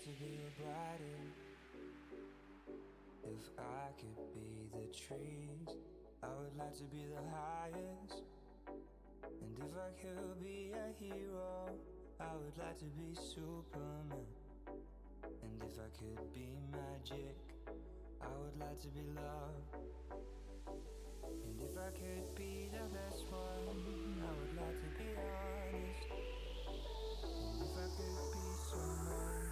to be a brighter. If I could be the trees, I would like to be the highest. And if I could be a hero, I would like to be Superman. And if I could be magic, I would like to be love. And if I could be the best one, I would like to be honest. And if I could be someone,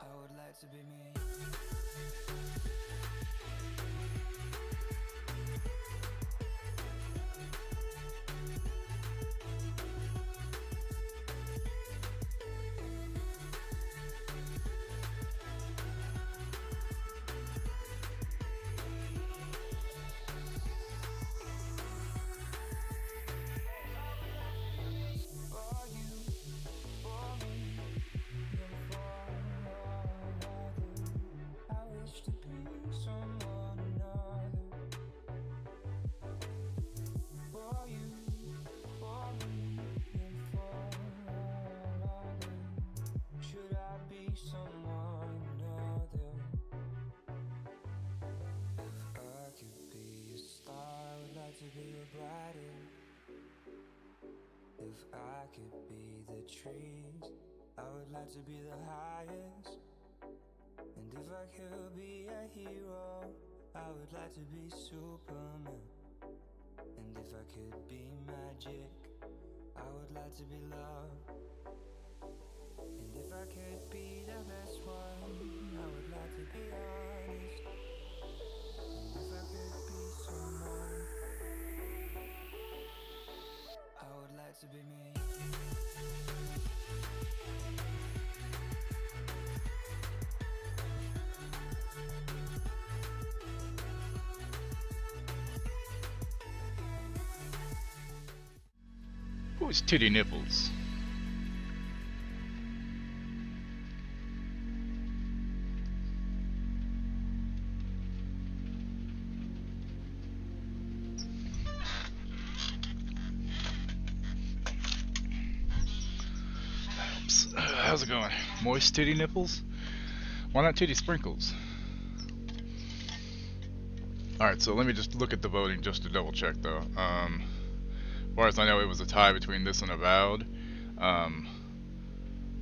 I would like to be me. For you, for me, and for others. I wish to be someone another. For you, for me, and for others. Should I be someone other? If I could be a star, I would like to be a brighter. If I could be the trees, I would like to be the highest. And if I could be a hero, I would like to be Superman. And if I could be magic, I would like to be love. And if I could be the best one, I would like to be honest. And if I could be someone, I would like to be me. Who's Titty Nipples? How's it going? Moist titty nipples? Why not titty sprinkles? Alright, so let me just look at the voting just to double check though. As far as I know, it was a tie between this and Avowed.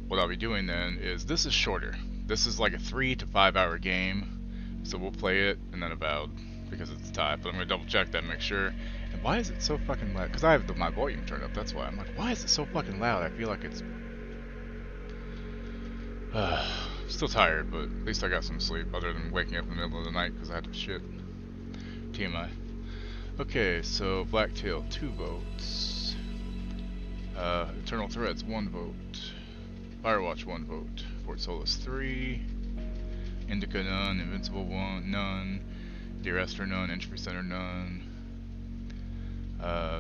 What I'll be doing then is, this is shorter. This is like a 3 to 5 hour game. So we'll play it and then Avowed because it's a tie. But I'm going to double check that and make sure. And why is it so fucking loud? Because I have my volume turned up, that's why. I'm like, why is it so fucking loud? I feel like it's... still tired, but at least I got some sleep other than waking up in the middle of the night because I had to shit. TMI. Okay, so Blacktail 2 votes. Eternal Threads 1 vote. Firewatch 1 vote. Fort Solis 3. Indica none. Invincible 1 none. Dear Esther none. Entropy Center none.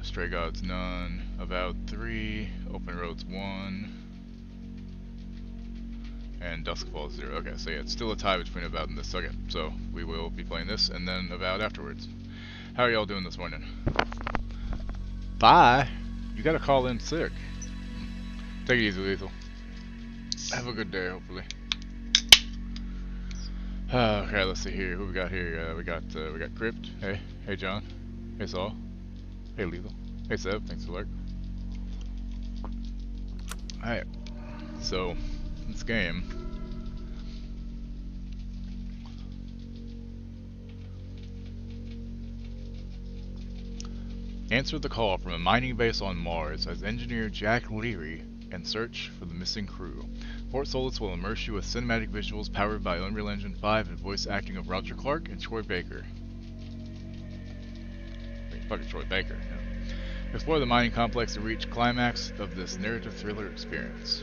Stray Gods none. Avowed 3. Open Roads 1. And Duskfall 0. Okay, so yeah, it's still a tie between Avowed and this. Okay, so we will be playing this and then Avowed afterwards. How are y'all doing this morning? Bye! You gotta call in sick. Take it easy, Lethal. Have a good day, hopefully. Okay, let's see here. Who we got here? We got Crypt. Hey John. Hey Saul. Hey Lethal. Hey Seb. Thanks for the lurk. Alright. So, this game. Answer the call from a mining base on Mars as engineer Jack Leary and search for the missing crew. Fort Solis will immerse you with cinematic visuals powered by Unreal Engine 5 and voice acting of Roger Clark and Troy Baker. Wait, fucking Troy Baker, yeah. Explore the mining complex to reach climax of this narrative thriller experience.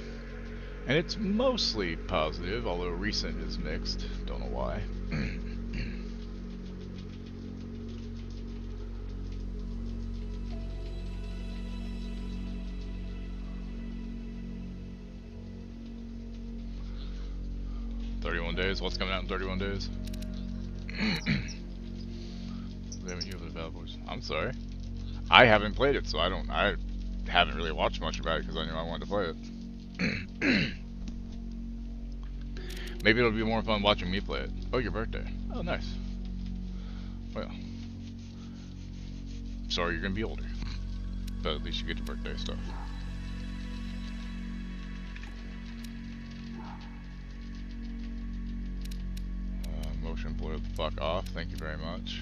And it's mostly positive, although recent is mixed. Don't know why. 31 days. What's coming out in 31 days? We haven't used the developers. I'm sorry. I haven't played it, so I haven't really watched much about it because I knew I wanted to play it. Maybe it'll be more fun watching me play it. Oh, your birthday. Oh, nice. Well, sorry you're gonna be older, but at least you get your birthday stuff. Motion blur the fuck off. Thank you very much.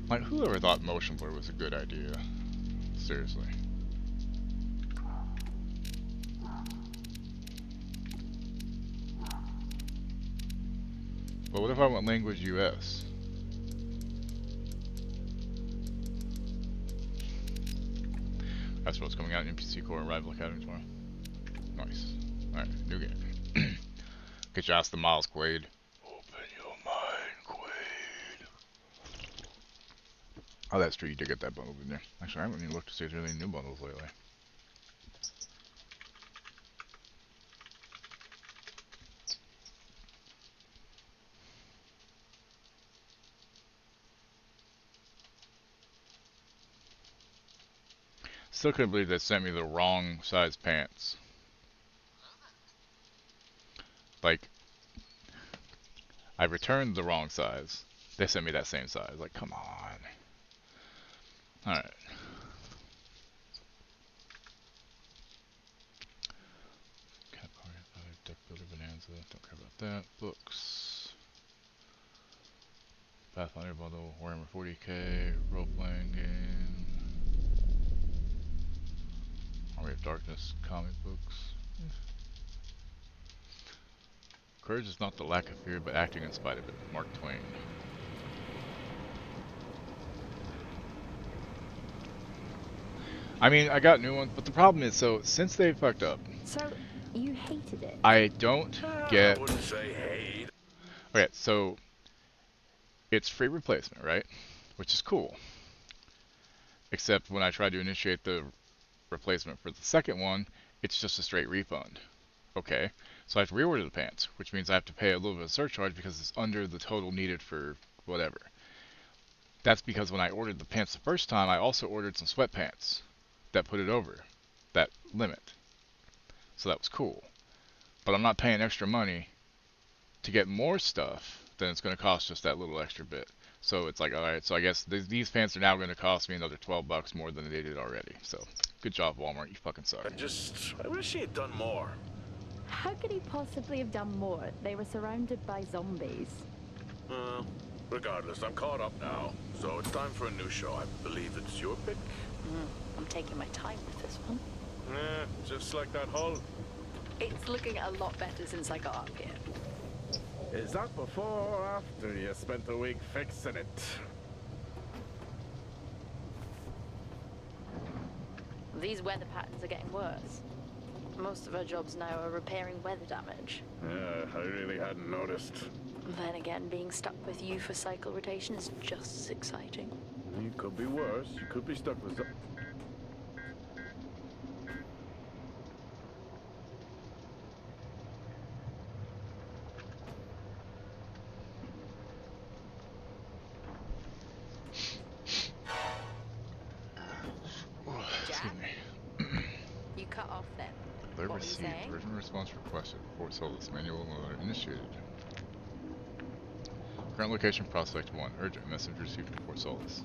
Like, whoever thought motion blur was a good idea? Seriously. But what if I want language US? That's what's coming out in NPC Core and Rival Academy tomorrow. Nice. Alright, new game. Get your ass to Miles, Quaid. Open your mind, Quaid. Oh, that's true. You did get that bundle in there. Actually, I haven't even looked to see if there's any new bundles lately. Still couldn't believe they sent me the wrong size pants. Like, I returned the wrong size. They sent me that same size. Like, come on. Alright. Cat Party 5, Deck Builder Bonanza. Don't care about that. Books. Pathfinder bundle. Warhammer 40k. Role playing game. Army of Darkness. Comic books. Courage is not the lack of fear, but acting in spite of it. Mark Twain. I mean, I got new ones, but the problem is, so since they fucked up. So you hated it? I don't get. I wouldn't say hate. Okay, so it's free replacement, right? Which is cool. Except when I tried to initiate the replacement for the second one, it's just a straight refund. Okay, so I have to reorder the pants, which means I have to pay a little bit of surcharge because it's under the total needed for whatever. That's because when I ordered the pants the first time, I also ordered some sweatpants that put it over that limit. So that was cool. But I'm not paying extra money to get more stuff than it's going to cost just that little extra bit. So it's like, alright, so I guess these pants are now going to cost me another $12 more than they did already. So, good job, Walmart. You fucking suck. I wish he had done more. How could he possibly have done more? They were surrounded by zombies. Regardless, I'm caught up now. So it's time for a new show. I believe it's your pick. I'm taking my time with this one. Just like that hull. It's looking a lot better since I got up here. Is that before or after you spent a week fixing it? These weather patterns are getting worse. Most of our jobs now are repairing weather damage. Yeah, I really hadn't noticed. Then again, being stuck with you for cycle rotation is just as exciting. It could be worse. You could be stuck with... Excuse me. You cut off then. Alert What were you received. saying? Written response requested. Fort Solis. Manual alert initiated. Current location, Prospect 1. Urgent message received from Fort Solis.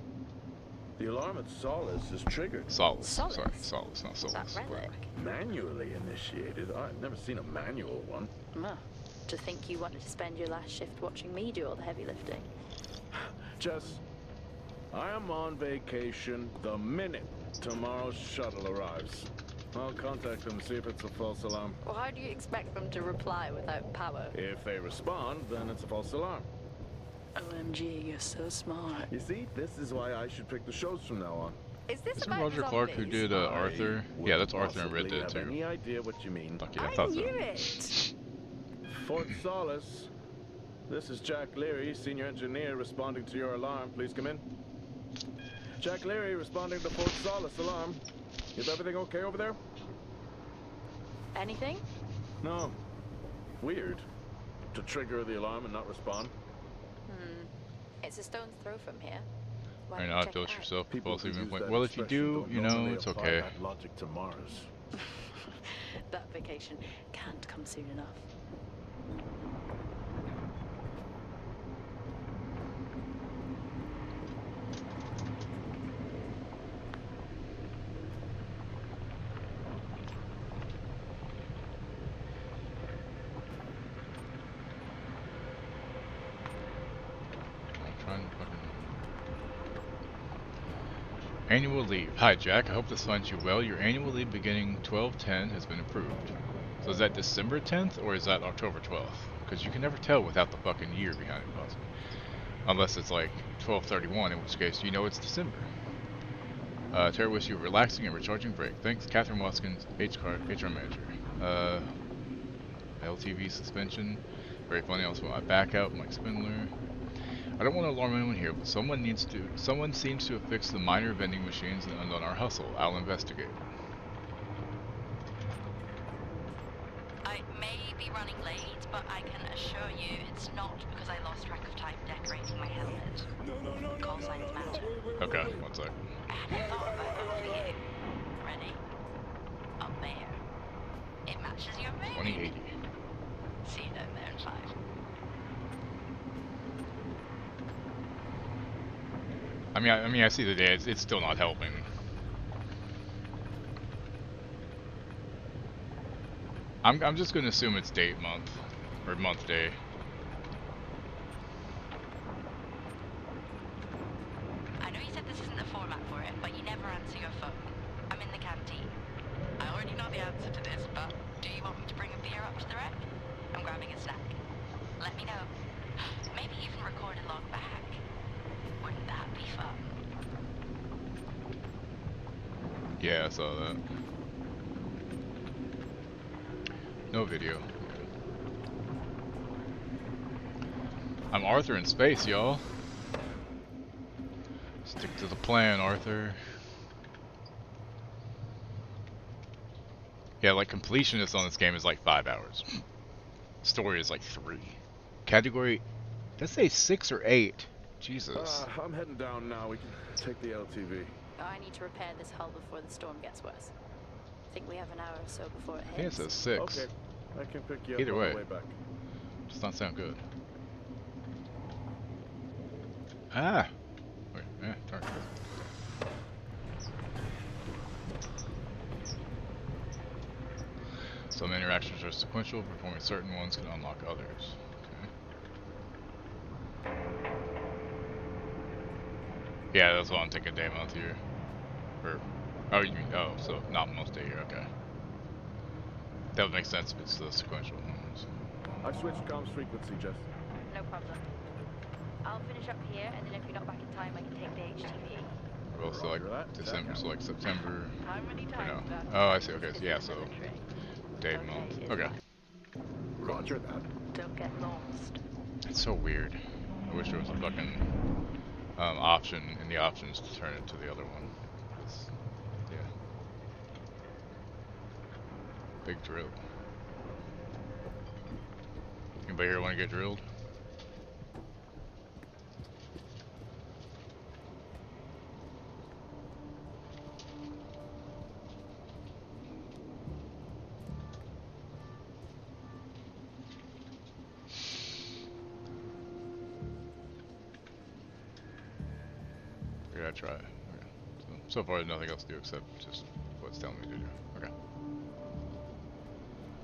The alarm at Solis is triggered. Solis. Solis? Sorry, Solis, not Solis. That relic. Manually initiated? I've never seen a manual one. To think you wanted to spend your last shift watching me do all the heavy lifting. Jess, I am on vacation the minute tomorrow's shuttle arrives. I'll contact them and see if it's a false alarm. Well, how do you expect them to reply without power? If they respond, then it's a false alarm. OMG, you're so smart. You see, this is why I should pick the shows from now on. Is this Isn't about Roger Clark who zombies? did Arthur? I Yeah, that's Arthur and wouldn't Red Dead possibly have too. any idea what you mean. Fuck yeah, I I thought knew so. it! Fort Solis. This is Jack Leary, senior engineer, responding to your alarm. Please come in. Jack Leary responding to Fort Solis alarm. Is everything okay over there? Anything? No. Weird. To trigger the alarm and not respond. It's a stone's throw from here. Why I don't know, you I check built it out? yourself. People Both who even use point. that Well, if you expression do, don't you know, normally it's apply okay. that logic to Mars. That vacation can't come soon enough. Annual leave. Hi Jack, I hope this finds you well. Your annual leave beginning 12/10 has been approved. So is that December 10th or is that October 12th? Because you can never tell without the fucking year behind it, possibly. Unless it's like 12/31, in which case you know it's December. Terry wishes you a relaxing and recharging break. Thanks, Catherine Watkins, HR manager. LTV suspension. Very funny. Also, my back out, Mike Spindler. I don't want to alarm anyone here, but someone seems to have fixed the minor vending machines and undone our hustle. I'll investigate. I may be running late, but I can assure you it's not because I lost track of time decorating my helmet. Call signs matter. Okay, one sec. And I thought about that for you. Ready? Up there. It matches your mood. 2080. See you down there in 5. I mean, I see the day. It's still not helping. I'm just gonna assume it's date month or month day. I know you said this isn't the format for it, but you never answer your phone. I'm in the canteen. I already know the answer to this, but do you want me to bring a beer up to the rec? I'm grabbing a snack. Let me know. Maybe even record a log back. Wouldn't that be fun? Yeah, I saw that. No video. I'm Arthur in space, y'all. Stick to the plan, Arthur. Yeah, like completionist on this game is like 5 hours. Story is like 3. Category, let's say 6 or 8. Jesus. I'm heading down now. We can take the LTV. I need to repair this hull before the storm gets worse. Think we have an hour or so before it I think it hits. says 6. Okay, I can pick you up Either on way. the way back. Does not sound good. Ah! Wait, darn. Some interactions are sequential, performing certain ones can unlock others. Okay. Yeah, that's why I'm taking day month here. Or, oh, you mean, oh, so not month day here, okay. That would make sense if it's the sequential ones. I've switched comms frequency, Jess. No problem. I'll finish up here, and then if you're not back in time, I can take the HTV. Well, so like Roger that. December, so like September. How many Or times no. that Oh, I see. Okay, so yeah, is so military? day Okay, month. is Okay. fine. Roger that. Don't get lost. It's so weird. I wish there was a fucking option in the options to turn it to the other one. Yeah. Big drill. Anybody here want to get drilled? Yeah, try it. Okay. So far, there's nothing else to do except just what it's telling me to do. Okay.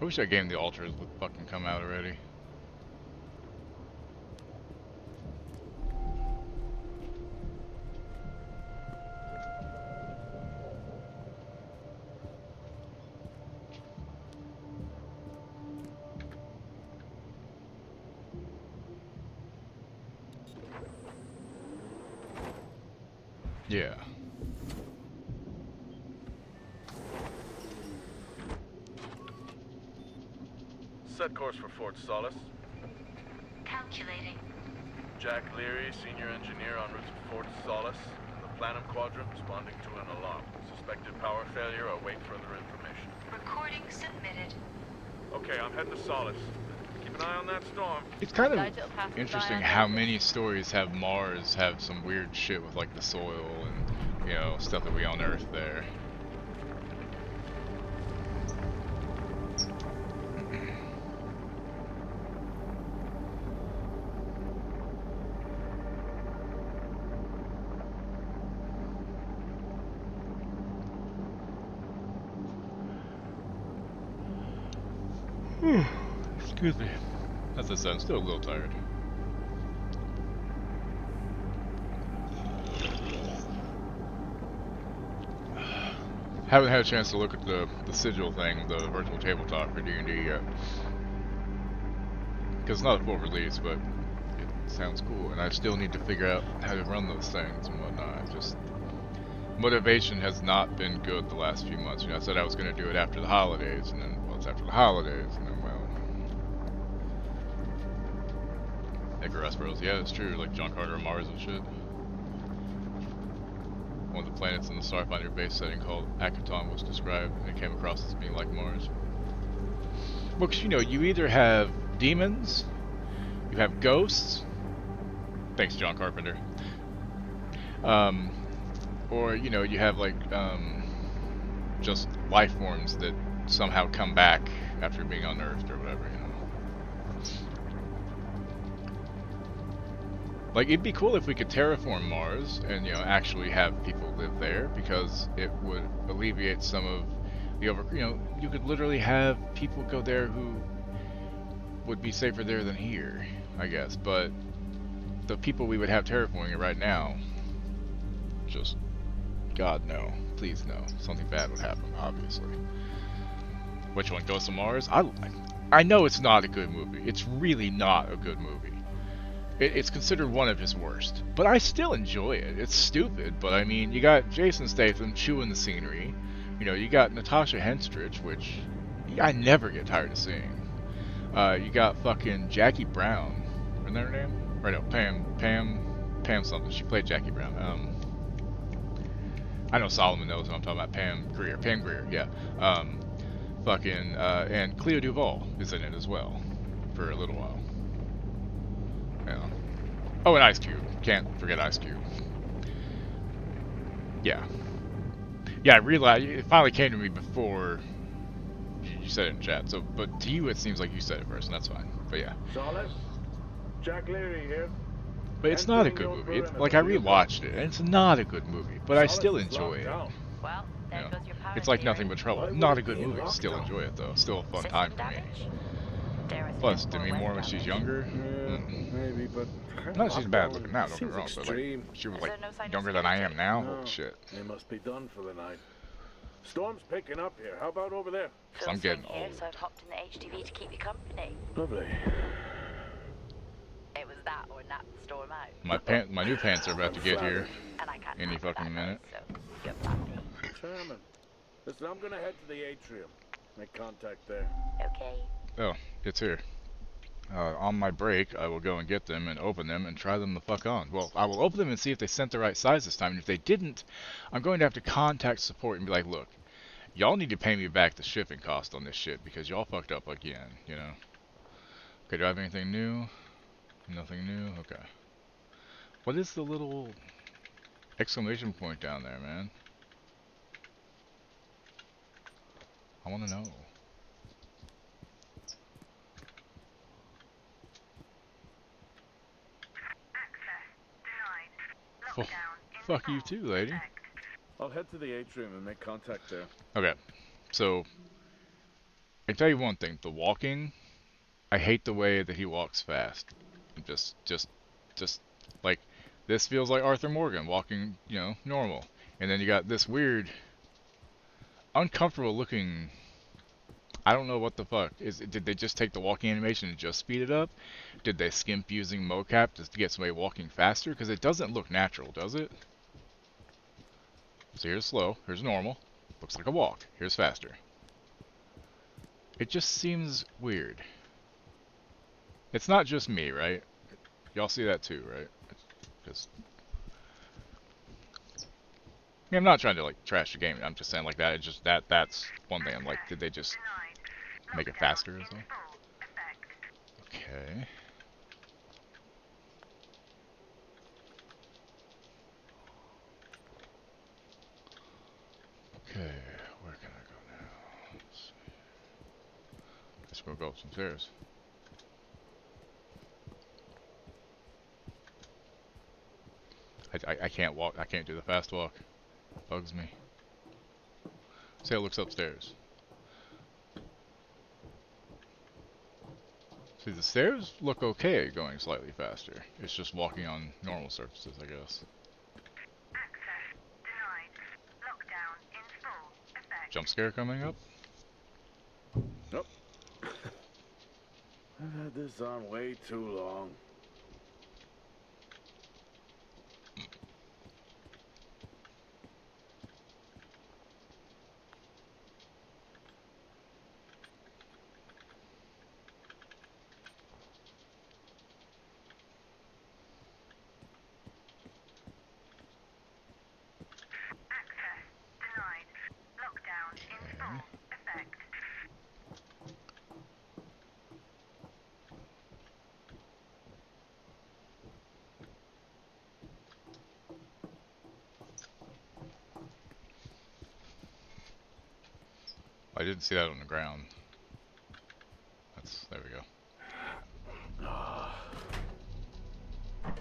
I wish that game, The Altars, would fucking come out already. Yeah. Set course for Fort Solis. Calculating. Jack Leary, senior engineer en route to Fort Solis. In the Planum Quadrant, responding to an alarm. Suspected power failure. Await further information. Recording submitted. Okay, I'm heading to Solis. Keep an eye on that storm. It's kind of Guys, it'll pass us interesting by how on many stories have Mars have some weird shit with like the soil and, you know, stuff that we unearthed there. Excuse me. As I said, I'm still a little tired. Haven't had a chance to look at the sigil thing, the virtual tabletop for D&D yet. Because it's not a full release, but it sounds cool, and I still need to figure out how to run those things and whatnot. Just motivation has not been good the last few months. You know, I said I was going to do it after the holidays, and then, well, it's after the holidays, and then, well... Edgar Rice Burroughs, yeah, it's true, like John Carter of Mars and shit. One of the planets in the Starfinder base setting called Akaton was described, and it came across as being like Mars. Well, 'cause, you know, you either have demons, you have ghosts, thanks John Carpenter, or, you know, you have, like, just life forms that somehow come back after being unearthed or whatever, you know. Like, it'd be cool if we could terraform Mars and, you know, actually have people live there, because it would alleviate some of the you know, you could literally have people go there who would be safer there than here, I guess, but the people we would have terraforming it right now, just, God no, please no, something bad would happen, obviously. Which one, Ghost of Mars? I know it's not a good movie, it's really not a good movie. It's considered one of his worst, but I still enjoy it. It's stupid, but I mean, you got Jason Statham chewing the scenery. You know, you got Natasha Henstridge, which I never get tired of seeing. You got fucking Jackie Brown. Isn't that her name? Or no, Pam something. She played Jackie Brown. I know Solomon knows what I'm talking about. Pam Grier, yeah. And Cleo Duvall is in it as well, for a little while. Yeah. Oh, and Ice Cube. Can't forget Ice Cube. Yeah. Yeah, I realized it finally came to me before you said it in chat. So, but to you, it seems like you said it first, and that's fine. But yeah. Solis, Jack Leary here. But it's not a good movie. It's, like, I rewatched it, and it's not a good movie, but I still enjoy it. Well, there goes your power It's like theory. Nothing But Trouble. Not a good movie. Still enjoy it though. Still a fun System time for me. damage? Dare I Plus, suggest Demi more Moore web when she's damage? younger. Maybe, but No, she's bad looking now. Don't get me seems wrong, but like extreme. she was Is like there no sign of younger than I am skeleton? now. No, Holy shit. they must be done for the night. Storm's picking up here. How about over there? So I'm getting here, old. so I've hopped in the HTV to keep you company. Lovely. It was that or nap the storm out. My new pants are about to get here And I can't any have fucking that minute. noise, so good happy. Chairman. Listen, I'm gonna head to the atrium. Make contact there. Okay. Oh, it's here. On my break, I will go and get them and open them and try them the fuck on. Well, I will open them and see if they sent the right size this time. And if they didn't, I'm going to have to contact support and be like, look, y'all need to pay me back the shipping cost on this shit because y'all fucked up again, you know? Okay, do I have anything new? Nothing new? Okay. What is the little exclamation point down there, man? I want to know. Oh, fuck you too, lady. I'll head to the atrium and make contact there. Okay, so I can tell you one thing: the walking, I hate the way that he walks fast. Just like this feels like Arthur Morgan walking, you know, normal, and then you got this weird, uncomfortable looking. I don't know what the fuck is. Did they just take the walking animation and just speed it up? Did they skimp using mocap just to get somebody walking faster? Because it doesn't look natural, does it? So here's slow, here's normal, looks like a walk, here's faster. It just seems weird. It's not just me, right? Y'all see that too, right? Just... I'm not trying to like trash the game, I'm just saying like that, it's just that's one thing. I'm like, did they just make it faster or something? Okay. Okay, where can I go now? Let's see. Let's go up some stairs. I can't walk. I can't do the fast walk. Bugs me. See how it looks upstairs. See, the stairs look okay going slightly faster. It's just walking on normal surfaces, I guess. Access denied. Lockdown in full effect. Jump scare coming up? Nope. I've had this on way too long. Access denied. Lockdown in full effect. I didn't see that on the ground. There we go.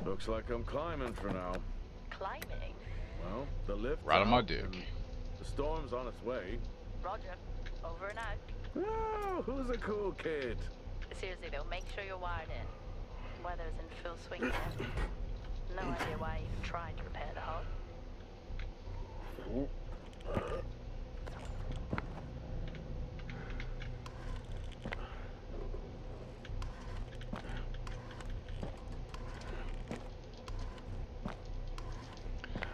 Looks like I'm climbing for now. Climbing? Well, the lift's Right on my out, dick. and the storm's on its way. Roger. Over and out. Oh, who's a cool kid? Seriously though, make sure you're wired in. Weather's in full swing here. No idea why I even tried to repair the hull.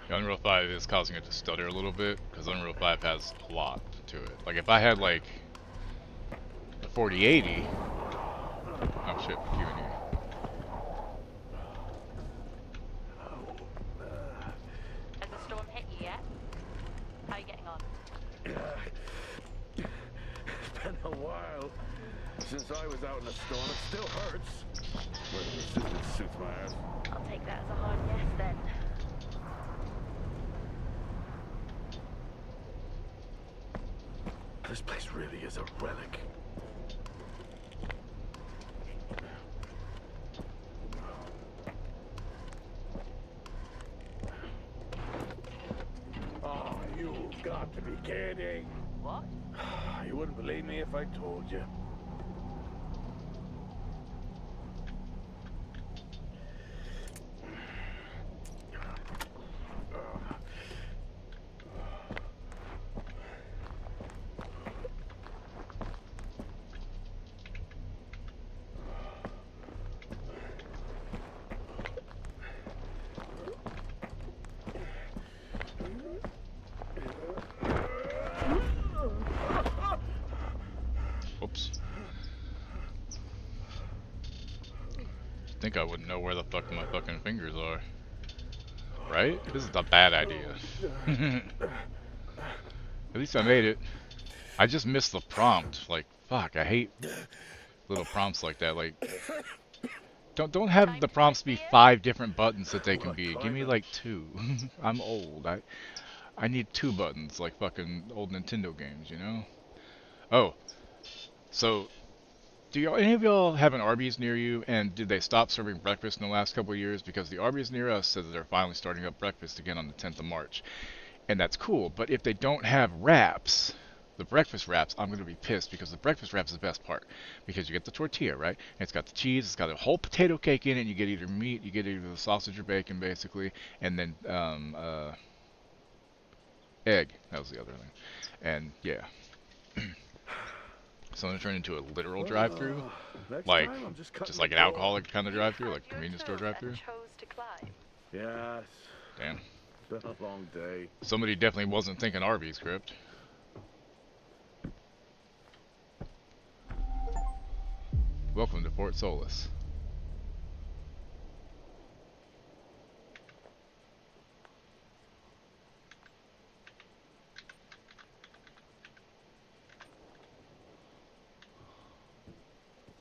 Unreal 5 is causing it to stutter a little bit, because Unreal 5 has a lot to it. Like, if I had, like, the 4080... Oh shit, you in here. Has the storm hit you yet? How are you getting on? It's been a while since I was out in a storm. It still hurts. Whether the suit suits my ass. I'll take that as a hard yes then. This place really is a relic. Oh, you've got to be kidding. What? You wouldn't believe me if I told you. Whoops. Think I wouldn't know where the fuck my fucking fingers are. Right? This is a bad idea. At least I made it. I just missed the prompt. Like, fuck, I hate little prompts like that. Like, don't have the prompts be 5 different buttons that they can be. Give me like 2. I'm old. I need 2 buttons, like fucking old Nintendo games, you know? Oh, so do any of y'all have an Arby's near you? And did they stop serving breakfast in the last couple of years? Because the Arby's near us says that they're finally starting up breakfast again on the 10th of March. And that's cool, but if they don't have wraps, the breakfast wraps, I'm going to be pissed, because the breakfast wraps is the best part. Because you get the tortilla, right? And it's got the cheese, it's got a whole potato cake in it, and you get either meat, you get either the sausage or bacon, basically, and then egg. That was the other thing. And yeah. So I'm turn into a literal drive-through, Next like time, I'm just like an alcoholic kind of drive-through, like a convenience store drive-through. Chose to climb. Yes. Damn. It's been a long day. Somebody definitely wasn't thinking Arby's script. Welcome to Fort Solis.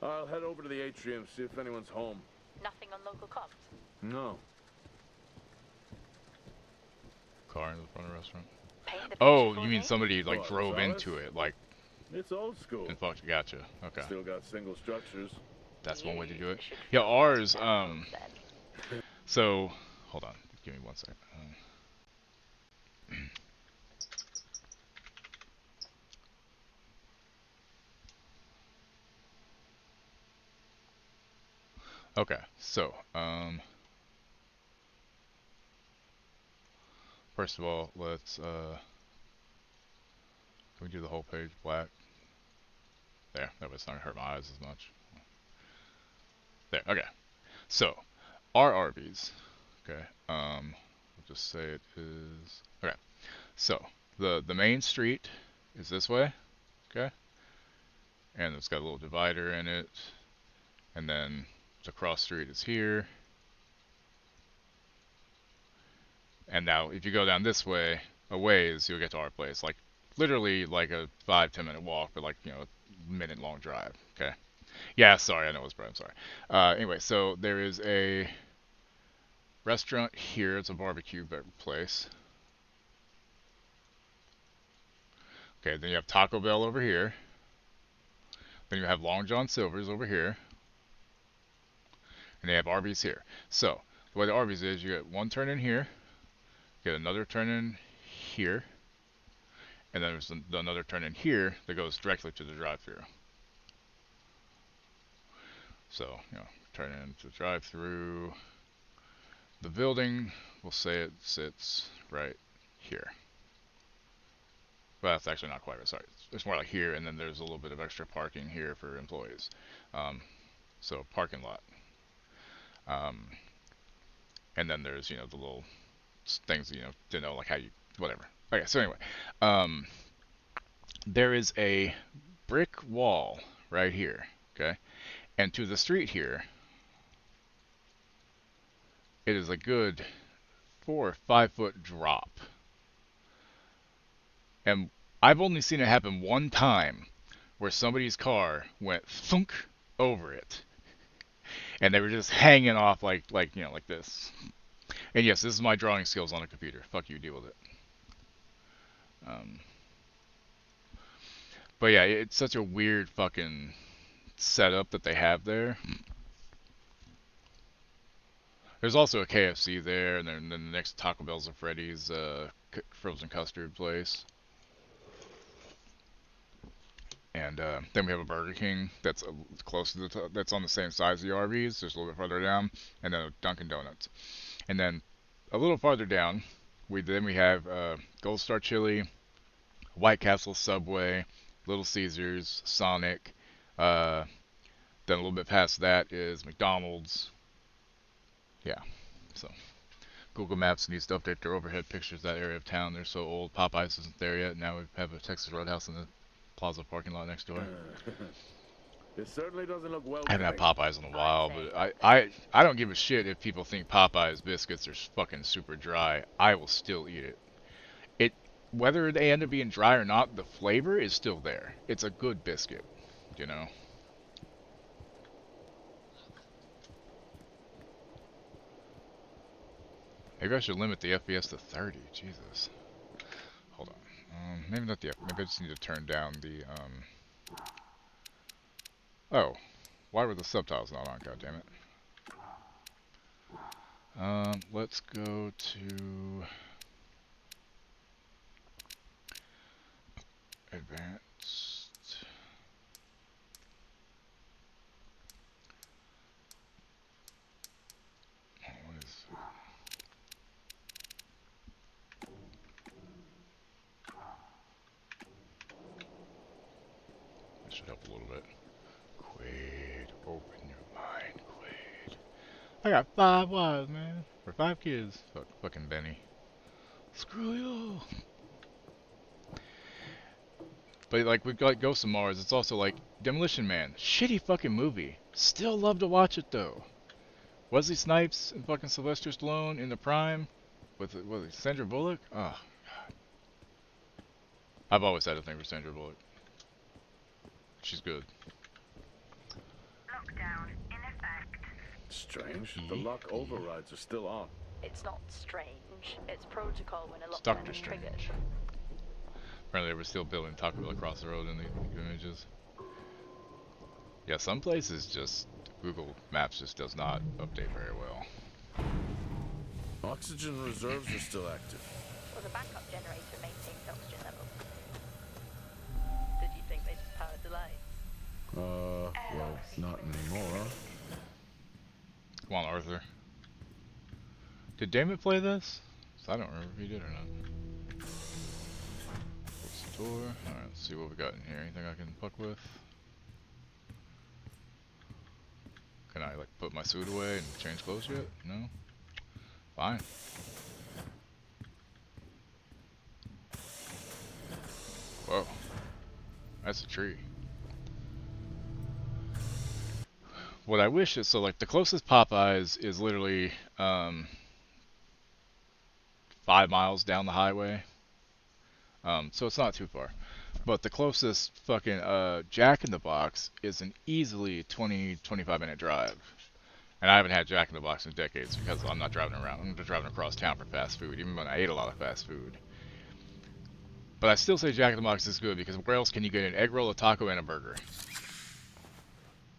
I'll head over to the atrium, see if anyone's home. Nothing on local comms. No. Car in the front of the restaurant. Paint the picture Oh, for you mean me? somebody like What, drove Solis? into it, like, It's old school. and fucked. Gotcha. Okay. Still got single structures. That's one way to do it. Should Yeah, feel ours, then. so, hold on, give me 1 second. Okay, so, first of all, let's, can we do the whole page black? There, that was not gonna hurt my eyes as much. There, okay. So, our Arby's, okay, we'll just say it is, okay. So, the main street is this way, okay? And it's got a little divider in it. And then the cross street is here. And now, if you go down this way, a ways, you'll get to our place. Like, literally, like a 5-10 minute walk, but like, you know, a minute long drive. Okay. Yeah, sorry, I know it's Brett, I'm sorry. Anyway, so there is a restaurant here. It's a barbecue place. Okay, then you have Taco Bell over here. Then you have Long John Silver's over here. And they have Arby's here. So, the way the Arby's is, you get one turn in here, get another turn in here, and then there's another turn in here that goes directly to the drive-thru. So, you know, turn into the drive-thru. The building, we'll say it sits right here. Well, that's actually not quite right, sorry. It's more like here, and then there's a little bit of extra parking here for employees. So, parking lot. And then there's, you know, the little things, you know, to know, like how you, whatever. Okay, so anyway. There is a brick wall right here, okay? And to the street here, it is a good 4 or 5 foot drop. And I've only seen it happen one time where somebody's car went thunk over it. And they were just hanging off like you know, like this. And yes, this is my drawing skills on a computer. Fuck you, deal with it. But yeah, it's such a weird fucking setup that they have there. There's also a KFC there, and then the next Taco Bell's and Freddy's frozen custard place. And then we have a Burger King that's close to the that's on the same size as the Arby's, just a little bit farther down, and then a Dunkin' Donuts. And then a little farther down, we have Gold Star Chili, White Castle, Subway, Little Caesars, Sonic. Then a little bit past that is McDonald's. Yeah, so Google Maps needs to update their overhead pictures of that area of town. They're so old. Popeyes isn't there yet. Now we have a Texas Roadhouse in the Plaza parking lot next door. It certainly doesn't look well. I haven't had Popeyes in a while, but I don't give a shit if people think Popeyes biscuits are fucking super dry. I will still eat it. Whether they end up being dry or not, the flavor is still there. It's a good biscuit, you know. Maybe I should limit the FPS to 30. Jesus. Hold on. Maybe not the. Maybe I just need to turn down the. Oh, why were the subtitles not on? God damn it. Let's go to advanced. What is? That should help a little bit. Quaid, open your mind, Quaid. I got 5 wives, man. Or 5 kids. Fucking Benny. Screw you. But like we've got Ghost of Mars, it's also like Demolition Man. Shitty fucking movie. Still love to watch it though. Wesley Snipes and fucking Sylvester Stallone in the prime with Sandra Bullock. Oh god. I've always had a thing for Sandra Bullock. She's good. Lockdown in effect. Strange. The lock overrides are still on. It's not strange. It's protocol when a It's lockdown Doctor is Strange. triggered. Apparently they were still building Taco Bell across the road in the images. Yeah, some places just Google Maps just does not update very well. Oxygen reserves are still active. Well, the backup generator maintains oxygen levels. Did you think they just powered the lights? Well, not anymore, huh? Come on, Arthur. Did Damon play this? I don't remember if he did or not. Close the door. Alright, let's see what we got in here. Anything I can fuck with? Can I, like, put my suit away and change clothes yet? No? Fine. Whoa. That's a tree. What I wish is, so, like, the closest Popeyes is literally, 5 miles down the highway. So it's not too far. But the closest fucking Jack in the Box is an easily 20-25 minute drive. And I haven't had Jack in the Box in decades because I'm not driving around. I'm just driving across town for fast food, even when I ate a lot of fast food. But I still say Jack in the Box is good because where else can you get an egg roll, a taco, and a burger?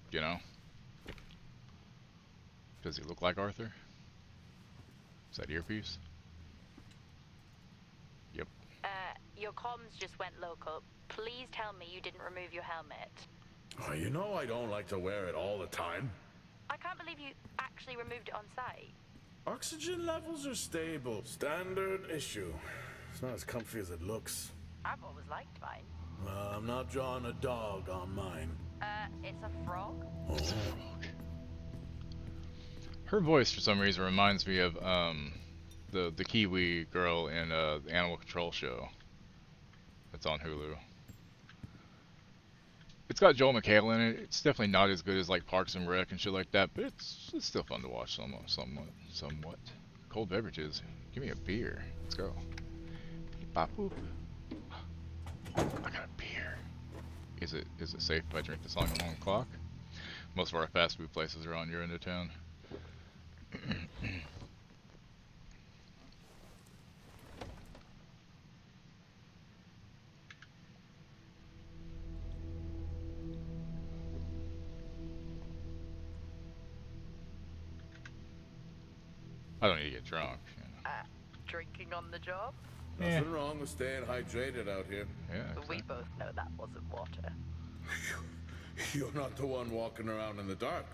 You know? Does he look like Arthur? Is that earpiece? Yep. Your comms just went local. Please tell me you didn't remove your helmet. Oh, you know I don't like to wear it all the time. I can't believe you actually removed it on site. Oxygen levels are stable. Standard issue. It's not as comfy as it looks. I've always liked mine. I'm not drawing a dog on mine. It's a frog? It's a frog. Her voice, for some reason, reminds me of the Kiwi girl in the Animal Control show. It's on Hulu. It's got Joel McHale in it. It's definitely not as good as like Parks and Rec and shit like that, but it's still fun to watch somewhat. Cold beverages. Give me a beer. Let's go. Bop boop. I got a beer. Is it safe if I drink this on a long clock? Most of our fast food places are on your end of town. I don't need to get drunk. You know. Drinking on the job? Nothing wrong with staying hydrated out here. Yeah. Exactly. We both know that wasn't water. You're not the one walking around in the dark.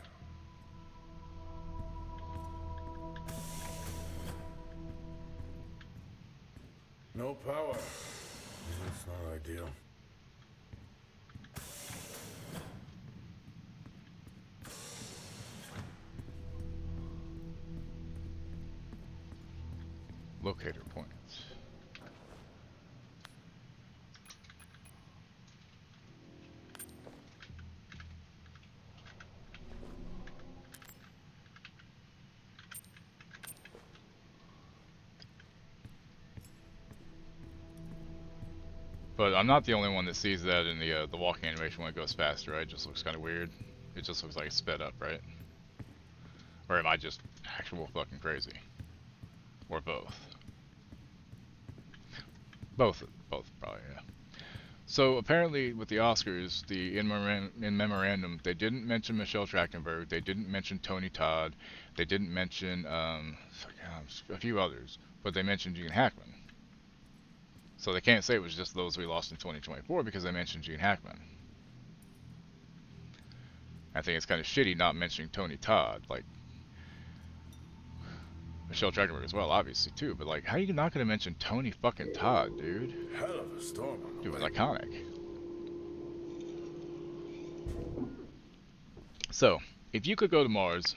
No power. That's not ideal. Locator points. But I'm not the only one that sees that in the walking animation when it goes faster, right? It just looks kind of weird. It just looks like it's sped up, right? Or am I just actual fucking crazy? Or both? Both probably, yeah. So apparently with the Oscars, in memorandum, they didn't mention Michelle Trachtenberg, they didn't mention Tony Todd, they didn't mention a few others, but they mentioned Gene Hackman. So they can't say it was just those we lost in 2024 because they mentioned Gene Hackman. I think it's kind of shitty not mentioning Tony Todd, like Michelle Trachtenberg as well, obviously too. But like, how are you not gonna mention Tony fucking Todd, dude? Hell of a storm. Dude, it was iconic. So, if you could go to Mars,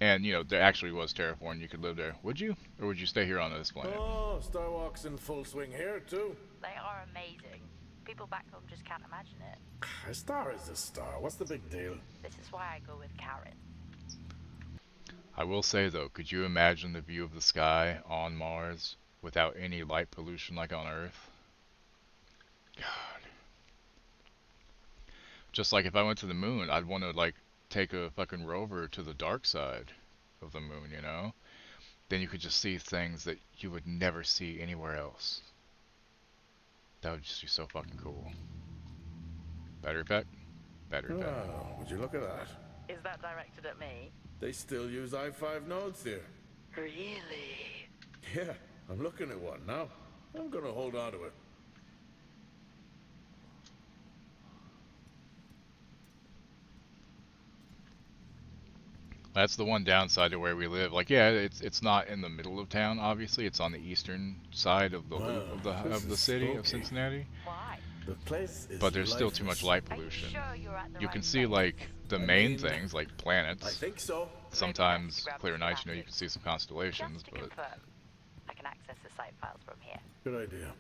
and you know there actually was terraforming, you could live there, would you, or would you stay here on this planet? Oh, Star Walk's in full swing here too. They are amazing. People back home just can't imagine it. A star is a star. What's the big deal? This is why I go with Karen. I will say though, could you imagine the view of the sky on Mars without any light pollution like on Earth? God. Just like if I went to the moon, I'd want to like take a fucking rover to the dark side of the moon, you know? Then you could just see things that you would never see anywhere else. That would just be so fucking cool. Battery pack? Battery pack. Oh, would you look at that? Is that directed at me? They still use i5 nodes here. Really? Yeah, I'm looking at one now. I'm gonna hold on to it. That's the one downside to where we live. Like, yeah, it's not in the middle of town. Obviously, it's on the eastern side of the loop Wow, of this the is city of spooky. Cincinnati. Why? The place is But there's still too much lifeless. light Are you pollution. sure you're at the You right can see place? like the I main mean, things like I planets. think so. Maybe best to Sometimes grab clear some nights, you know, you maps. can see some constellations, Just to but confirm, I can access the site files from here. Good idea.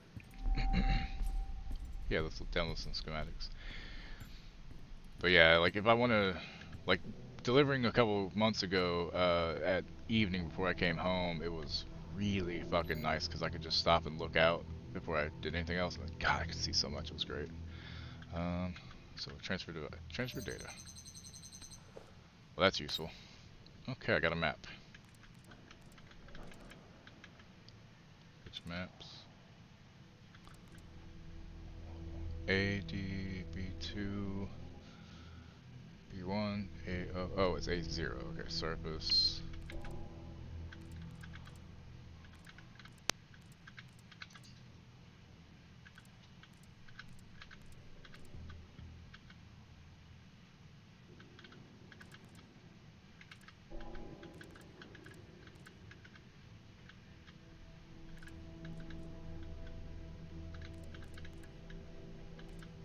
yeah, let's download some schematics. But yeah, like if I want to, like delivering a couple months ago at evening before I came home, it was really fucking nice because I could just stop and look out before I did anything else. And God, I could see so much. It was great. So transfer data. Well, that's useful. Okay, I got a map. Which maps? A, D, B2, B1, A, oh, it's A0. Okay, surface.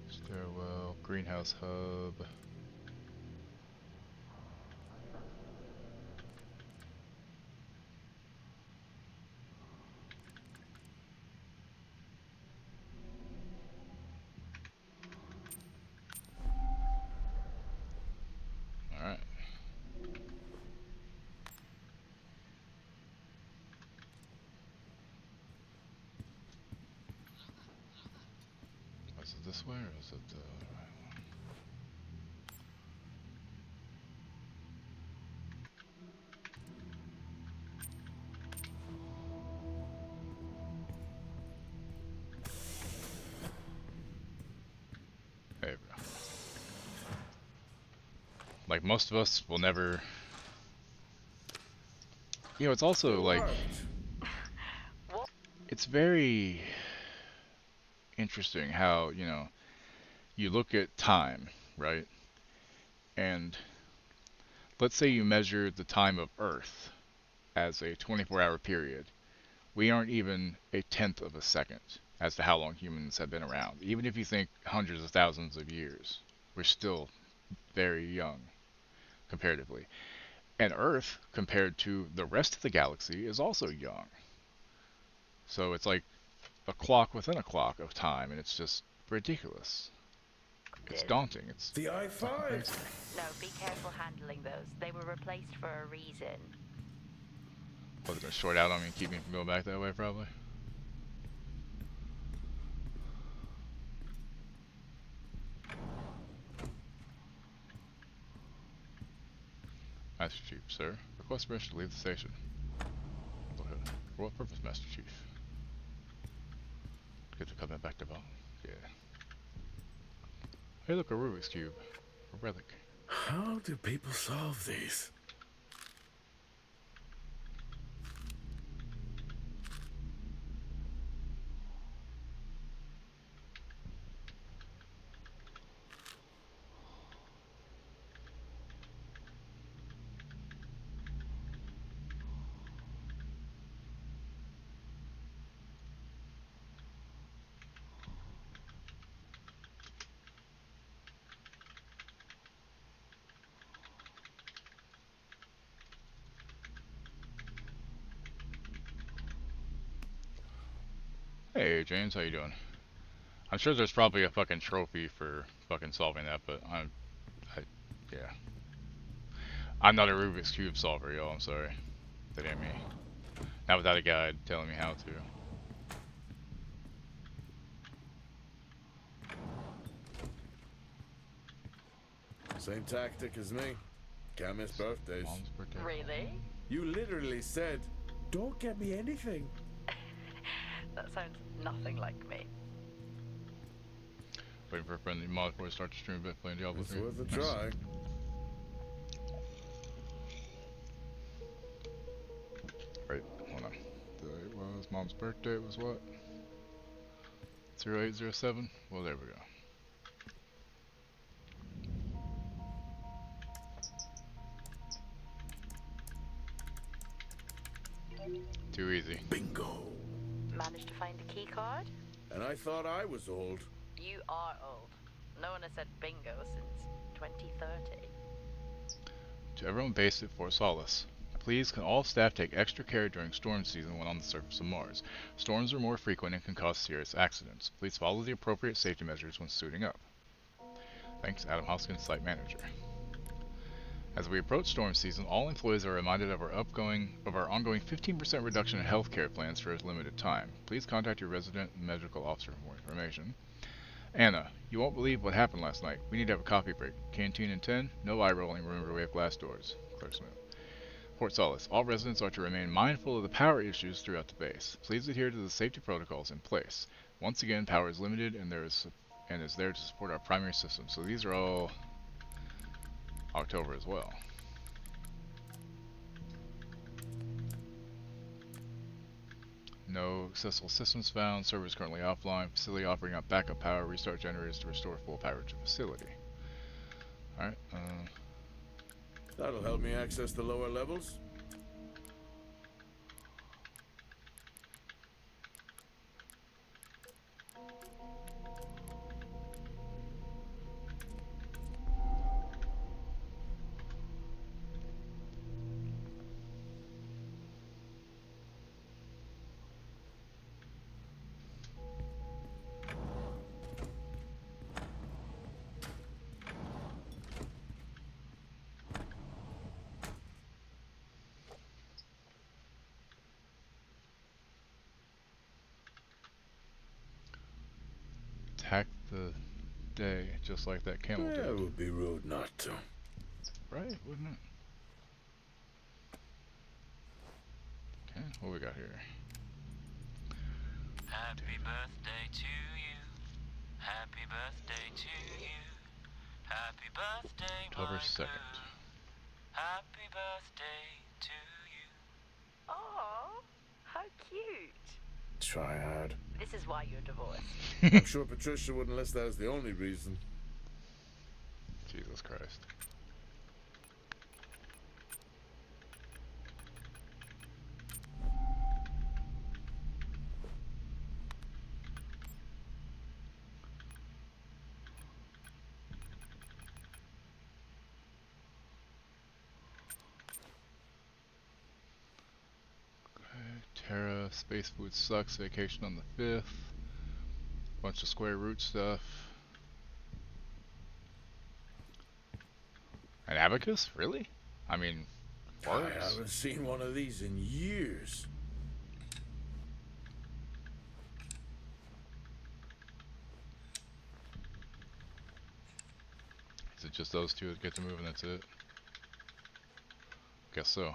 Stairwell, greenhouse hub. Alright. Is it this way or is it the right one? There we go. Like most of us will never. You know, it's also like. It's very interesting how, you know, you look at time, right? And let's say you measure the time of Earth as a 24-hour period. We aren't even a tenth of a second as to how long humans have been around. Even if you think hundreds of thousands of years, we're still very young comparatively. And Earth, compared to the rest of the galaxy, is also young. So it's like a clock within a clock of time, and it's just ridiculous. It's daunting. It's The I-5! crazy. No, be careful handling those. They were replaced for a reason. Well, they're gonna short out on me and keep me from going back that way, probably. Master Chief, sir. Request permission to leave the station. Okay. For what purpose, Master Chief? Get the covenant back to Vault? Yeah. Hey, look, a Rubik's Cube. A relic. How do people solve these? Hey, James, how you doing? I'm sure there's probably a fucking trophy for fucking solving that, but yeah. I'm not a Rubik's Cube solver, y'all. I'm sorry. That ain't me. Not without a guide telling me how to. Same tactic as me. Can't miss birthdays. Mom's birthday. Really? You literally said, don't get me anything. That sounds nothing like me. Waiting for a friendly mod before I start to stream a bit playing Diablo It's 3. worth a Nice. try. Wait, hold on. It was Mom's birthday. It was what? 0807? Well, there we go. too easy. Bingo. Managed to find a key card? And I thought I was old. You are old. No one has said bingo since 2030. To everyone based at Fort Solis, please can all staff take extra care during storm season when on the surface of Mars. Storms are more frequent and can cause serious accidents. Please follow the appropriate safety measures when suiting up. Thanks, Adam Hoskins, Site Manager. As we approach storm season, all employees are reminded of our ongoing 15% reduction in healthcare plans for a limited time. Please contact your resident medical officer for more information. Anna, you won't believe what happened last night. We need to have a coffee break. Canteen in 10. No eye rolling. Remember, we have glass doors. Clerk Smith. Fort Solis. All residents are to remain mindful of the power issues throughout the base. Please adhere to the safety protocols in place. Once again, power is limited and is there to support our primary system. So these are all October as well. No accessible systems found. Servers currently offline. Facility operating on backup power. Restart generators to restore full power to facility. Alright, That'll help me access the lower levels. attack the day just like that camel Yeah, it did. would be rude not to. Right, wouldn't it? Okay, what we got here? Happy birthday to you. Happy birthday to you. Happy birthday, October 2nd. Happy birthday to you. Oh, how cute. Triad. This is why you're divorced. I'm sure Patricia wouldn't list that as the only reason. Jesus Christ. Terra, space food sucks, vacation on the 5th. Bunch of square root stuff. An abacus? Really? I mean, I works. haven't seen one of these in years. Is it just those two that get to move and that's it? Guess so.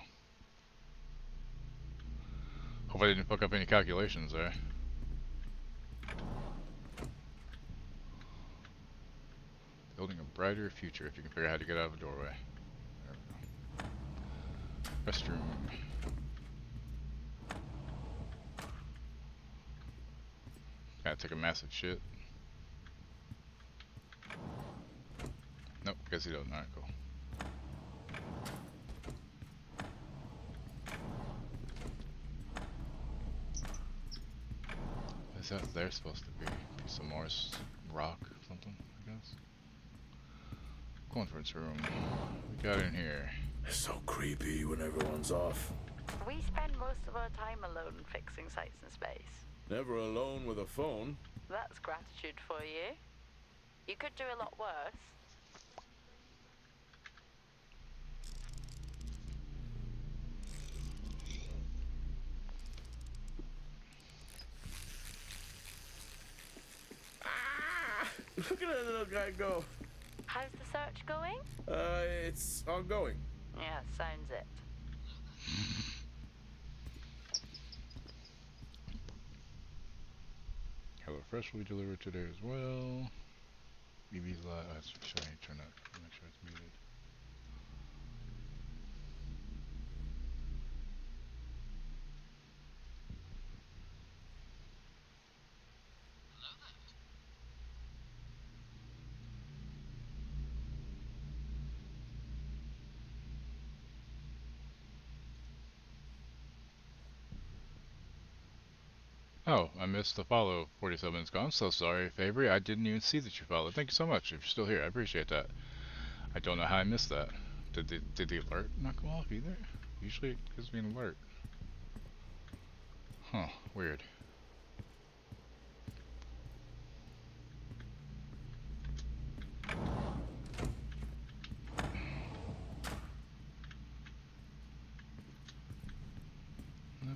Hope I didn't fuck up any calculations there. Building a brighter future if you can figure out how to get out of a doorway. There we go. Restroom. Gotta take a massive shit. Nope, guess he doesn't. Alright, cool. What is that there supposed to be? Piece of Mars rock or something, I guess. Conference room. What we got in here? It's so creepy when everyone's off. We spend most of our time alone fixing sites in space. Never alone with a phone. That's gratitude for you. You could do a lot worse. Look at that little guy go. How's the search going? It's ongoing. Yeah, sounds it. Hello Fresh will be delivered today as well. BB's live. Oh, should I turn that? Make sure it's muted. Oh, I missed the follow. 47 minutes ago. I'm so sorry, Fabry. I didn't even see that you followed. Thank you so much. If you're still here, I appreciate that. I don't know how I missed that. Did the alert not go off either? Usually it gives me an alert. Huh, weird.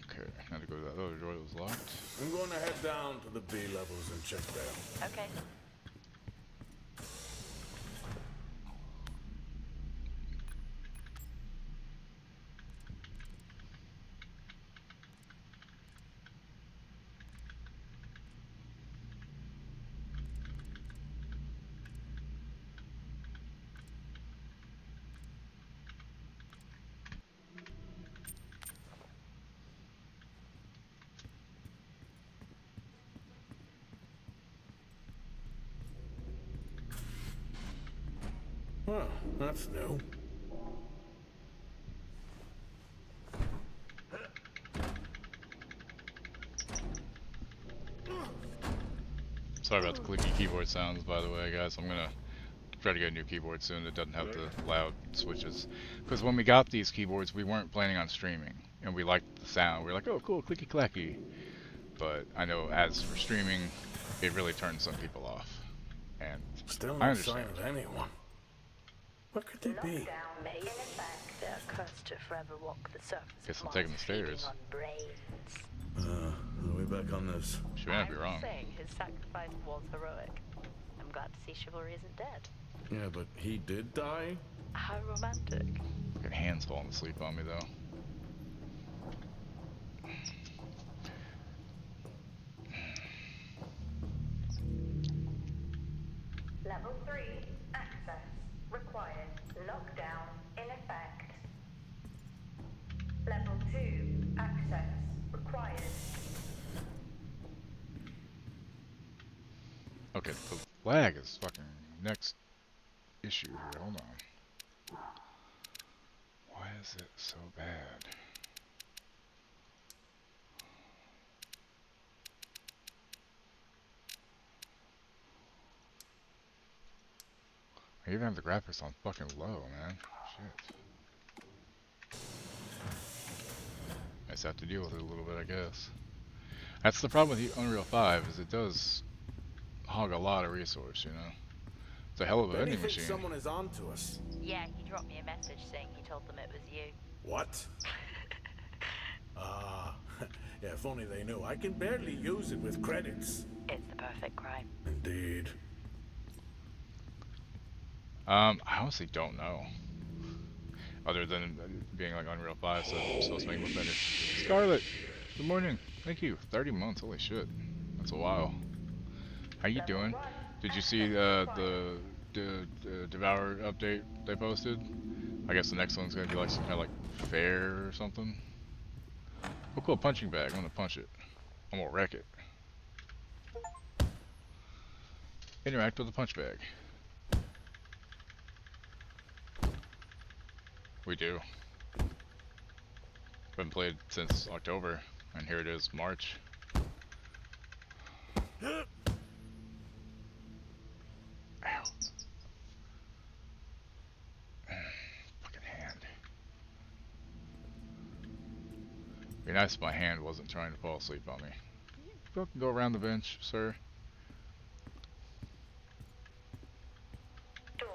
Okay, now to go to that other door that was locked. I'm going to head down to the B levels and check there. Okay. Well, that's new. Sorry about the clicky keyboard sounds, by the way, guys. I'm gonna try to get a new keyboard soon that doesn't have the loud switches. Because when we got these keyboards, we weren't planning on streaming, and we liked the sound. We were like, oh, cool, clicky clacky. But I know as for streaming, it really turns some people off. And Still I no sign understand. of anyone. What could they be? Lockdown may in effect. They're cursed to forever walk the surface. Guess of I'm taking Mars, the stairs. feeding on brains. Are we back on this? She may not be I'm wrong. saying his sacrifice was heroic. I'm glad to see chivalry isn't dead. Yeah, but he did die? How romantic. Fucking hands falling asleep on me, though. Level 3, access required. Lockdown in effect. Level 2, access required. Okay, the lag is fucking next issue here. Hold on. Why is it so bad? I even have the graphics on fucking low, man. Shit. I just have to deal with it a little bit, I guess. That's the problem with the Unreal 5, is it does hog a lot of resource, you know? It's a hell of a Maybe vending think machine. someone is on to us. Yeah, he dropped me a message saying he told them it was you. What? Yeah, if only they knew. I can barely use it with credits. It's the perfect crime. Indeed. I honestly don't know. Other than being like Unreal 5, so it's supposed to make it better. Scarlet, good morning. Thank you. 30 months, holy shit. That's a while. How you doing? Did you see the Devour update they posted? I guess the next one's gonna be like some kind of like fair or something. Oh cool, punching bag. I'm gonna punch it. I'm gonna wreck it. Interact with the punch bag. We do. Haven't played since October, and here it is, March. Ow. Fucking hand. Be nice if my hand wasn't trying to fall asleep on me. Can you fucking go around the bench, sir? Door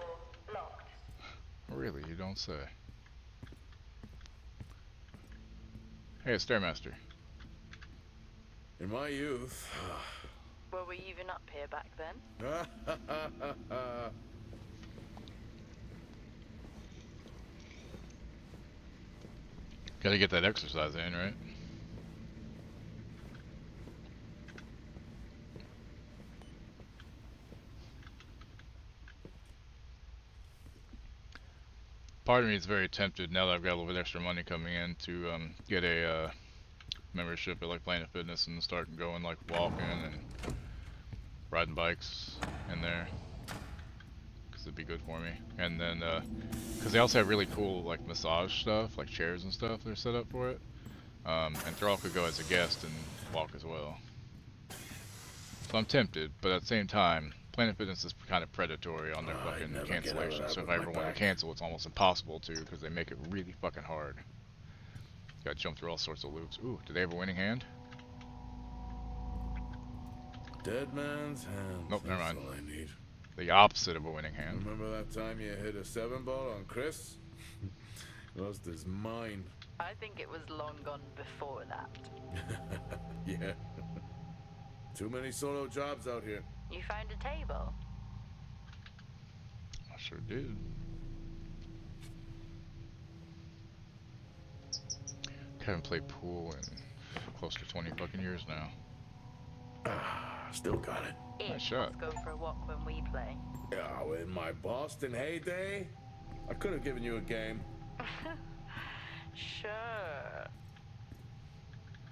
locked. Really, you don't say. Hey, Stairmaster. In my youth. Were we even up here back then? Gotta get that exercise in, right? Part of me is very tempted now that I've got a little bit extra money coming in to get a membership at like Planet Fitness and start going like walking and riding bikes in there, because it'd be good for me. And then because they also have really cool like massage stuff, like chairs and stuff they're set up for it. And Thrall could go as a guest and walk as well. So I'm tempted, but at the same time, Planet Fitness is kind of predatory on their I'd fucking never get out of cancellation. that So if with I my ever want to back. cancel, it's almost impossible to because they make it really fucking hard. Gotta jump through all sorts of loops. Ooh, do they have a winning hand? Dead man's hands. Nope, never That's mind. all I need. The opposite of a winning hand. Remember that time you hit a 7-ball on Chris? Lost his mind. I think it was long gone before that. Yeah. Too many solo jobs out here. You found a table? I sure did. Haven't played pool in close to 20 fucking years now. Still got it. Nice shot. Let's go for a walk when we play. Oh, in my Boston heyday, I could have given you a game. Sure.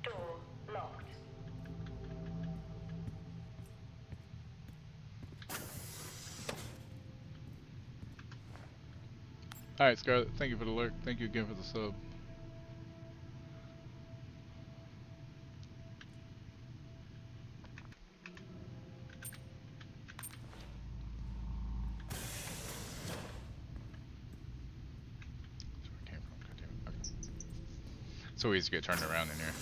Door locked. Alright, Scarlett, thank you for the alert. Thank you again for the sub. So easy to get turned around in here.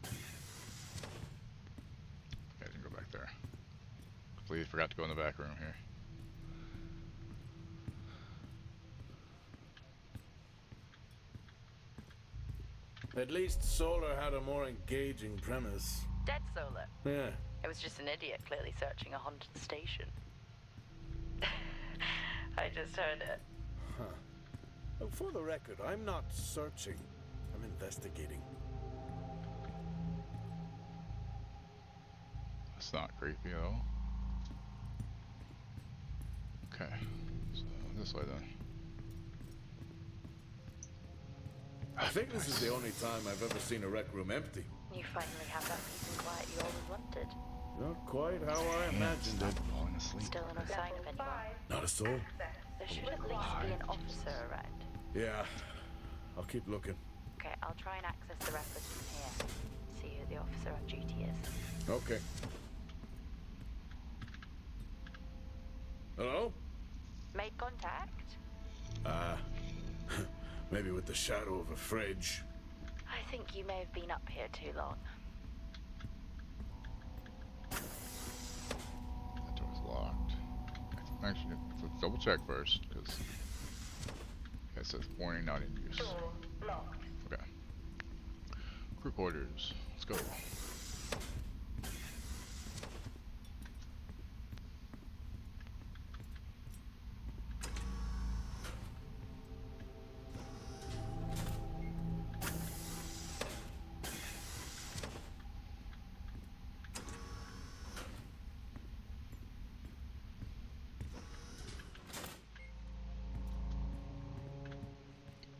Okay, I didn't go back there. Completely forgot to go in the back room here. At least Solar had a more engaging premise. Dead Solar. Yeah. It was just an idiot clearly searching a haunted station. I just heard it. Huh. For the record, I'm not searching. I'm investigating. That's not creepy at all. Okay, so this way then. I think this is the only time I've ever seen a rec room empty. You finally have that peace and quiet you always wanted. Not quite how I imagined it. Falling asleep. Still no sign of anyone. Not a soul. There should at least be an officer around. Yeah. I'll keep looking. Okay, I'll try and access the records from here. See who the officer on duty is. Okay. Hello? Made contact? Maybe with the shadow of a fridge. I think you may have been up here too long. That door's locked. Actually, let's double check first, because it says warning not in use. Door locked. Okay. Crew quarters. Let's go.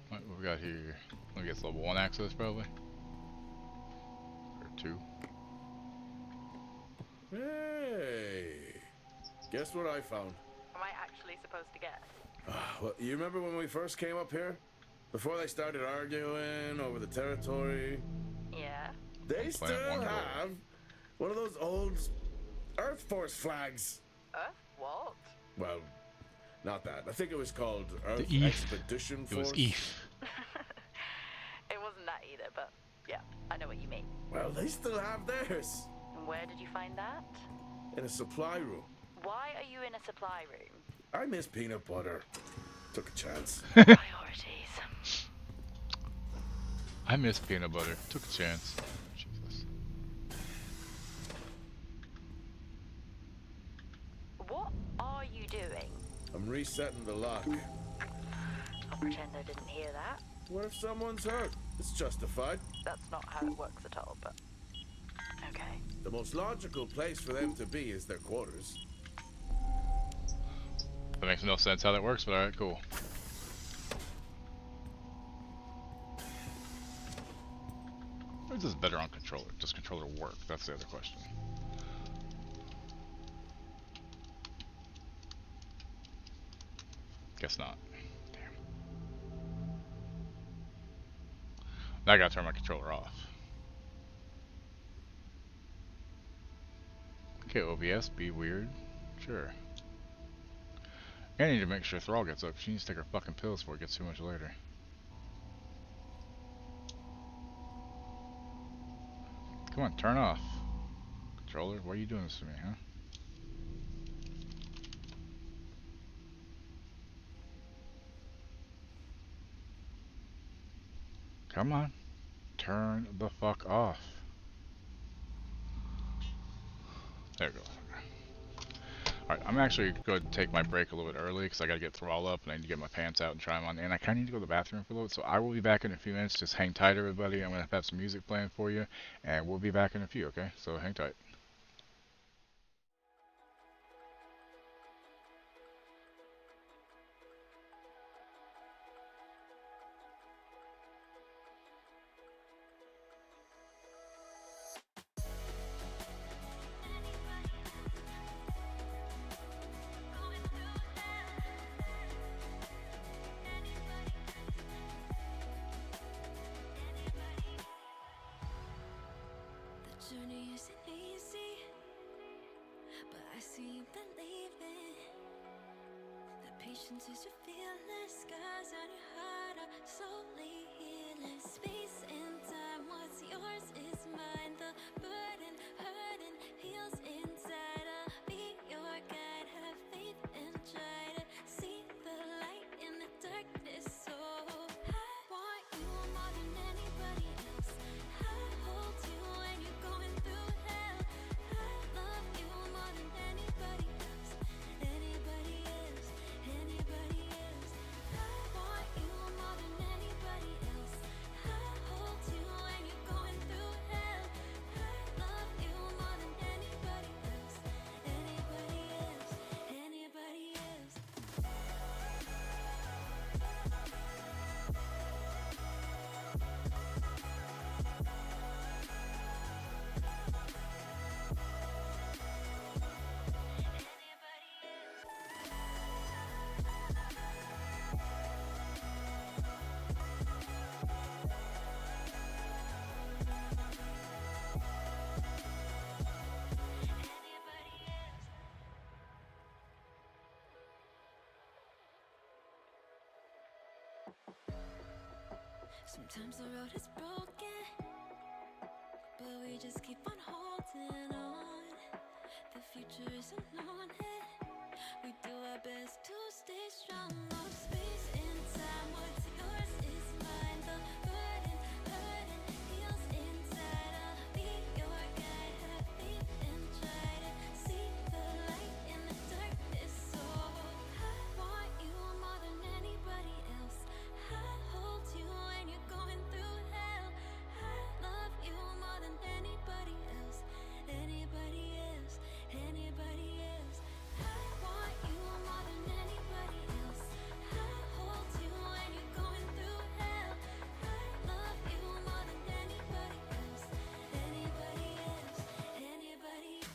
What we got here? I guess level 1 access probably? Or 2? Hey! Guess what I found? Am I actually supposed to guess? Well, you remember when we first came up here? Before they started arguing over the territory? Yeah. They still Planet One have one of those old Earth Force flags. Earth? What? Well, not that. I think it was called Earth ETH. Expedition It Force. was ETH. It wasn't that either, but yeah, I know what you mean. Well, they still have theirs. And where did you find that? In a supply room. Why are you in a supply room? I miss peanut butter. Took a chance. Priorities. I miss peanut butter. Took a chance. Jesus. What are you doing? I'm resetting the lock. I'll pretend I didn't hear that. What if someone's hurt? It's justified. That's not how it works at all, but okay. The most logical place for them to be is their quarters. That makes no sense how that works, but alright, cool. Or is this better on controller? Does controller work? That's the other question. Guess not. Damn. Now I gotta turn my controller off. Okay, OBS, be weird. Sure. I need to make sure Thrall gets up. She needs to take her fucking pills before it gets too much later. Come on, turn off. Controller, why are you doing this to me, huh? Come on. Turn the fuck off. There we go. Alright, I'm actually going to take my break a little bit early because I got to get Thrall up and I need to get my pants out and try them on. And I kind of need to go to the bathroom for a little bit, so I will be back in a few minutes. Just hang tight, everybody. I'm going to have some music playing for you, and we'll be back in a few, okay? So hang tight. Journey isn't easy, but I see you believing. The patience is your fearless, scars on your heart are slowly healing. Space and time, what's yours is mine. The burden, hurting, heals inside. I'll be your guide, have faith and try to see the light in the darkness. So I want you more than anybody else. I hold you when you're going through hell. I love you more than anybody else. Anybody else, anybody else. I want you more than anybody else. I hold you when you're going through hell. I love you more than anybody else. Anybody else, anybody else. Sometimes the road is broken, but we just keep on holding on. The future is unknown, we do our best to stay strong. No space and time, what's yours is mine. The burden, hurting, heals inside. I'll be your guide, have faith and try to see the light in the darkness. So I want you more than anybody else. I hold you when you're going through hell. I love you more than anybody else. Anybody else, anybody else. I want you more than anybody else. I hold you when you're going through hell. I love you more than anybody else. Anybody else, anybody.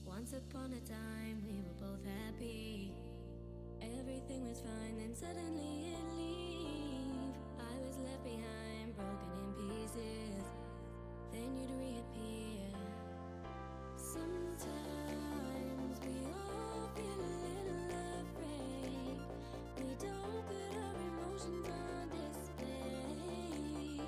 Once upon a time, we were both happy. Everything was fine, then suddenly it leave. I was left behind, broken in pieces. Then you'd reappear. Sometimes we all feel a little afraid. We don't put our emotions on display.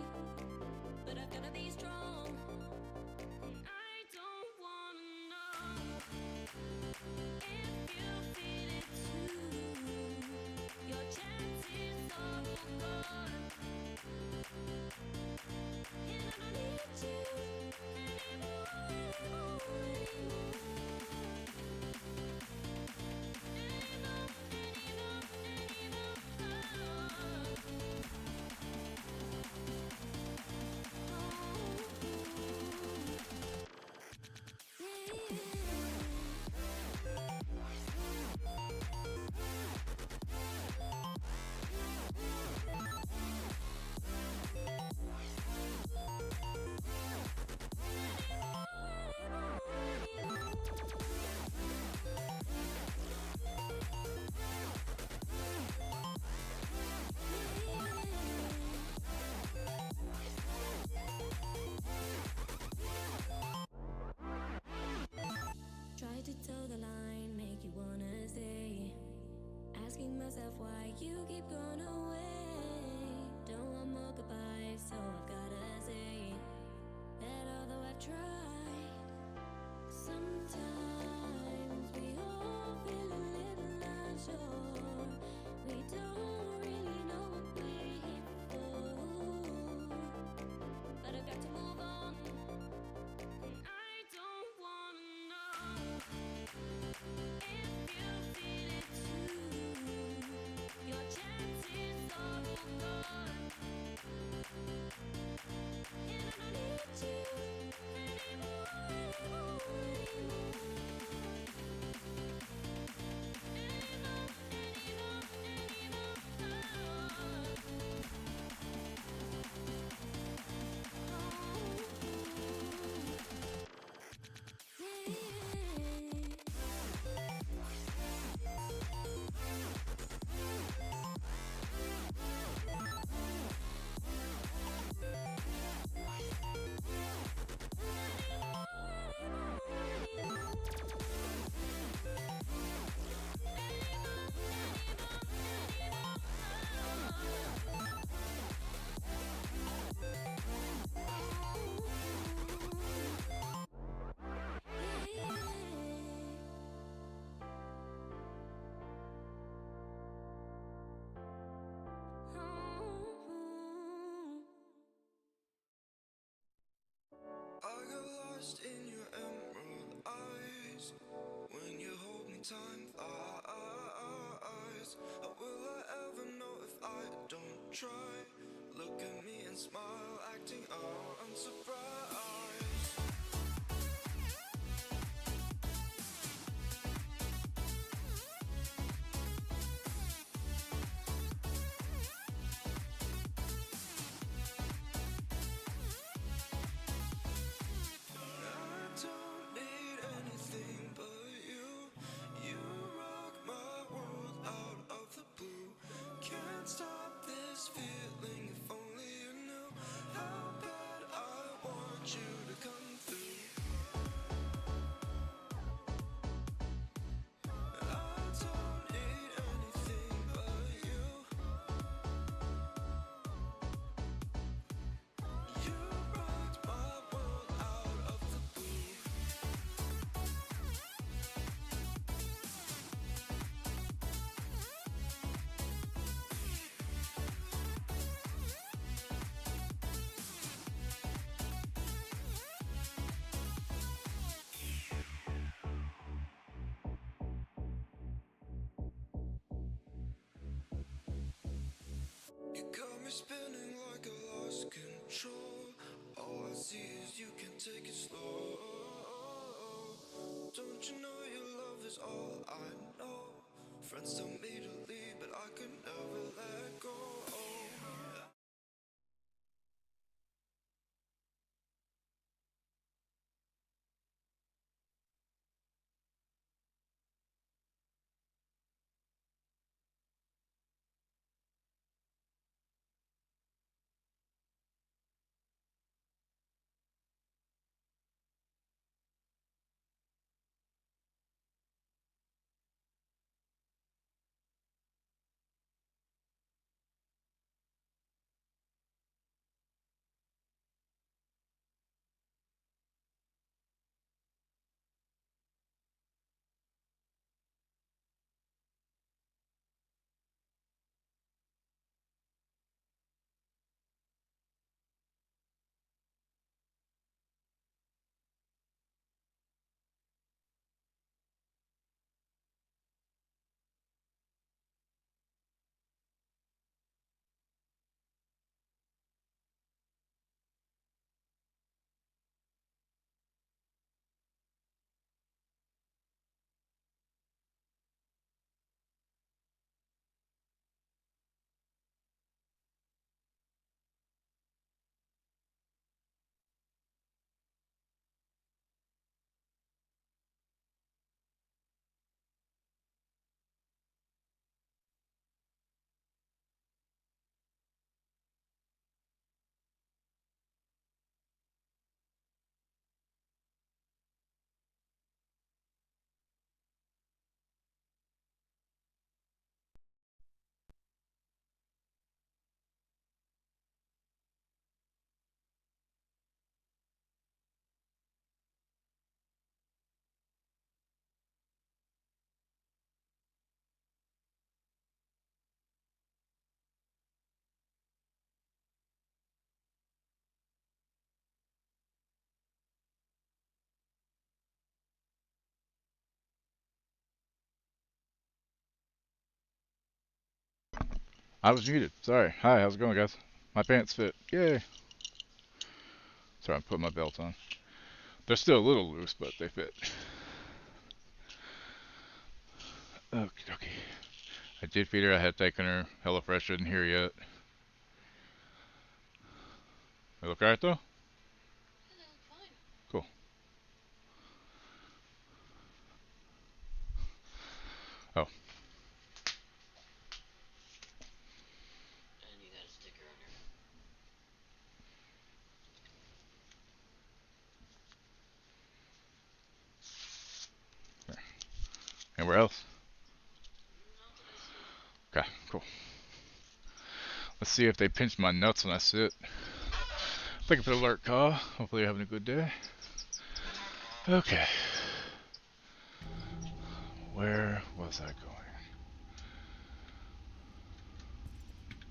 Try to toe the line, make you wanna stay. Asking myself why you keep going away. Don't want more goodbyes, so I've gotta say that although I've tried, sometimes we all feel a little unsure. We don't really know what we're here for, but I've got to move on. I don't wanna know if you feel it too. Your chances are all gone, and I don't need you anymore, anymore, I got lost in your emerald eyes when you hold me time flies. How will I ever know if I don't try? Look at me and smile, acting unsurprised. I don't need anything but you. You rock my world out of the blue. Can't stop this feeling. If only you knew how bad I want you to come through. I don't need anything but you. You rocked my world out of the blue. You got me spinning like I lost control. All I see is you can take it slow. Don't you know your love is all I know? Friends tell me to leave, but I could never let go. I was muted. Sorry. Hi, how's it going, guys? My pants fit. Yay. Sorry, I'm putting my belt on. They're still a little loose, but they fit. Okay, okay. I did feed her. I had taken her. HelloFresh isn't here yet. They look alright, though? Cool. Oh. And you got a sticker on her. Anywhere else? Not that I see. Okay, cool. Let's see if they pinch my nuts when I sit. Thank you for the alert, call. Hopefully you're having a good day. Okay. Where was I going?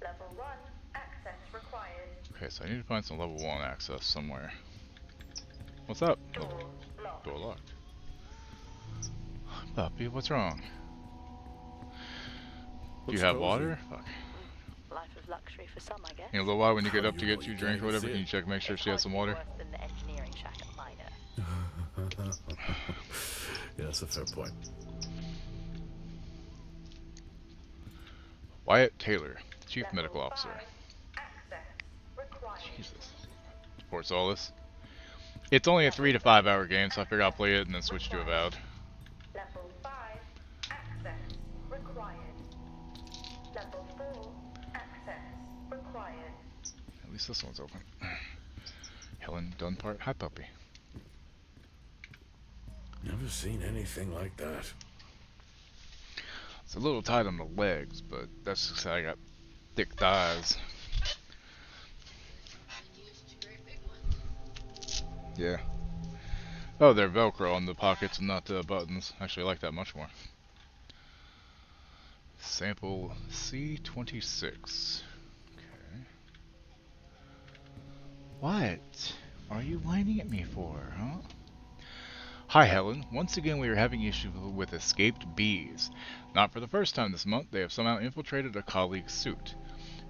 Level 1, access required. Okay, so I need to find some level 1 access somewhere. What's up? Door locked. Door locked. Puppy, what's wrong? Do you have water? Fuck. Life of luxury for some, I guess. You know, why when you get up to you- get you you a drink or can't whatever, see can you it. check, make sure It's she has some hardly water? worse than the engineering shack at Minor. Yeah, that's a fair point. Wyatt Taylor, Chief Level Medical Officer. 5, access required. Jesus. Fort Solis. It's only a 3 to 5 hour game, so I figure I'll play it and then switch to Avowed. Level 5, access required. Level 4, access required. At least this one's open. Helen Dunpart. Hi, puppy. Never seen anything like that. It's a little tight on the legs, but that's just how I got thick thighs. Yeah. Oh, they're Velcro on the pockets and not the buttons. Actually, I like that much more. Sample C26. Okay. What are you whining at me for, huh? Hi, Helen. Once again, we are having issues with escaped bees. Not for the first time this month, they have somehow infiltrated a colleague's suit.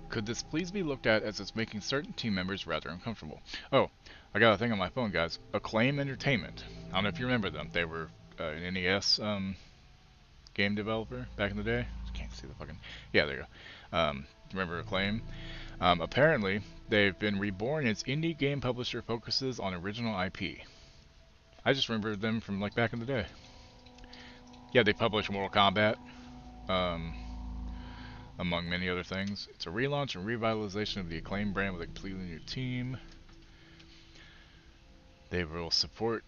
Could this please be looked at, as it's making certain team members rather uncomfortable? Oh, I got a thing on my phone, guys. Acclaim Entertainment. I don't know if you remember them. They were an NES game developer back in the day. I can't see the fucking... Yeah, there you go. Remember Acclaim? Apparently, they've been reborn as indie game publisher focuses on original IP. I just remember them from like back in the day. Yeah, they publish Mortal Kombat, among many other things. It's a relaunch and revitalization of the Acclaim brand with a completely new team. They will support.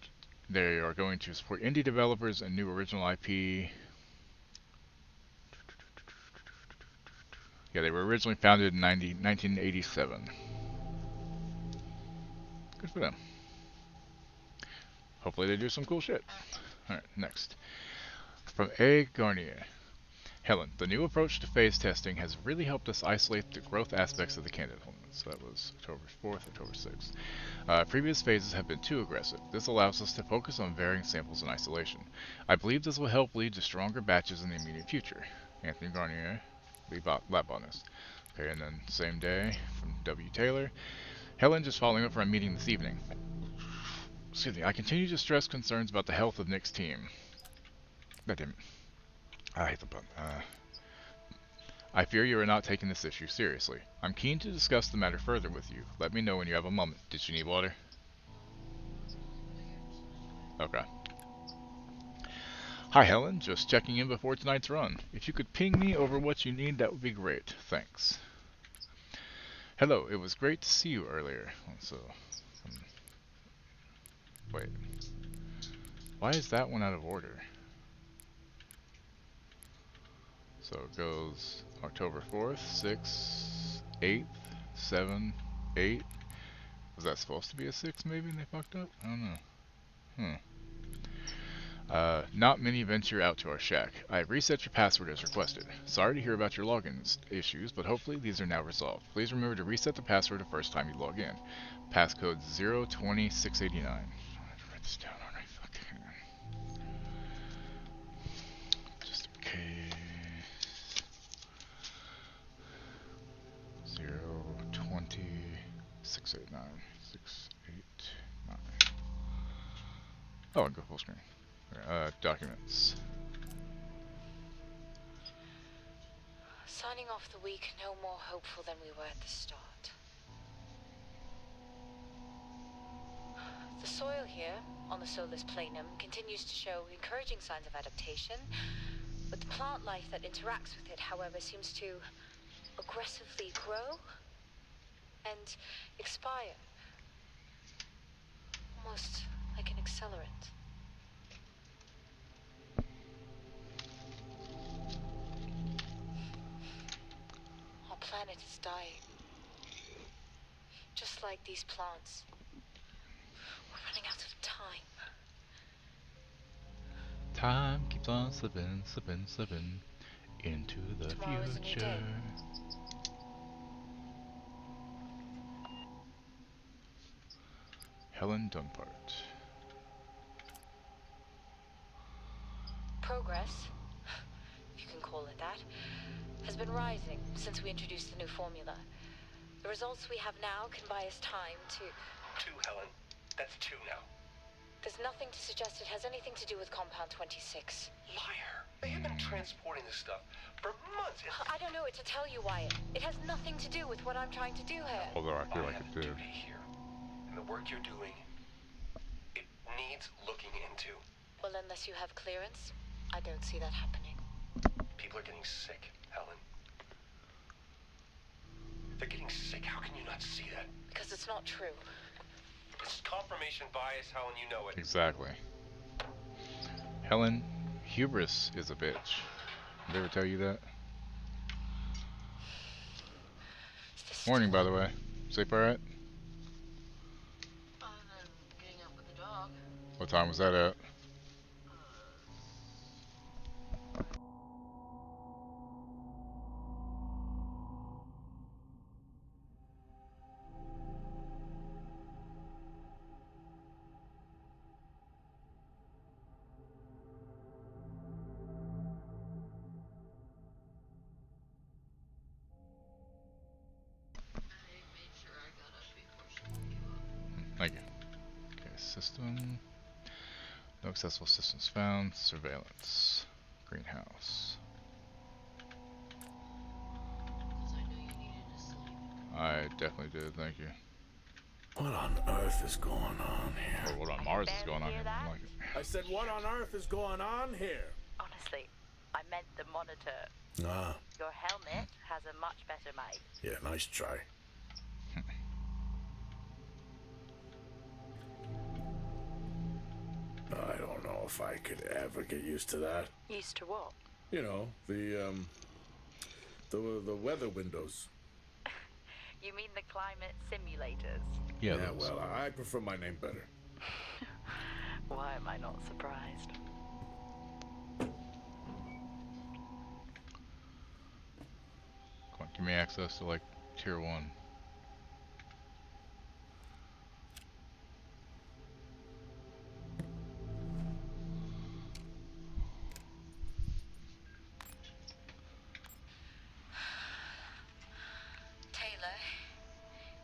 They are going to support indie developers and new original IP. Yeah, they were originally founded in 1987. Good for them. Hopefully they do some cool shit. Alright, next. From A. Garnier. Helen, the new approach to phase testing has really helped us isolate the growth aspects of the candidate. So that was October 4th, October 6th. Previous phases have been too aggressive. This allows us to focus on varying samples in isolation. I believe this will help lead to stronger batches in the immediate future. Anthony Garnier, lab bonus. Okay, and then same day from W. Taylor. Helen, just following up for a meeting this evening. Excuse me, I continue to stress concerns about the health of Nick's team. That didn't... I hate the button. I fear you are not taking this issue seriously. I'm keen to discuss the matter further with you. Let me know when you have a moment. Did you need water? Okay. Hi Helen, just checking in before tonight's run. If you could ping me over what you need, that would be great. Thanks. Hello, it was great to see you earlier. So, wait. Why is that one out of order? So it goes October 4th, 6th, 8th, 7th, 8th. Was that supposed to be a 6 maybe and they fucked up? I don't know. Not many venture out to our shack. I have reset your password as requested. Sorry to hear about your login issues, but hopefully these are now resolved. Please remember to reset the password the first time you log in. Passcode 020689. I have to write this down, aren't I? Fuck. Just in case. 689. 689. Oh, and go full screen. Okay, documents. Signing off the week no more hopeful than we were at the start. The soil here, on the Solis planum, continues to show encouraging signs of adaptation, but the plant life that interacts with it, however, seems to aggressively grow and expire. Almost like an accelerant. Our planet is dying. Just like these plants. We're running out of time. Time keeps on slipping, slipping, slipping into the Tomorrow is a new future. day. Helen Dunpart. Progress, if you can call it that, has been rising since we introduced the new formula. The results we have now can buy us time to... 2, Helen. That's 2 now. There's nothing to suggest it has anything to do with Compound 26. Liar. They have been transporting this stuff for months. I don't know what to tell you, Wyatt. It has nothing to do with what I'm trying to do here. Although I feel like have it a did. duty here. And the work you're doing, it needs looking into. Well, unless you have clearance, I don't see that happening. People are getting sick, Helen. They're getting sick. How can you not see that? Because it's not true. It's confirmation bias, Helen. You know it. Exactly. Helen, hubris is a bitch. Did they ever tell you that? Morning, by the way. Sleep alright? Getting up with the dog. What time was that at? Thank you. Okay, system. No accessible systems found. Surveillance. Greenhouse. I definitely did, thank you. What on earth is going on here? Or what on Mars is barely going on hear here? that? I like it. I said, what on earth is going on here? Honestly, I meant the monitor. Ah, Your helmet has a much better mic. yeah, nice try. I don't know if I could ever get used to that. Used to what? You know, the weather windows. You mean the climate simulators? Yeah, Yeah, those. well, I prefer my name better. Why am I not surprised? Come on, give me access to like tier 1. Taylor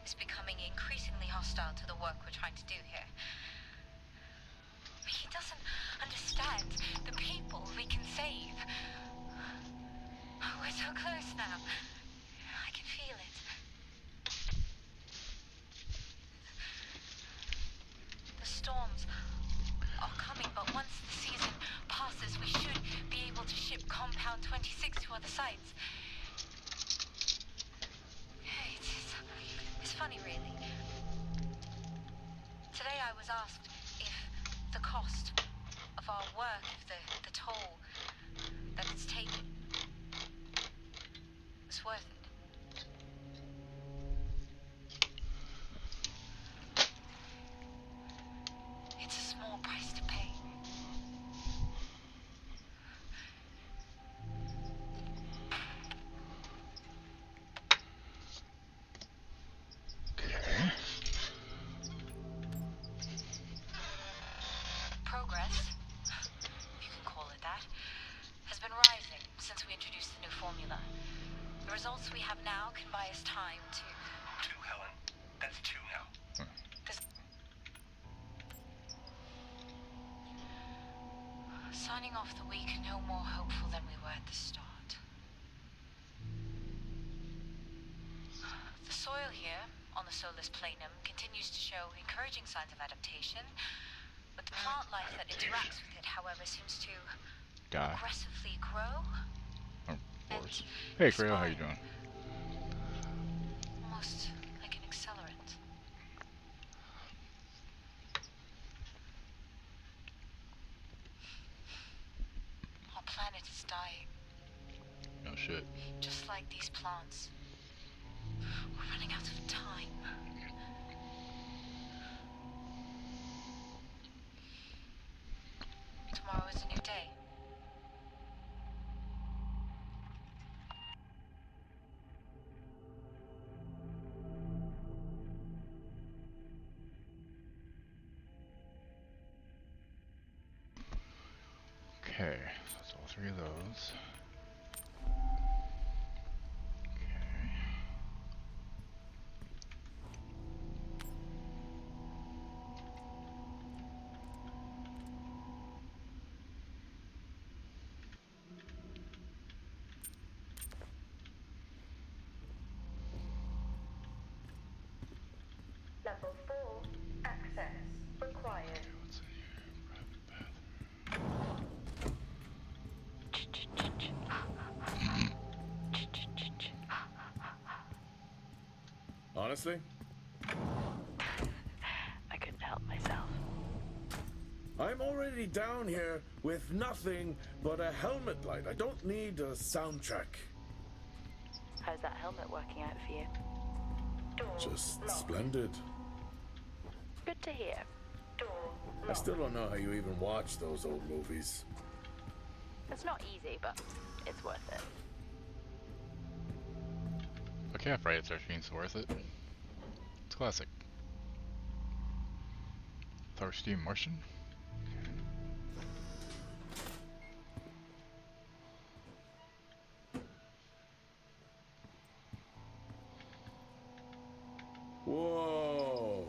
is becoming increasingly hostile to the work we're trying to do here. He doesn't understand the people we can save. We're so close now. I can feel it. The storms are coming, but once the season passes, we should be able to ship Compound 26 to other sites. It's funny, really. Today I was asked if the cost of our work, if the toll that it's taken, was worth it. It's a small price to pay. Progress, if you can call it that, has been rising since we introduced the new formula. The results we have now can buy us time to... 2, Helen. That's 2 starting off the week no more hopeful than we were at the start. The soil here, on the Solis planum, continues to show encouraging signs of adaptation, but the plant life that interacts with it, however, seems to Die. aggressively grow. Oh, of course. Hey, Creo, how you doing? Almost like an accelerant. Our planet is dying. No shit. Just like these plants. We're running out of time. Tomorrow is a new day. Okay, so that's all three of those. Level 4, access required. What's in here? Honestly? I couldn't help myself. I'm already down here with nothing but a helmet light. I don't need a soundtrack. How's that helmet working out for you? Just splendid. Good to hear. I still don't know how you even watch those old movies. It's not easy, but it's worth it. Okay, Friday the 13th, worth it. It's classic. Thirsty Martian? Whoa!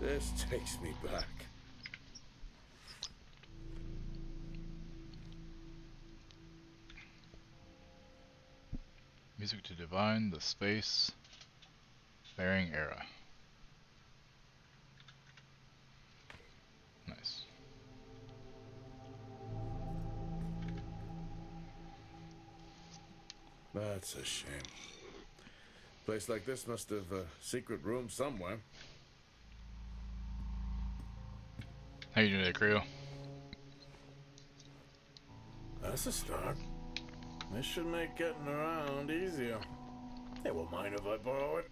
This takes me back. Music to divine the space faring era. Nice. That's a shame. Place like this must have a secret room somewhere. How you doing today, Creo? That's a start. This should make getting around easier. They won't mind if I borrow it.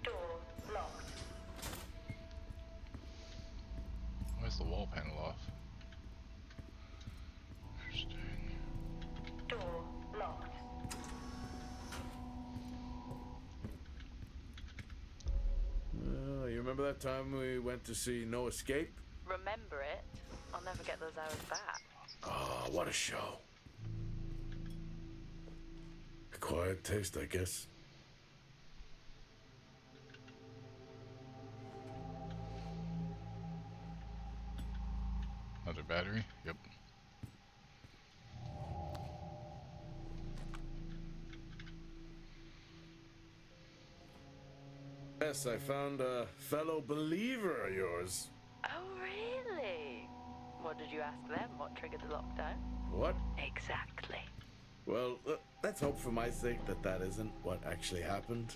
Door locked. Why's the wall panel off? Interesting. Door locked. You remember that time we went to see No Escape? Remember it? I'll never get those hours back. Oh, what a show. Acquired taste, I guess. Another battery? Yep. Yes, I found a fellow believer of yours. Oh, really? What did you ask them? What triggered the lockdown? What? Exactly. Well, let's hope for my sake that that isn't what actually happened.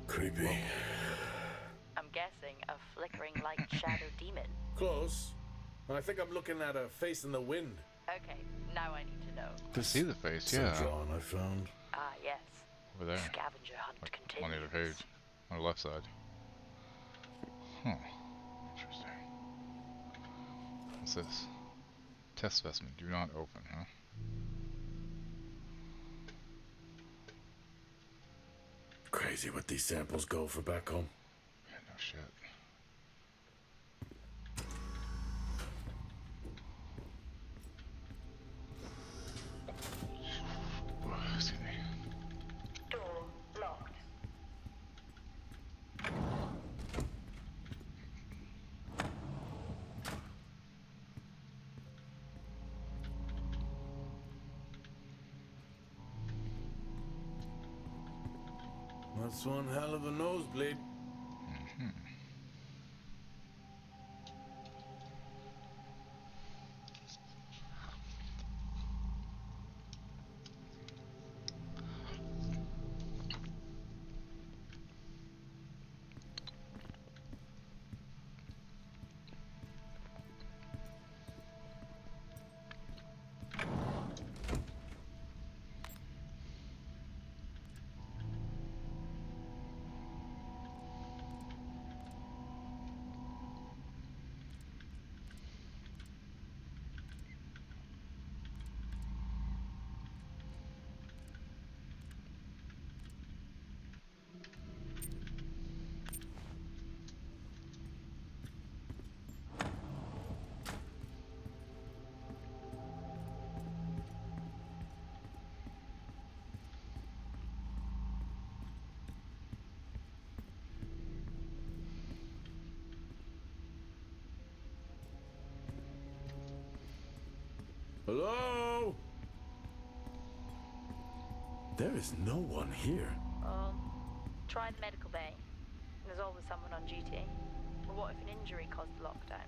Creepy. I'm guessing a flickering light shadow demon. Close. I think I'm looking at a face in the wind. Okay, now I need to know. To see the face, Some yeah. drawing I found. Ah, yes. Over there. Scavenger hunt Like continues. on the other page. On the left side. Huh. Interesting. What's this? Test specimen. Do not open, huh? Crazy what these samples go for back home. shit. Excuse me. Door locked. That's one hell of a nosebleed. Hello? There is no one here. Try the medical bay. There's always someone on duty. But what if an injury caused the lockdown?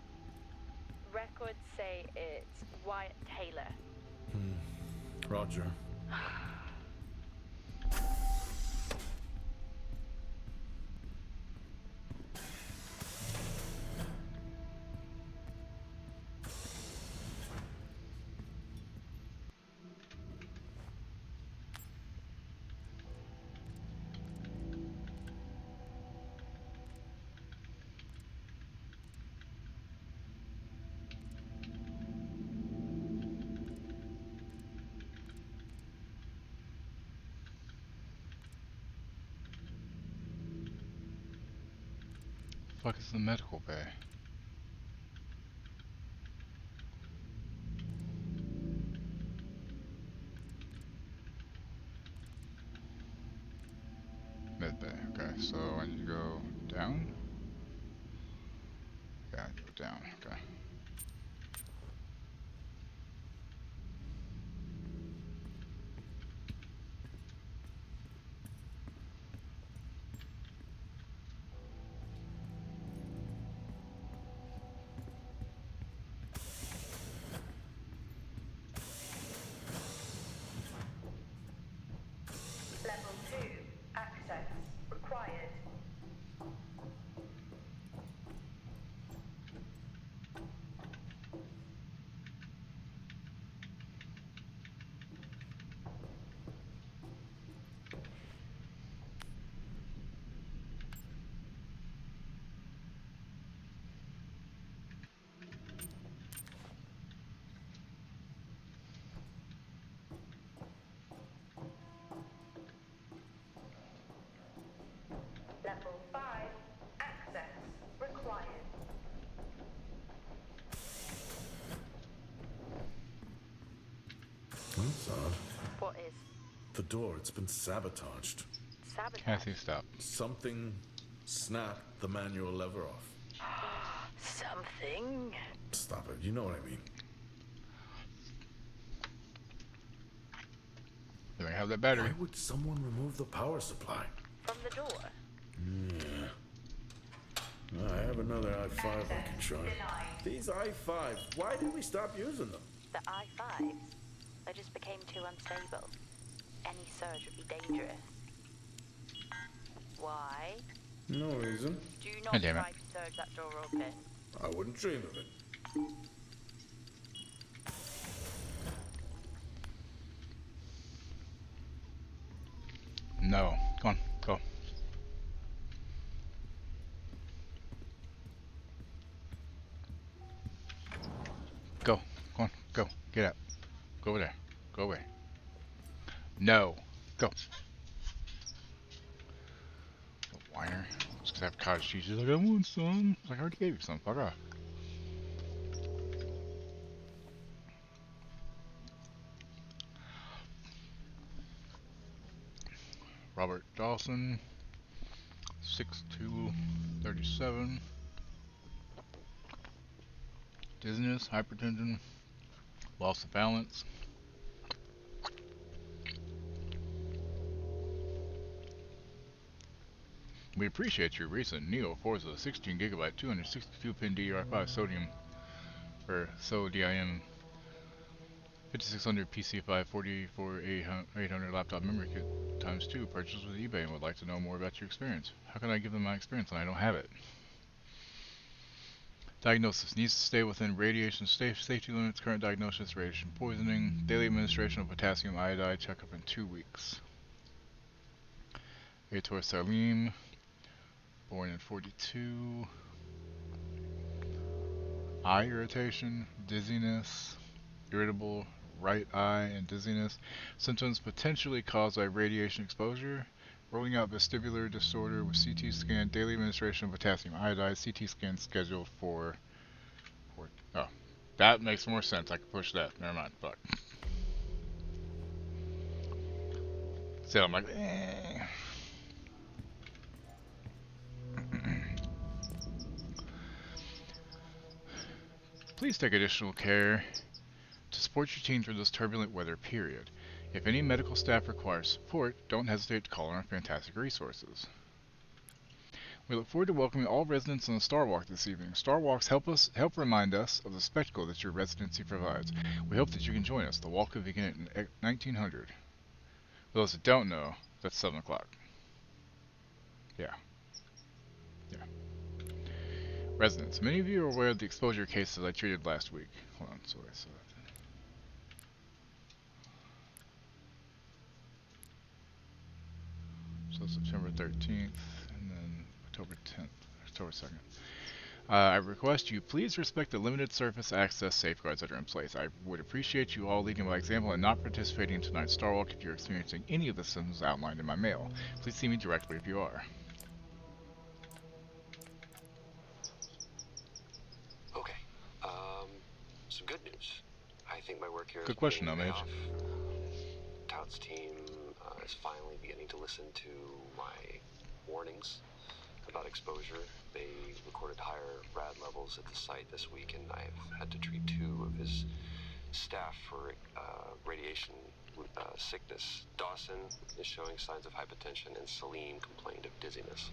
Records say it's Wyatt Taylor. Roger. Fuck is the medical bay? Med bay. Okay, so I need to go down. Yeah, I go down. Okay. Level 2. Access required. Level 5. Access required. That's odd. What is? The door, it's been sabotaged. Sabotage? Kathy, stop. Something snapped the manual lever off. Something? Stop it, you know what I mean. Do I have that battery? Why would someone remove the power supply? From the door? Yeah. I have another i5 I can try. These i5s, why did we stop using them? The I-5s? They just became too unstable. Any surge would be dangerous. Why? No reason. Do Oh, not damn it. try to surge that door open. I wouldn't dream of it. No. Come on, go. Go. Come on, go. Get out. Go over there. Go away. No. Go. The wire. Let's because I have cottage cheese. She's like, I want some. I was like, I already gave you some. Fuck off. Robert Dawson, 6'2", 37. Dizziness, hypertension, loss of balance. We appreciate your recent Neo Forza 16GB 262-pin DDR5 sodium or SODIMM 5600 PC5 800 laptop memory kit ×2 purchased with eBay and would like to know more about your experience. How can I give them my experience when I don't have it? Diagnosis. Needs to stay within radiation safety limits. Current diagnosis, radiation poisoning. Daily administration of potassium iodide. Checkup in 2 weeks. Aitor Salim. Born in 42. Eye irritation. Dizziness. Irritable right eye and dizziness. Symptoms potentially caused by radiation exposure. Rolling out vestibular disorder with CT scan. Daily administration of potassium iodide. CT scan scheduled for... Oh, that makes more sense. I can push that. Never mind. Fuck. So I'm like, eh. Please take additional care to support your team through this turbulent weather period. If any medical staff requires support, don't hesitate to call on our fantastic resources. We look forward to welcoming all residents on the Star Walk this evening. Star Walks help remind us of the spectacle that your residency provides. We hope that you can join us. The walk will begin at 1900. For those that don't know, that's 7 o'clock. Yeah. Residents. Many of you are aware of the exposure cases I treated last week. Hold on, sorry. So September 13th, and then October 10th, October 2nd. I request you please respect the limited surface access safeguards that are in place. I would appreciate you all leading by example and not participating in tonight's Star Walk if you're experiencing any of the symptoms outlined in my mail. Please see me directly if you are. Okay. Some good news. I think my work here Good question, is Mage. Tout's team is finally beginning to listen to my warnings about exposure. They recorded higher rad levels at the site this week, and I've had to treat 2 of his staff for radiation sickness. Dawson is showing signs of hypotension, and Salim complained of dizziness.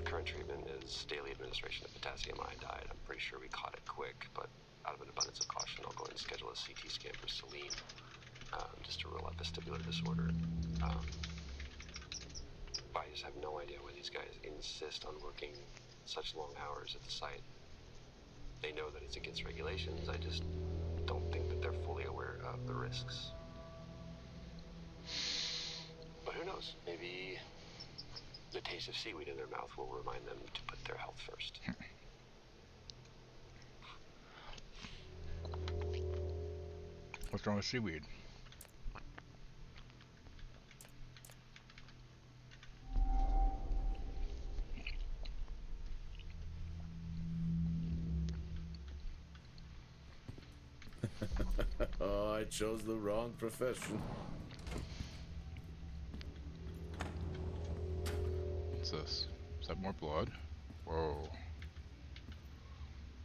Current treatment is daily administration of potassium iodide. I'm pretty sure we caught it quick, but out of an abundance of caution, I'll go ahead and schedule a CT scan for Salim, just to rule out vestibular disorder. I just have no idea why these guys insist on working such long hours at the site. They know that it's against regulations. I just don't think that they're fully aware of the risks. But who knows? Maybe the taste of seaweed in their mouth will remind them to put their health first. What's wrong with seaweed? Oh, I chose the wrong profession. What's this? Is that more blood? Whoa.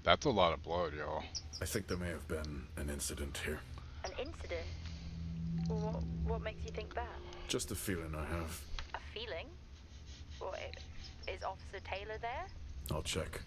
That's a lot of blood, y'all. I think there may have been an incident here. An incident? What makes you think that? Just a feeling I have. A feeling? What, is Officer Taylor there? I'll check.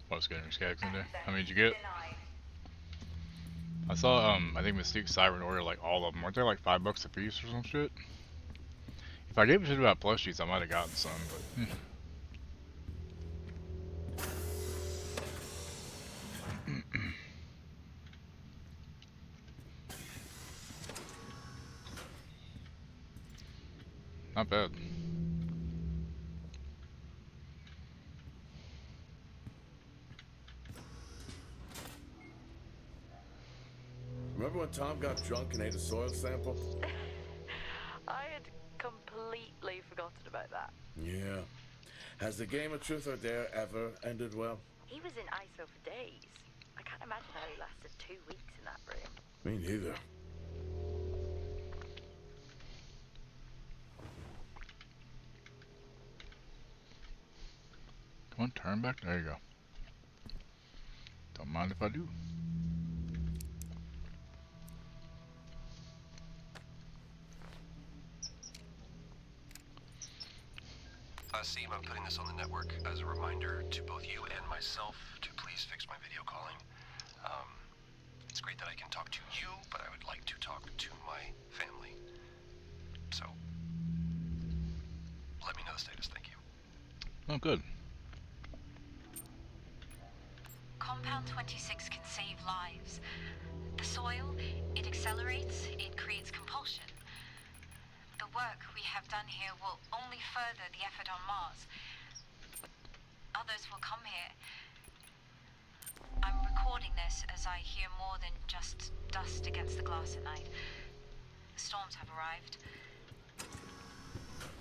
What's getting skags in there? How many did you get? I saw, I think Mystique Siren ordered like all of them. Weren't they like $5 a piece or some shit? If I gave a shit about plushies, I might have gotten some, but... Not bad. Remember when Tom got drunk and ate a soil sample? I had completely forgotten about that. Yeah. Has the game of truth or dare ever ended well? He was in ISO for days. I can't imagine how he lasted 2 weeks in that room. Me neither. Come on, turn back. There you go. Don't mind if I do. Seem I'm putting this on the network as a reminder to both you and myself to please fix my video calling. It's great that I can talk to you, but I would like to talk to my family. So, let me know the status. Thank you. Oh, good. Compound 26 can save lives. The soil, it accelerates, it creates compulsion. The work we have done here will only further the effort on Mars. Others will come here. I'm recording this as I hear more than just dust against the glass at night. The storms have arrived.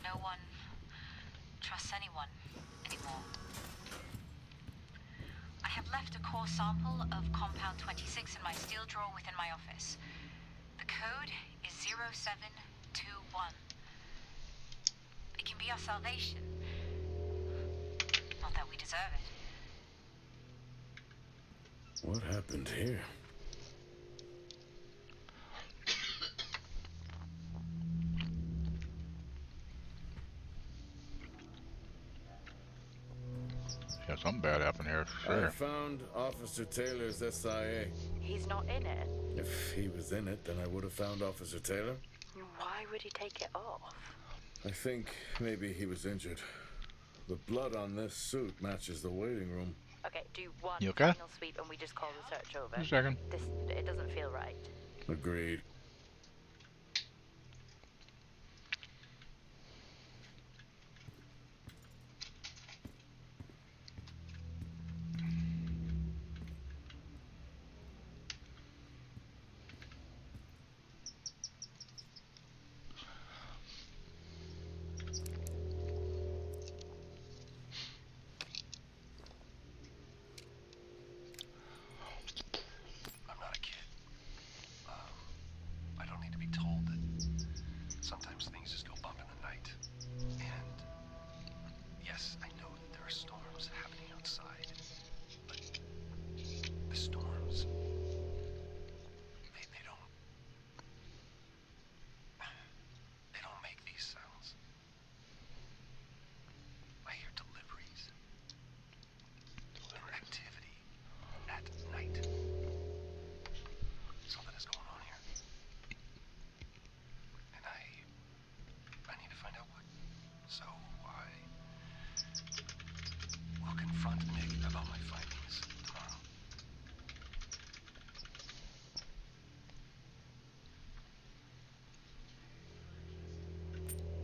No one trusts anyone anymore. I have left a core sample of Compound 26 in my steel drawer within my office. The code is 0721. It can be our salvation. Not that we deserve it. What happened here? Yeah, something bad happened here for I sure. found Officer Taylor's SIA. He's not in it. If he was in it, then I would have found Officer Taylor. Why would he take it off? I think maybe he was injured. The blood on this suit matches the waiting room. Okay, do one You okay? final sweep and we just call the search over. Just a second. It doesn't feel right. Agreed. I'm not a kid. I don't need to be told that sometimes things just go bump in the night. And yes, I know that there are storms happening outside, but the storms, they don't make these sounds. I hear deliveries and activity at night. Something is going on here. And I need to find out what. So I will confront Nick about my findings tomorrow.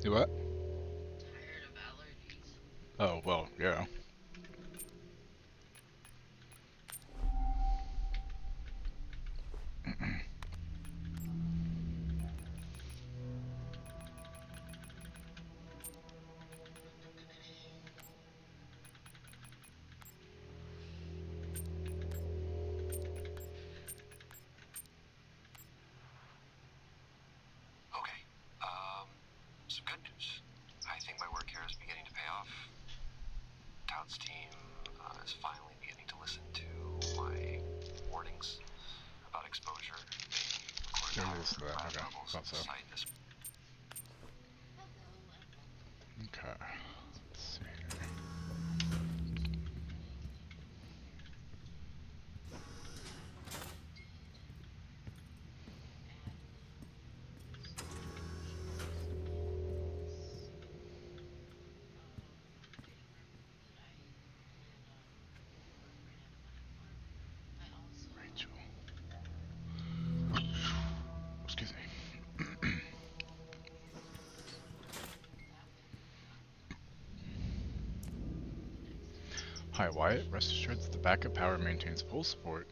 You what? Oh, well, yeah. Okay, some good news. I think my work here is beginning to pay off. Todd's team is finally beginning to listen to my warnings about exposure. They recorded There it is, higher okay, levels thought at the so. site this Okay. Let's see here. Rachel. Excuse me. Hi Wyatt, rest assured that the backup power maintains full support.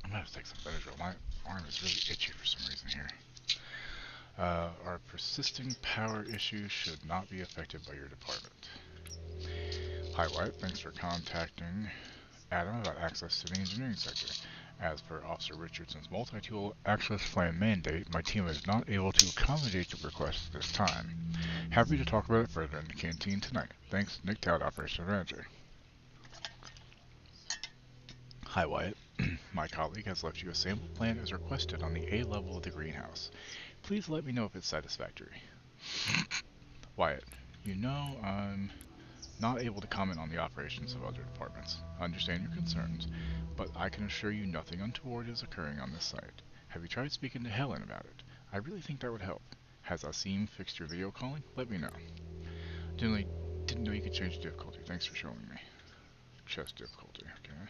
I'm gonna have to take some Benadryl. My arm is really itchy for some reason here. Our persisting power issue should not be affected by your department. Hi Wyatt, thanks for contacting Adam about access to the engineering sector. As per Officer Richardson's multi-tool access plan mandate, my team is not able to accommodate your request at this time. Happy to talk about it further in the canteen tonight. Thanks, Nick Todd, Operations Manager. Hi Wyatt, my colleague has left you a sample plan as requested on the A level of the greenhouse. Please let me know if it's satisfactory. Wyatt, you know I'm not able to comment on the operations of other departments. I understand your concerns, but I can assure you nothing untoward is occurring on this site. Have you tried speaking to Helen about it? I really think that would help. Has Asim fixed your video calling? Let me know. Didn't know you could change the difficulty. Thanks for showing me. Chest difficulty, okay.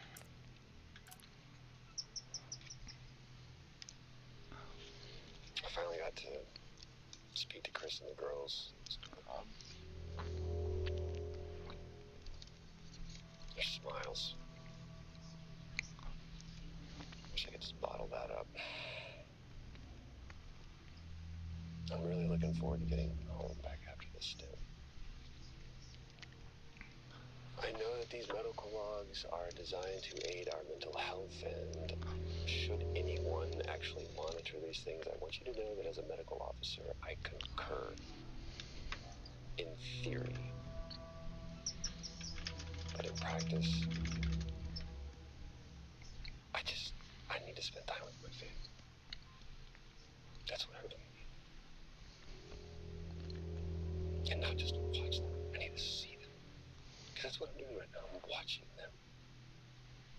I finally got to speak to Chris and the girls. Their smiles. Wish I could just bottle that up. I'm really looking forward to getting home back after this stint. I know that these medical logs are designed to aid our mental health, and should anyone actually monitor these things, I want you to know that as a medical officer, I concur. In theory. But in practice, I need to spend time with my family. That's what I really need. And not just watch them, I need to see them. Because that's what I'm doing right now, I'm watching them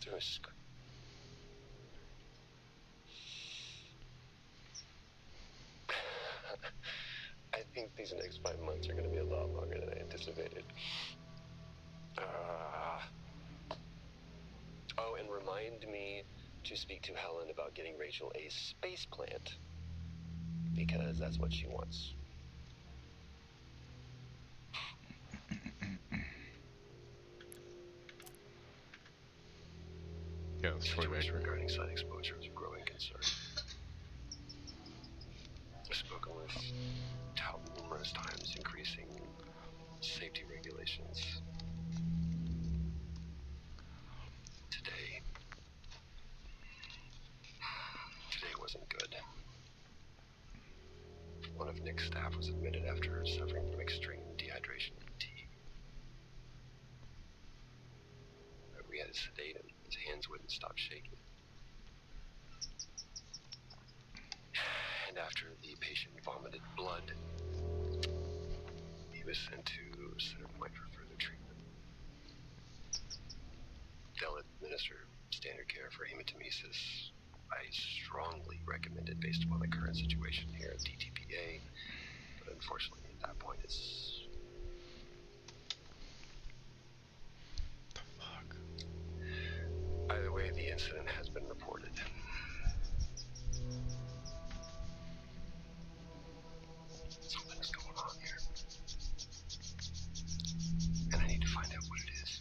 through a screen. I think these next 5 months are going to be a lot longer than I anticipated. Oh, and remind me to speak to Helen about getting Rachel a space plant. Because that's what she wants. Yeah, that's The situation regarding site exposure is a growing concern. I've spoken with Tout numerous times, increasing safety regulations. Today wasn't good. One of Nick's staff was admitted after suffering from extreme dehydration and fatigue. We had to sedate him. His hands wouldn't stop shaking. And after the patient vomited blood, he was sent to Center Point for further treatment. They'll administer standard care for hematemesis. I strongly recommend it based upon the current situation here at DTPA, but unfortunately at that point it's... The fuck? Either way, the incident has been reported. Something's going on here. And I need to find out what it is.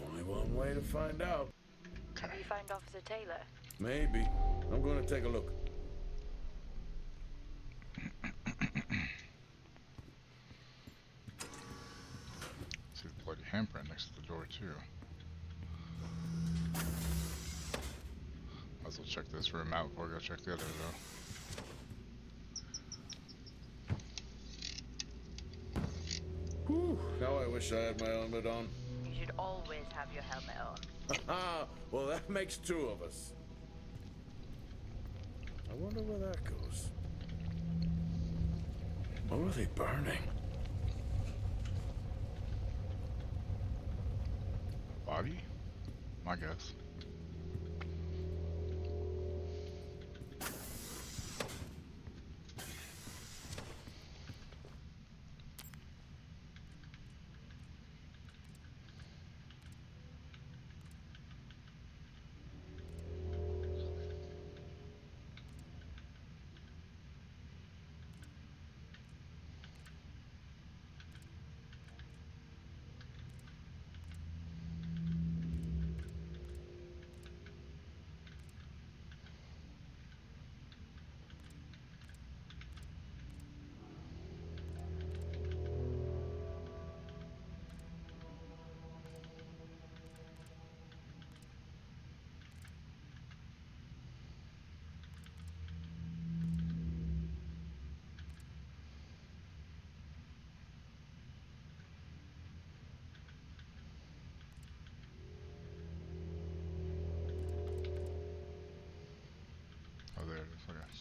Only one way to find out. Have you found Officer Taylor? Maybe. I'm going to take a look. See the bloody handprint next to the door too. Might as well check this room out before I go check the other though. Whew, now I wish I had my helmet on. You should always have your helmet on. Haha, well that makes two of us. I wonder where that goes. What were they burning? Body? My guess.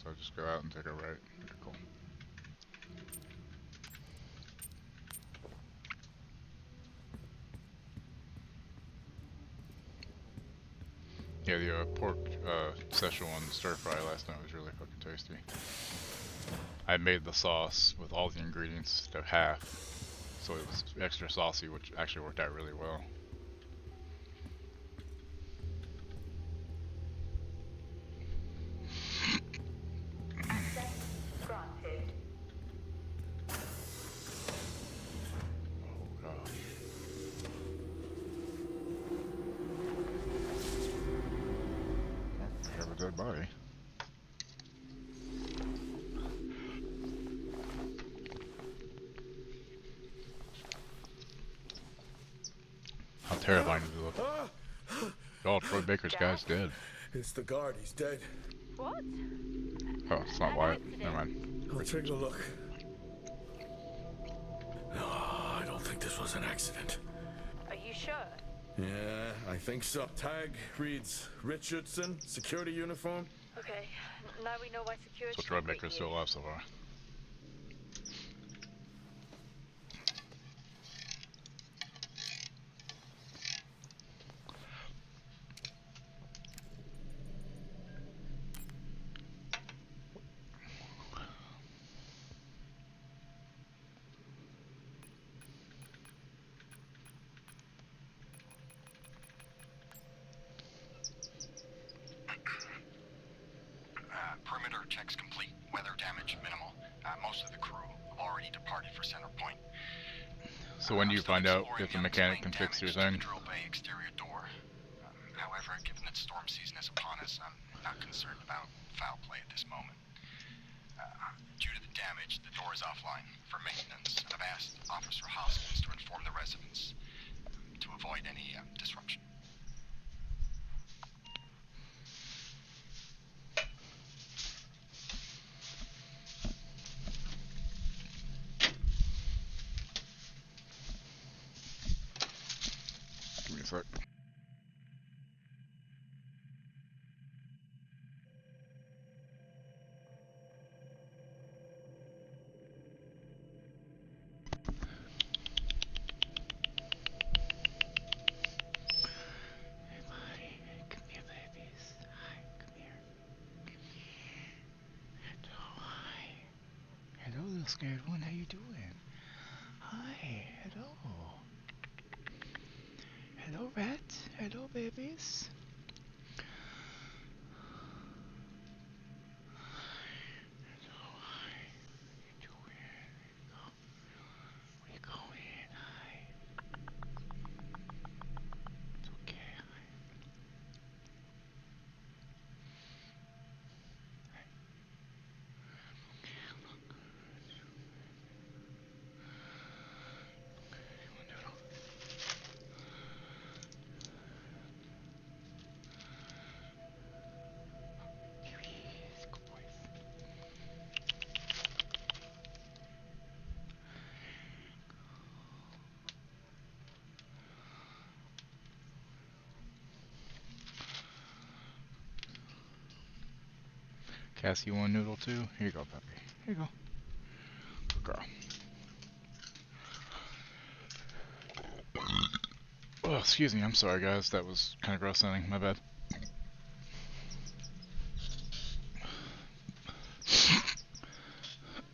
So just go out and take a right. Okay, cool. Yeah, the pork Szechuan stir fry last night was really fucking tasty. I made the sauce with all the ingredients to half, so it was extra saucy, which actually worked out really well. Access granted. Oh god. Oh, I have a dead body. How terrifying does it look? Oh, Troy Baker's guy's dead. It's the guard. He's dead. What? Oh, it's not Wyatt. Never mind. Let's take a look. No, I don't think this was an accident. Are you sure? Yeah, I think so. Tag reads Richardson, security uniform. Okay, now we know why security. So Troy Baker's still alive so far. Perimeter checks complete. Weather damage minimal. Most of the crew have already departed for Center Point. So when do you find out if the mechanic can fix your thing? Drill bay exterior door. However, given that storm season is upon us, I'm not concerned about foul play at this moment. Due to the damage, the door is offline for maintenance, and I've asked Officer Hoskins to inform the residents to avoid any disruption. Give me a sec. Hello, little scared one. How you doing? Hi. Hello. Hello, rats. Hello, babies. Hello. Hi. How you doing? Where you going? Hi. It's okay. Hi. Cassie, you want a noodle too? Here you go, puppy. Here you go. Good girl. Oh, excuse me. I'm sorry, guys. That was kind of gross sounding. My bad.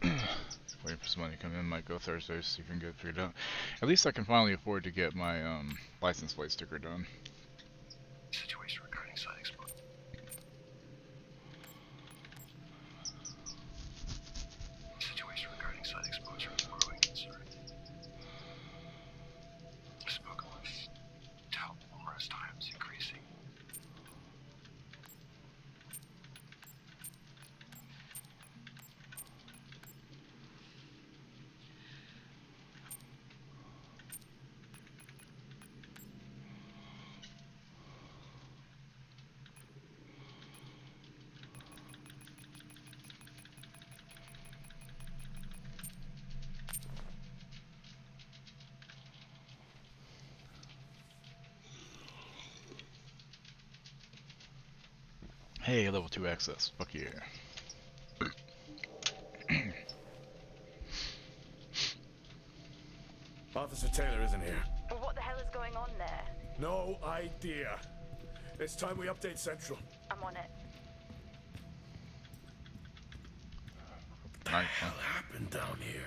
Waiting for some money to come in. Might go Thursday, so you can get it figured out. At least I can finally afford to get my license plate sticker done. Situation regarding site exposure. Situation regarding site exposure is growing concern. Spoken with tout numerous times, increasing. Hey, level 2 access. Fuck yeah. Officer Taylor isn't here. Well, what the hell is going on there? No idea. It's time we update Central. I'm on it. What the hell happened down here?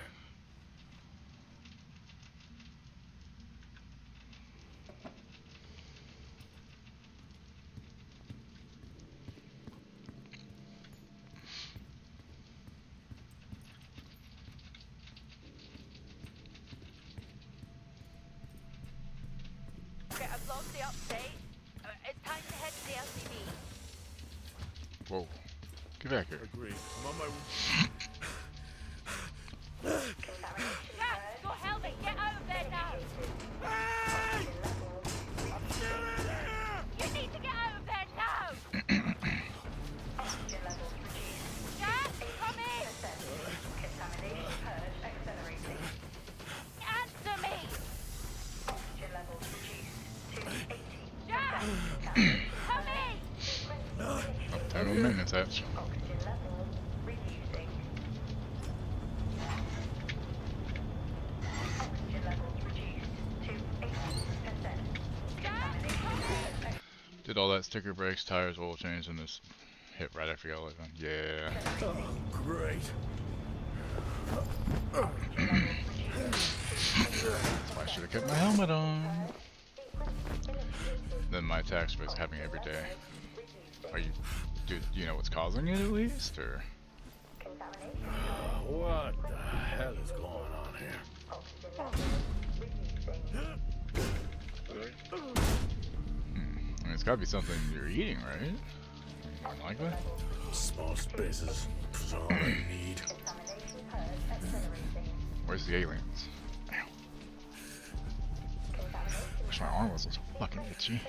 Okay, I've logged the update. It's time to head to the LCD. Whoa. Get back here. Agreed. I'm on my way. Jack, your helmet, get over there now! Hey! I'm still in here! You need to get over there now! Oxygen levels reduced. Jack, come in! Contamination purge accelerating. Answer me! Oxygen levels reduced to 80. Jack, come in! Oh, time on maintenance hatch. Oxygen levels reducing. Oxygen levels reduced to 80%. Contamination Did all that sticker brakes, tires, oil change, and this hit right after y'all. Yeah. Oh, great. I should have kept my helmet on. Then my attack space having every day. Are you, do you know what's causing it at least, or? What the hell is going on here? I mean, it's gotta be something you're eating, right? More than likely. Small spaces is all I need. Where's the aliens? Ow. Wish my arm wasn't so fucking itchy.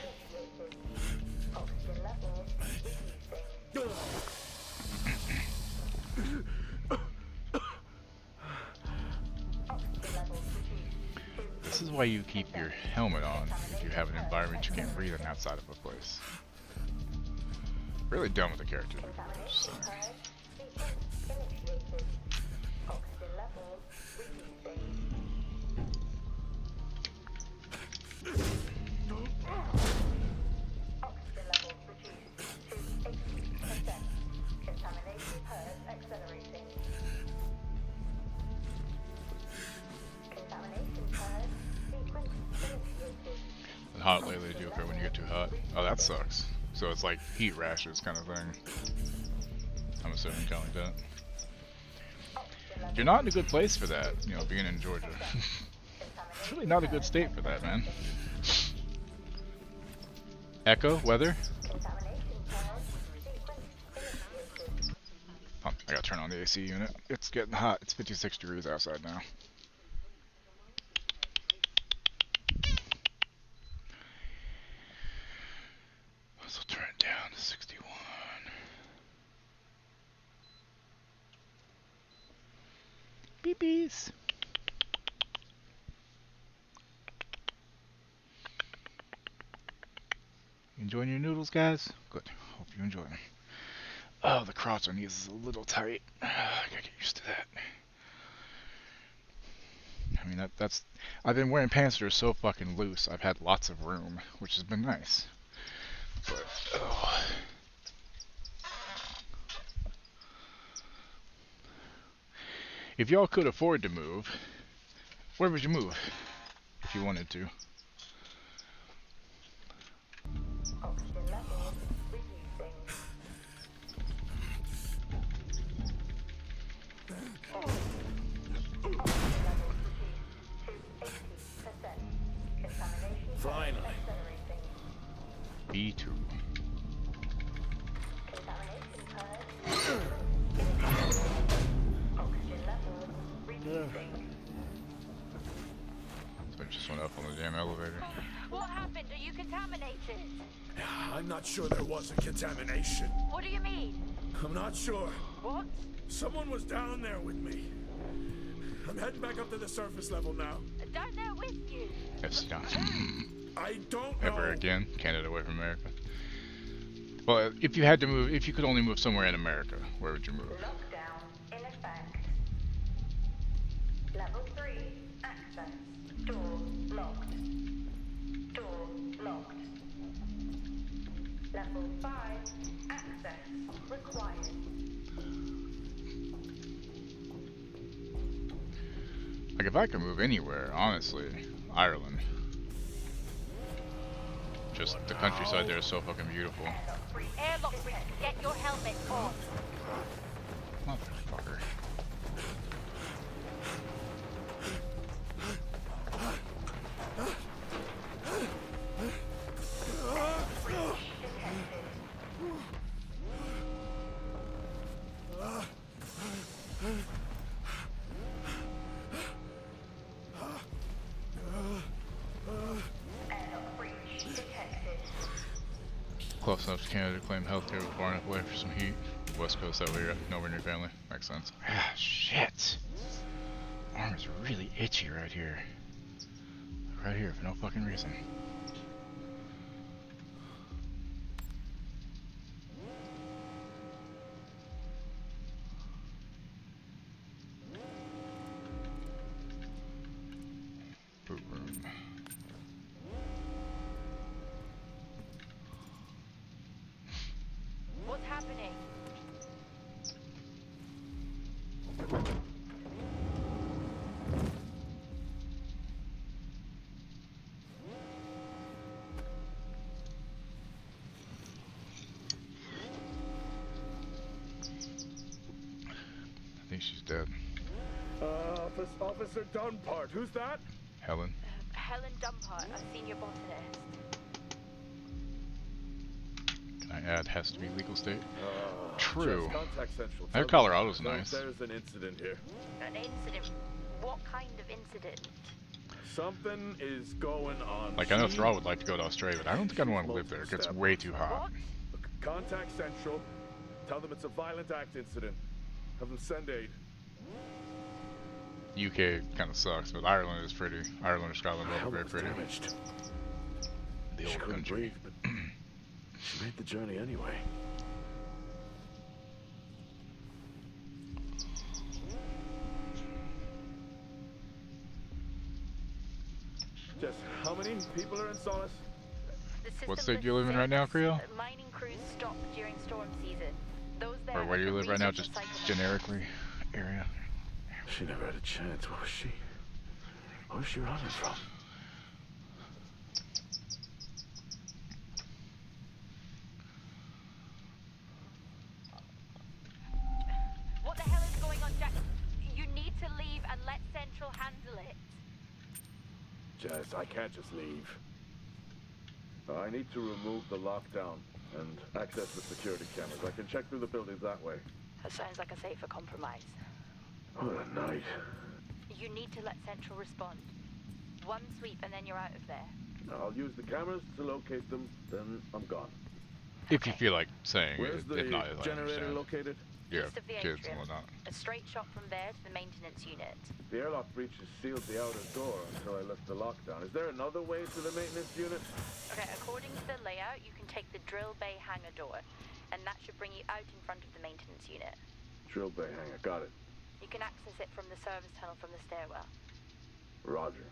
This is why you keep your helmet on if you have an environment you can't breathe in outside of a place. Really done with the character. Just saying. And hot lately do okay when you get too hot. Oh, that sucks. So it's like heat rashes kind of thing. I'm assuming kind of like that. You're not in a good place for that, you know, being in Georgia. It's really not a good state for that, man. Echo, weather? Oh, I gotta turn on the AC unit. It's getting hot. It's 56 degrees outside now. So turn it down to 61. Beepies. Enjoying your noodles, guys? Good. Hope you enjoy them. Oh, the crotch on these is a little tight. I gotta get used to that. I mean, that's... I've been wearing pants that are so fucking loose. I've had lots of room, which has been nice. But, oh. If y'all could afford to move, where would you move? If you wanted to. Finally. B2. So it just went up on the damn elevator. What happened? Are you contaminated? I'm not sure there was a contamination. What do you mean? I'm not sure. What? Someone was down there with me. I'm heading back up to the surface level now. Down there with you? Yes, done. I don't know. Ever again? Canada away from America? Well, if you had to move, if you could only move somewhere in America, where would you move? Lockdown in effect. Level 3, access. Door locked. Door locked. Level 5, access required. Like, if I could move anywhere, honestly, Ireland. Just the countryside there is so fucking beautiful. Airlock breach. Get your helmet on. Motherfucker. Close enough to Canada to claim healthcare, but far enough away for some heat. West Coast, that way you're nowhere near family. Makes sense. Ah, shit. Arm is really itchy right here. Right here for no fucking reason. Boot room. What's happening? I think she's dead. Officer Dunpart, who's that? Helen. Helen Dumpart, a senior botanist. Can I add has to be legal state? True. Just contact Central. Their Colorado's nice. There's an incident here. An incident? What kind of incident? Something is going on. Like, I know Thrall would like to go to Australia, but I don't think I'd want to live there. It gets way too hot. Look, contact Central. Tell them it's a violent act incident. Have them send aid. UK kind of sucks, but Ireland is pretty. Ireland or Scotland are very pretty. Damaged. The She old couldn't country. breathe, but she made the journey anyway. Just how many people are in Solis? What state do you live in right now, Creo? Mining crews stop during storm season. Those there Or where do you for live right now, research just and cycle generically area? She never had a chance. What was she? What was she running from? What the hell is going on, Jack? You need to leave and let Central handle it. Jess, I can't just leave. I need to remove the lockdown and access the security cameras. I can check through the buildings that way. That sounds like a safer compromise. What a night. You need to let Central respond. One sweep and then you're out of there. I'll use the cameras to locate them, then I'm gone. If you feel like saying Where's it, the if not, I generator understand. located? Yeah, East of the kids and atrium. whatnot. A straight shot from there to the maintenance unit. The airlock breaches sealed the outer door until I lift the lockdown. Is there another way to the maintenance unit? Okay, according to the layout, you can take the drill bay hangar door, and that should bring you out in front of the maintenance unit. Drill bay hangar, got it. You can access it from the service tunnel from the stairwell. Roger.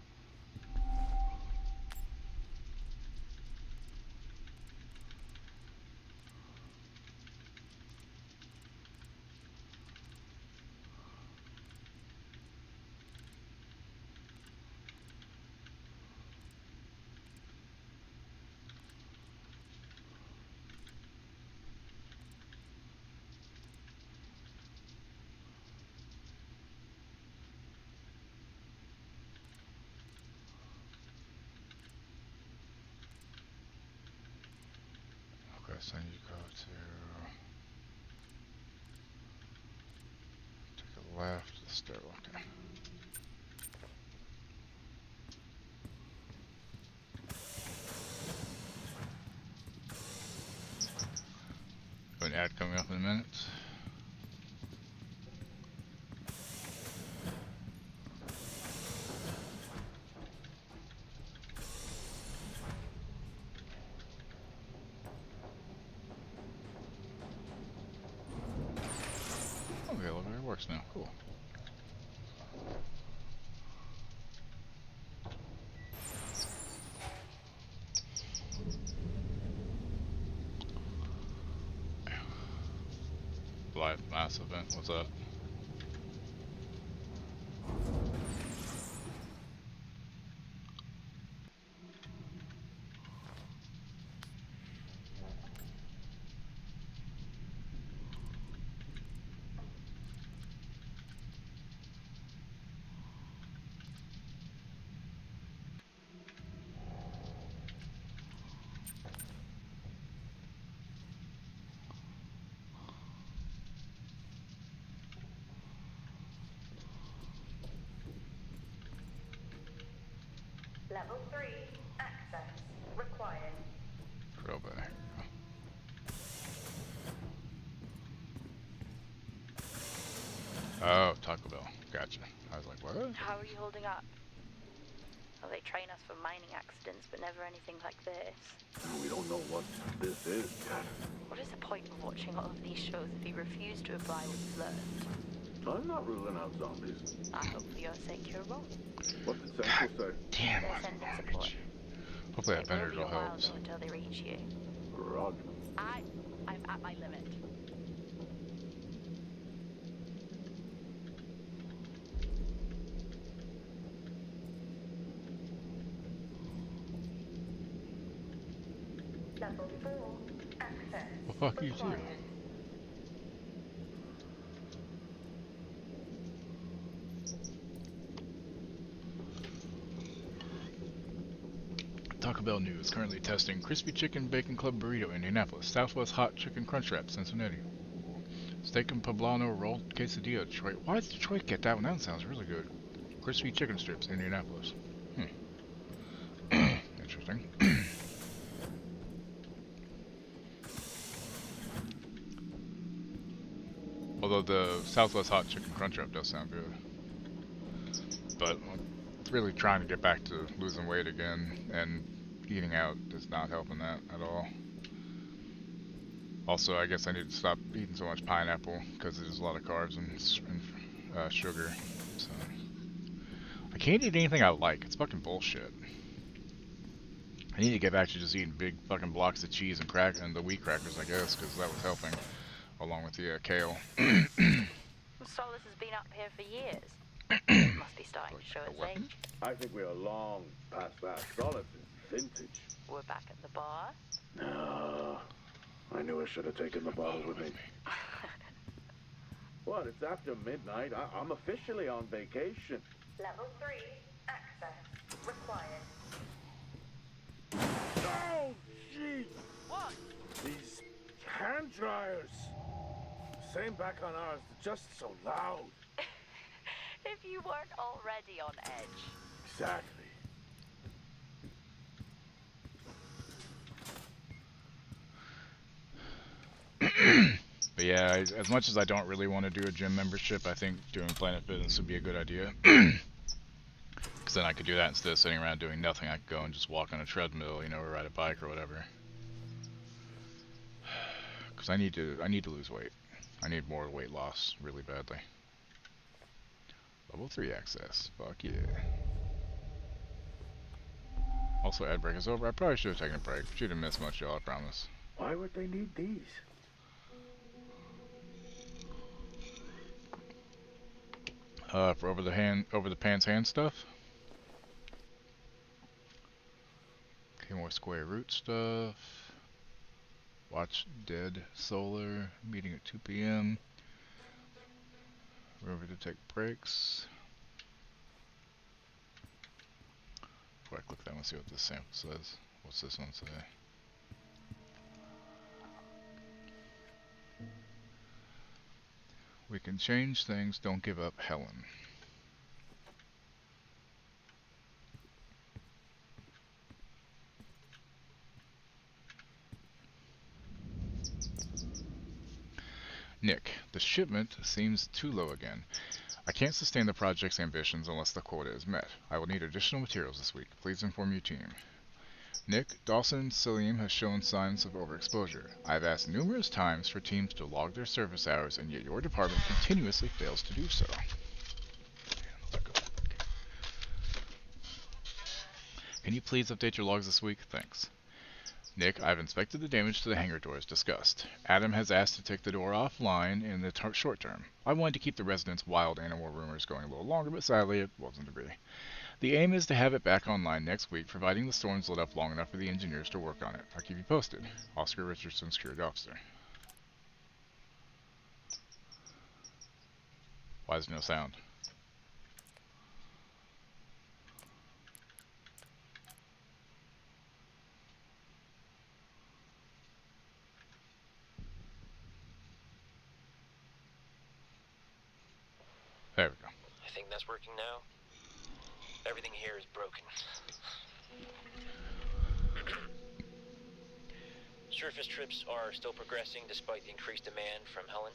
Okay, so I need to go to take a left to the stairwell. Okay. Got an ad coming up in a minute. Okay, elevator works now. Cool. What's up? Level 3, access required. Real bad. Oh, Taco Bell. Gotcha. I was like, what? How are you holding up? Well, they train us for mining accidents, but never anything like this. We don't know what this is yet. What is the point of watching all of these shows if you refuse to apply what you've learned? I'm not ruling out zombies. I hope for your sake you're wrong. What did Central say? Damn, They're I'm sending garbage. support. Hopefully that It will be Benadryl a while helps. though until they reach you. Roger. I'm at my limit. Level 4, access Well, fuck you too. required. Taco Bell News currently testing Crispy Chicken Bacon Club Burrito, Indianapolis. Southwest Hot Chicken Crunch Wrap, Cincinnati. Steak and Poblano Roll Quesadilla, Detroit. Why did Detroit get that one? That sounds really good. Crispy Chicken Strips, Indianapolis. Interesting. Although the Southwest Hot Chicken Crunch Wrap does sound good. But I'm really trying to get back to losing weight again, and eating out is not helping that at all. Also, I guess I need to stop eating so much pineapple because there's a lot of carbs and sugar. So I can't eat anything I like. It's fucking bullshit. I need to get back to just eating big fucking blocks of cheese and the wheat crackers, I guess, because that was helping, along with the kale. Solis has been up here for years. Must be starting to show its age. I think we are long past that. Solis is vintage. We're back at the bar. No. I knew I should have taken the bottle with me. What? It's after midnight. I'm officially on vacation. Level 3, access required. Oh, jeez! What? These hand dryers. Same back on ours, just so loud. If you weren't already on edge. Exactly. But yeah, as much as I don't really want to do a gym membership, I think doing Planet Fitness would be a good idea. Because then I could do that instead of sitting around doing nothing. I could go and just walk on a treadmill, you know, or ride a bike or whatever. Because I need to lose weight. I need more weight loss really badly. Level 3 access. Fuck yeah. Also, ad break is over. I probably should have taken a break. She didn't miss much, y'all, I promise. Why would they need these? For over the pants hand stuff. Okay, more square root stuff. Watch Dead Solar, meeting at 2 p.m. Remember to take breaks. Before I click that one, see what this sample says. What's this one say? We can change things, don't give up, Helen. Nick, the shipment seems too low again. I can't sustain the project's ambitions unless the quota is met. I will need additional materials this week. Please inform your team. Nick, Dawson Salim has shown signs of overexposure. I've asked numerous times for teams to log their service hours, and yet your department continuously fails to do so. Can you please update your logs this week? Thanks. Nick, I've inspected the damage to the hangar door as discussed. Adam has asked to take the door offline in the short term. I wanted to keep the residents' wild animal rumors going a little longer, but sadly it wasn't to be. The aim is to have it back online next week, providing the storm's lit up long enough for the engineers to work on it. I'll keep you posted. Oscar Richardson, Security Officer. Why is there no sound? There we go. I think that's working now. Everything here is broken. Surface trips are still progressing despite the increased demand from Helen.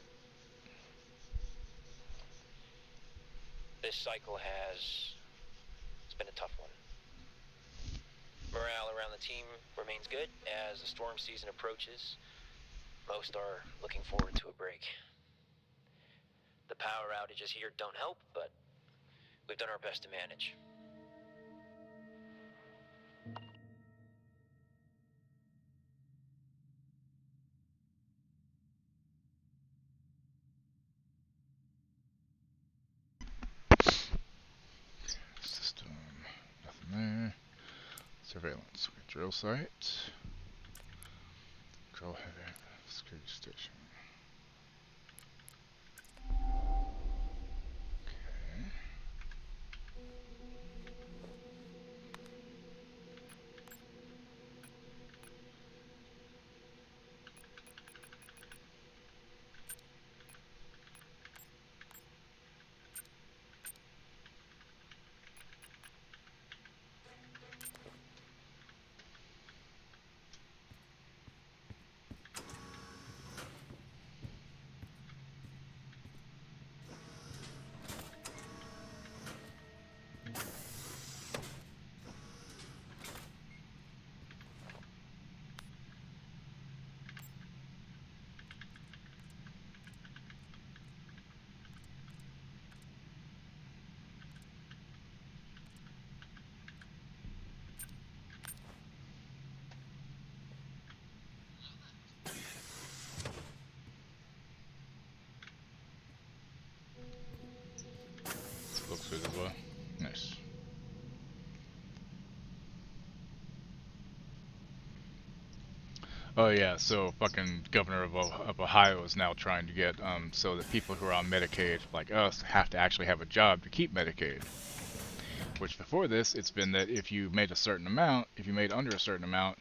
This cycle it's been a tough one. Morale around the team remains good as the storm season approaches. Most are looking forward to a break. The power outages here don't help, but we've done our best to manage. System. Nothing there. Surveillance. Drill site. Drill header. Security station. Okay. Looks good as well. Nice. Oh yeah, so fucking governor of Ohio is now trying to get so that people who are on Medicaid like us have to actually have a job to keep Medicaid. Which before this, it's been that if you made a certain amount, if you made under a certain amount,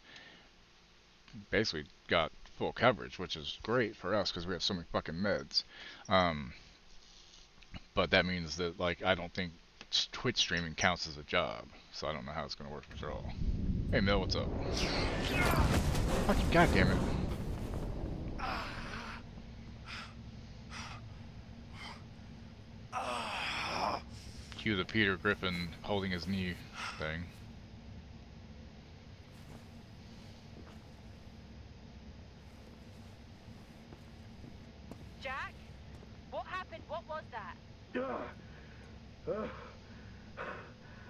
basically got full coverage, which is great for us because we have so many fucking meds. But that means that like I don't think Twitch streaming counts as a job, so I don't know how it's gonna work for all. Hey Mill, what's up? Fucking goddamn it! Cue the Peter Griffin holding his knee thing. Jack? What happened? What was that?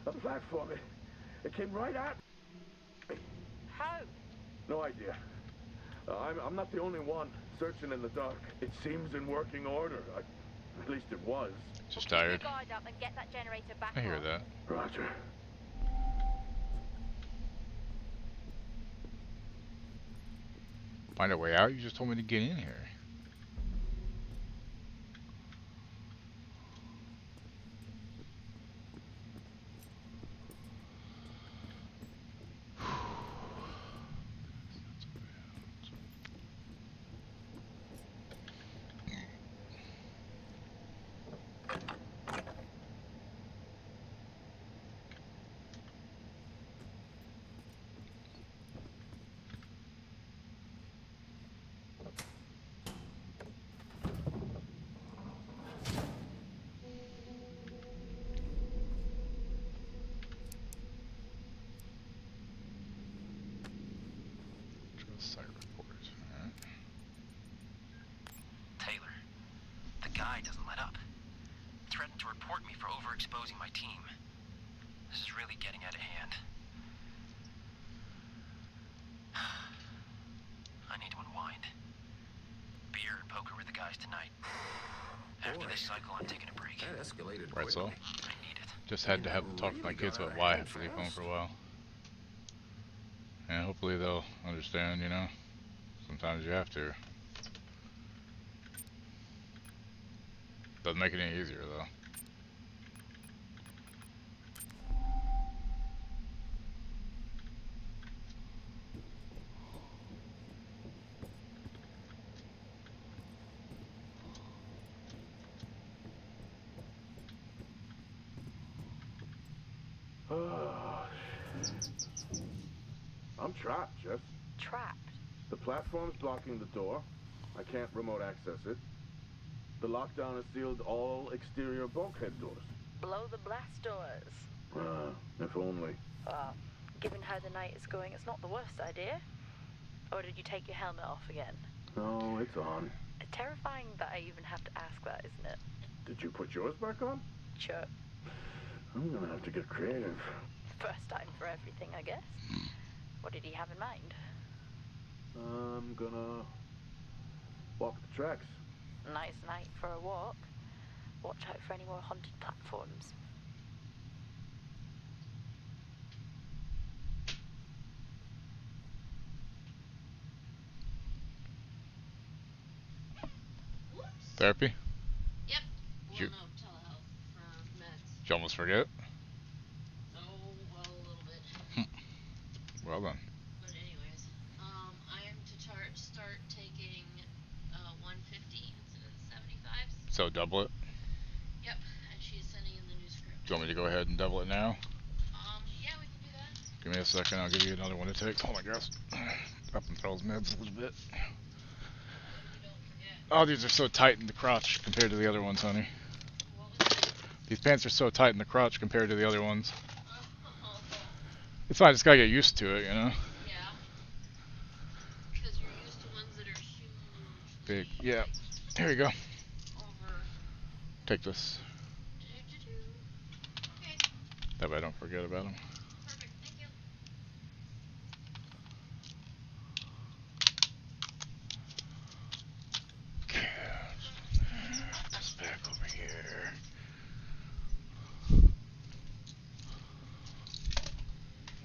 A platform. It came right at me. How? No idea. I'm not the only one searching in the dark. It seems in working order. At least it was. Just Keep tired. your guard up and get that generator back I hear on. that. Roger. Find a way out? You just told me to get in here. Site report. Alright. Taylor, the guy doesn't let up. Threatened to report me for overexposing my team. This is really getting out of hand. I need to unwind. Beer and poker with the guys tonight. After this cycle, I'm taking a break. That escalated Right, so I need it. just had to have to talk to my kids about why I have to leave home for a while. And hopefully they'll understand, you know. Sometimes you have to. Doesn't make it any easier though. I'm trapped, Jess. Trapped. The platform's blocking the door. I can't remote access it. The lockdown has sealed all exterior bulkhead doors. Blow the blast doors. If only. Given how the night is going, it's not the worst idea. Or did you take your helmet off again? No, it's on. It's terrifying that I even have to ask that, isn't it? Did you put yours back on? Sure. I'm gonna have to get creative. First time for everything, I guess. What did he have in mind? I'm gonna walk the tracks. Nice night for a walk. Watch out for any more haunted platforms. Therapy? Yep. Did you, Well, no, telehealth for meds. did you almost forget? Oh, well, a little bit. Well done. But anyways, I am to start taking 150 instead of the 75s. So double it? Yep, and she's sending in the new script. Do you want me to go ahead and double it now? Yeah, we can do that. Give me a second, I'll give you another one to take. Oh my gosh. Up and throws meds a little bit. Oh, these are so tight in the crotch compared to the other ones, honey. These pants are so tight in the crotch compared to the other ones. It's fine, I just gotta get used to it, you know? Yeah. Because you're used to ones that are huge. Big. Yeah. Here you go. Over. Take this. Okay. That way I don't forget about them. Perfect, thank you. Okay. This back over here.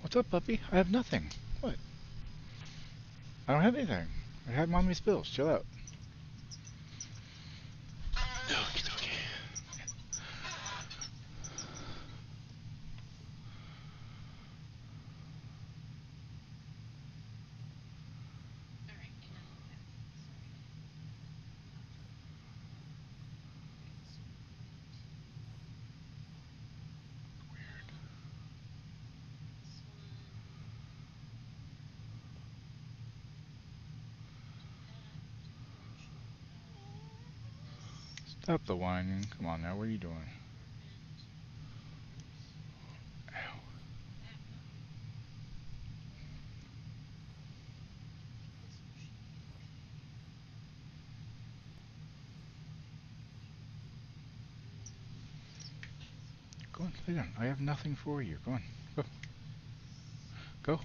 What's up, puppy? I have nothing. What? I don't have anything. I had mommy's pills. Chill out. Okie dokie. Stop the whining. Come on now, what are you doing? Ow. Go on, lay down. I have nothing for you. Go on, go. Go.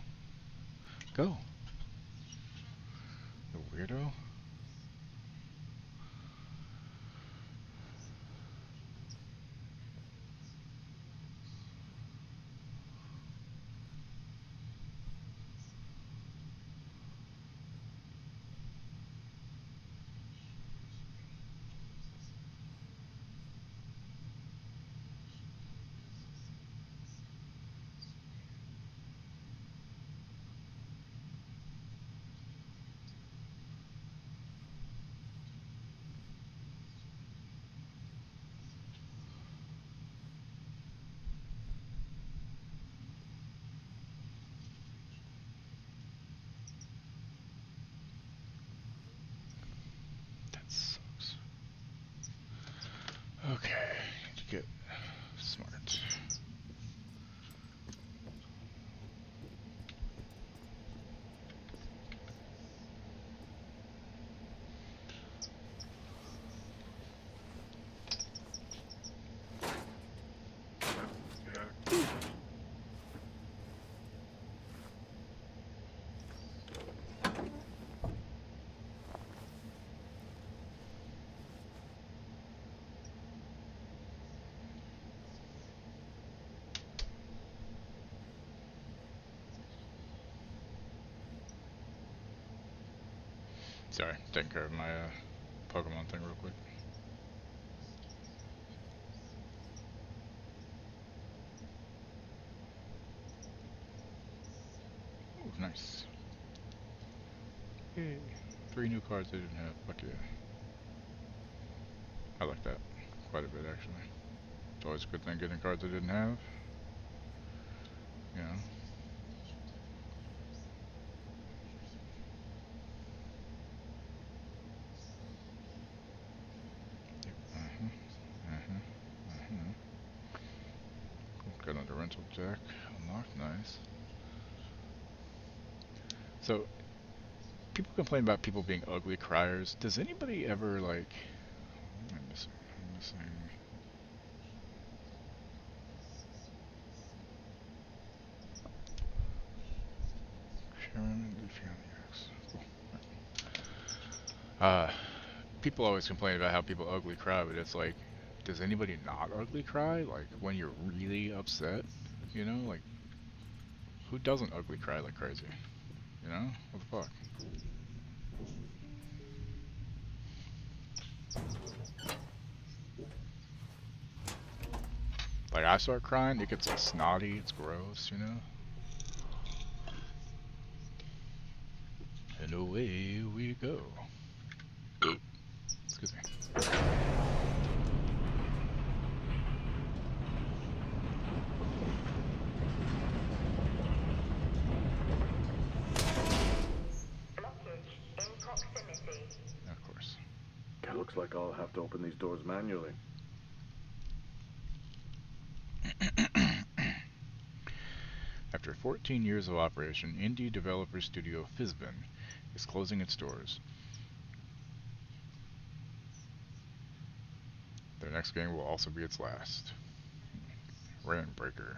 Go. The weirdo. That sucks. Okay, need to get smart. Sorry, taking care of my Pokemon thing real quick. Ooh, nice. Yay. 3 new cards I didn't have. Fuck yeah. I like that quite a bit, actually. It's always a good thing getting cards I didn't have. You know. Got another rental deck unlocked, nice. So, people complain about people being ugly criers. Does anybody ever, like... What am I missing? I'm missing... Sharon, Leafy on the X. Cool. People always complain about how people ugly cry, but it's like, does anybody not ugly cry? Like, when you're really upset? You know, like, who doesn't ugly cry like crazy? You know? What the fuck? Like, I start crying, it gets like snotty, it's gross, you know? And away we go. Excuse me. Blockage in proximity. Of course. It looks like I'll have to open these doors manually. After 14 years of operation, indie developer studio Fizbin is closing its doors. Their next game will also be its last. Rainbreaker.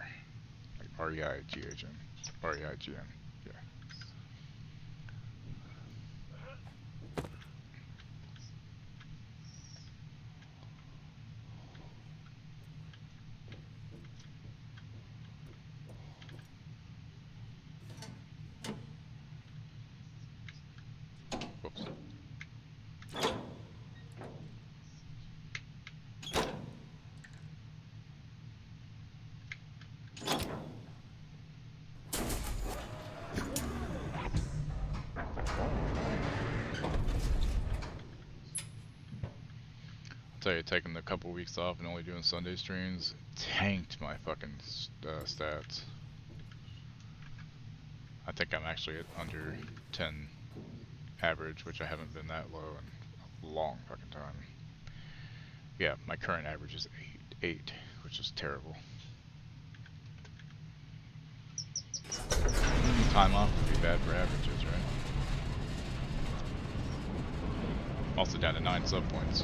Like R-E-I-G-H-N. R-E-I-G-N. Yeah. Whoops. I'll tell you, taking a couple weeks off and only doing Sunday streams tanked my fucking stats. I think I'm actually at under 10 average, which I haven't been that low in a long fucking time. Yeah, my current average is 8, which is terrible. Time off would be bad for averages, right? Also down to 9 sub points.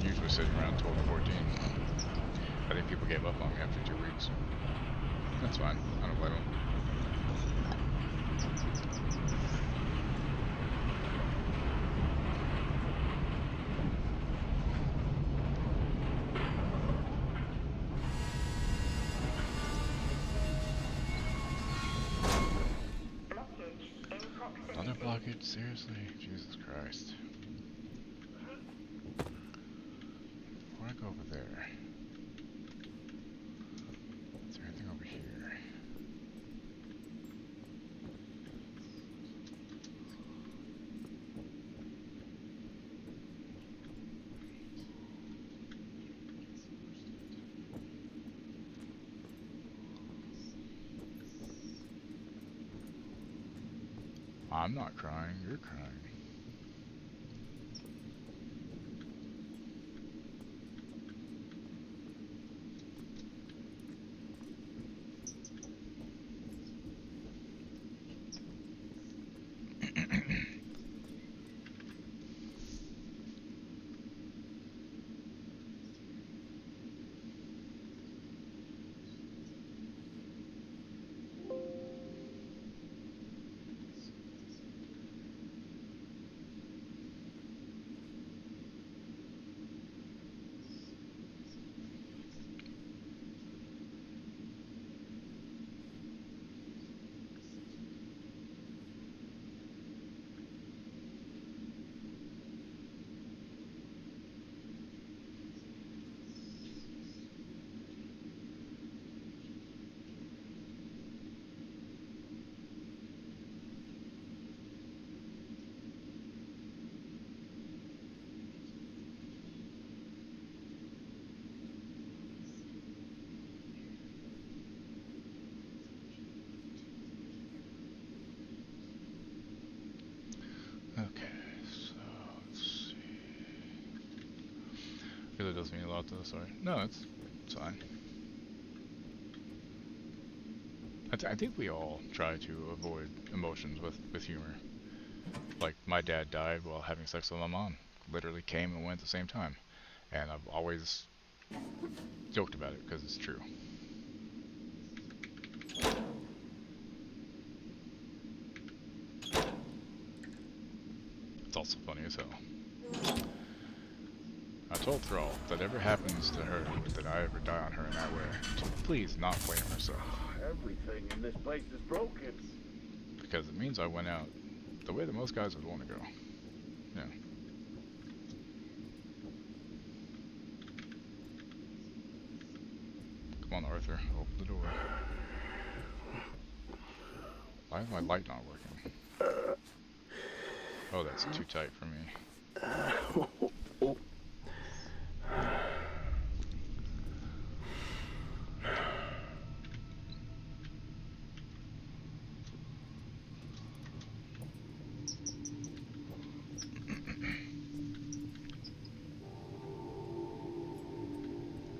Usually sitting around 12 to 14. I think people gave up on me after 2 weeks. That's fine. I don't blame them. Another blockage? Seriously? Jesus Christ. Before I go over there, is there anything over here? I'm not crying, you're crying. lost me a lot though, sorry. No, it's fine. I think we all try to avoid emotions with humor. Like, my dad died while having sex with my mom. Literally came and went at the same time. And I've always joked about it because it's true. It's also funny as hell. I told Thrall if that ever happens to her, that I ever die on her in that way, to please not blame herself. Everything in this place is broken. Because it means I went out the way that most guys would want to go. Yeah. Come on, Arthur. Open the door. Why is my light not working? Oh, that's too tight for me.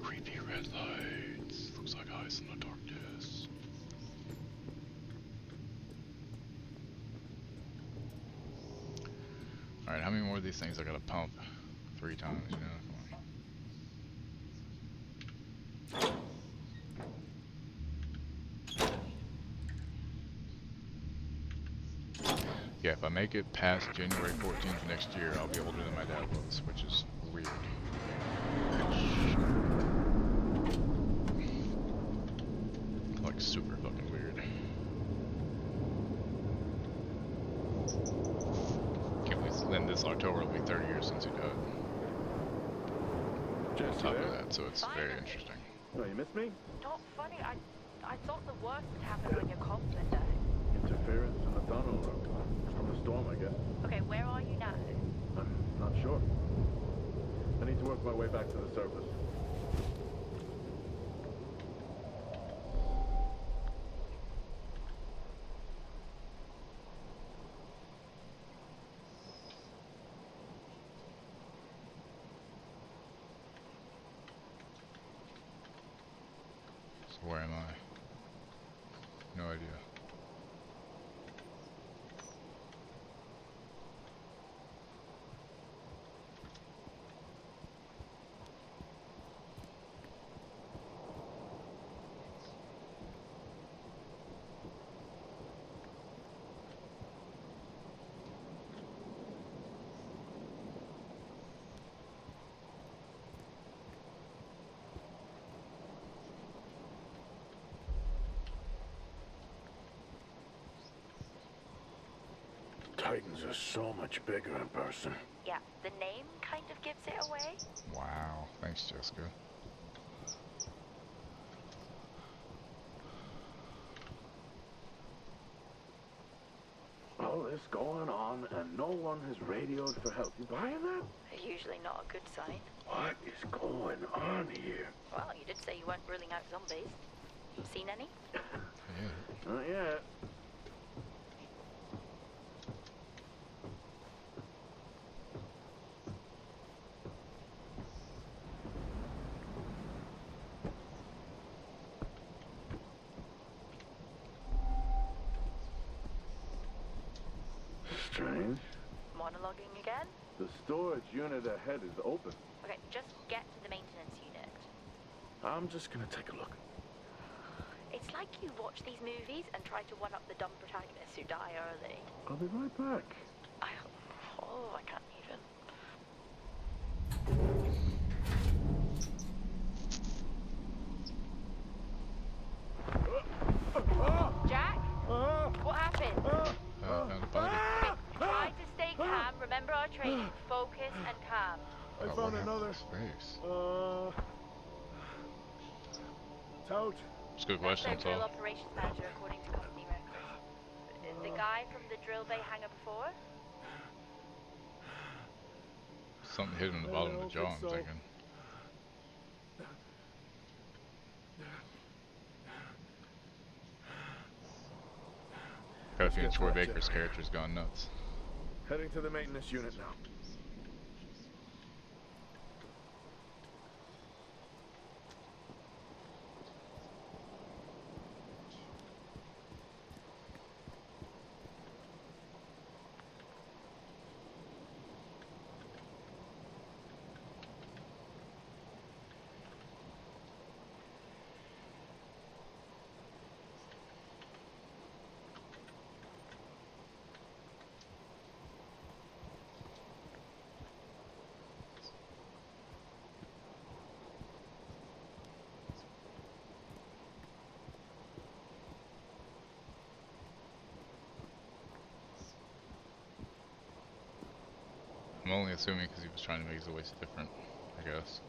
Creepy red lights. Looks like eyes in the darkness. Alright, how many more of these things I gotta pump? 3 times, you know? Yeah, if I make it past January 14th next year, I'll be older than my dad was, which is weird. Like, super fucking weird. Can't believe then this October will be 30 years since he died. On top of that, so it's very interesting. Oh, you missed me? Not funny. I thought the worst would happen when your comms went down. Interference in the tunnel. From the storm, I guess. Okay, where are you now? I'm not sure. I need to work my way back to the surface. So where am I? No idea. Titans are so much bigger in person. Yeah, the name kind of gives it away. Wow, thanks, Jessica. All this going on and no one has radioed for help. You buying that? Usually not a good sign. What is going on here? Well, you did say you weren't ruling out zombies. Seen any? Yeah. Not yet. Strange. Monologuing again? The storage unit ahead is open. Okay, just get to the maintenance unit. I'm just gonna take a look. It's like you watch these movies and try to one-up the dumb protagonists who die early. I'll be right back. I can't even. Jack? What happened? Found a body. Try to stay calm. Remember our training. Focus and calm. I Oh, found what another. space. Tout. It's a good That's question, their drill Saul. operations manager, according to company records. The guy from the drill bay hangar before? Something hit him in the bottom of the jaw, I'm thinking. Got a feeling Troy Baker's character's gone nuts. Heading to the maintenance unit now. I'm only assuming because he was trying to make his voice different, I guess.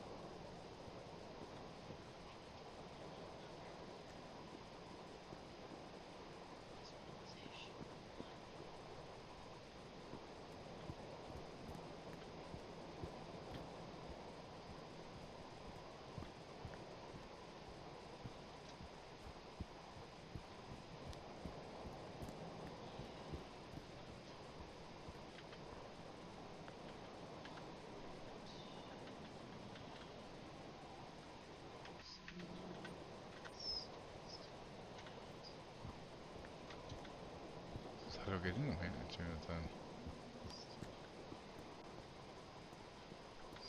So how do I get in the maintenance unit then?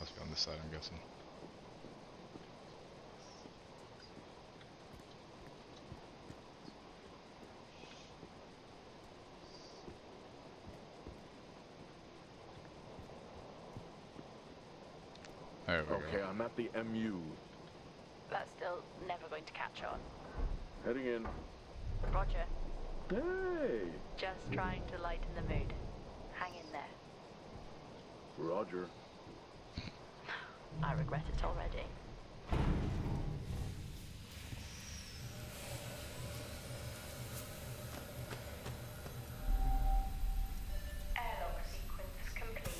Must be on this side, I'm guessing. There we Okay, go. I'm at the MU. That's still never going to catch on. Heading in. Roger. Hey! Just trying to lighten the mood. Hang in there. Roger. I regret it already. Airlock sequence complete.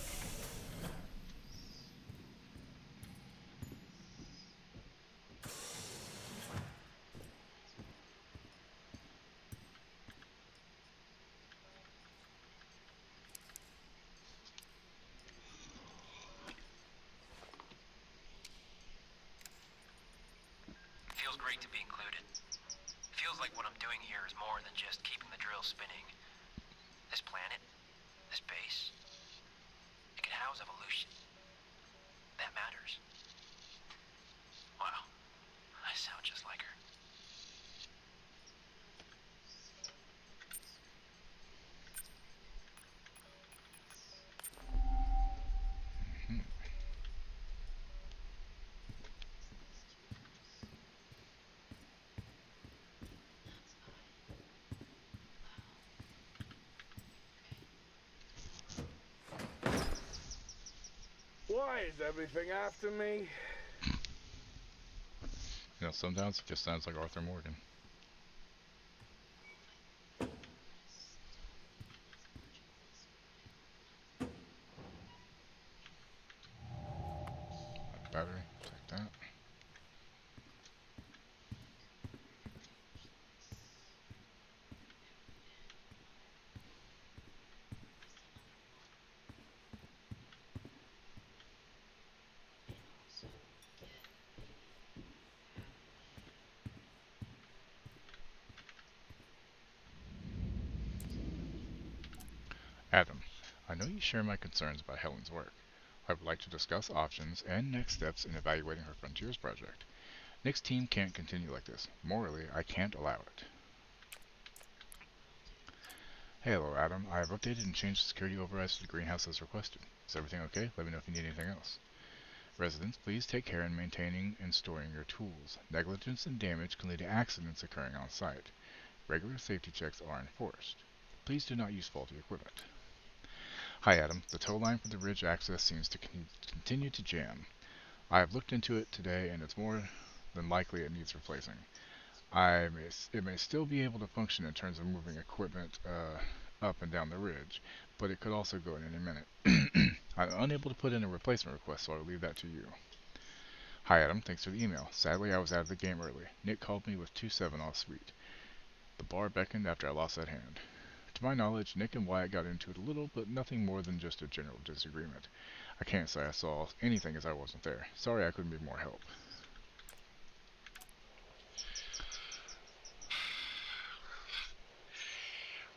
Feels great to be included. Feels like what I'm doing here is more than just keeping the drill spinning. This planet, this base, it could house evolution. That matters. Wow, I sound just like her. Why is everything after me? You know, sometimes it just sounds like Arthur Morgan. Battery, take that. Adam, I know you share my concerns about Helen's work. I would like to discuss options and next steps in evaluating her Frontiers project. Nick's team can't continue like this. Morally, I can't allow it. Hello, Adam. I have updated and changed the security overrides to the greenhouse as requested. Is everything okay? Let me know if you need anything else. Residents, please take care in maintaining and storing your tools. Negligence and damage can lead to accidents occurring on site. Regular safety checks are enforced. Please do not use faulty equipment. Hi, Adam. The tow line for the ridge access seems to continue to jam. I have looked into it today, and it's more than likely it needs replacing. It may still be able to function in terms of moving equipment up and down the ridge, but it could also go in any minute. I'm unable to put in a replacement request, so I'll leave that to you. Hi, Adam. Thanks for the email. Sadly, I was out of the game early. Nick called me with 2-7 off sweet. The bar beckoned after I lost that hand. To my knowledge, Nick and Wyatt got into it a little, but nothing more than just a general disagreement. I can't say I saw anything as I wasn't there. Sorry I couldn't be more help.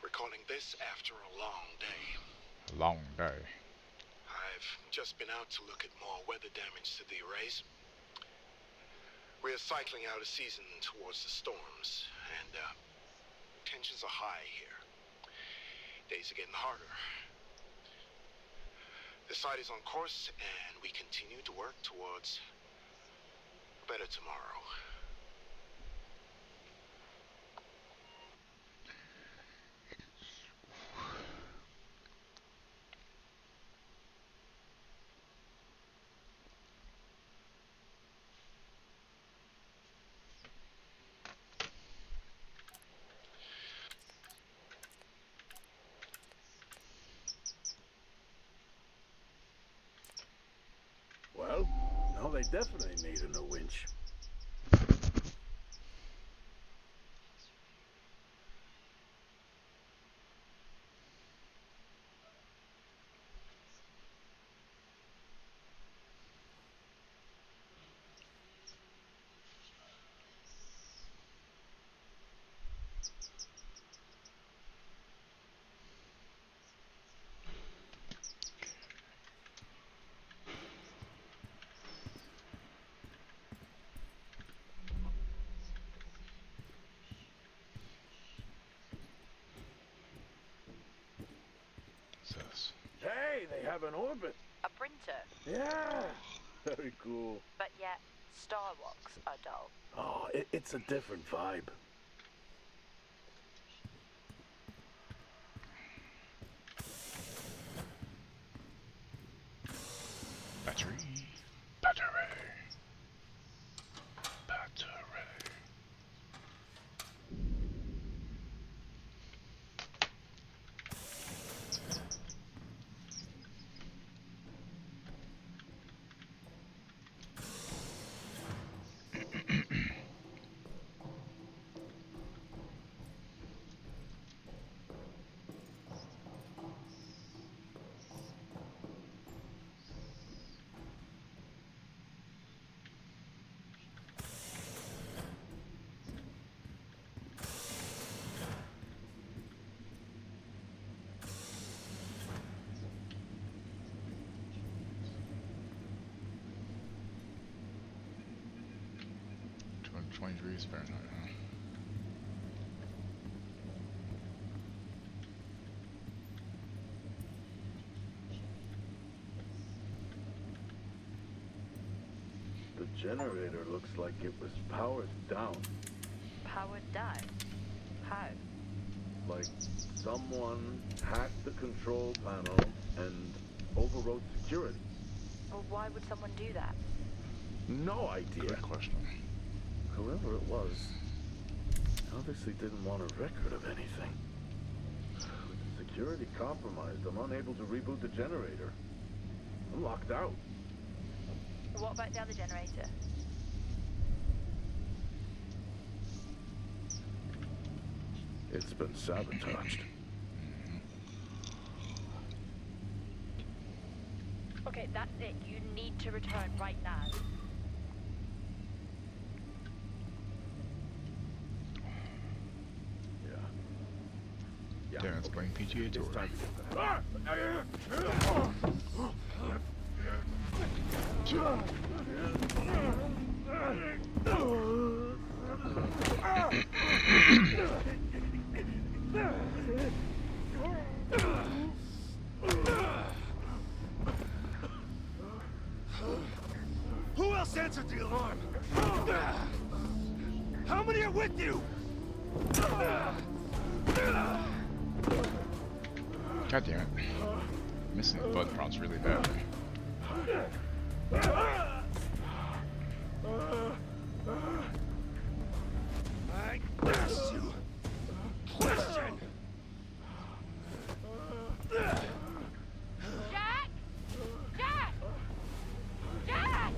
Recording this after a long day. A long day. I've just been out to look at more weather damage to the arrays. We're cycling out of season towards the storms, and tensions are high here. Days are getting harder. The site is on course, and we continue to work towards a better tomorrow. definitely need a new winch. Hey, they have an orbit. A printer, Yeah, very cool. but yet Star Walks are dull. Oh, it's a different vibe. Battery. Battery. Battery. 20 degrees Fahrenheit, huh? The generator looks like it was powered down. Powered down? How? Like someone hacked the control panel and overrode security. Well, why would someone do that? No idea. Good question. Whoever it was obviously didn't want a record of anything. With the security compromised, I'm unable to reboot the generator. I'm locked out. What about the other generator? It's been sabotaged. Okay, that's it. You need to return right now. Yeah, Darren's playing PGA Tour. It's time to get back. Who else answered the alarm? How many are with you? God damn it. Missing the button prompts really bad. I asked you a question. Jack! Jack! Jack!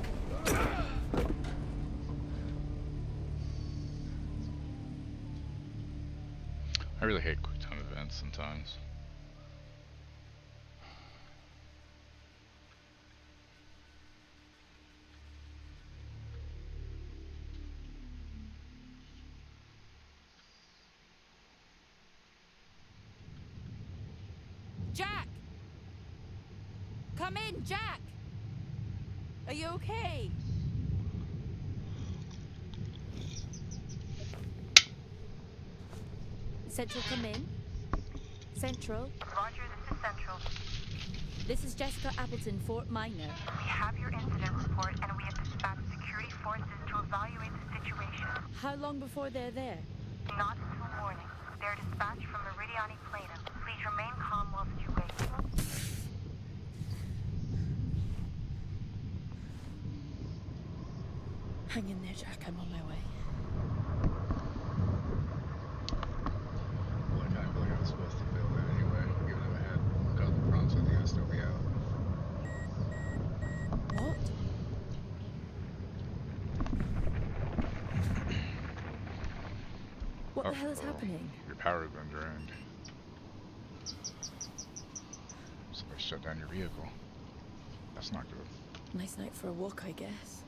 I really hate quick time events sometimes. Jack! Come in, Jack! Are you okay? Central, come in. Central. Roger, this is Central. This is Jessica Appleton, Fort Minor. We have your incident report and we have dispatched security forces to evaluate the situation. How long before they're there? Not until morning. They're dispatched from Meridiani Plainum. Please remain calm whilst you wait. Hang in there, Jack. I'm on my way. Well, I kind of feel like I was supposed to fail that anyway, even though I had got the prompts, I think I'd still be out. What? What the hell is happening? Your power's been drained. So they shut down your vehicle. That's not good. Nice night for a walk, I guess.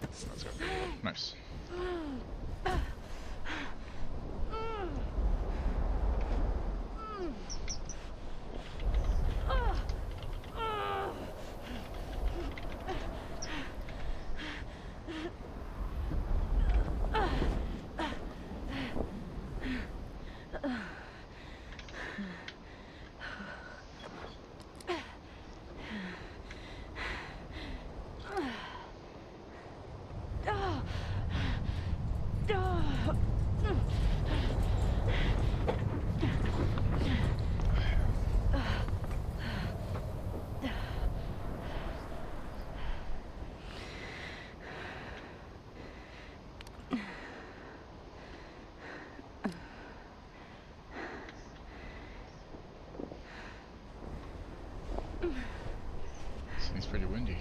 That's got to be nice. Seems pretty windy.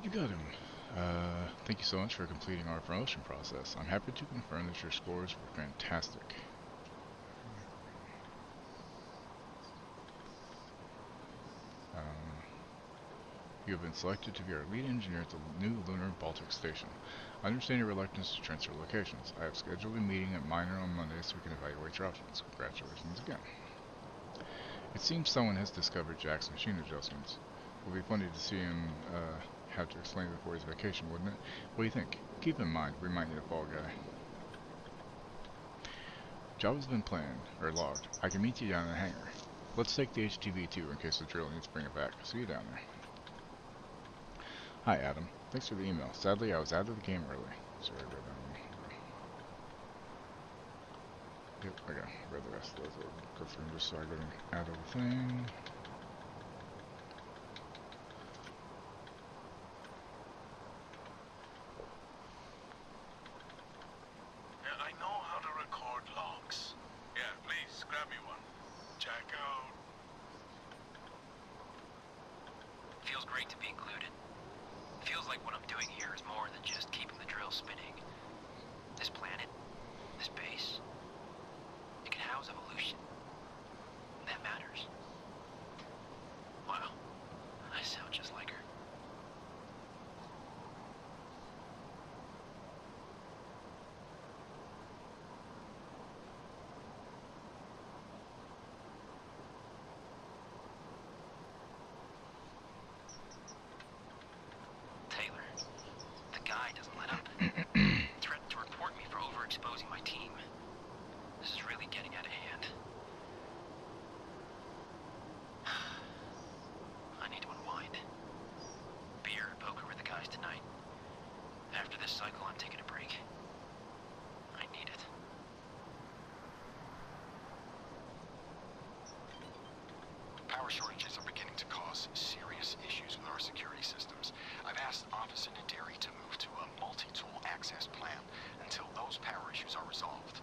You got him. Thank you so much for completing our promotion process. I'm happy to confirm that your scores were fantastic. You have been selected to be our lead engineer at the new Lunar Baltic Station. I understand your reluctance to transfer locations. I have scheduled a meeting at Minor on Monday so we can evaluate your options. Congratulations again. It seems someone has discovered Jack's machine adjustments. It will be funny to see him have to explain before his vacation, wouldn't it? What do you think? Keep in mind, we might need a fall guy. Job has been planned, or logged. I can meet you down in the hangar. Let's take the HTV-2 in case the drill needs to bring it back. See you down there. Hi, Adam. Thanks for the email. Sadly, I was out of the game early. Sorry about that. Yep, okay. Read the rest of those. I'll go through them just so I go and add everything. I know how to record logs. Yeah, please, grab me one. Check out. Feels great to be included. Feels like what I'm doing here is more than just keeping the drill spinning. This planet, this base, it can house evolution. That matters. Wow, I sound just like her. Taylor, the guy doesn't let up. Threatened to report me for overexposing my team. This is really getting out of hand. I need to unwind. Beer and poker with the guys tonight. After this cycle, I'm taking a break. I need it. Power shortages are beginning to cause serious issues with our security systems. I've asked Officer Naderi to move to a multi-tool access plan until those power issues are resolved.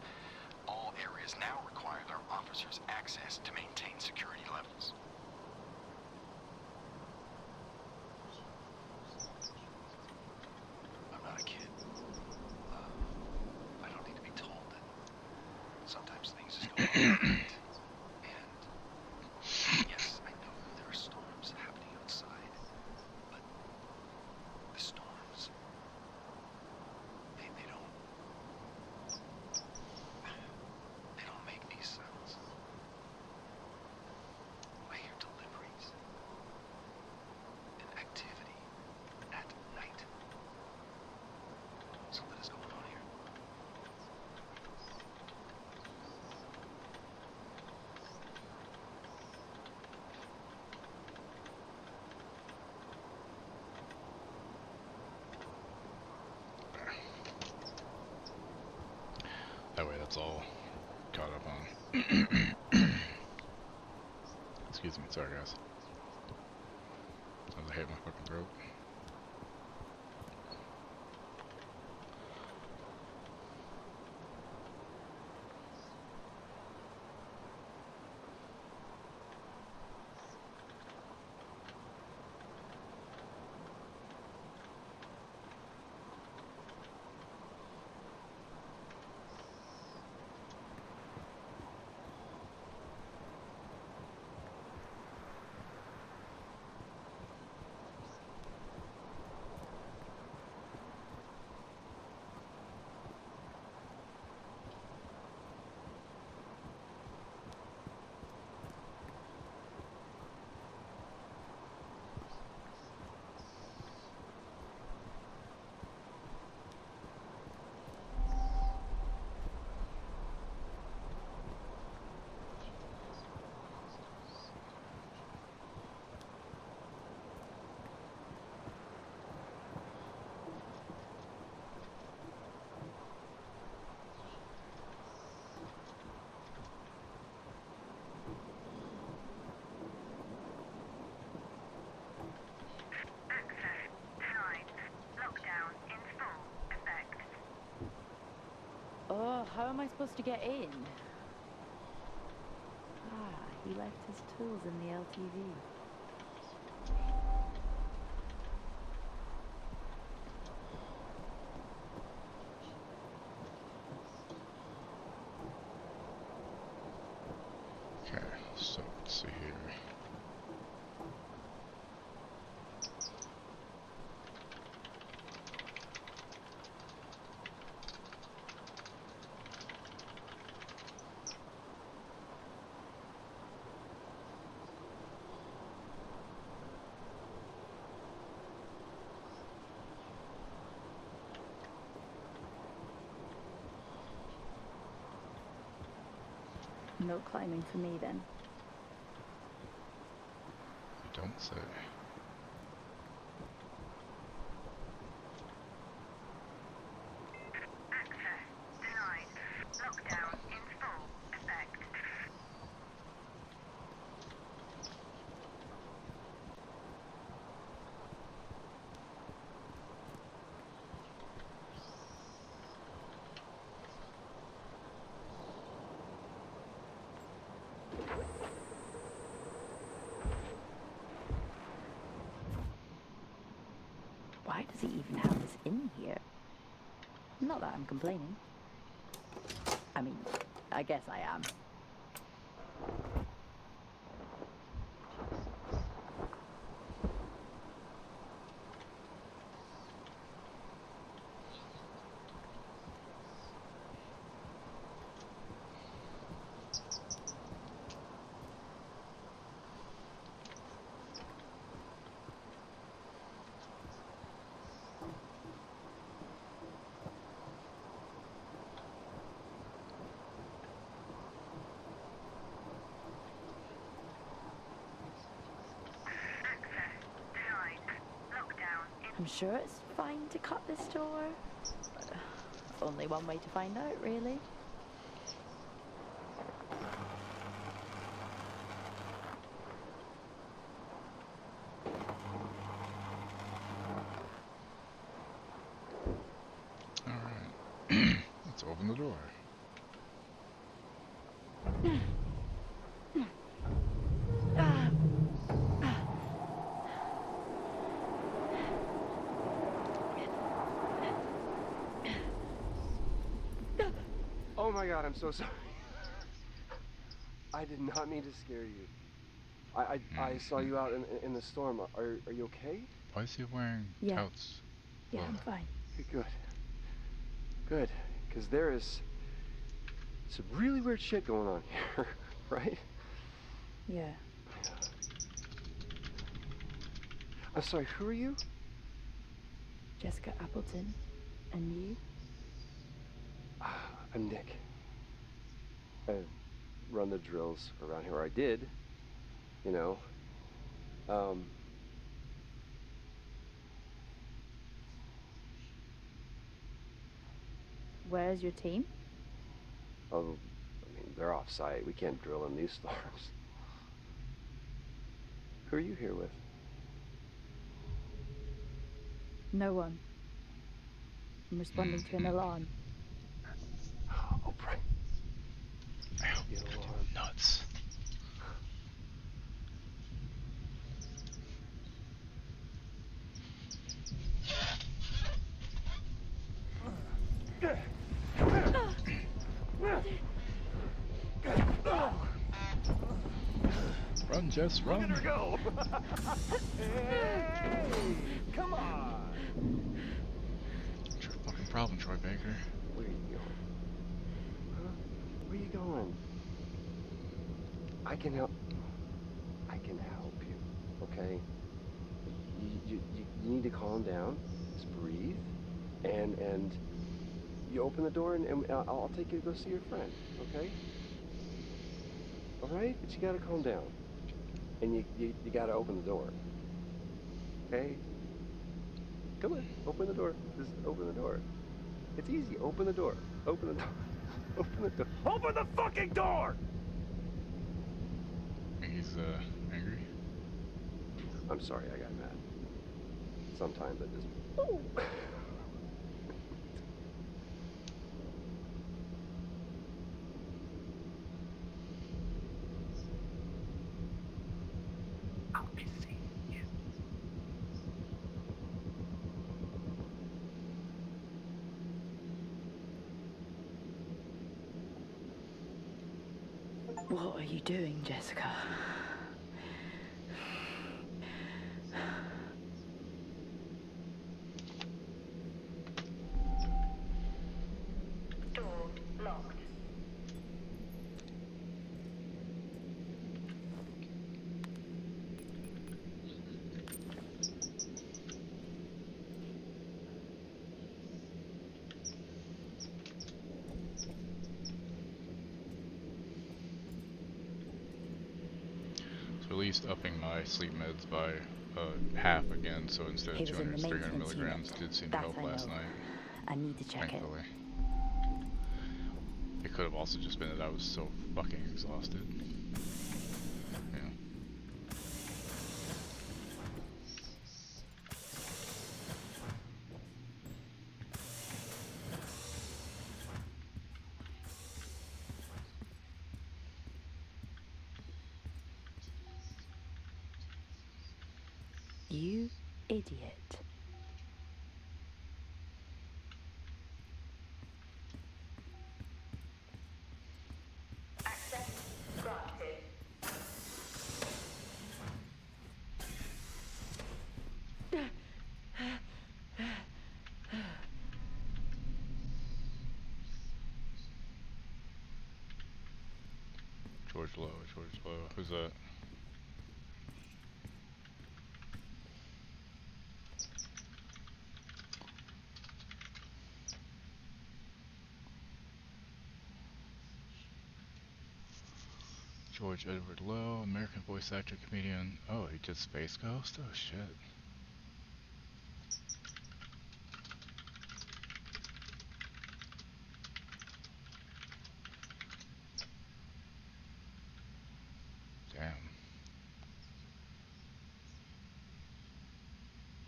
All areas now require their officers access to maintain security levels. I'm not a kid. I don't need to be told that sometimes things just go wrong. And yes, I know there are storms happening outside, but the storms, they don't make these sounds. I hear deliveries, and Excuse me, sorry guys. I hate my fucking throat. Oh, how am I supposed to get in? Ah, he left his tools in the LTV. Okay, so let's see here. No climbing for me then. You don't say. Why does he even have this in here? Not that I'm complaining. I mean, I guess I am. I'm sure it's fine to cut this door. Only one way to find out, really. Alright. Let's open the door. Oh my god, I'm so sorry. I did not mean to scare you. I saw you out in the storm. Are you okay? Why is he wearing Couts? Yeah, I'm fine. Good. Good. Because there is some really weird shit going on here, right? Yeah. I'm sorry, who are you? Jessica Appleton. And you? I'm Nick. I run the drills around here, or I did, you know. Where's your team? Oh, I mean, they're off-site. We can't drill in these storms. Who are you here with? No one. I'm responding to an alarm. Oh, right. I hope you nuts. Run, Jess, run. Look at her go! Hey! Come on! What's your fucking problem, Troy Baker? Where are you going? Huh? Where are you going? I can help. I can help you, okay? You need to calm down. Just breathe. And you open the door and I'll take you to go see your friend, okay? All right? But you gotta calm down. And you gotta open the door. Okay? Come on, open the door. Just open the door. It's easy. Open the door. Open the door. Open the door. Open the fucking door! He's angry. I'm sorry I got mad. Sometimes I just... Oh. I'll be seeing you. What are you doing, Jessica? Door locked. So at least upping my sleep meds by half again, so instead of He was in 200, the 300 maintenance milligrams unit. did seem to That help I last know. night. I need to check Thankfully. It could have also just been that I was so fucking exhausted. Yeah. it. You idiot. Access granted. George Lowe. Who's that? George Edward Lowe, American voice actor, comedian. Oh, he did Space Ghost? Oh shit. Damn.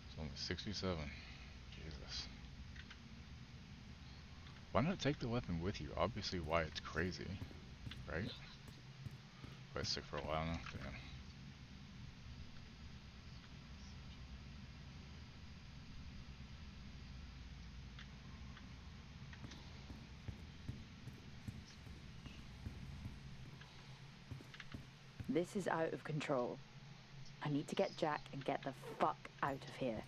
It's only 67. Jesus. Why not take the weapon with you? Obviously Wyatt's crazy, right? Quite sick for a while now. Damn. This is out of control. I need to get Jack and get the fuck out of here.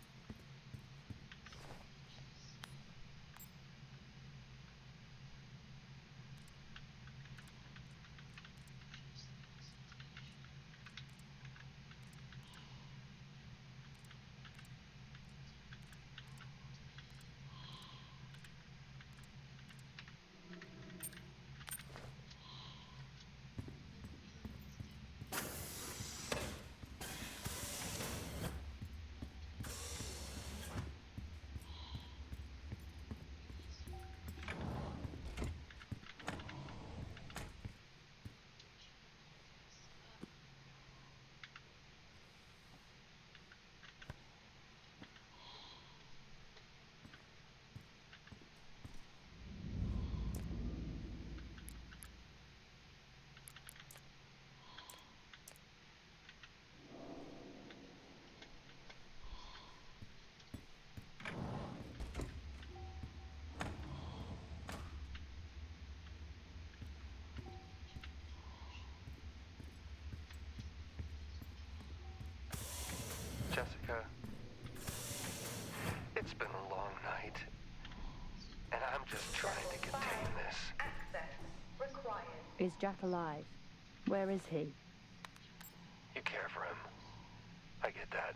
Is Jack alive? Where is he? You care for him. I get that.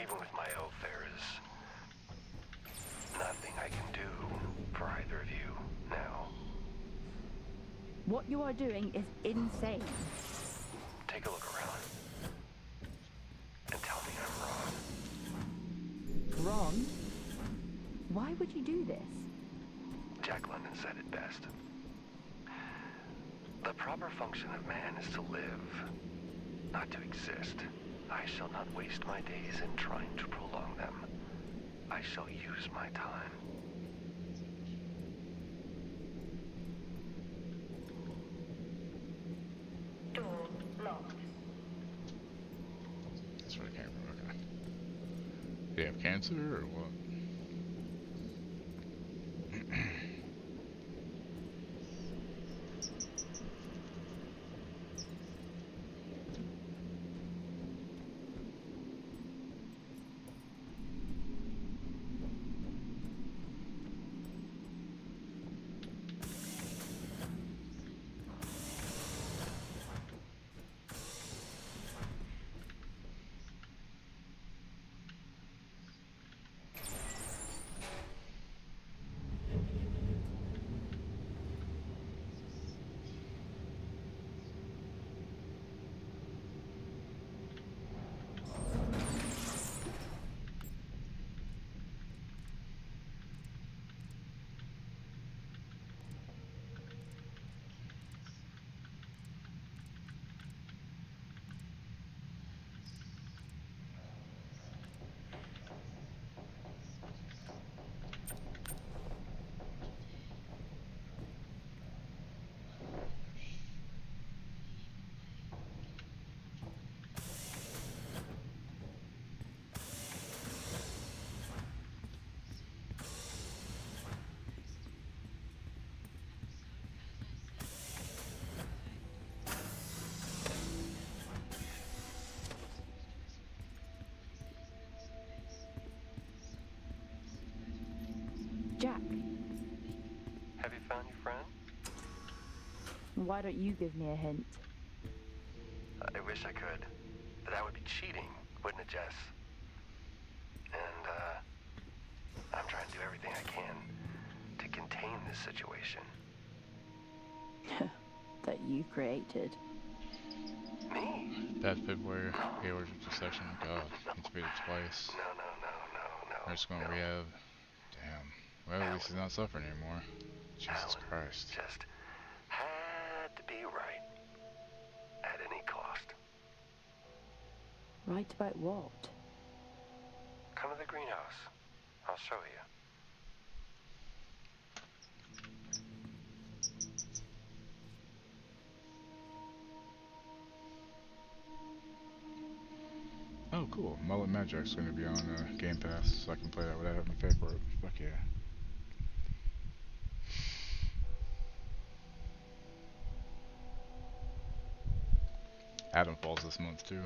Even with my oath, there is nothing I can do for either of you now. What you are doing is insane. Take a look around. And tell me I'm wrong. Wrong? Why would you do this? Jack London said it best. The proper function of man is to live, not to exist. I shall not waste my days in trying to prolong them. I shall use my time. Door locked. That's what I can't remember. Okay. Do you have cancer or what? Jack, Have you found your friend? why don't you give me a hint? I wish I could. But that would be cheating, wouldn't it, Jess? And, I'm trying to do everything I can to contain this situation. That you created. Me? Bad February, aortic dissection. God, intubated twice. No. Nurse going to rehab. Damn. Well, at least he's not suffering anymore. Jesus Alan Christ. just had to be right. At any cost. Right about what? Come to the greenhouse. I'll show you. Oh, cool. Mullet Magic's going to be on Game Pass, so I can play that without having to pay for it. Fuck yeah. Adam falls this month, too.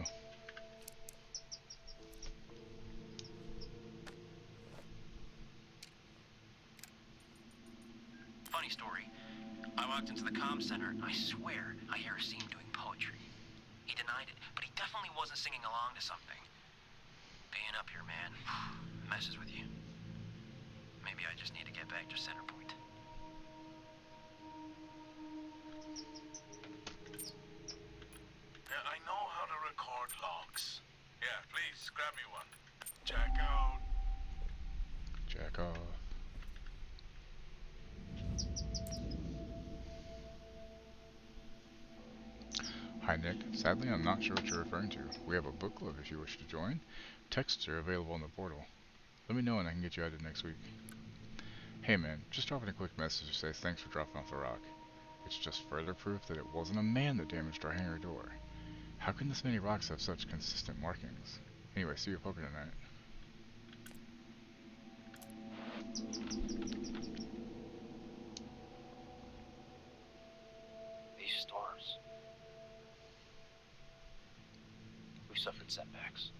Funny story. I walked into the comm center, and I swear I hear Asim doing poetry. He denied it, but he definitely wasn't singing along to something. Being up here, man, messes with you. Maybe I just need to get back to center point. Yeah, I know how to record logs. Yeah, please, grab me one. Jack out. Jack off. Hi Nick, sadly I'm not sure what you're referring to. We have a book club if you wish to join. Texts are available in the portal. Let me know and I can get you added next week. Hey man, just dropping a quick message to say thanks for dropping off the rock. It's just further proof that it wasn't a man that damaged our hangar door. How can this many rocks have such consistent markings? Anyway, see you at poker tonight. These storms. We've suffered setbacks.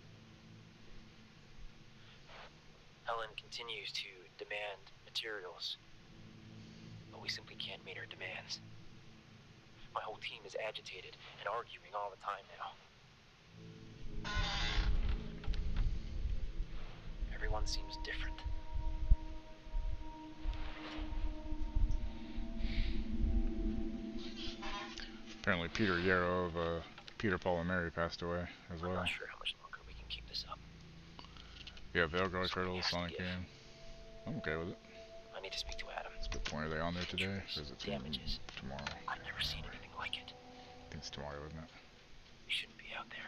Helen continues to demand materials, but we simply can't meet her demands. My whole team is agitated and arguing all the time now. Everyone seems different. Apparently Peter Yarrow of Peter, Paul, and Mary passed away as well. I'm not sure how much longer we can keep this up. Yeah, Velcro Something Turtles, has to Sonic give. Game. I'm okay with it. I need to speak to Adam. It's a good point. Are they on there today? Or is it Damages. tomorrow? I've never seen anything like it. I think it's tomorrow, isn't it? We shouldn't be out there.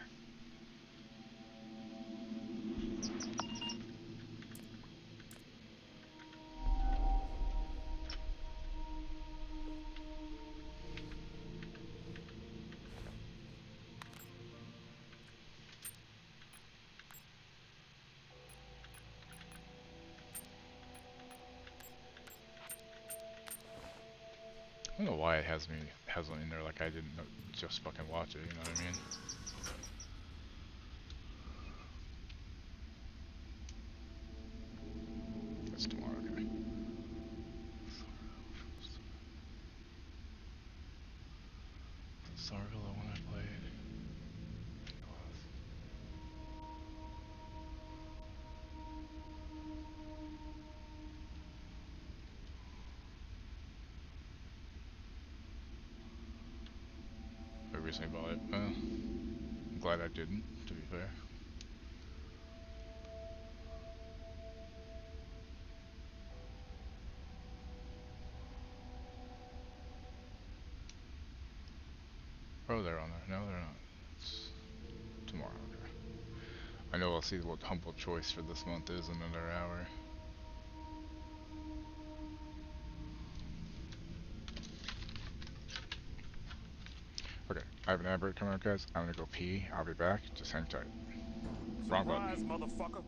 I don't know why it has one in there like I didn't just fucking watch it, you know what I mean? That's tomorrow, okay. Sarville, the one I played. I recently bought it. I'm glad I didn't, to be fair. Oh, they're on there. No, they're not. It's tomorrow, okay. I know I'll see what Humble Choice for this month is in another hour. Okay, I have an ad break coming up, guys. I'm gonna go pee. I'll be back. Just hang tight. Wrong button. Surprise, motherfucker.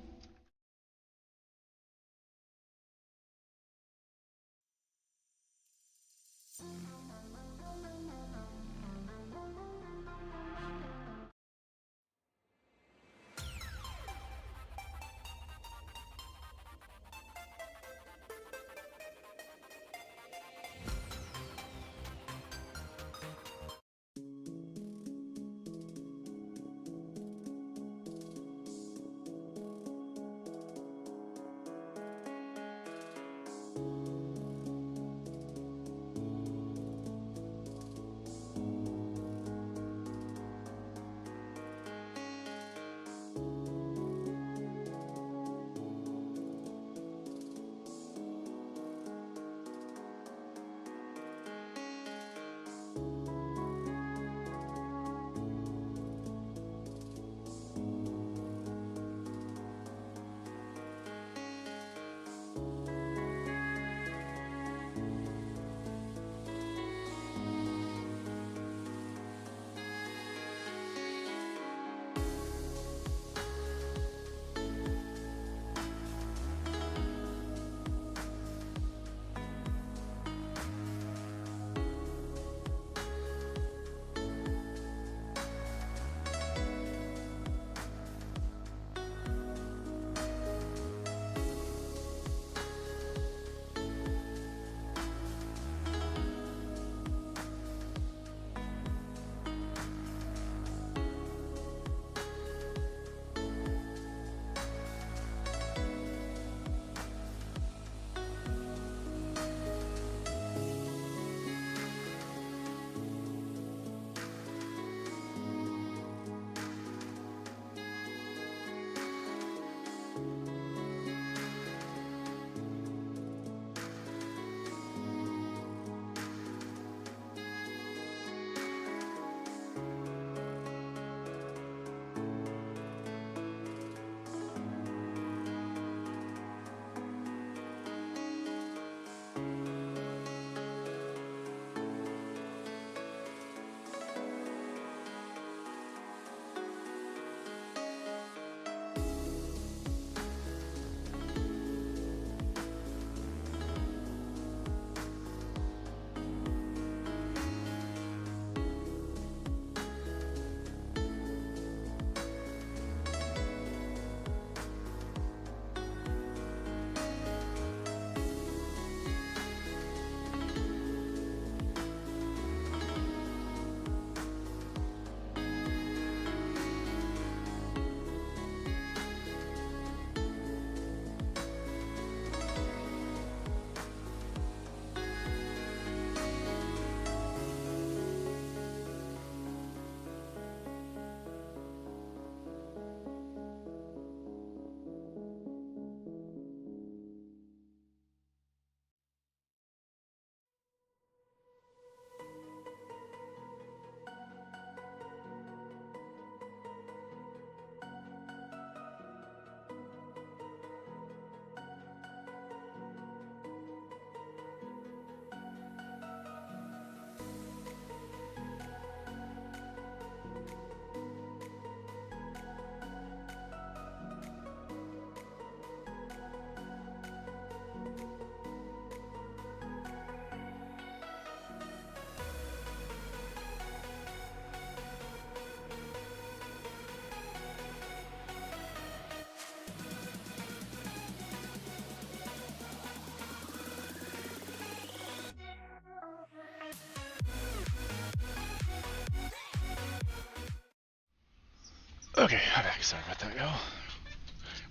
Okay, I'm back. Sorry about that, y'all.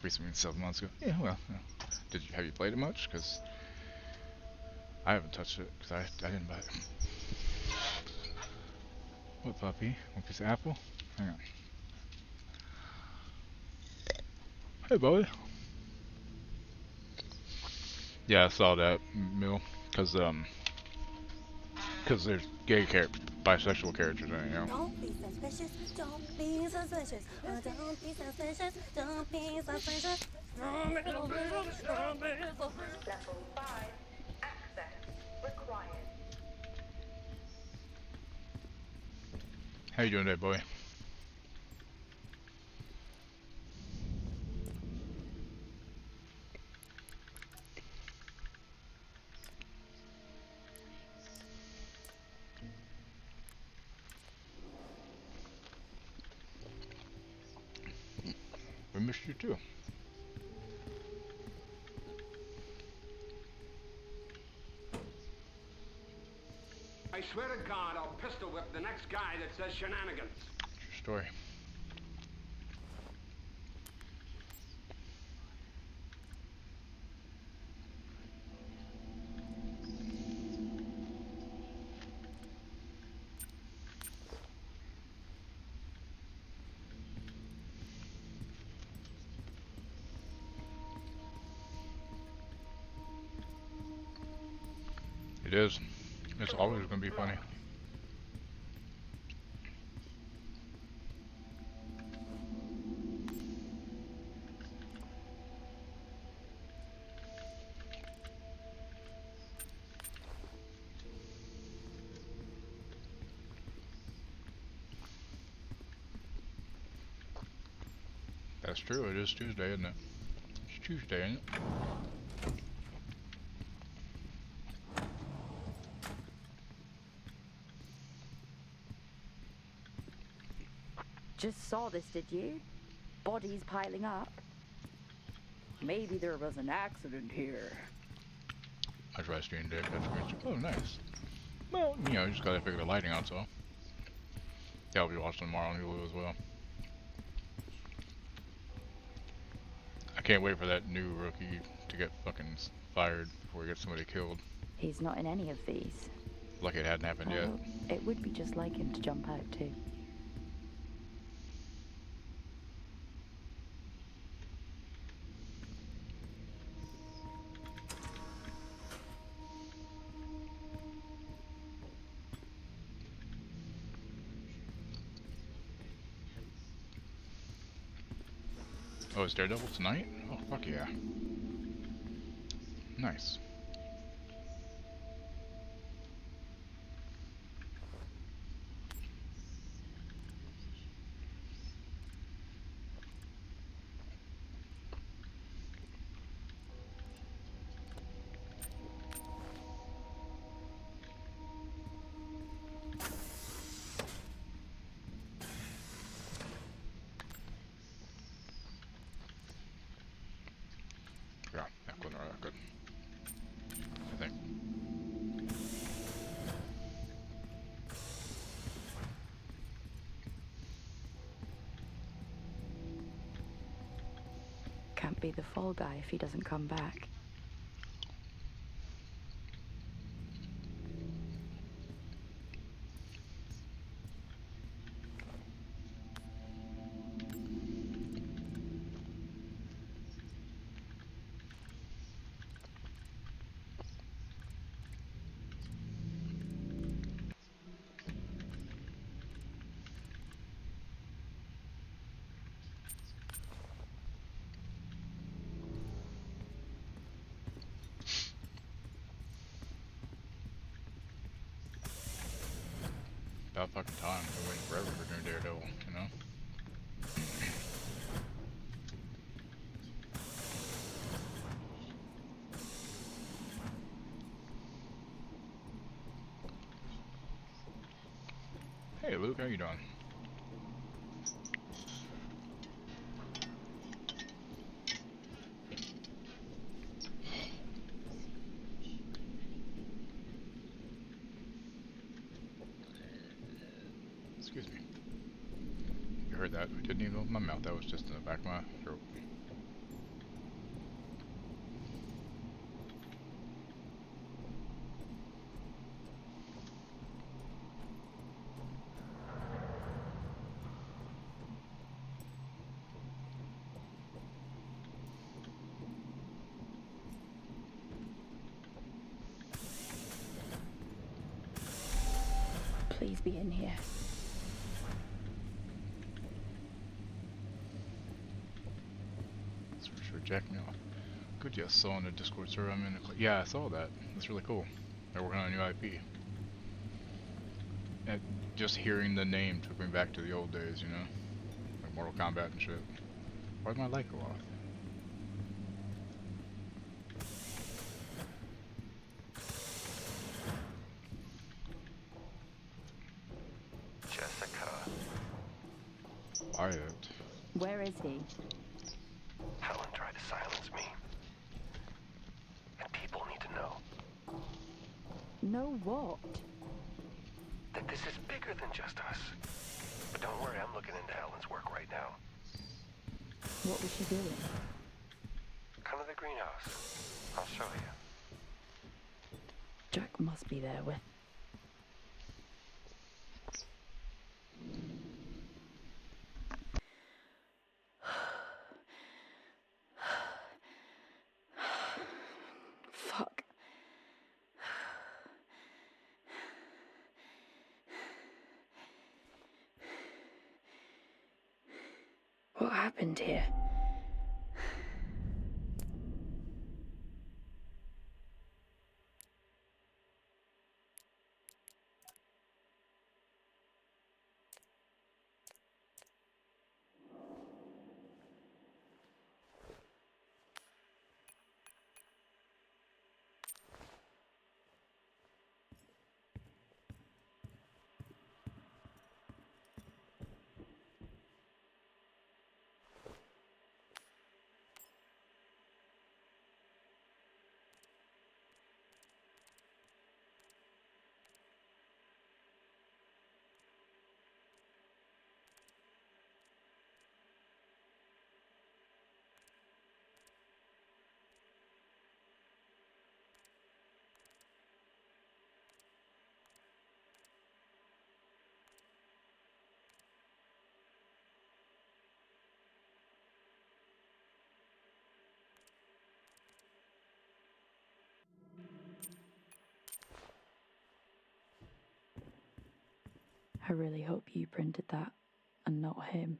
Recently, 7 months ago. Yeah, well. Have you played it much? Because I haven't touched it because I didn't buy it. What puppy? One piece of apple? Hang on. Hey, boy. Yeah, I saw that, Mill. Because there's bisexual characters in it, you know? Don't be suspicious, don't be suspicious, don't be suspicious, don't be suspicious, don't be suspicious, don't be suspicious. Level 5. Access required. How you doing there, boy? We missed you too. I swear to God, I'll pistol whip the next guy that says shenanigans. True story. It is. It's always going to be funny. That's true. It is Tuesday, isn't it? It's Tuesday, isn't it? Just saw this, did you? Bodies piling up. Maybe there was an accident here. I tried streaming deck. That's great. Oh, nice. Well, you know, you just gotta figure the lighting out, so. Yeah, I'll be watching tomorrow on Hulu as well. I can't wait for that new rookie to get fucking fired before he gets somebody killed. He's not in any of these. Like it hadn't happened yet. It would be just like him to jump out too. Oh, it's Daredevil tonight? Oh, fuck yeah. Nice. Yeah, good. Good. I think. Can't be the fall guy if he doesn't come back. About fucking time. I've been waiting forever for new Daredevil, you know? Hey Luke, how you doing? Excuse me. You heard that? I didn't even open my mouth. That was just in the back of my throat. Please be in here. That's for sure. Jack me off. Good, yes. Saw on the Discord server I'm in. Yeah, I saw that. That's really cool. They're working on a new IP. And just hearing the name took me back to the old days, you know? Like Mortal Kombat and shit. Why'd my light go off? Jessica. Wyatt. Where is he? Helen tried to silence me. And people need to know No what? that this is bigger than just us. But don't worry, I'm looking into Helen's work right now. What was she doing? Come to the greenhouse. I'll show you. Jack must be there with... Fuck. What happened here? I really hope you printed that and not him.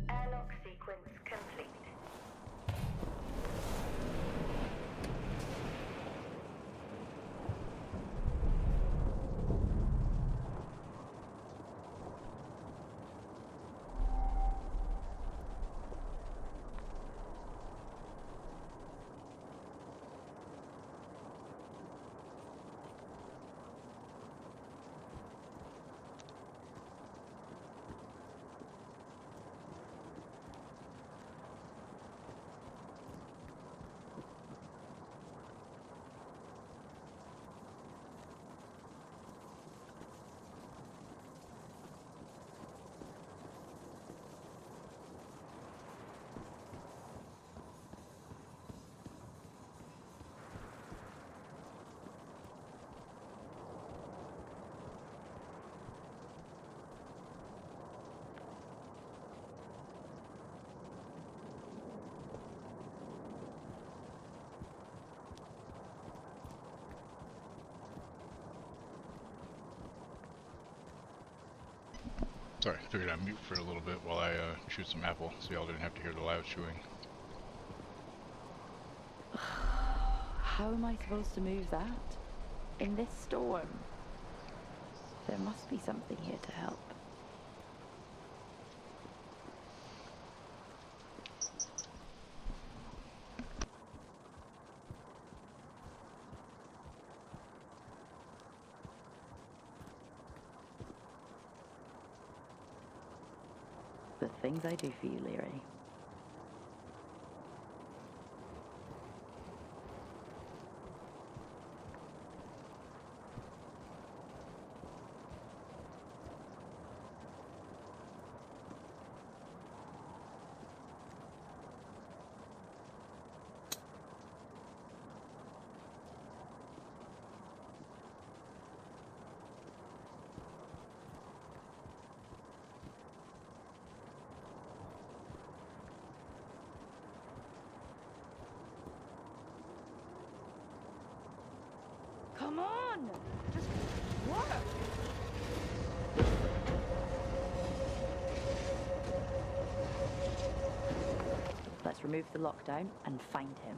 Airlock sequence complete. Sorry, I figured I'd mute for a little bit while I chewed some apple so y'all didn't have to hear the loud chewing. How am I supposed to move that? In this storm? There must be something here to help. The things I do for you, Leary. Come on! Just work! Let's remove the lockdown and find him.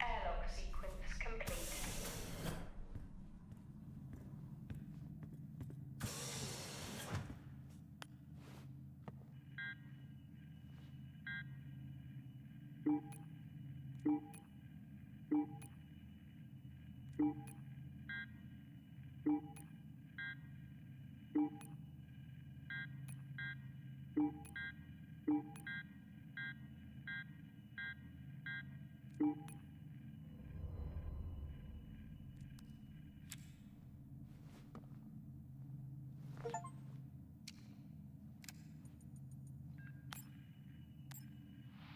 Airlock sequence complete.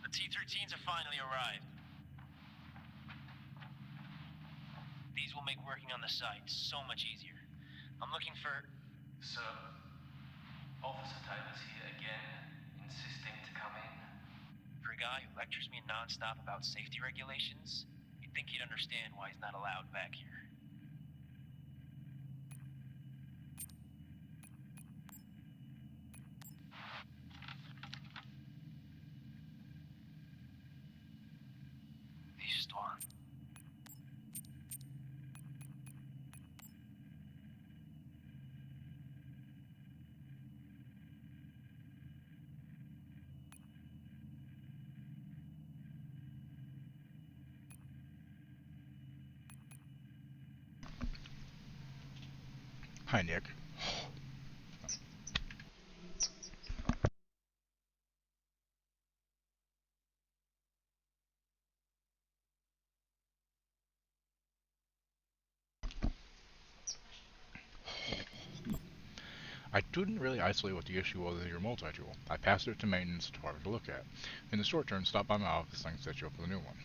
The T-13s have finally arrived. These will make working on the site so much easier. I'm looking for... Sir, Officer Taylor's here again, insisting to come in. For a guy who lectures me non-stop about safety regulations, you'd think he'd understand why he's not allowed back here. These storms. Hi, Nick. I didn't really isolate what the issue was in your multi-tool. I passed it to maintenance department to look at. In the short term, stop by my office and I can set you up with a new one.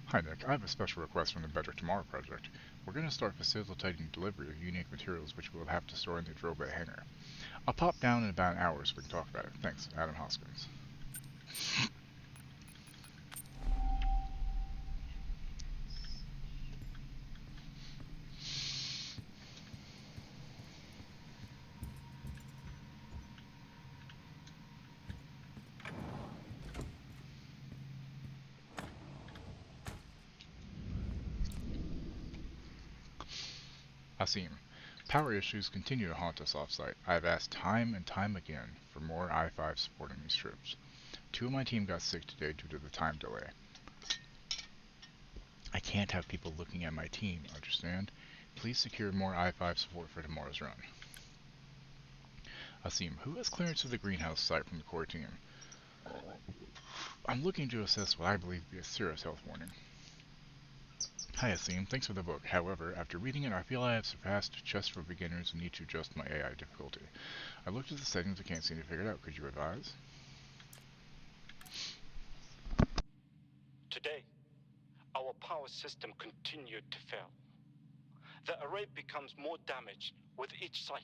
Hi Nick, I have a special request from the Better Tomorrow project. We're going to start facilitating delivery of unique materials which we'll have to store in the drill bay hangar. I'll pop down in about an hour so we can talk about it. Thanks, Adam Hoskins. Asim, power issues continue to haunt us off-site. I have asked time and time again for more I-5 supporting these troops. 2 of my team got sick today due to the time delay. I can't have people looking at my team, understand? Please secure more I-5 support for tomorrow's run. Asim, who has clearance to the greenhouse site from the core team? I'm looking to assess what I believe to be a serious health warning. Hi Asim, thanks for the book. However, after reading it, I feel I have surpassed chess for beginners and need to adjust my AI difficulty. I looked at the settings and can't seem to figure it out. Could you advise? Today, our power system continued to fail. The array becomes more damaged with each cycle.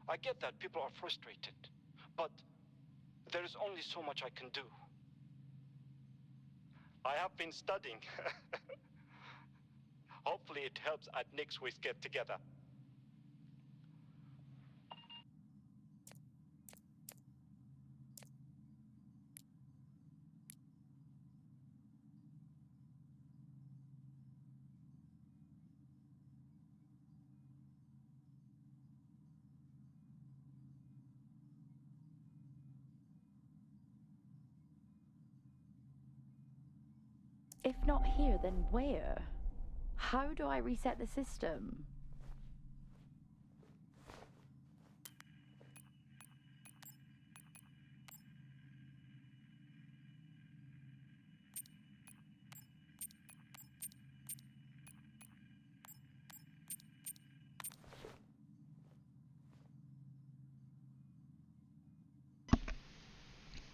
I get that people are frustrated, but there is only so much I can do. I have been studying. Hopefully it helps at next week's get together. If not here, then where? How do I reset the system?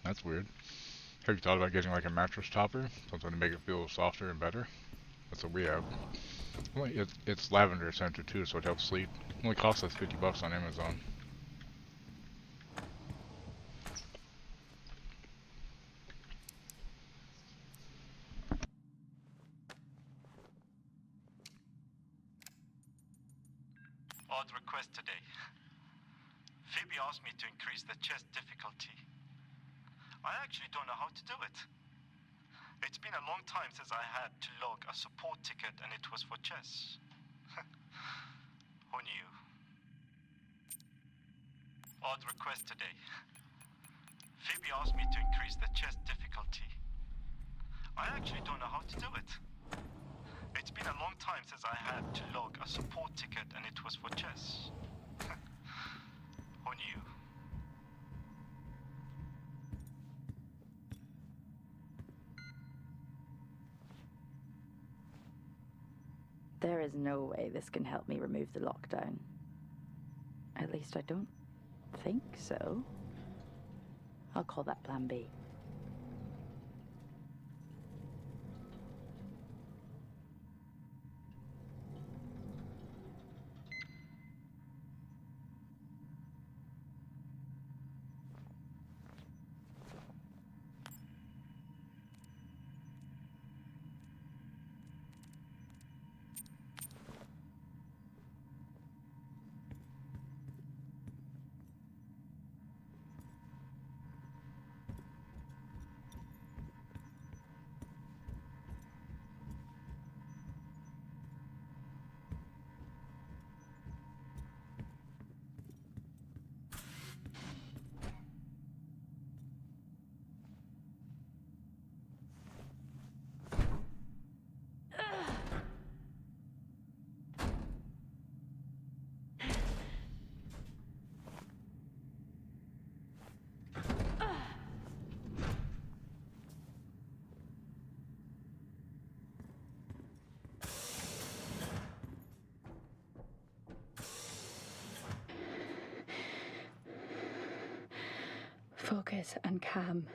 That's weird. Have you thought about getting like a mattress topper? Something to make it feel softer and better? That's what we have. Well, it's lavender scented too, so it helps sleep. It only costs us $50 on Amazon. Odd request today. Phoebe asked me to increase the chess difficulty. I actually don't know how to do it. It's been a long time since I had to log a support ticket and it was for chess. Who knew? Odd request today. Phoebe asked me to increase the chess difficulty. I actually don't know how to do it. It's been a long time since I had to log a support ticket and it was for chess. Who knew? There is no way this can help me remove the lockdown. At least I don't think so. I'll call that Plan B. Focus and calm.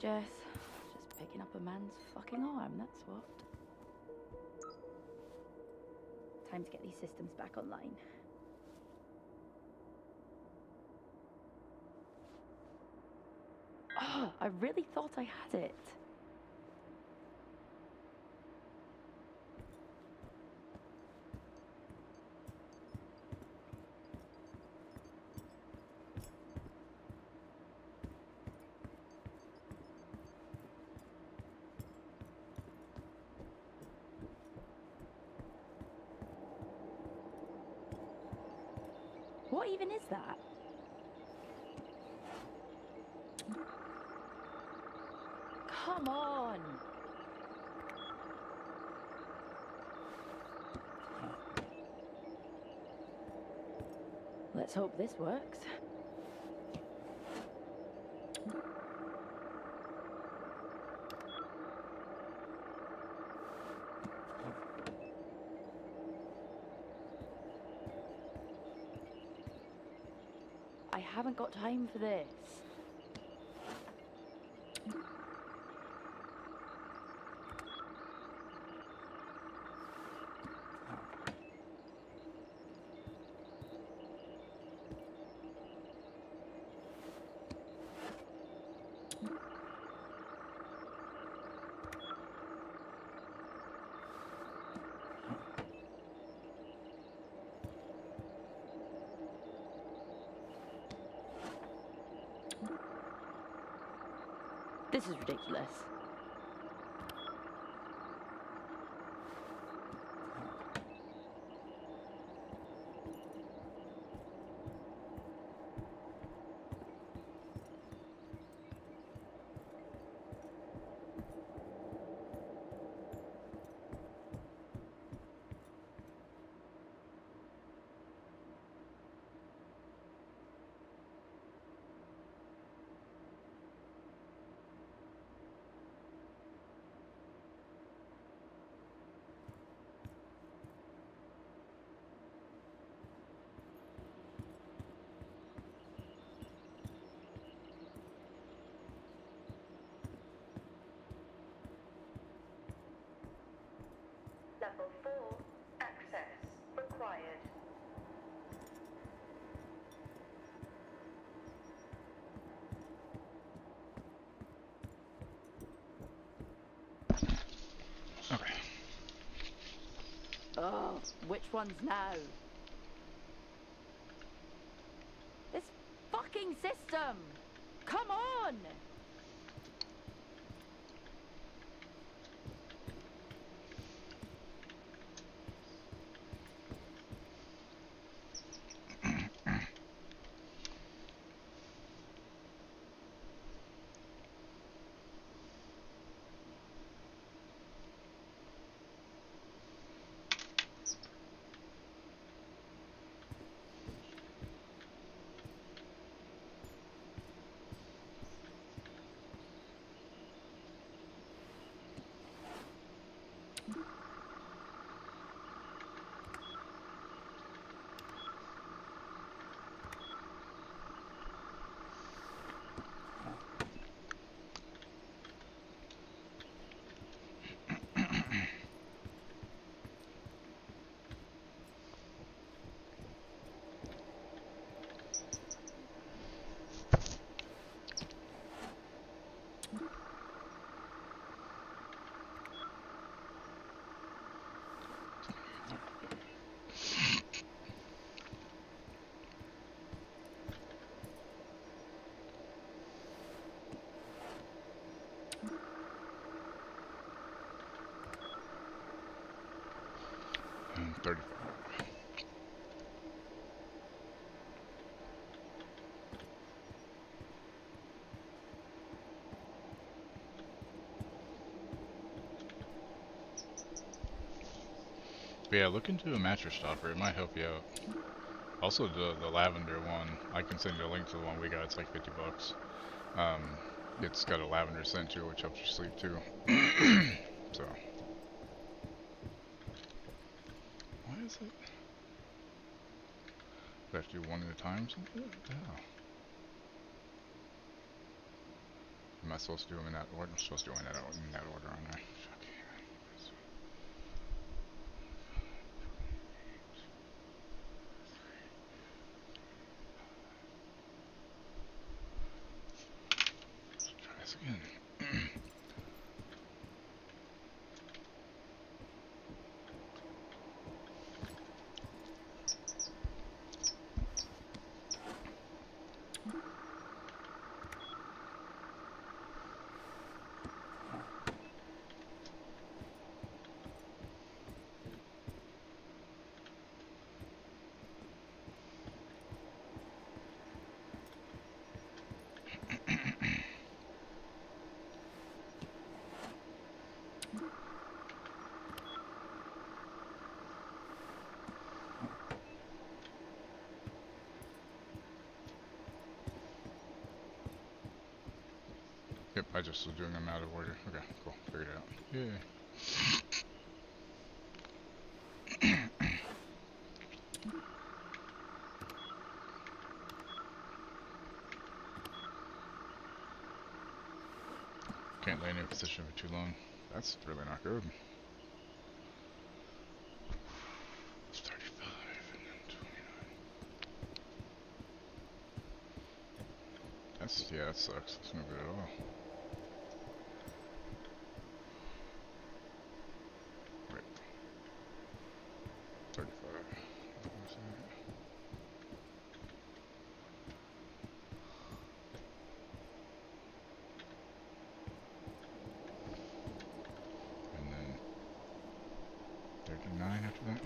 Nothing, Jess. Just picking up a man's fucking arm, that's what. Time to get these systems back online. Oh, I really thought I had it. What even is that? Come on! Let's hope this works. I haven't got time for this. This is ridiculous. Level 4, access required. Okay. Oh, which one's now? This fucking system! Come on! And 35. But yeah, look into a mattress stopper. It might help you out. Also, the lavender one. I can send you a link to the one we got. It's like $50. It's got a lavender scent to it, which helps you sleep too. So. Why is it? Do I have to do one at a time? Something? What the hell? Am I supposed to do them in that order? I'm supposed to do them in that order, aren't I? Try this again. Yep, I just was doing them out of order. Okay, cool. Figured it out. Yeah. Can't lay in a position for too long. That's really not good. It's 35 and then 29. Yeah, that sucks. It's no good at all. Wait. 35. And then 39 after that.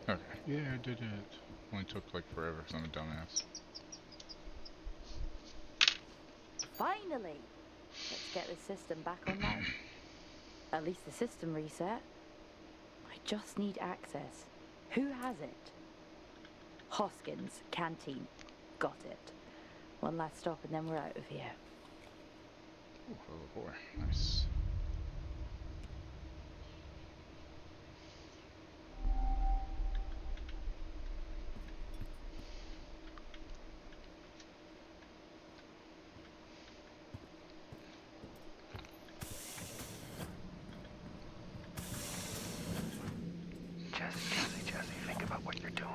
Okay. Yeah, I did it. Only took like forever because I'm a dumbass. Finally! Let's get this system back online. At least the system reset. I just need access. Who has it? Hoskins, canteen. Got it. One last stop and then we're out of here. Ooh, level 4. Nice. Jesse, think about what you're doing.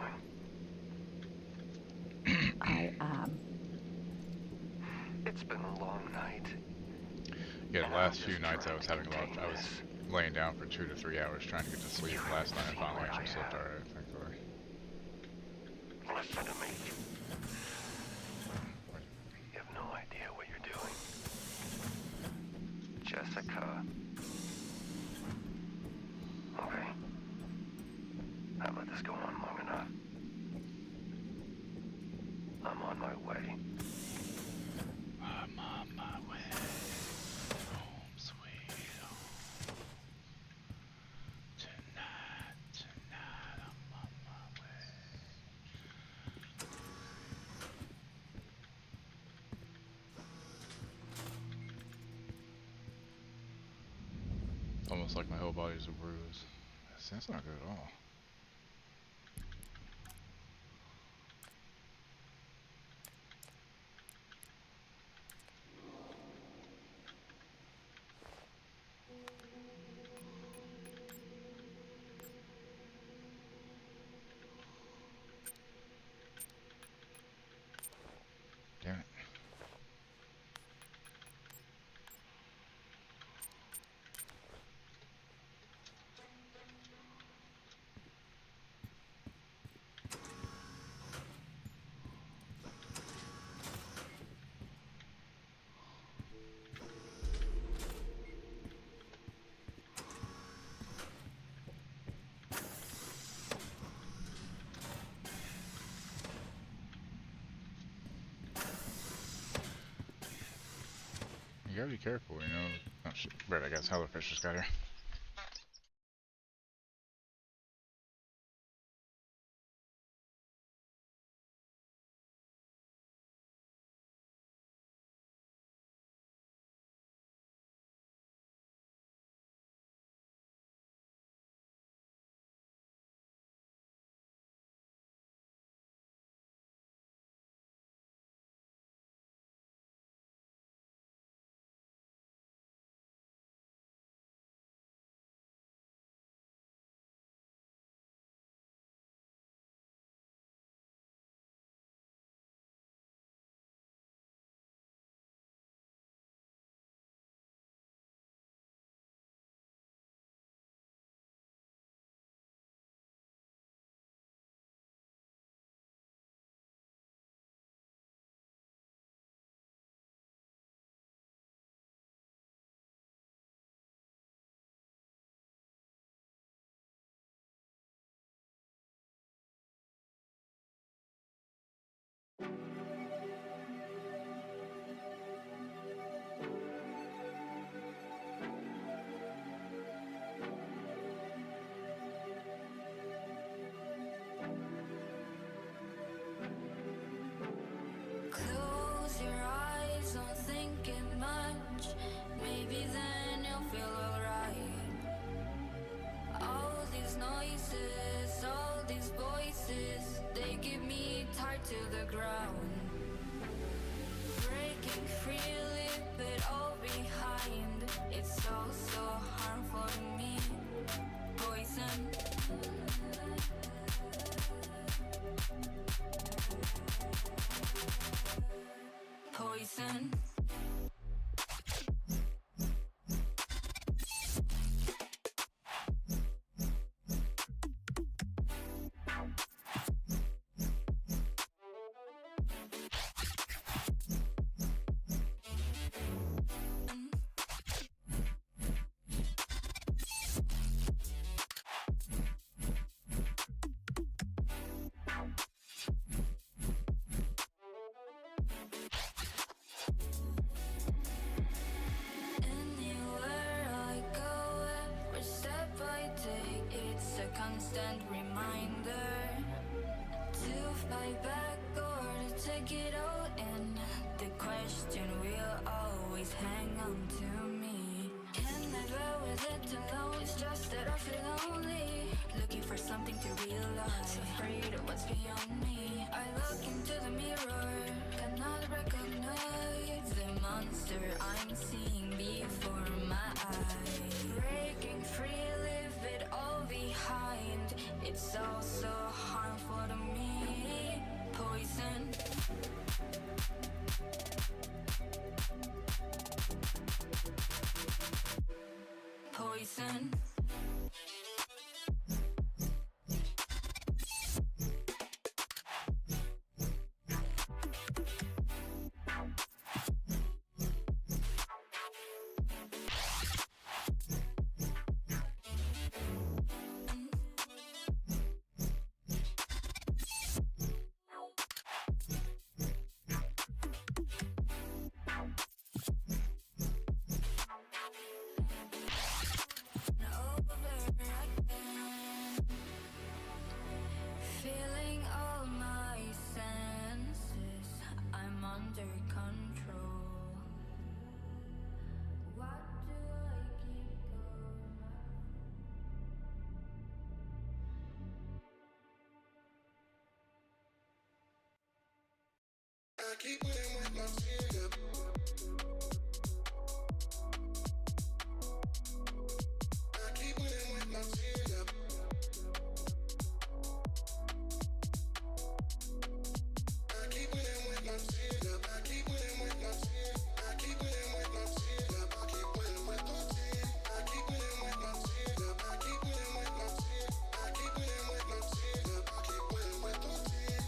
I am. It's been a long night. Yeah, the last few nights I was laying down for 2 to 3 hours trying to get to sleep. Last night I finally actually slept alright, thankfully. Listen to me. You have no idea what you're doing. Jessica. Okay. I've let this go on long enough. I'm on my way. I'm on my way. Home sweet home. Tonight, I'm on my way. Almost like my whole body's a bruise. That's not good at all. Damn it. gotta be careful, you know. Oh shit, right, I guess Hellfish just got here. Close your eyes, don't think it much. Maybe then you'll feel alright. All these noises, all these voices, they give me tied to the ground. Breaking free, leave it all behind. It's so, so harmful to me. Poison. Poison. Constant reminder to fight back or to take it all in. The question will always hang on to me. Can never with it alone. It's just that I feel lonely, looking for something to realize. Afraid of what's beyond me. I look into the mirror, cannot recognize the monster I'm seeing before my eyes. Breaking free, leave it all behind. It's all so harmful to me. Poison. Poison. Feeling all my senses, I'm under control. What do I keep going back? I keep playing with my feet up. I keep playing with my feet up. I keep playing with my feet up. I keep playing with my feet. I keep playing with my feet up. I keep playing with my feet. I keep playing with my feet up. I keep playing with my feet. I keep playing with my feet up. I keep playing with my feet.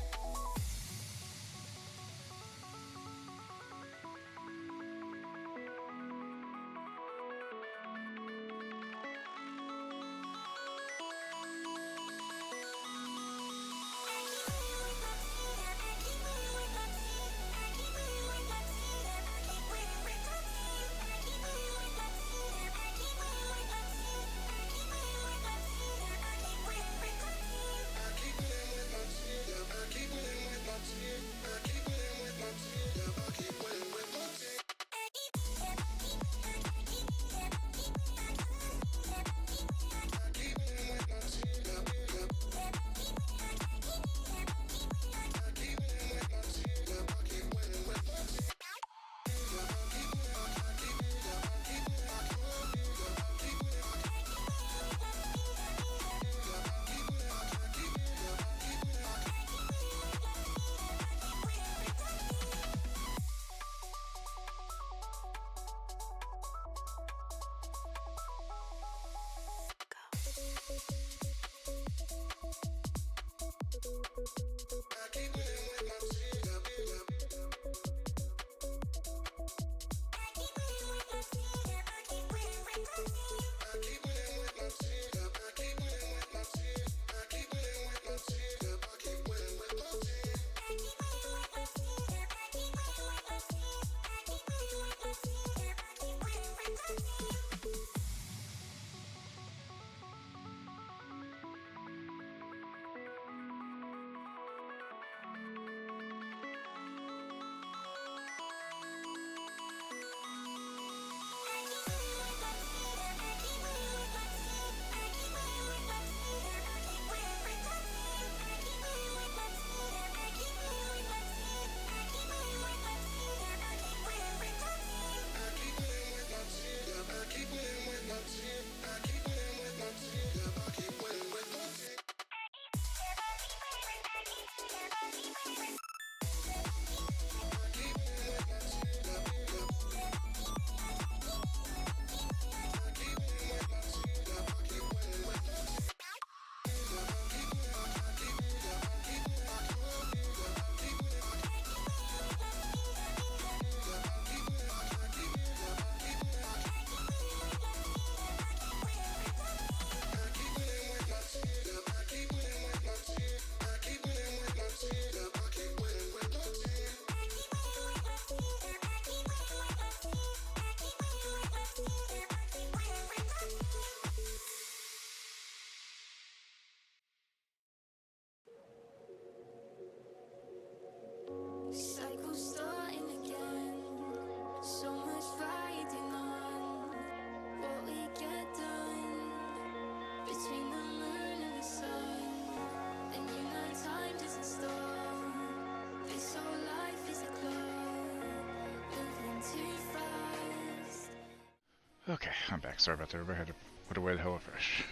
I'm back. Sorry about that. Everybody had to put away the HelloFresh.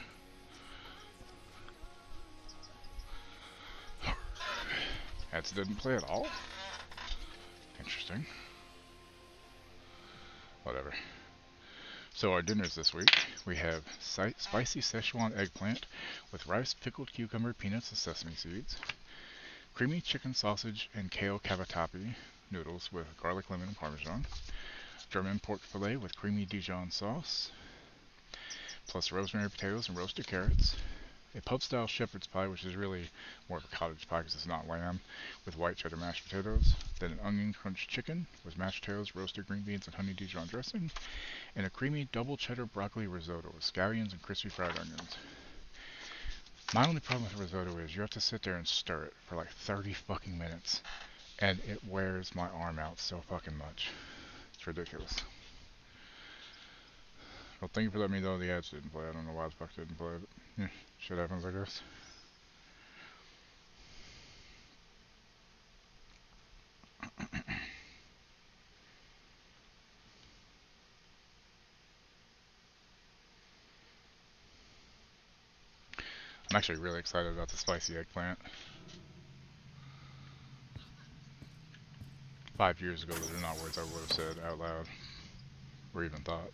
Ads didn't play at all? Interesting. Whatever. So our dinners this week, we have spicy Szechuan eggplant with rice, pickled cucumber, peanuts, and sesame seeds. Creamy chicken sausage and kale cavatappi noodles with garlic, lemon, and parmesan. German pork fillet with creamy Dijon sauce. Plus rosemary potatoes and roasted carrots. A pub-style shepherd's pie, which is really more of a cottage pie because it's not lamb, with white cheddar mashed potatoes. Then an onion crunch chicken with mashed potatoes, roasted green beans, and honey Dijon dressing. And a creamy double cheddar broccoli risotto with scallions and crispy fried onions. My only problem with risotto is you have to sit there and stir it for like 30 fucking minutes. And it wears my arm out so fucking much. It's ridiculous. Well, thank you for letting me know the ads didn't play. I don't know why the fuck didn't play, but yeah, shit happens, I guess. I'm actually really excited about the spicy eggplant. 5 years ago, those are not words I would have said out loud, or even thought.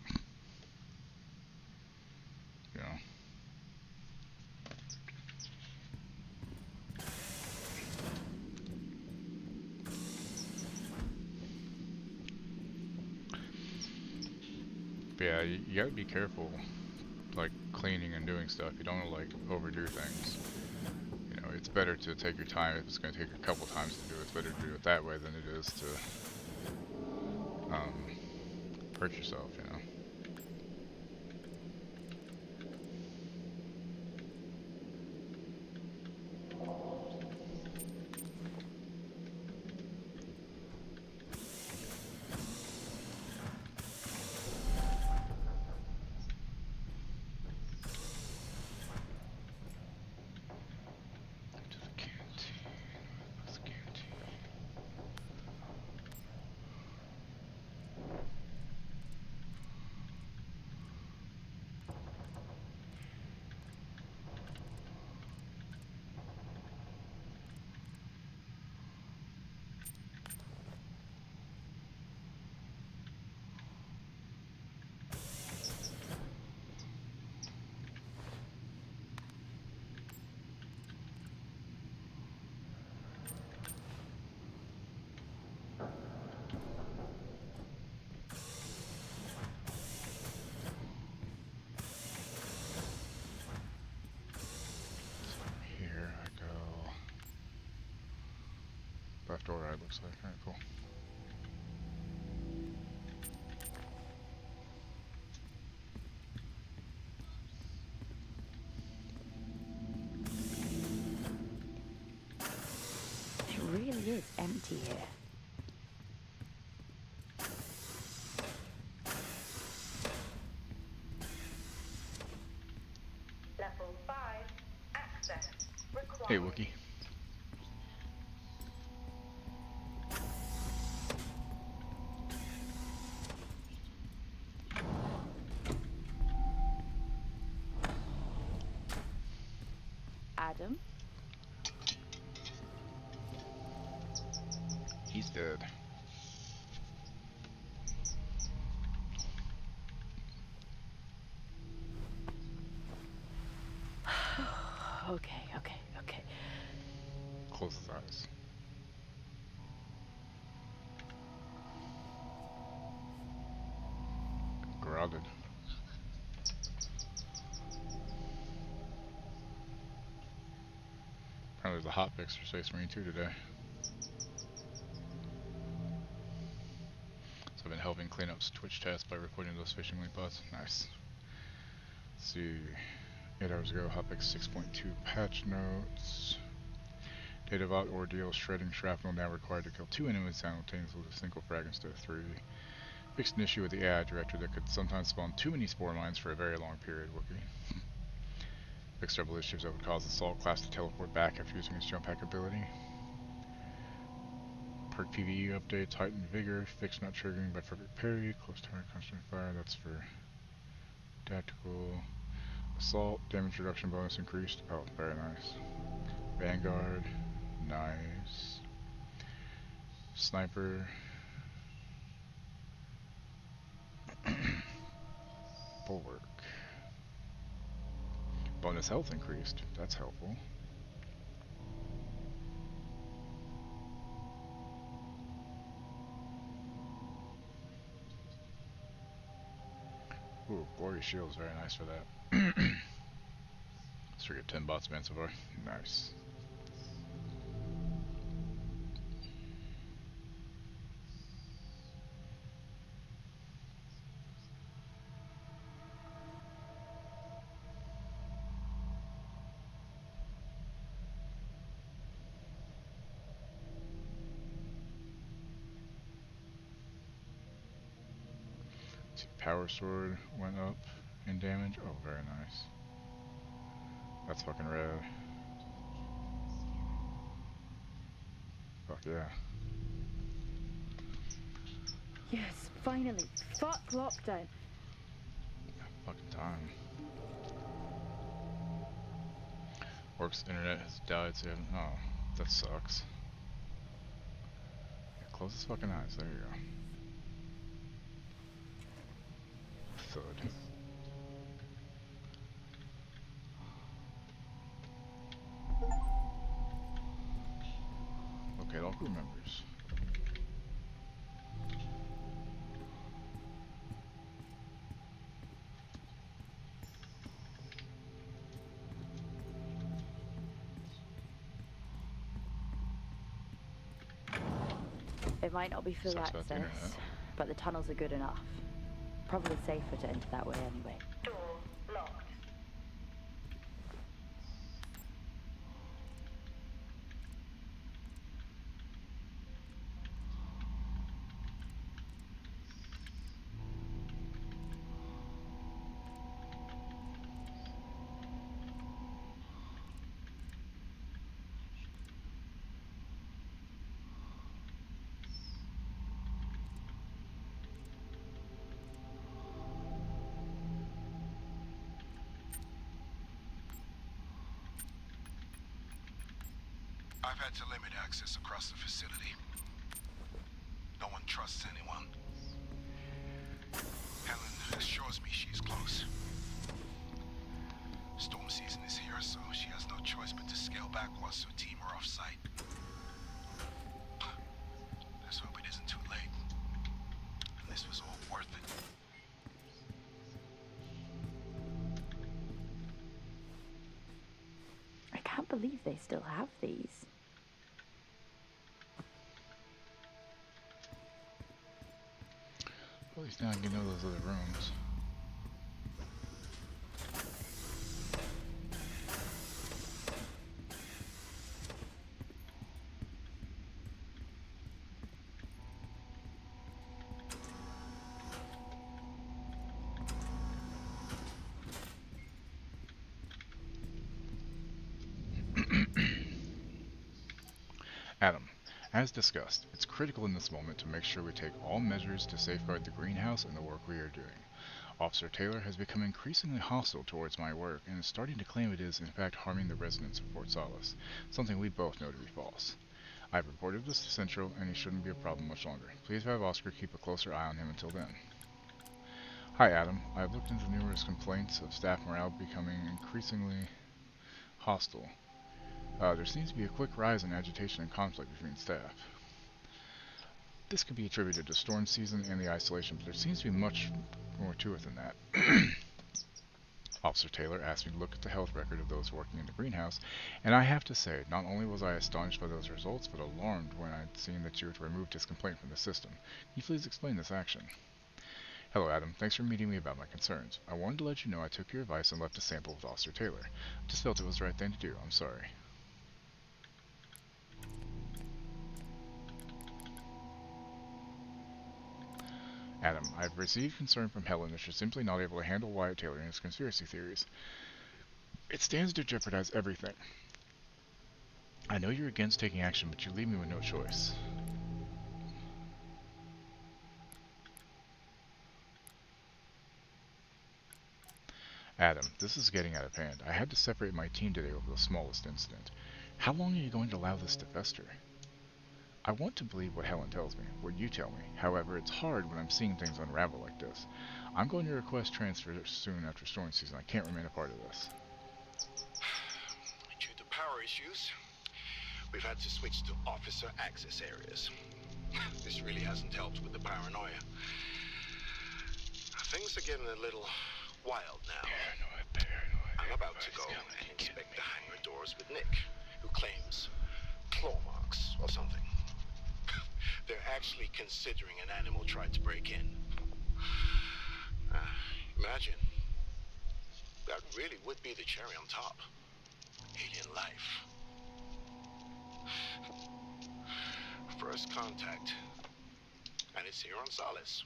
You know. But yeah, you gotta be careful, like, cleaning and doing stuff. You don't want to, like, overdo things. You know, it's better to take your time. If it's gonna take a couple times to do it, it's better to do it that way than it is to, hurt yourself, you know. Left or right, looks like. Alright, cool. It really is empty here. Level 5, access required. Hey, Wookie. Adam? He's dead. Okay. Close his eyes. Grounded. Apparently there's a hot fix for Space Marine 2 today. So I've been helping clean up Twitch tests by reporting those phishing link bots. Nice. Let's see. 8 hours ago, hotfix 6.2 patch notes. Data Vault ordeal, shredding shrapnel now required to kill 2 enemies simultaneously with a single frag instead of 3. Fixed an issue with the AI director that could sometimes spawn too many spore mines for a very long period, Wookie. Fixed several issues that would cause the Assault class to teleport back after using its jump pack ability. Perk PvE updates, heightened vigor, fixed not triggering by perfect parry, close target constant fire, that's for Tactical assault, damage reduction bonus increased. Oh, very nice. Vanguard, nice. Sniper. Bulwark. Bonus health increased. That's helpful. Ooh, Glory Shield is very nice for that. So we get 10 bots man so far. Nice. See, Power Sword went up in damage. Oh, very nice. That's fucking rad. Fuck yeah. Yes, finally. Fuck lockdown. Fucking time. Orc's internet has died, so you haven't. Oh, that sucks. Yeah, close his fucking eyes. There you go. Thud. Okay, all crew members. It might not be full Sucks about the access, internet. but the tunnels are good enough. Probably safer to enter that way anyway. Door locked. I've had to limit access across the facility. No one trusts anyone. Helen assures me she's close. Storm season is here, so she has no choice but to scale back whilst her team are off-site. Let's hope it isn't too late. And this was all worth it. I can't believe they still have these. At least now I can know those other rooms. Adam, as discussed, it's critical in this moment to make sure we take all measures to safeguard the greenhouse and the work we are doing. Officer Taylor has become increasingly hostile towards my work and is starting to claim it is in fact harming the residents of Fort Solis, something we both know to be false. I've reported this to Central and he shouldn't be a problem much longer. Please have Oscar keep a closer eye on him until then. Hi Adam, I've looked into numerous complaints of staff morale becoming increasingly hostile. There seems to be a quick rise in agitation and conflict between staff. This could be attributed to storm season and the isolation, but there seems to be much more to it than that. Officer Taylor asked me to look at the health record of those working in the greenhouse, and I have to say, not only was I astonished by those results, but alarmed when I'd seen that you had removed his complaint from the system. Can you please explain this action? Hello Adam, thanks for meeting me about my concerns. I wanted to let you know I took your advice and left a sample with Officer Taylor. I just felt it was the right thing to do. I'm sorry. Adam, I've received concern from Helen that you're simply not able to handle Wyatt Taylor and his conspiracy theories. It stands to jeopardize everything. I know you're against taking action, but you leave me with no choice. Adam, this is getting out of hand. I had to separate my team today over the smallest incident. How long are you going to allow this to fester? I want to believe what Helen tells me, what you tell me. However, it's hard when I'm seeing things unravel like this. I'm going to request transfer soon after storm season. I can't remain a part of this. Due to power issues, we've had to switch to officer access areas. This really hasn't helped with the paranoia. Things are getting a little wild now. I'm about to go and inspect the hangar doors with Nick, who claims claw marks or something. They're actually considering an animal tried to break in. Imagine. That really would be the cherry on top. Alien life. First contact. And it's here on Solis.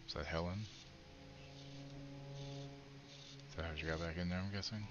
Is that Helen? Is that how she got back in there, I'm guessing?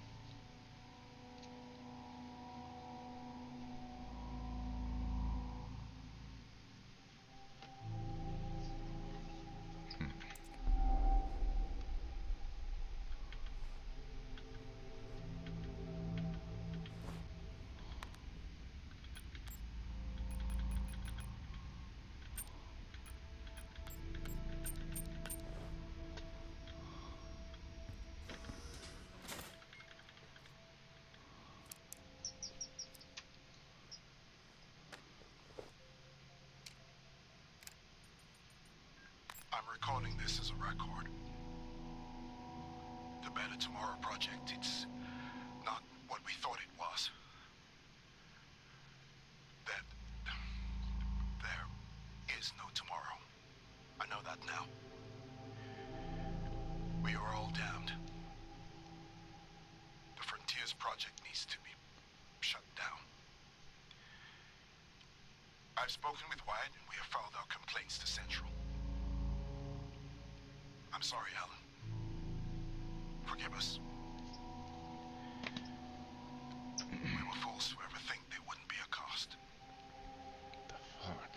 I'm recording this as a record. The Better Tomorrow project, it's not what we thought it was. That there is no tomorrow. I know that now. We are all damned. The Frontiers project needs to be shut down. I've spoken with Wyatt and we have filed our complaints to Central. I'm sorry, Alan. Forgive us. We were fools to ever think there wouldn't be a cost. The fuck?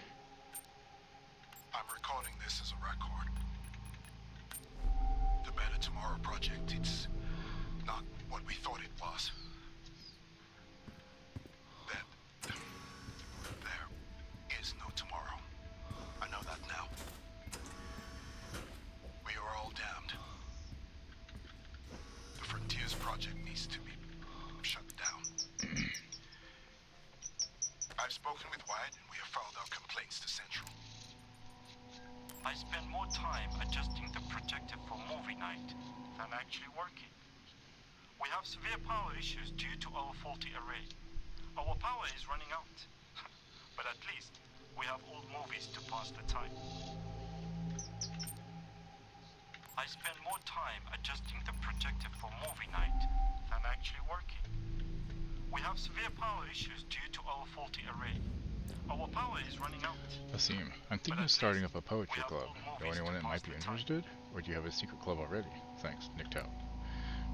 I'm recording this as a record. The Better Tomorrow project, it's not what we thought it was. That there is no tomorrow. I know that now. We are all damned. The Frontiers project needs to be shut down. I've spoken with Wyatt and we have filed our complaints to Central. I spend more time adjusting the projector for movie night than actually working. We have severe power issues due to our faulty array. Our power is running out. But at least we have old movies to pass the time. I spend more time adjusting the projector for movie night than actually working. We have severe power issues due to our faulty array. Our power is running out. Asim, I'm thinking of starting up a poetry club. Know anyone that might be interested? Or do you have a secret club already? Thanks, Nick Tout.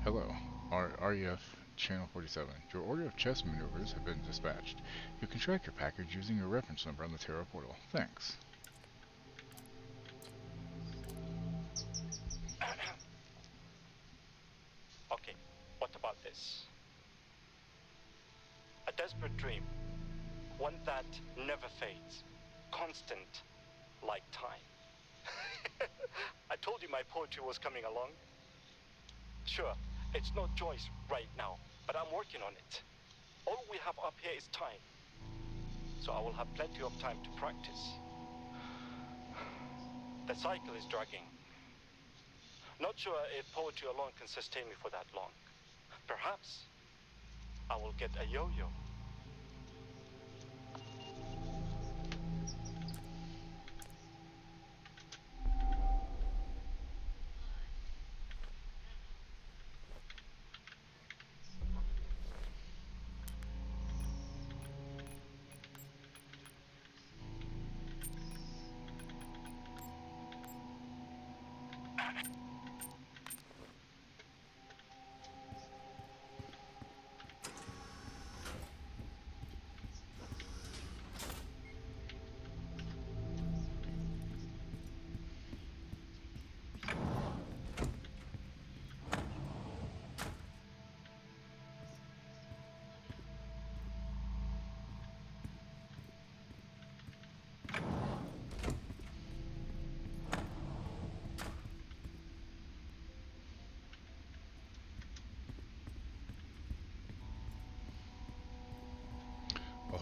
Hello, REF Channel 47. Your order of chess maneuvers have been dispatched. You can track your package using your reference number on the Terra portal. Thanks. Okay, what about this? A desperate dream. One that never fades. Constant, like time. I told you my poetry was coming along. Sure, it's not Joyce right now, but I'm working on it. All we have up here is time. So I will have plenty of time to practice. The cycle is dragging. Not sure if poetry alone can sustain me for that long. Perhaps I will get a yo-yo.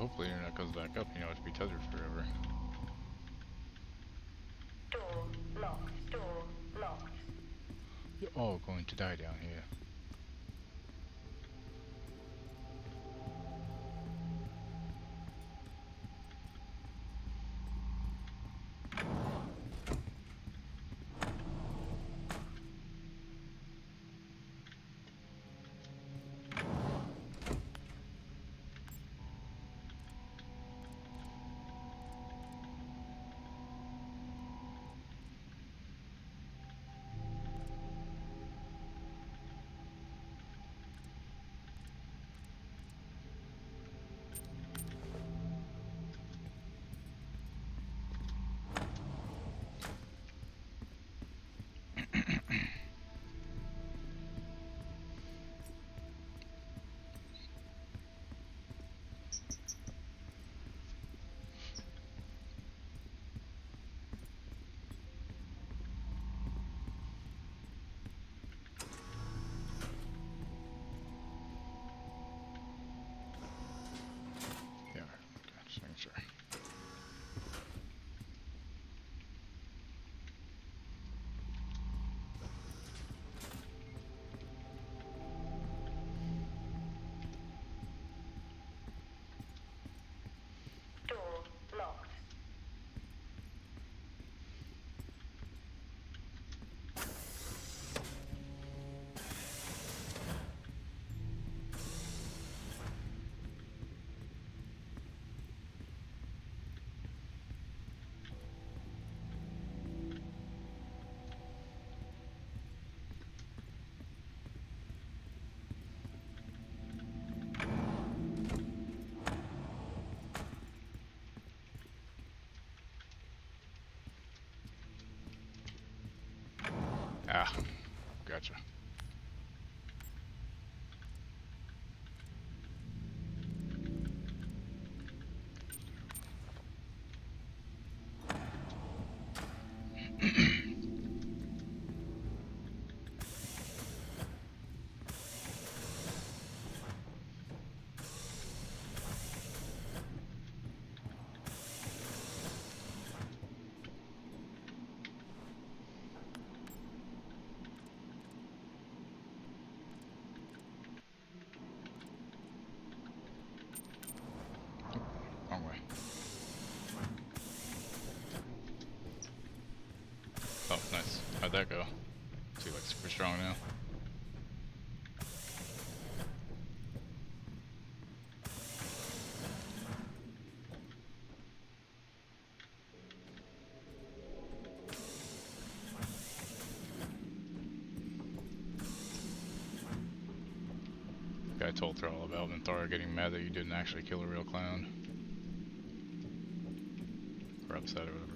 hopefully the internet comes back up, you know, to be tethered forever. Door locked. Door locked. You're all going to die down here. Sure. Door locked. Ah, gotcha. Wrong way. Oh, nice. How'd that go? Is he like super strong now? I told her all about and Thora getting mad that you didn't actually kill a real clown. Or upset or whatever.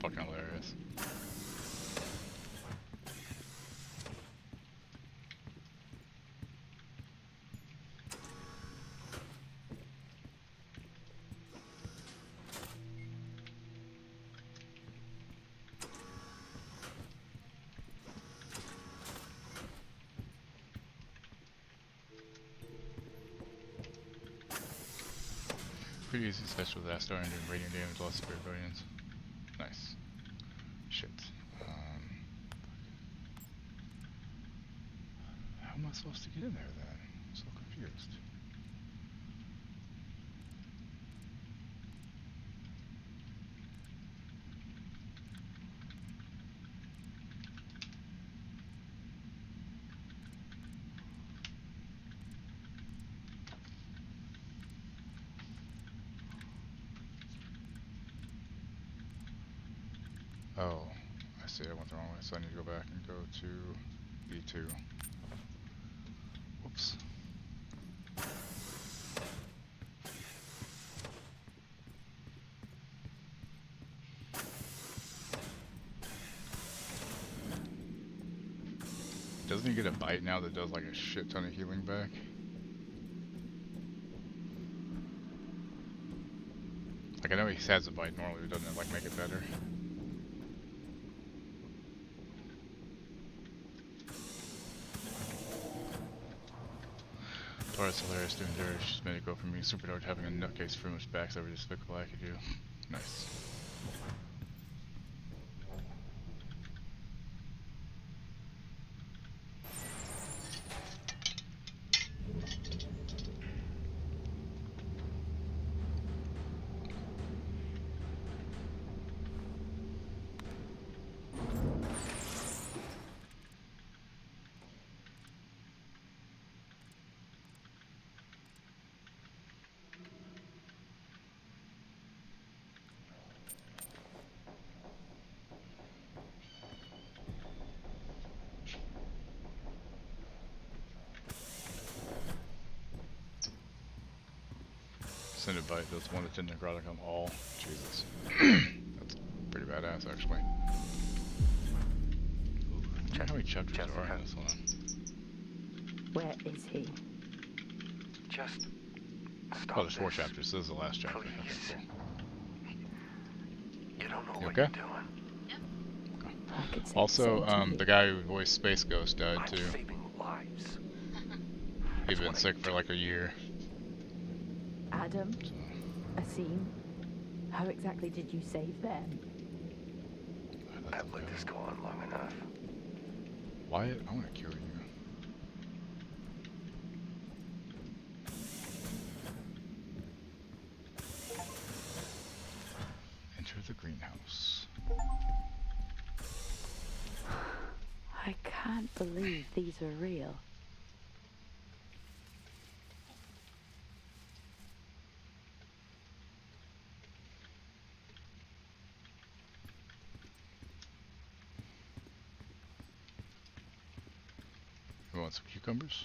Fucking hilarious. Pretty easy special with Astar and doing radiant damage, lost spirit guardians. Nice. Shit. How am I supposed to get in there then? I'm so confused. Oh, I see, I went the wrong way, so I need to go back and go to B2. Whoops. Doesn't he get a bite now that does like a shit ton of healing back? Like, I know he has a bite normally, but doesn't it like make it better? Taurus hilarious to endure. She's made it go from being super dark to having a nutcase pretty much backs every despicable I could do. Nice. Extended bite does 1 to 10 necrotic on all. Jesus. That's pretty badass, actually. Ooh, check how many chapters there are in this one. Where is he? Just Oh, there's 4 chapters. This is the last chapter. Okay, cool. You don't know You what okay? you're doing. Also, the guy who voiced Space Ghost died too. Saving lives. He'd been sick for like a year. Adam? Asim? How exactly did you save them? I've let this go on long enough. Wyatt, I want to kill you. Enter the greenhouse. I can't believe these are real. You want some cucumbers?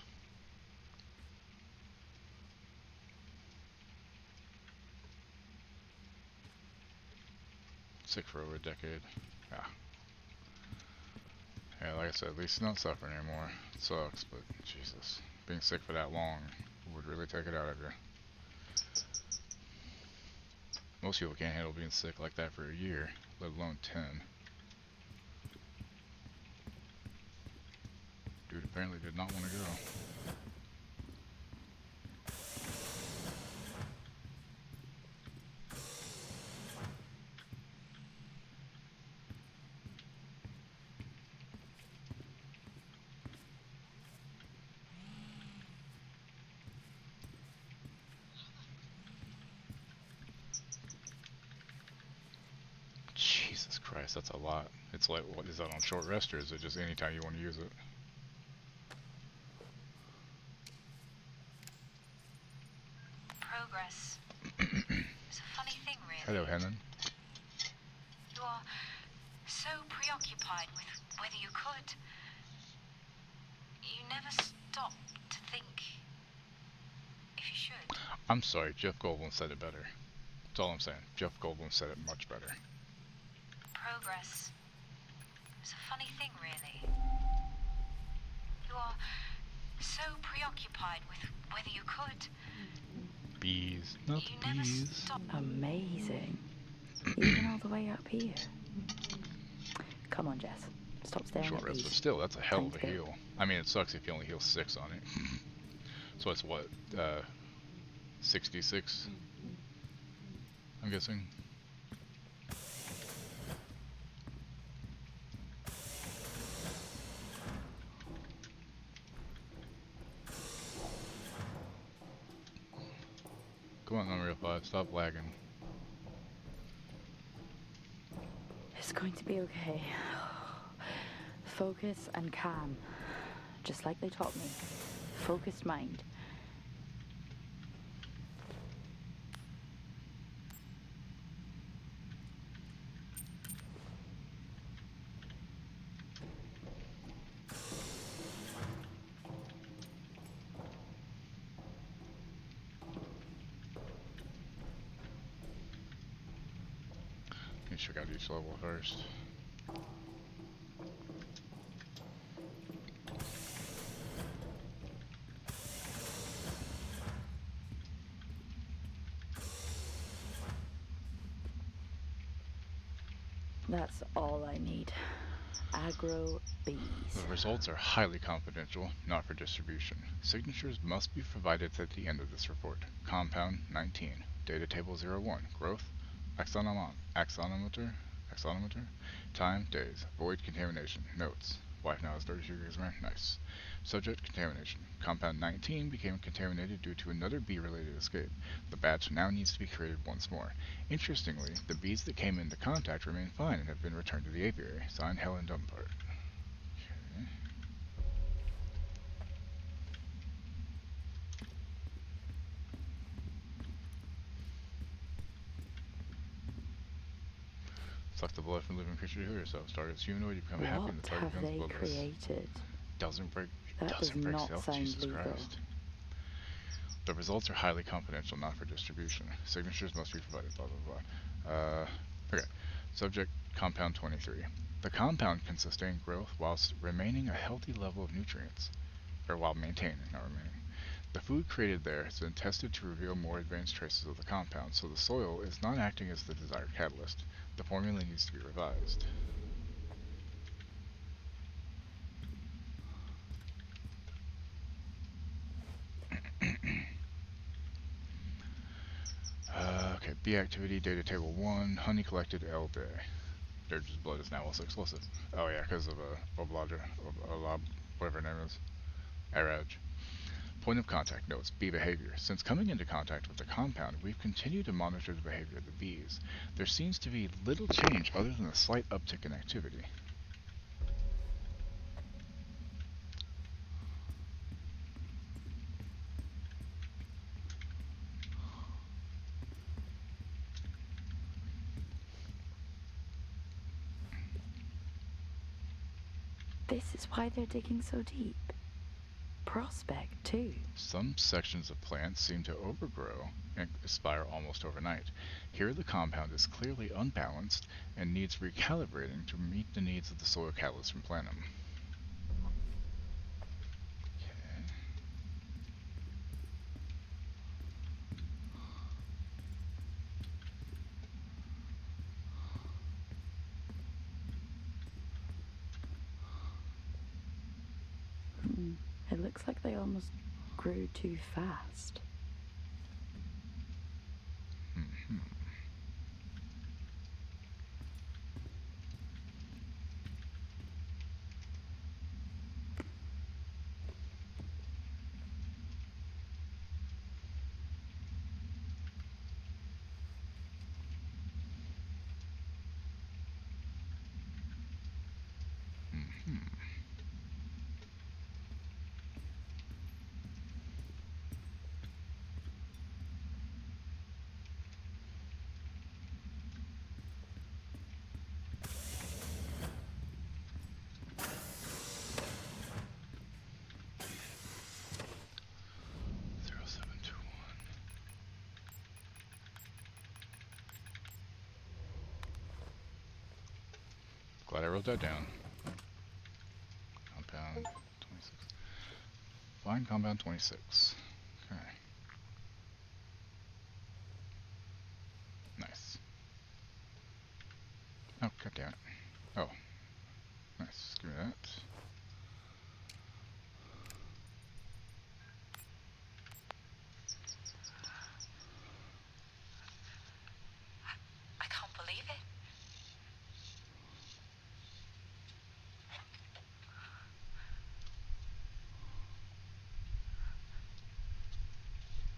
Sick for over a decade. Yeah. Yeah, like I said, at least he's not suffering anymore. It sucks, but Jesus. Being sick for that long would really take it out of you. Most people can't handle being sick like that for a year, let alone 10. Dude apparently did not want to go. Jesus Christ, that's a lot. It's like, what is that on short rest, or is it just anytime you want to use it? Progress. It's a funny thing, really. Hello, Henan. You are so preoccupied with whether you could. You never stop to think if you should. I'm sorry, Jeff Goldblum said it better. That's all I'm saying. Jeff Goldblum said it much better. Progress. It's a funny thing, really. You are so preoccupied with whether you could. Bees, not You the never bees. stop. Amazing. Even all the way up here. Come on, Jess. Stop staring Short at rest, these. but still, that's a hell of a Time to go. heal. I mean, it sucks if you only heal 6 on it. So it's what, 66? I'm guessing. Come on, Unreal 5, stop lagging. It's going to be okay. Focus and calm. Just like they taught me. Focused mind. Let me check out each level first. That's all I need. aggro bees. The results are highly confidential, not for distribution. Signatures must be provided at the end of this report. Compound 19, data table 01, growth, axonometer, time, days, void contamination, notes. Wife now has 32 degrees man, nice. Subject, contamination. Compound 19 became contaminated due to another bee-related escape. The batch now needs to be created once more. Interestingly, the bees that came into contact remain fine and have been returned to the apiary. Signed, Helen Dumpart. Okay. Suck the blood from living creature to heal yourself. Target's humanoid, you become happy and the What target have becomes they bloodless. created? Doesn't break Not cells, sound Jesus legal. Christ. The results are highly confidential, not for distribution. Signatures must be provided, blah blah blah. Okay. Subject, compound 23. The compound can sustain growth whilst remaining a healthy level of nutrients. Or while maintaining, not remaining. The food created there has been tested to reveal more advanced traces of the compound, so the soil is not acting as the desired catalyst. The formula needs to be revised. Okay, bee activity, data table 1, honey collected L day. Their blood is now also explosive. Oh yeah, because of whatever her name is. Araj. Point of contact notes, bee behavior. Since coming into contact with the compound, we've continued to monitor the behavior of the bees. There seems to be little change other than a slight uptick in activity. This is why they're digging so deep. Prospect, too. Some sections of plants seem to overgrow and expire almost overnight. Here the compound is clearly unbalanced and needs recalibrating to meet the needs of the soil catalyst from Planum. It looks like they almost grew too fast. Glad I wrote that down. Compound 26. Find compound 26. Okay. Nice. Oh, god damn it. Oh. Nice. Give me that. I can't believe it.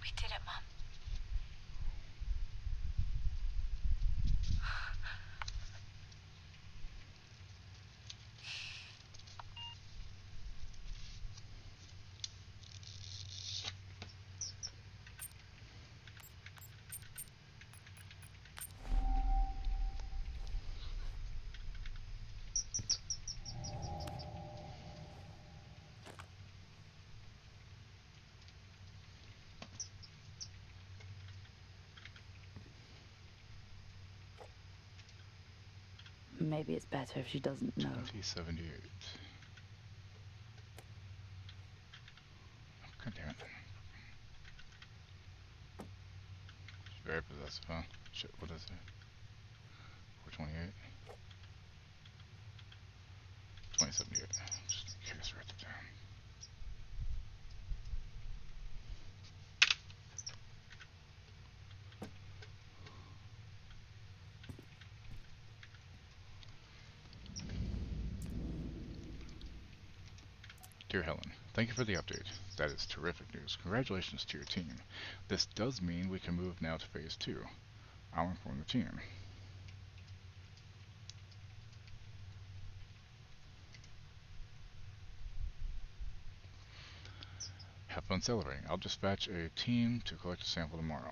We did it, Mom. Maybe it's better if she doesn't know. 2078. Oh, god damn it. She's very possessive, huh? Shit, what is it? 428. Dear Helen, thank you for the update. That is terrific news. Congratulations to your team. This does mean we can move now to Phase 2. I'll inform the team. Have fun celebrating. I'll dispatch a team to collect a sample tomorrow.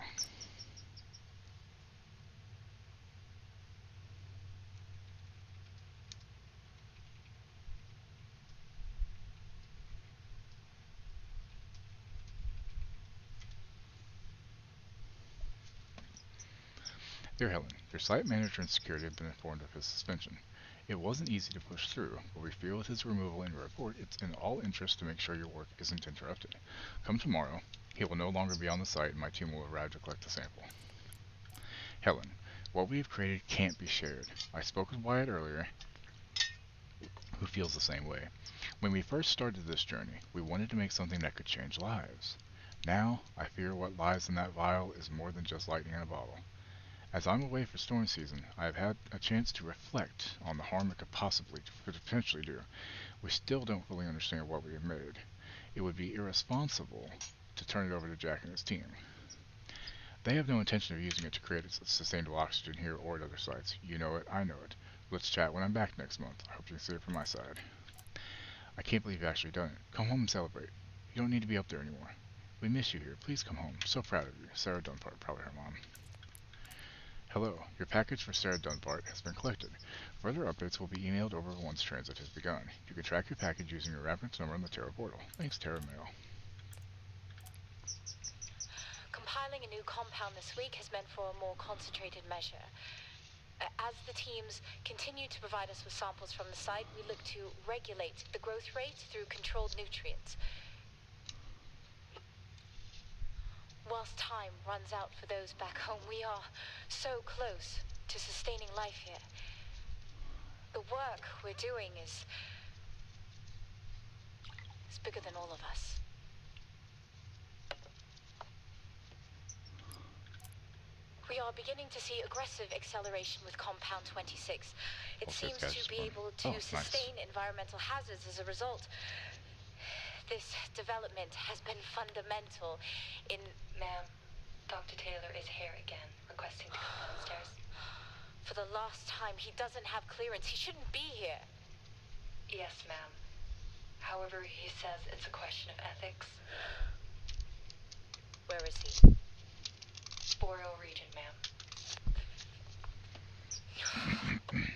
Dear Helen, your site manager and security have been informed of his suspension. It wasn't easy to push through, but we feel with his removal in your report, it's in all interest to make sure your work isn't interrupted. Come tomorrow, he will no longer be on the site and my team will arrive to collect the sample. Helen, what we have created can't be shared. I spoke with Wyatt earlier, who feels the same way. When we first started this journey, we wanted to make something that could change lives. Now, I fear what lies in that vial is more than just lightning in a bottle. As I'm away for storm season, I have had a chance to reflect on the harm it could potentially do. We still don't fully understand what we have made. It would be irresponsible to turn it over to Jack and his team. They have no intention of using it to create sustainable oxygen here or at other sites. You know it, I know it. Let's chat when I'm back next month. I hope you can see it from my side. I can't believe you've actually done it. Come home and celebrate. You don't need to be up there anymore. We miss you here. Please come home. So proud of you. Sarah Dunbar, probably her mom. Hello, your package for Sarah Dunbar has been collected. Further updates will be emailed over once transit has begun. You can track your package using your reference number in the Terra portal. Thanks, Terra Mail. Compiling a new compound this week has meant for a more concentrated measure. As the teams continue to provide us with samples from the site, we look to regulate the growth rate through controlled nutrients. Whilst time runs out for those back home, we are so close to sustaining life here. The work we're doing is bigger than all of us. We are beginning to see aggressive acceleration with Compound 26. It seems to be able to sustain environmental hazards as a result. This development has been fundamental in... Ma'am, Dr. Taylor is here again, requesting to come downstairs. For the last time, he doesn't have clearance. He shouldn't be here. Yes, ma'am. However, he says it's a question of ethics. Where is he? Boreal region, ma'am. Okay.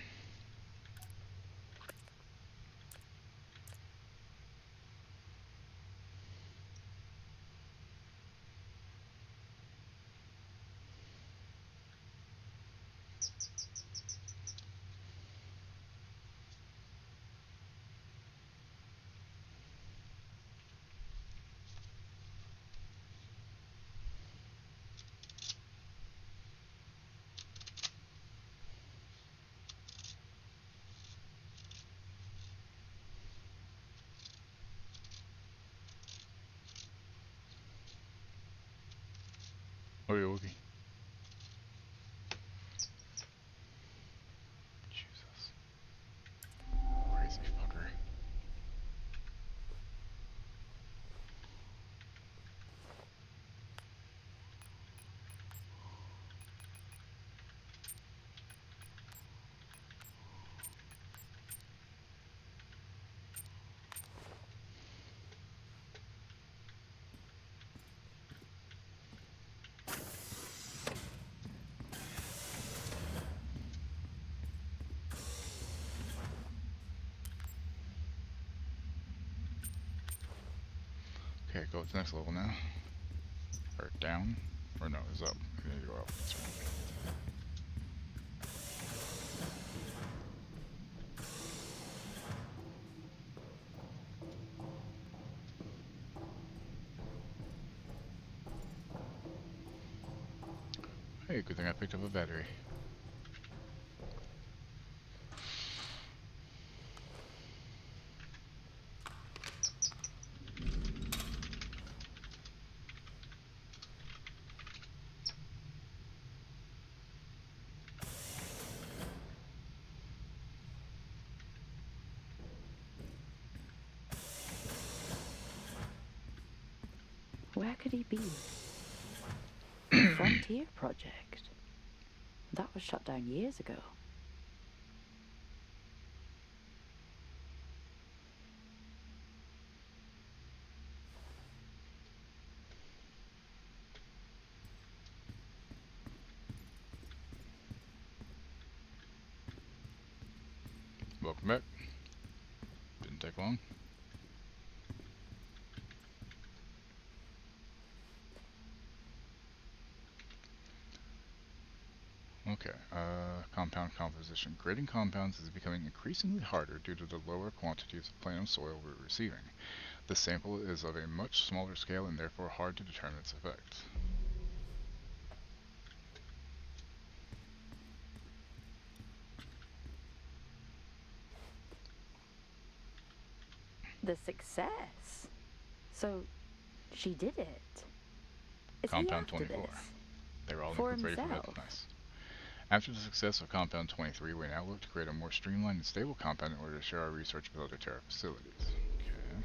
Jesus. Crazy fucker. Okay, go to the next level now. Or down. Or no, it's up. We need to go up. That's right. Hey, good thing I picked up a battery. Where could he be? The Frontier Project. That was shut down years ago. Welcome back. Didn't take long. Okay, compound composition. Grading compounds is becoming increasingly harder due to the lower quantities of platinum soil we're receiving. The sample is of a much smaller scale and therefore hard to determine its effects. The success? So, she did it. Is Compound he after 24. this? They were all For liquids ready for himself? mid. Nice. After the success of Compound 23, we now look to create a more streamlined and stable compound in order to share our research with other Terra facilities. Okay.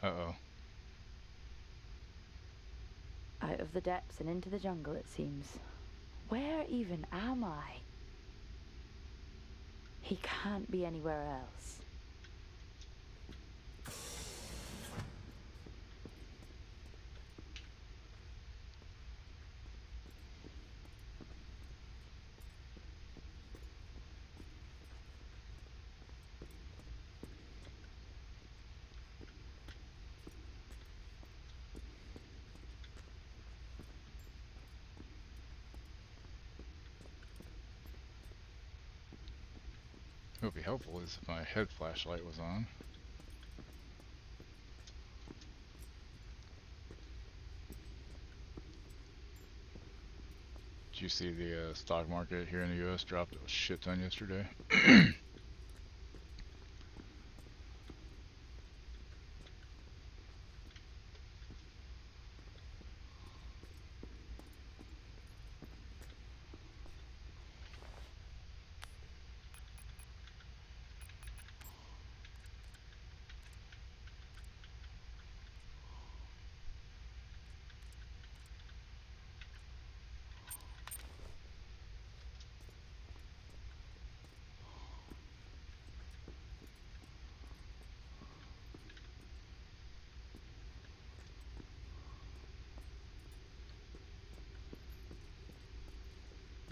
Uh-oh. Out of the depths and into the jungle, it seems. Where even am I? He can't be anywhere else. What would be helpful is if my head flashlight was on. Did you see the stock market here in the U.S. dropped a shit ton yesterday?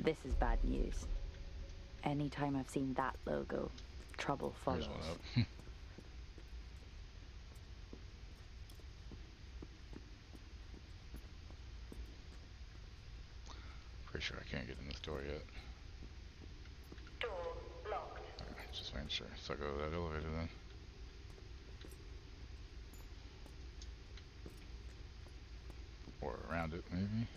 This is bad news. Anytime I've seen that logo, trouble follows. Here's one up. Pretty sure I can't get in this door yet. Door locked. Alright, just making sure. So I go to that elevator then. Or around it, maybe.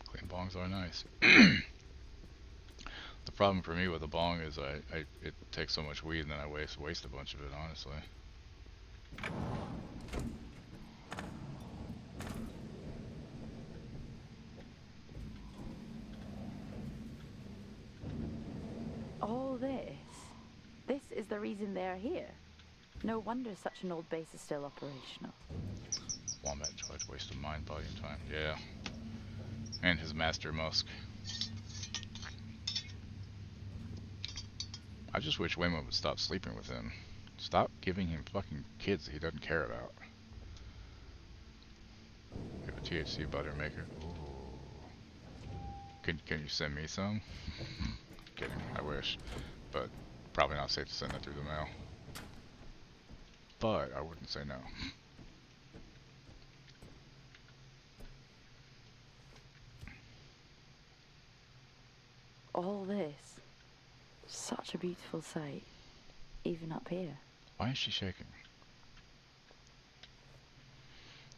Clean bongs are nice. The problem for me with a bong is it takes so much weed and then I waste a bunch of it, honestly. All this? This is the reason they're here. No wonder such an old base is still operational. Wombat charge, waste of mind, body, and time. Yeah. And his master Musk. I just wish Waymo would stop sleeping with him. Stop giving him fucking kids that he doesn't care about. We have a THC butter maker. Ooh. Can you send me some? Kidding, I wish. But probably not safe to send that through the mail. But I wouldn't say no. All this. Such a beautiful sight. Even up here. Why is she shaking?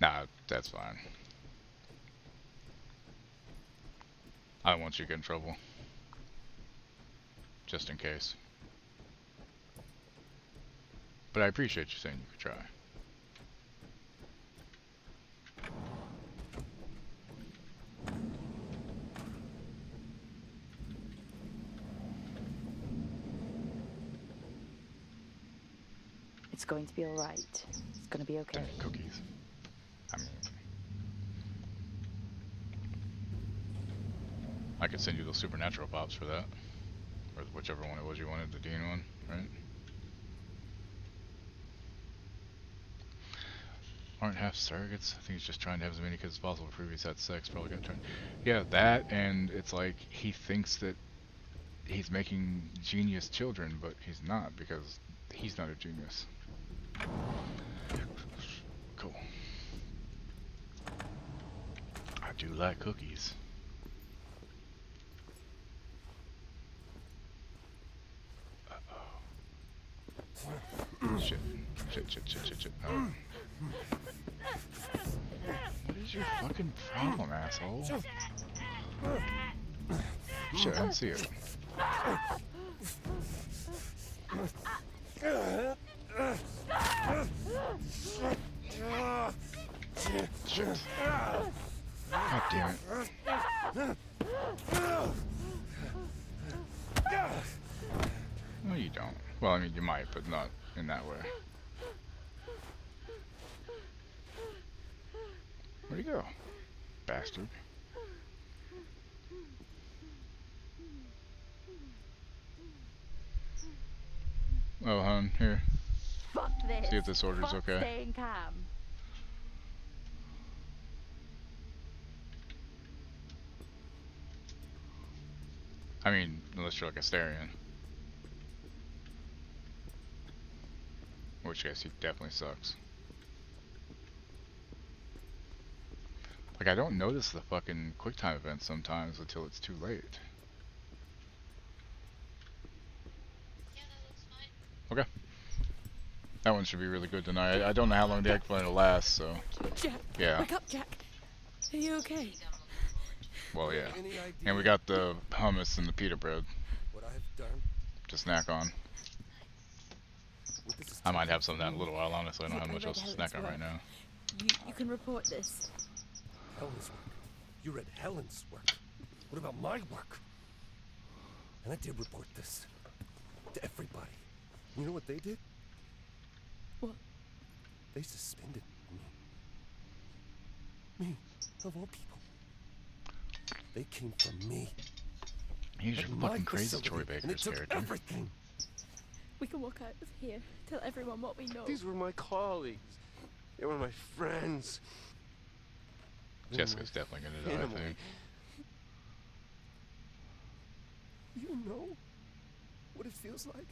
Nah, that's fine. I don't want you to get in trouble. Just in case. But I appreciate you saying you could try. It's going to be alright. It's going to be okay. Cookies. I mean... I could send you those supernatural pops for that. Or whichever one it was you wanted, the Dean one, right? Aren't half surrogates? I think he's just trying to have as many kids as possible. Previous had sex, probably got turned. Yeah, that, and it's like he thinks that he's making genius children, but he's not, because he's not a genius. Cool. I do like cookies. Shit. Shit. Oh. What is your fucking problem, asshole? Shit, I didn't see it. Shit. God damn it. No, you don't. Well, I mean, you might, but not in that way. Where'd he go? Bastard. Oh, hon, here. Fuck this. See if this order's okay. Staying calm. I mean, unless you're like a Astarian. In which case, he definitely sucks. Like, I don't notice the fucking QuickTime events sometimes until it's too late. Yeah, that looks fine. Okay. That one should be really good tonight. I don't know how long the egg plan will last, so... Jack, yeah. wake up, Jack. Are you okay? Well, yeah. And we got the hummus and the pita bread What I've done. to snack on. I might have some of that in a little while, honestly. I don't have much else to snack on right now. You can report this. Helen's work. You read Helen's work. What about my work? And I did report this to everybody. You know what they did? What? They suspended me. Me, of all people. They came from me. He's your fucking crazy Troy And they Baker's took character. everything. We can walk out of here. Tell everyone what we know. These were my colleagues. They were my friends. Jessica's definitely gonna die, I think. You know what it feels like?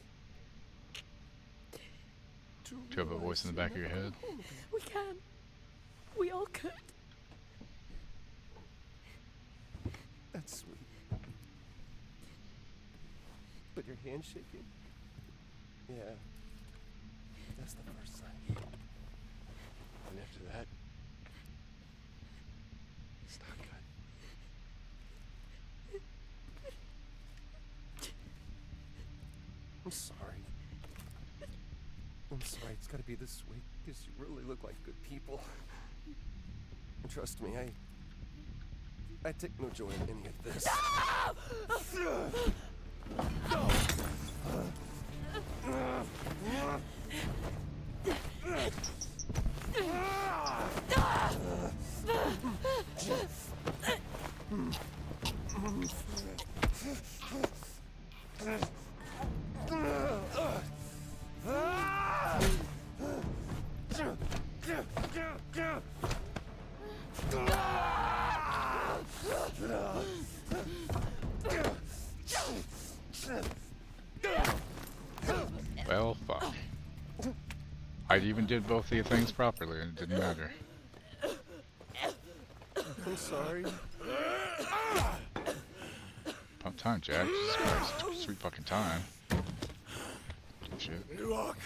Do you have a voice in the back of your head? We can. We all could. That's sweet. But your hand's shaking? Yeah. That's the first sign. And after that, it's not good. I'm sorry. I'm sorry it's gotta be this way, because you really look like good people. And trust me, I take no joy in any of this. Well, fuck. I even did both the things properly and it didn't matter. I'm sorry. About time, Jack. Jesus Christ. Sweet fucking time. Shit. Look.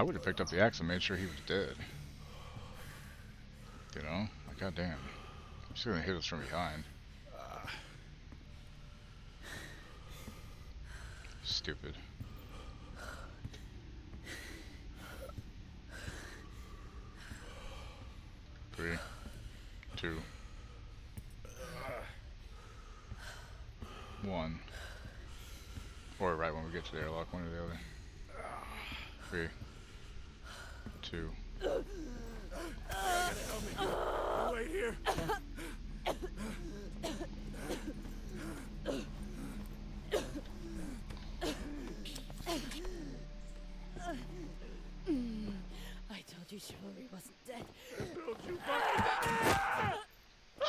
I would have picked up the axe and made sure he was dead. You know? Like, goddamn. She's gonna hit us from behind. Stupid. Three, 2, 1. Or right when we get to the airlock, one or the other. 3, 2. Wait here. I told you chivalry wasn't dead.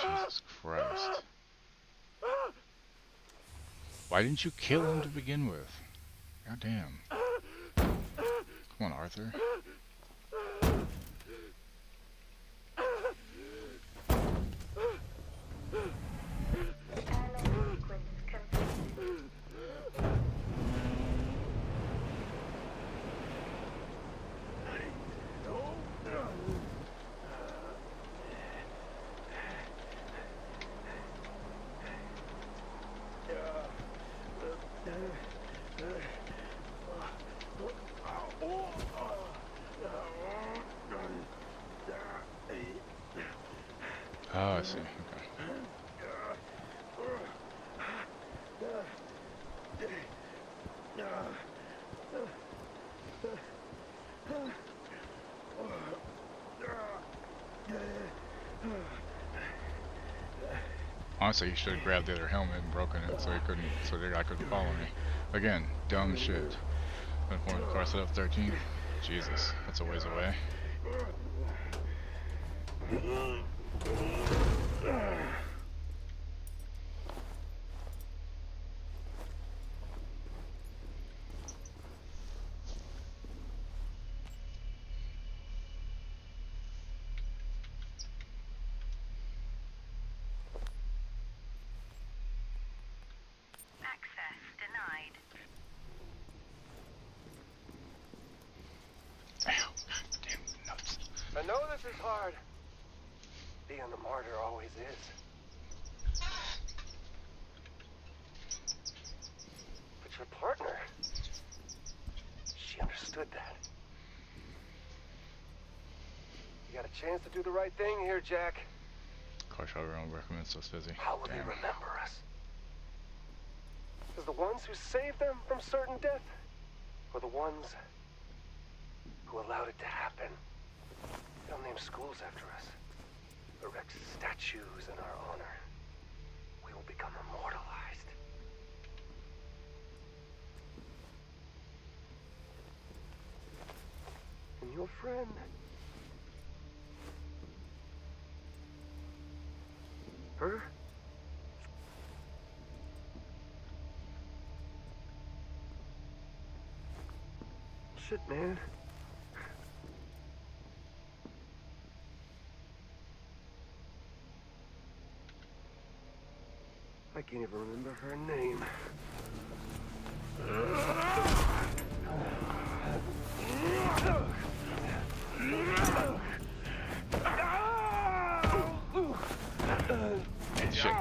Jesus Christ. Why didn't you kill him to begin with? Goddamn. Come on, Arthur. Oh, I see. Okay. Honestly, he should have grabbed the other helmet and broken it so he couldn't, so the guy couldn't follow me. Again, dumb shit. Of course, up 13. Jesus, that's a ways away. Access denied. Ow, goddamn nuts. I know this is hard. Being the martyr always is. But your partner, she understood that. You got a chance to do the right thing here, Jack. Of course, I won't recommend so busy. How will they remember us? As the ones who saved them from certain death? Or the ones who allowed it to happen? They'll name schools after us. Erect statues in our honor. We will become immortalized. And your friend... her? Shit, man. I can't even remember her name. Shit.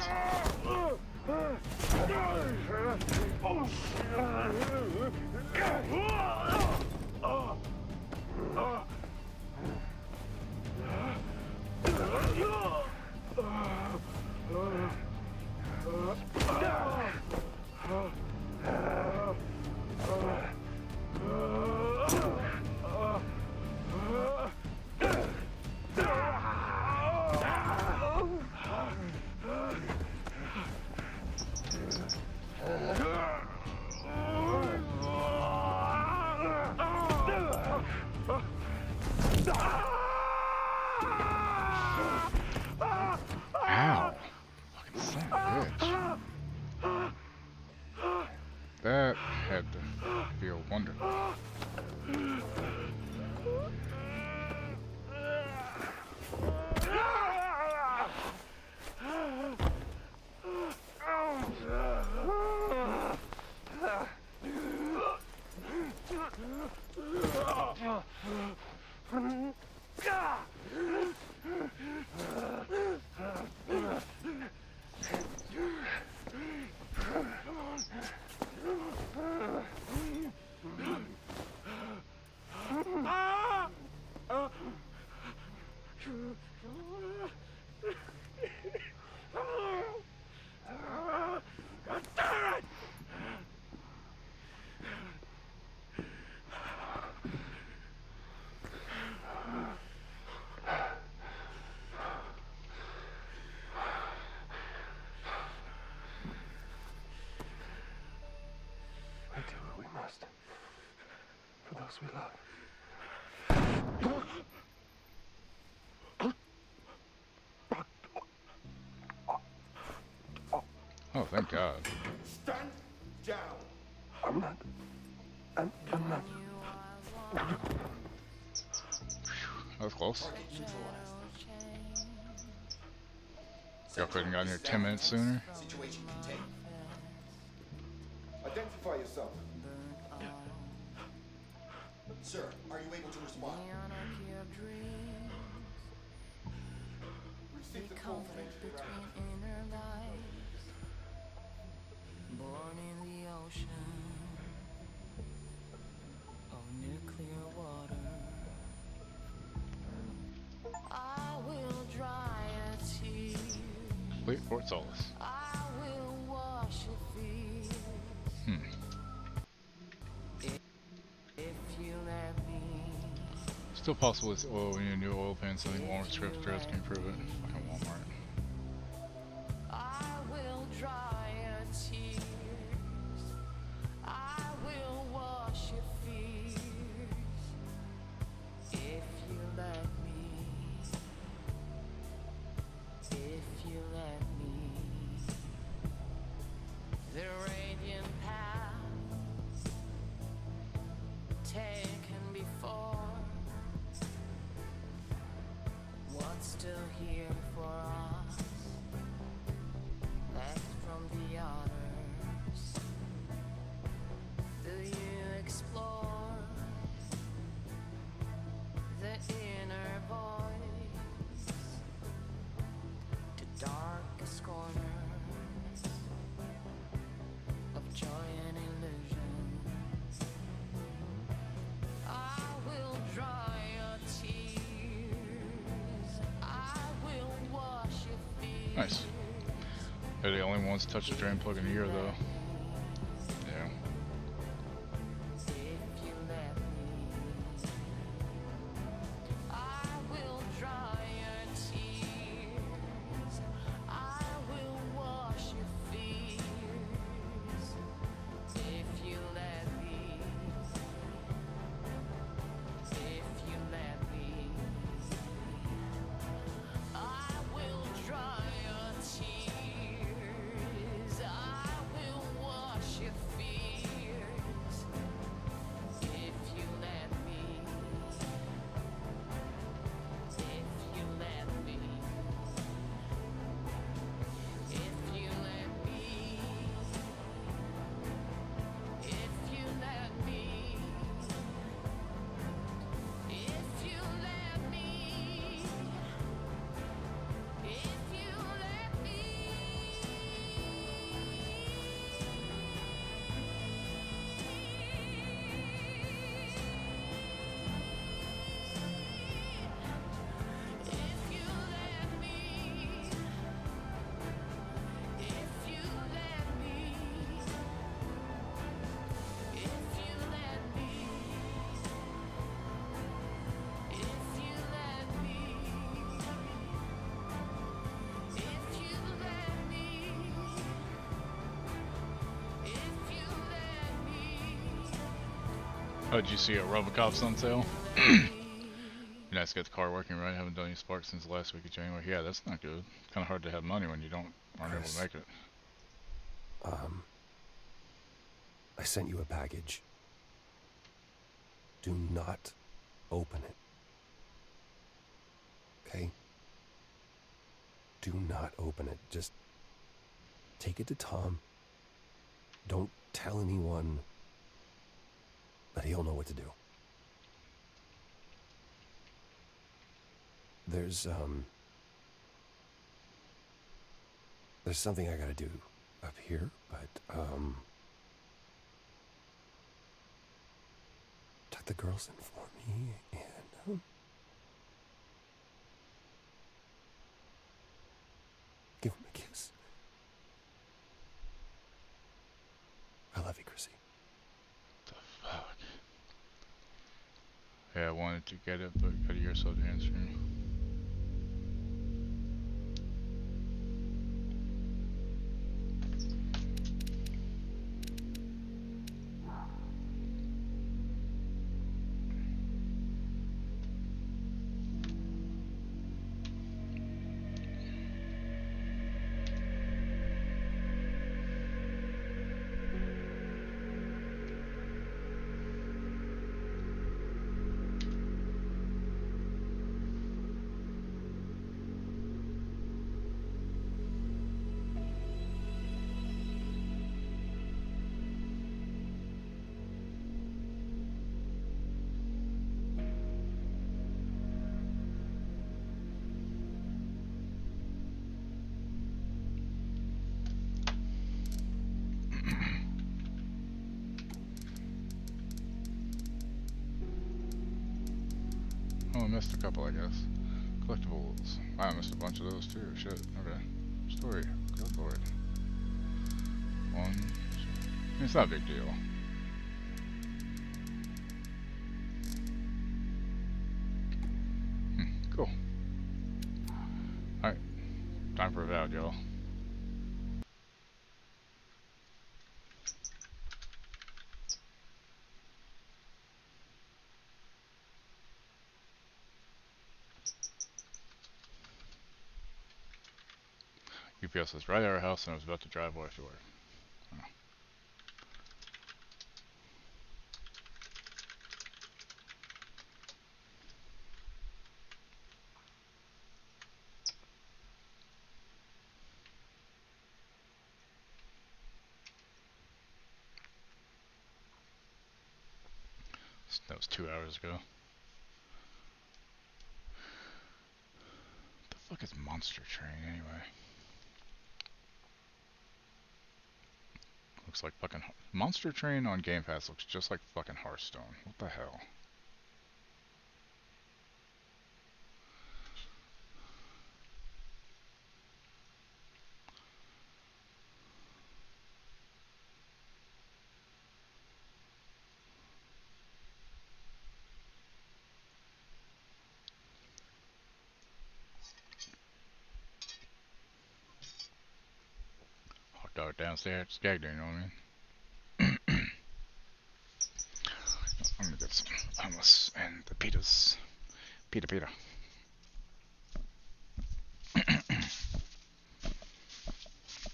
Ow. Fucking son of a bitch. That had to feel wonderful. sweet love. Oh, thank God. Stand down. I'm not. I'm not. That was close. Y'all couldn't got here 10 minutes sooner. Situation contained. Identify yourself. Sir, are you able to respond? Receive the call from engineer. Born in the ocean of nuclear water, I will dry a tear. Complete Fort Solis. I will wash your feet. If you let me. Still possible with oil. We need a new oil pan. Something Walmart script dress can improve it. Fucking Walmart. I will dry your tears. I will wash your fears. If you let me. If you let me. The radiant path taken before. What's still here for us? Left from the others. Do you explore the inner voice? The darkest corners of joy and illusion. I will dry your tears. I will wash your feet. Nice. They're the only ones to touch the drain plug in a year, though. Yeah. If you let me, I will dry your tears. I will wash your fears. If you let me, if you let me, I will dry your tears. I will wash your fears. If you let me, if you let me, if you let me, if you let me, if you let me, if you let me. Oh, did you see a Robocop's on sale? Nice to get the car working right. Haven't done any sparks since the last week of January. Yeah, that's not good. Kind of hard to have money when you aren't able to make it. I sent you a package. Do not open it. Okay? Do not open it. Just take it to Tom. Don't tell anyone, but he'll know what to do. There's something I gotta do up here, but, tuck the girls in for me, and, give him a kiss. I love you, Chrissy. The fuck? Yeah, I wanted to get it, but got a year or so to answer me. missed a couple, I guess. Collectibles. I missed a bunch of those too. Shit. Okay. Story. Good lord. One. Two. It's not a big deal. Cool. Alright. Time for Avowed, y'all. UPS was right at our house and I was about to drive away to work. Oh. That was 2 hours ago. What the fuck is Monster Train anyway? Looks like fucking Monster Train on Game Pass looks just like fucking Hearthstone. What the hell? Hot dog downstairs, skag there, you know what I mean? I'm gonna get some hummus and the pitas. Pita.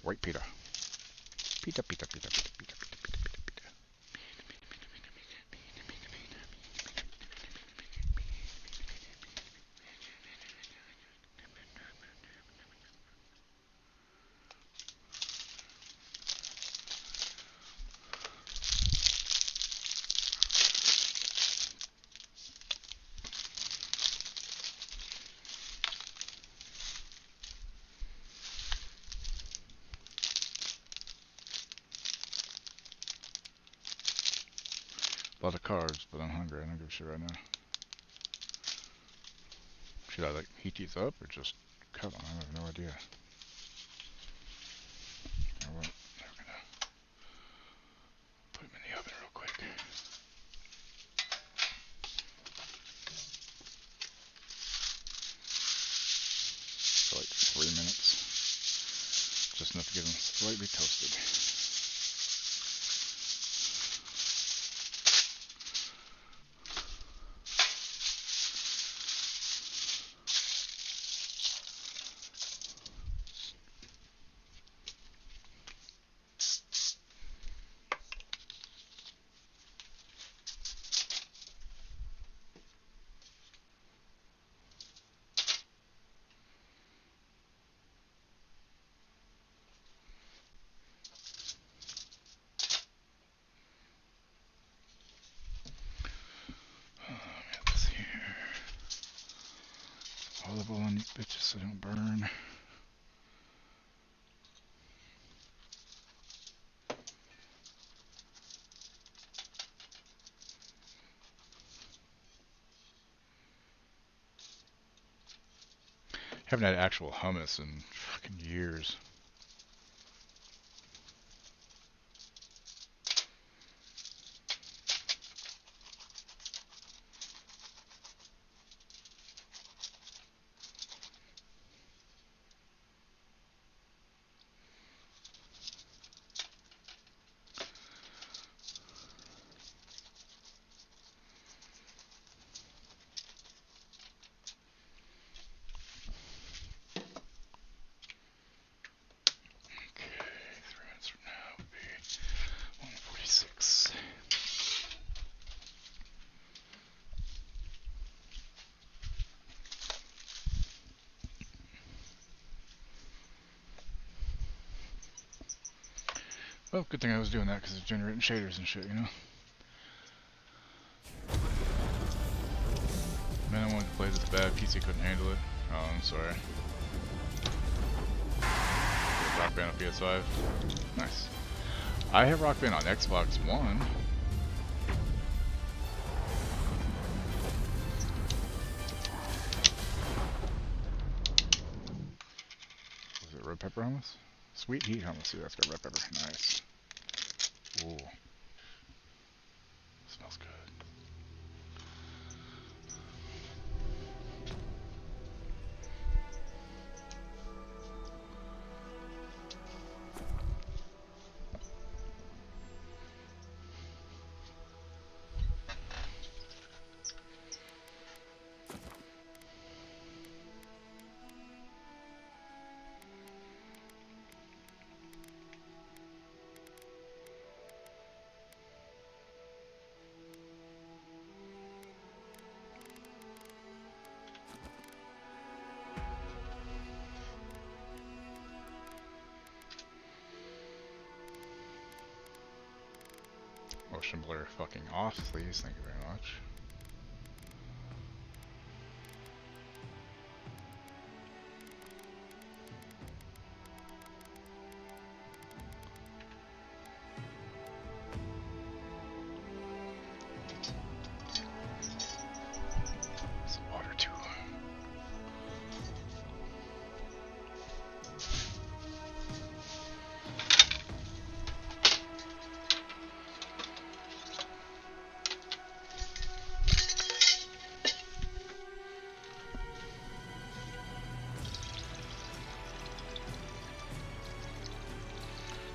White pita. Pita. A lot of carbs, but I'm hungry. I don't give a shit right now. Should I like heat these up or just cut them? I have no idea. You know what? We're gonna put them in the oven real quick. For like 3 minutes. Just enough to get them slightly toasted. Olive oil on these bitches so they don't burn. Haven't had actual hummus in fucking years. Well, good thing I was doing that because it's generating shaders and shit, you know? Man, I wanted to play this bad, PC couldn't handle it. Oh, I'm sorry. Rock Band on PS5. Nice. I have Rock Band on Xbox One. pepper hummus? Sweet heat hummus. See, that's got red pepper. Nice. Ooh. Smells good. Motion blur fucking off, please. Thank you very much. Some water too.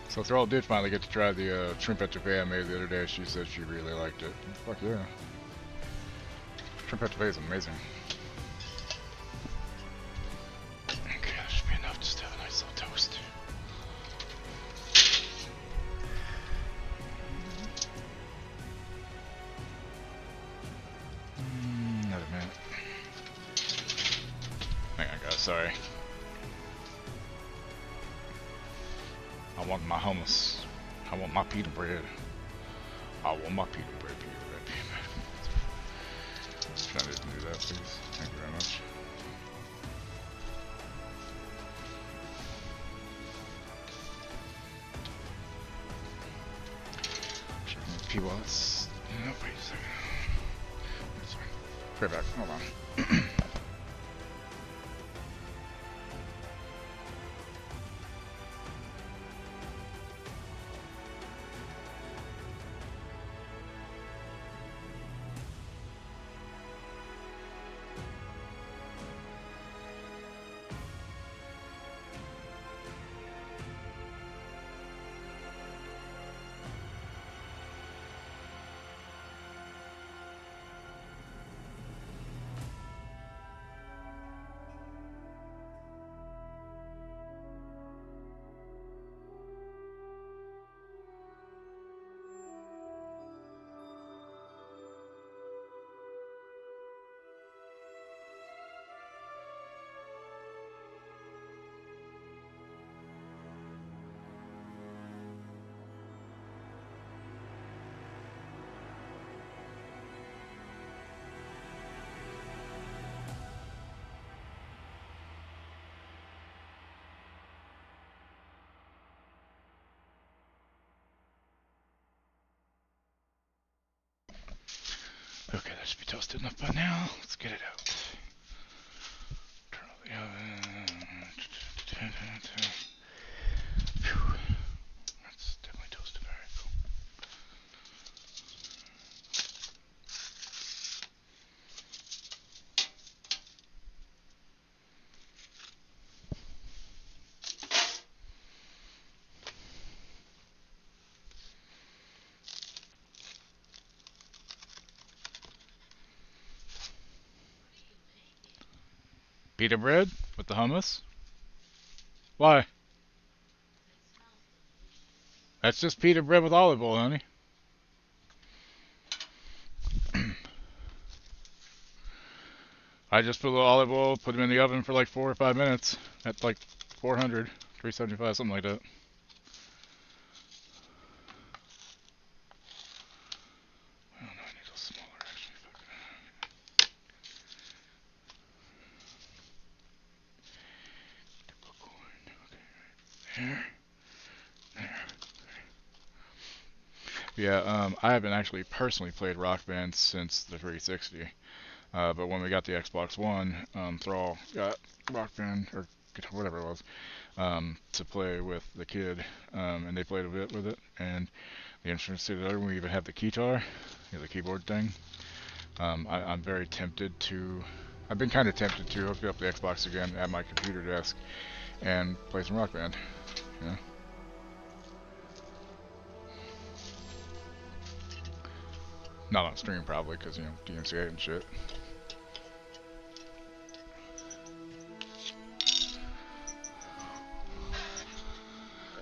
So Thrall did finally get to try the shrimp etouffee I made the other day. She said she really liked it. Fuck yeah. Shrimp etouffee is amazing. Okay, that should be enough just to have a nice little toast. Another minute. Hang on guys, sorry. I want my hummus. I want my pita bread. I want my pita bread, Try to do that, please. Thank you very much. Checking the P-Watts. No, wait a second. Sorry. Pray back. Hold on. Okay, that should be toasted enough by now. Let's get it out. Turn on the oven. Phew. That's definitely toasted. Very cool. Pita bread with the hummus? Why? That's just pita bread with olive oil, honey. I just put a little olive oil, put them in the oven for like 4 or 5 minutes at like 400, 375, something like that. Oh no, I need a smaller actually. There. Yeah, I haven't actually personally played Rock Band since the 360. But when we got the Xbox One, Thrall got Rock Band, or whatever it was. to play with the kid, and they played a bit with it, and the instruments together. We even have the keytar, the keyboard thing. I'm very tempted to. I've been kind of tempted to hook up the Xbox again at my computer desk and play some Rock Band. Yeah. Not on stream probably, because DMCA and shit.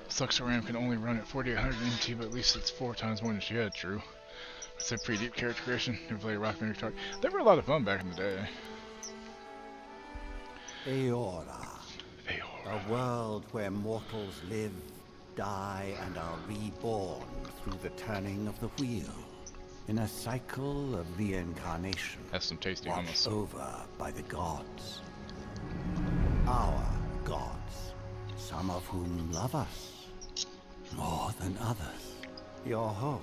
Sucks RAM can only run at 4800 MT, but at least it's 4 times more than she had. True. It's a pretty deep character creation. Never played Rock Band guitar. They were a lot of fun back in the day. Aeora. A world where mortals live, die, and are reborn through the turning of the wheel. In a cycle of reincarnation. That's some tasty hummus. Over by the gods. Our gods. Some of whom love us more than others. Your home,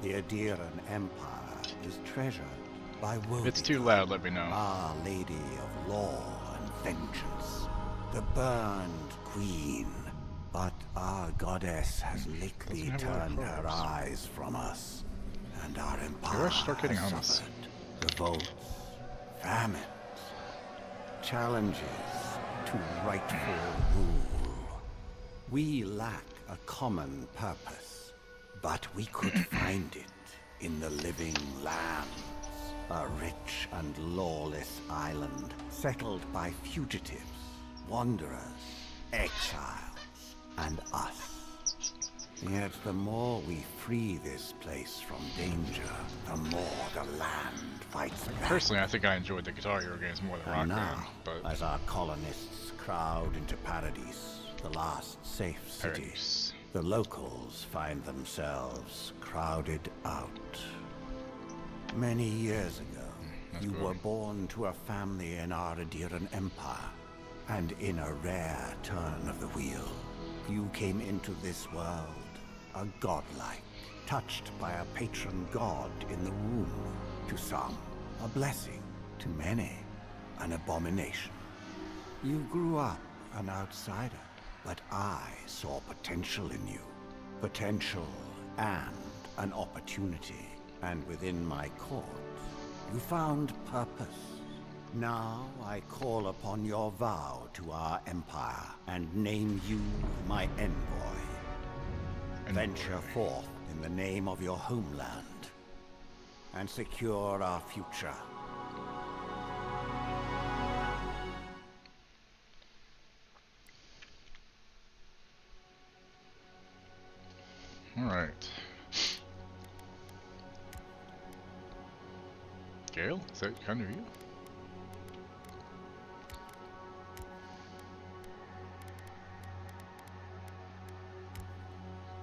the Adiran Empire, is treasured by Woden. If it's too loud, let me know. Our Lady of Law and Vengeance, the burned queen. But our goddess has lately turned her eyes from us, and our empire has suffered revolts, famines, challenges to rightful rule. We lack a common purpose, but we could find it in the living lands, a rich and lawless island settled by fugitives, wanderers, exiles, and us. Yet the more we free this place from danger, the more the land fights back. Personally, I think I enjoyed the Guitar Hero games more than Rock Band, but as our colonists crowd into Paradise, the last safe city, the locals find themselves crowded out. Many years ago, you were born to a family in our Adiran Empire, and in a rare turn of the wheel, you came into this world, a godlike, touched by a patron god in the womb. To some, a blessing. To many, an abomination. You grew up an outsider, but I saw potential in you. Potential and an opportunity. And within my court, you found purpose. Now I call upon your vow to our empire and name you my envoy. Venture forth in the name of your homeland and secure our future. alright. Gale? Is that kind of you?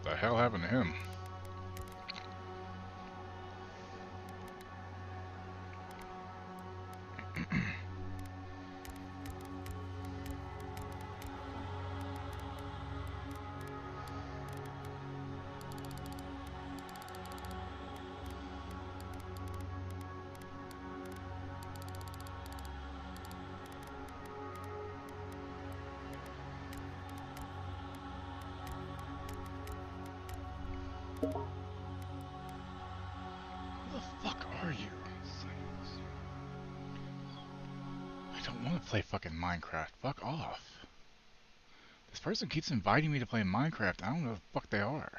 The hell happened to him? Play fucking Minecraft. Fuck off. This person keeps inviting me to play Minecraft. I don't know who the fuck they are.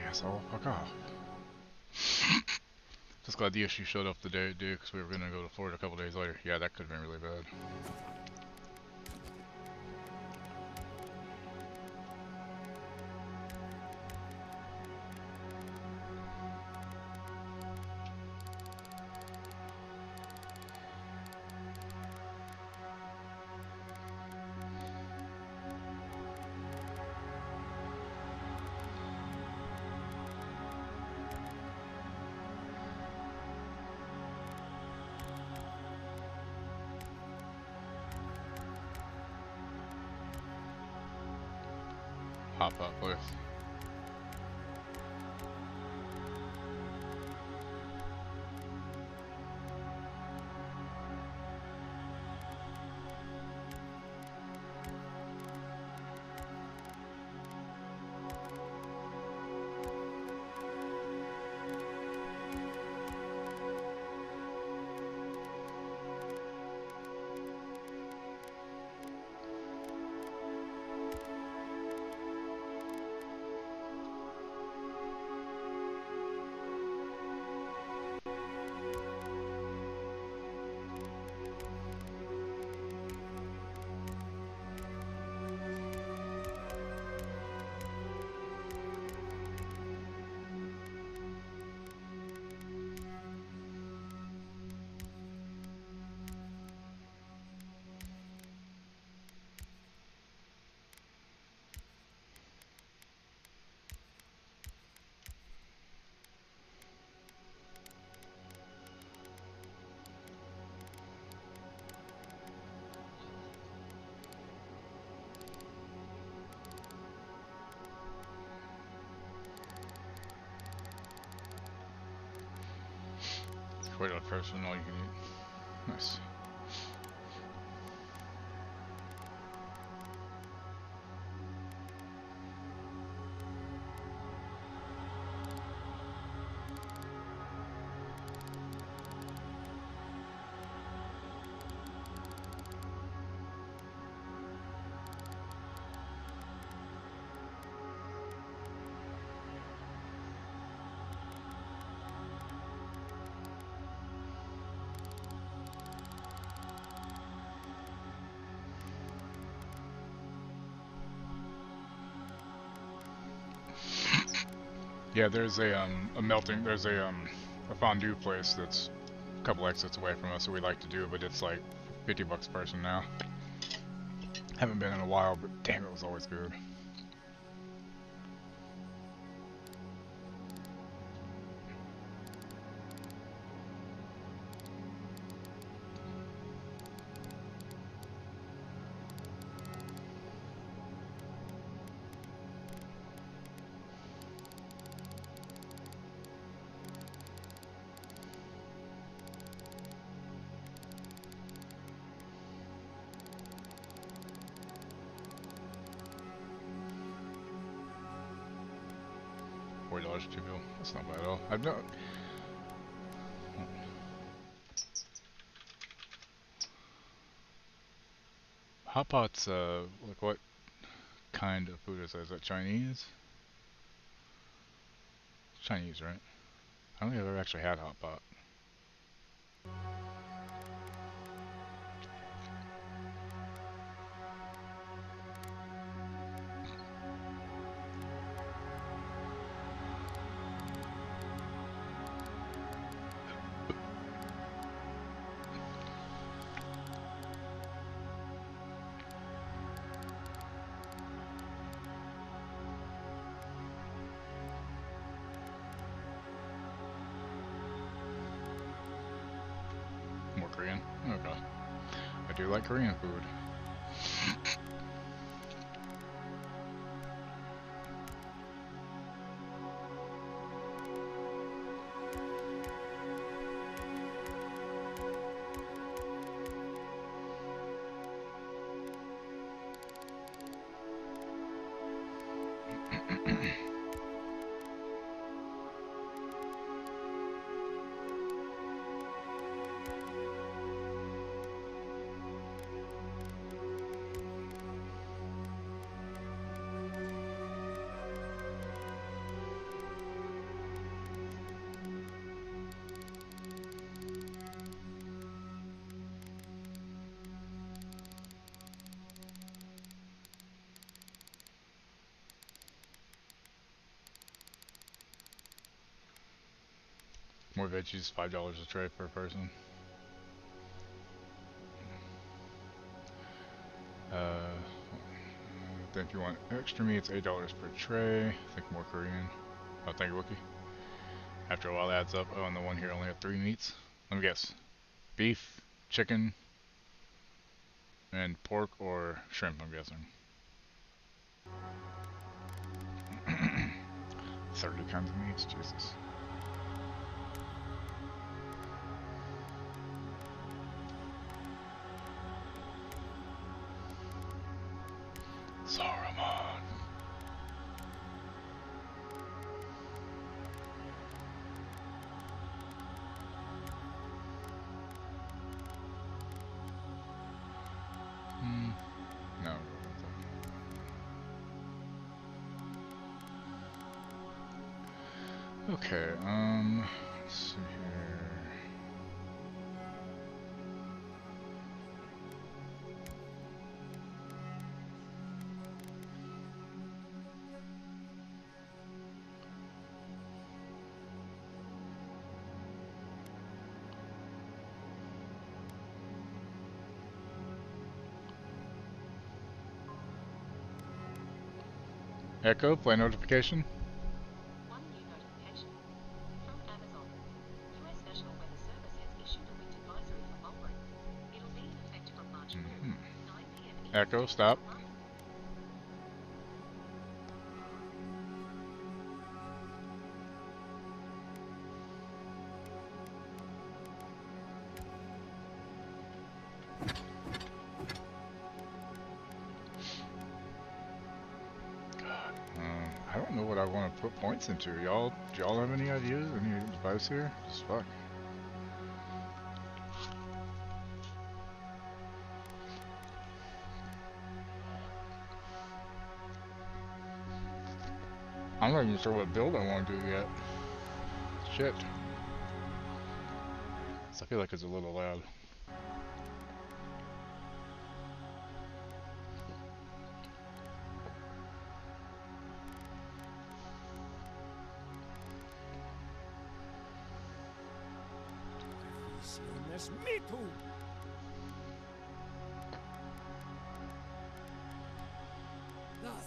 Asshole, fuck off. Just glad the issue showed up the day it did, because we were going to go to Florida a couple days later. Yeah, that could have been really bad. hot pot place. Wait on first and all you can eat. Nice. Yeah, there's a fondue place that's a couple exits away from us that we like to do, but it's like $50 a person now. Haven't been in a while, but damn, it was always good. $4 2 bill. That's not bad at all. I've done. Hot pot's like what kind of food is that? Is that Chinese? It's Chinese, right? I don't think I've ever actually had hot pot. More Korean? Okay. I do like Korean food. More veggies, $5 a tray per person. Then if you want extra meat, it's $8 per tray. I think more Korean. Oh, thank you, Wookie. After a while, it adds up. Oh, and the one here only had 3 meats. Let me guess. Beef, chicken, and pork or shrimp, I'm guessing. 30 kinds of meats, Jesus. Saruman. No. Okay, let's see here. Echo, play notification. One new notification from Amazon. US National Weather Service has issued a wind advisory for Mulberry. It'll be in effect from March 4th, 9 p.m. Echo, stop. I don't know what I want to put points into. Do y'all have any ideas? Any advice here? Just fuck. I'm not even sure what build I want to do yet. Shit. So I feel like it's a little loud. Me too.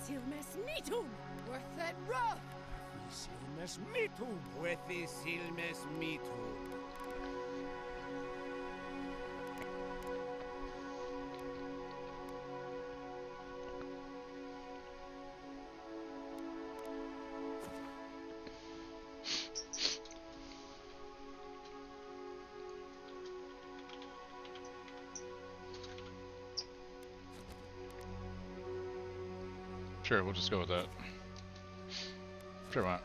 Silmes mitum, worth that rough. Silmes mitum, worthy silmes mitum. Sure, we'll just go with that. Sure, why not?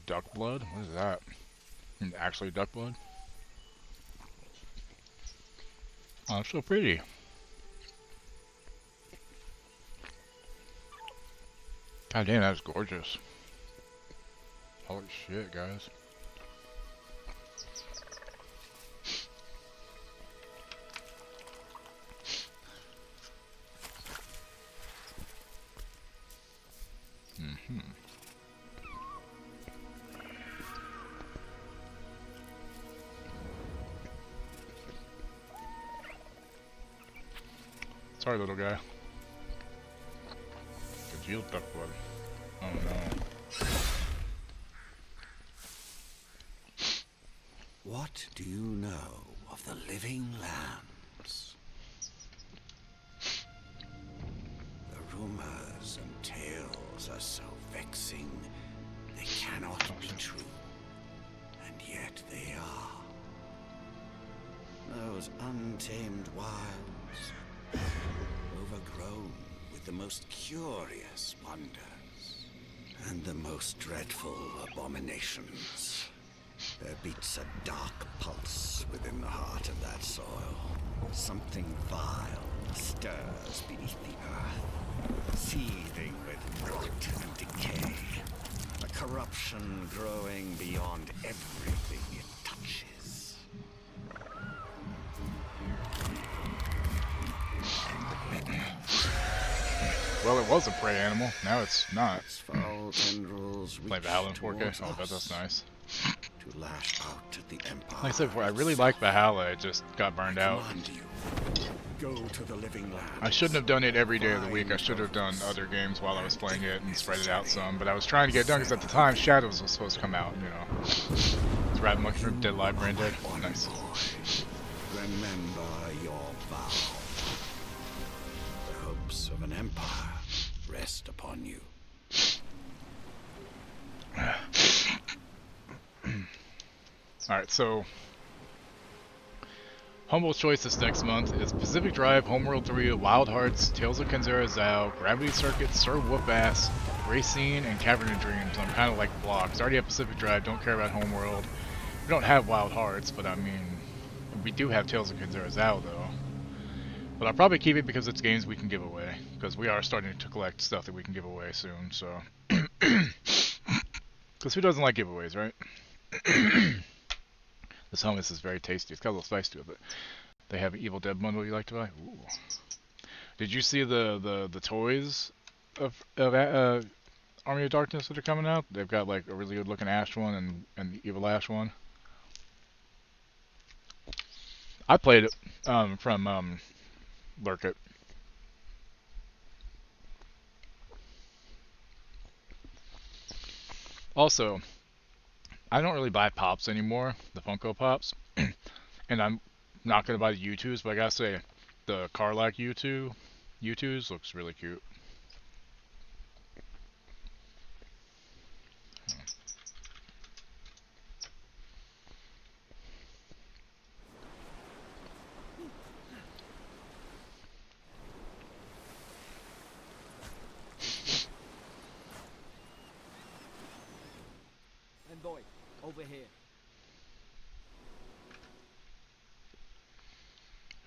Duck blood? What is that? Actually duck blood? Oh, it's so pretty. God damn, that's gorgeous. Holy shit, guys. Sorry, little guy. Congealed duck blood. Oh no. What do you know of the living lands? The rumors and tales are so vexing, they cannot be true. And yet they are. Those untamed wilds, overgrown with the most curious wonders and the most dreadful abominations. There beats a dark pulse within the heart of that soil. Something vile stirs beneath the earth, seething with rot and decay. A corruption growing beyond everything it touches. Well, it was a prey animal. Now it's not. Foul tendrils Play Valhalla in 4K. Oh, that's nice. To lash out at the Empire. Like I said before, I really like Valhalla. It just got burned out. Go to the living land. I shouldn't have done it every day of the week. I should have done other games while I was playing it and spread it out some. But I was trying to get it done because at the time Shadows was supposed to come out. You know, it's Rat Monkey from Dead Live Brain Dead. Nice. Remember your vow. The hopes of an empire rest upon you. Alright, so Humble's choice this next month is Pacific Drive, Homeworld 3, Wild Hearts, Tales of Kenzera Zao, Gravity Circuit, Sir Whoop-Ass, Racine, and Cavern of Dreams. I'm kind of like blocks. I already have Pacific Drive, don't care about Homeworld. We don't have Wild Hearts, but I mean, we do have Tales of Kenzera Zao though. But I'll probably keep it because it's games we can give away. Because we are starting to collect stuff that we can give away soon, so. Because who doesn't like giveaways, right? This hummus is very tasty. It's got a little spice to it, but they have an Evil Dead bundle you like to buy? Ooh. Did you see the toys of Army of Darkness that are coming out? They've got like a really good looking Ash one and the Evil Ash one. I played it from Lurk It. Also, I don't really buy Pops anymore, the Funko Pops. And I'm not going to buy the U2s, but I gotta say, the Carlac U2s looks really cute. Envoy, over here.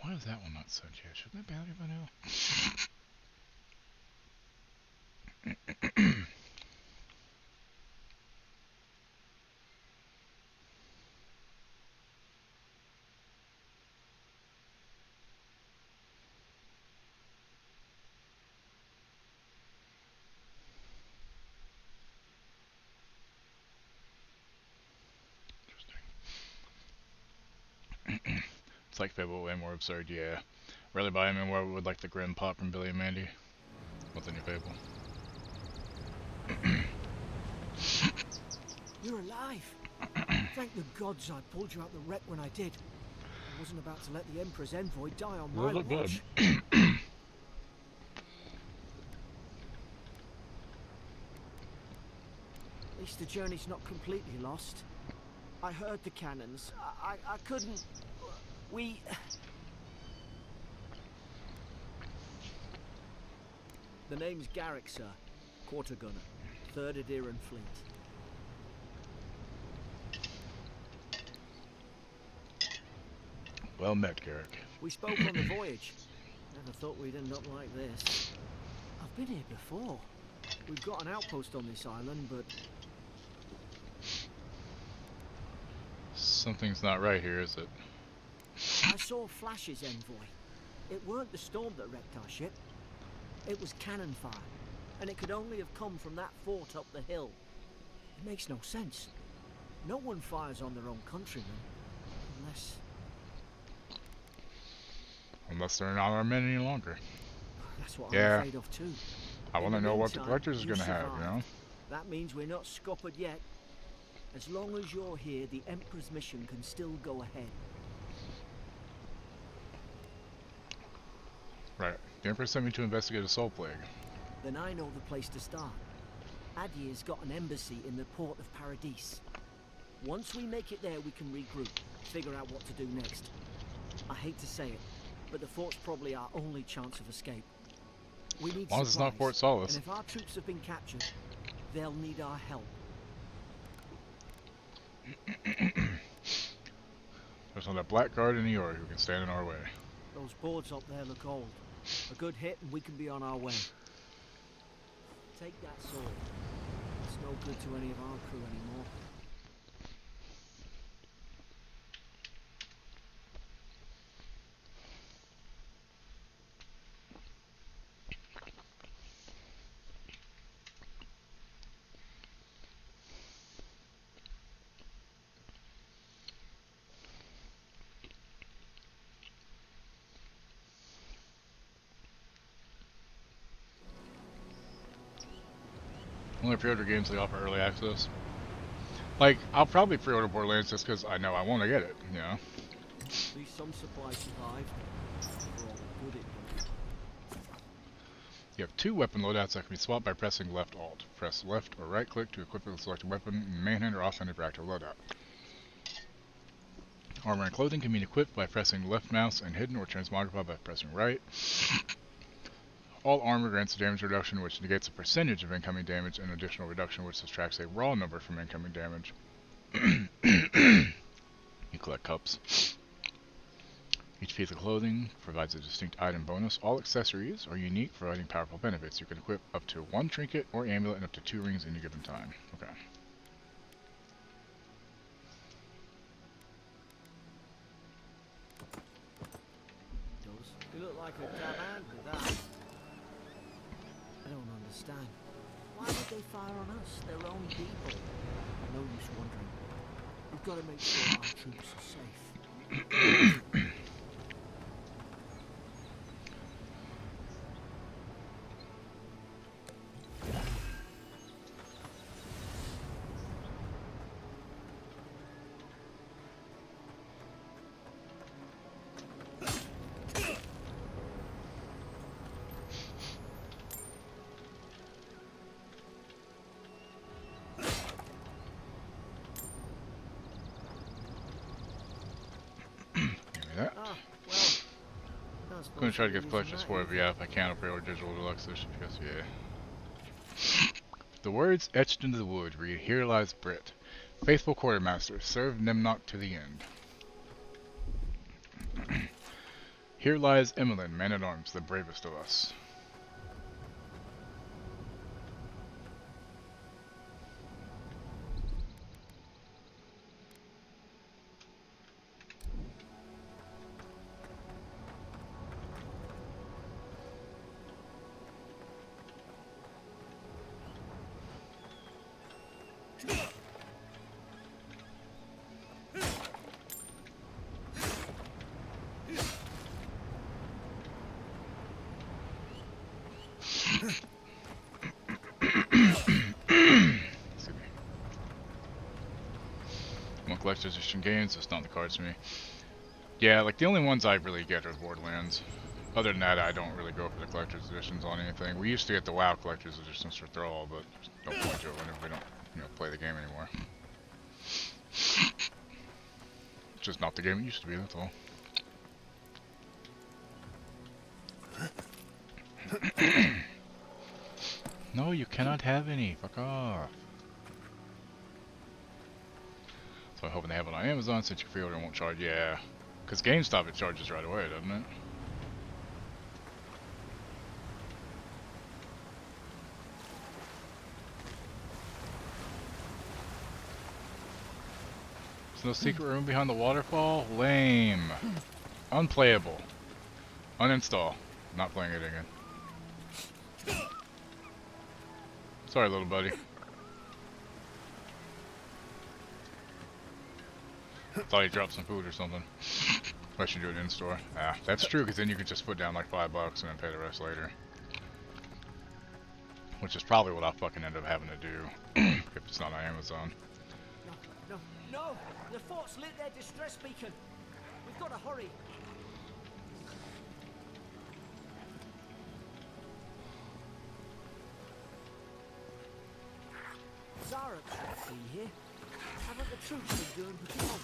Why is that one not sent yet? Shouldn't that be out here by now? It's like Fable, way more absurd, yeah. Rather buy him in where would like the Grim Pop from Billy and Mandy. What's in your Fable? You're alive! Thank the gods I pulled you out the wreck when I did. I wasn't about to let the Emperor's envoy die on my watch. At least the journey's not completely lost. I heard the cannons. I couldn't... We... The name's Garrick, sir. Quarter gunner. 3rd Adiran Fleet. Well met, Garrick. We spoke on the voyage. Never thought we'd end up like this. I've been here before. We've got an outpost on this island, but... Something's not right here, is it? I saw flashes, envoy. It weren't the storm that wrecked our ship. It was cannon fire, and it could only have come from that fort up the hill. It makes no sense. No one fires on their own countrymen, unless they're not our men any longer. That's what I'm afraid of too. I want to know what the collectors is going to have, you know? That means we're not scuppered yet. As long as you're here, the Emperor's mission can still go ahead. Right. The Emperor sent me to investigate a soul plague. Then I know the place to start. Adir's got an embassy in the port of Paradis. Once we make it there, we can regroup, figure out what to do next. I hate to say it, but the fort's probably our only chance of escape. We need as long as it's not Fort Solis. And if our troops have been captured, they'll need our help. There's not a black guard in New York who can stand in our way. Those boards up there look old. A good hit and we can be on our way. Take that sword. It's no good to any of our crew anymore. Only pre-order games they offer early access. Like, I'll probably pre-order Borderlands just because I know I want to get it, you know? At least some supplies survived. For all the good it You have 2 weapon loadouts that can be swapped by pressing left alt. Press left or right click to equip the selected weapon in main hand or offhand for active loadout. Armor and clothing can be equipped by pressing left mouse and hidden or transmogrified by pressing right. All armor grants a damage reduction which negates a percentage of incoming damage and additional reduction which subtracts a raw number from incoming damage. You collect cups. Each piece of clothing provides a distinct item bonus. All accessories are unique, providing powerful benefits. You can equip up to 1 trinket or amulet and up to 2 rings in a given time. Okay. You look like a dab hand with that. I don't understand. Why would they fire on us, their own people? No use wondering. We've got to make sure our troops are safe. I'm gonna try to get pledges for it, but yeah, if I can, I'll pre-order digital deluxe edition because yeah. The words etched into the wood read, "Here lies Brit, faithful quartermaster, serve Nemnock to the end." Here lies Emmeline, man-at-arms, the bravest of us. Collector's edition games, it's not in the cards for me. Yeah, like the only ones I really get are Borderlands. Other than that, I don't really go for the collector's editions on anything. We used to get the WoW collector's editions for Thrall, but no point to it whenever we don't, play the game anymore. It's just not the game it used to be, that's all. No, you cannot have any. Fuck off. So I'm hoping they have it on Amazon since you pre-order won't charge. Yeah, because GameStop it charges right away, doesn't it? There's no secret room behind the waterfall? Lame. Unplayable. Uninstall. Not playing it again. Sorry, little buddy. Thought you dropped some food or something. Unless you do it in store. Ah, that's true, because then you can just put down like $5 and then pay the rest later. Which is probably what I'll fucking end up having to do if it's not on Amazon. No! The fort's lit their distress beacon. We've got to hurry. Zara should be here. Haven't the troops been doing patrol?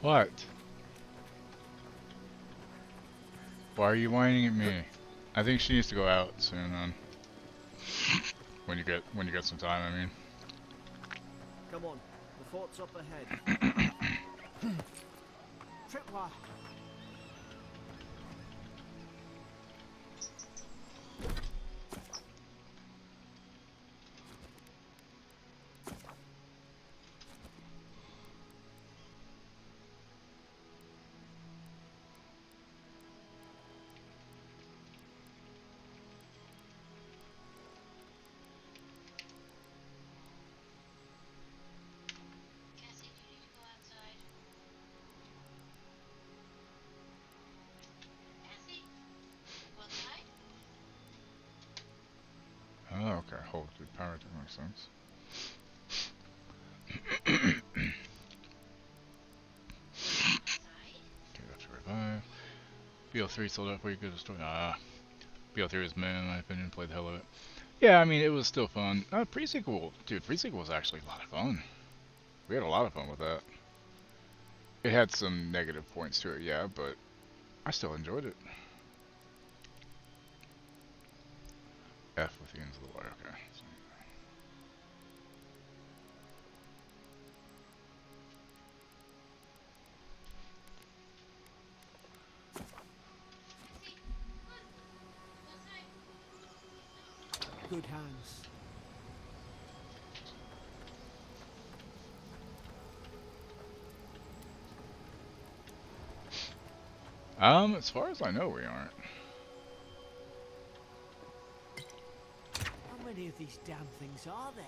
What? Why are you whining at me? I think she needs to go out soon on. When you get some time, I mean. Come on, the fort's up ahead. Tripwire. hold through power, that makes sense. Okay, that's a revive. BO3 sold out before you go to the story. BO3 is man, in my opinion, played the hell of it. Yeah, I mean, it was still fun. Pre-sequel, dude, pre-sequel was actually a lot of fun. We had a lot of fun with that. It had some negative points to it, yeah, but I still enjoyed it. F with the ends of the wire, okay. Good hands. As far as I know, we aren't. How many of these damn things are there?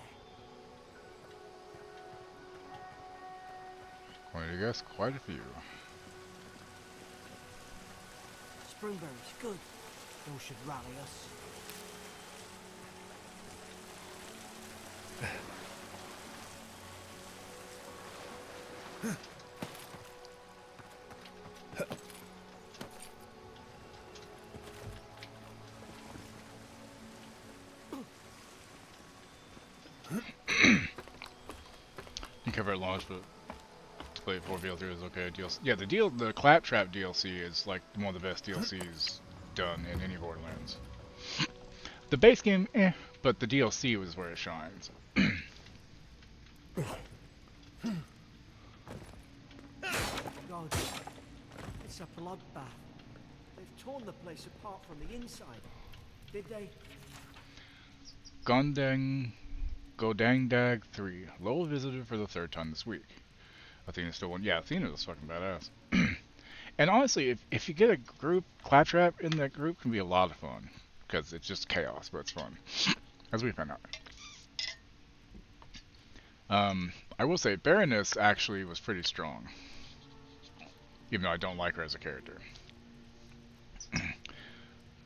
Going to guess quite a few. Springberries, good. Those should rally us. You cover it launch, but to play it 4v3 is okay. DLC. Yeah, the Claptrap DLC is like one of the best DLCs done in any Borderlands. The base game, but the DLC was where it shines. God, it's a bloodbath. They've torn the place apart from the inside. Did they? Godangdag 3. Lowell visited for the 3rd time this week. Athena still won. Yeah, Athena was fucking badass. And honestly, if you get a group, Claptrap in that group can be a lot of fun. Because it's just chaos, but it's fun. As we found out. I will say, Baroness actually was pretty strong. Even though I don't like her as a character.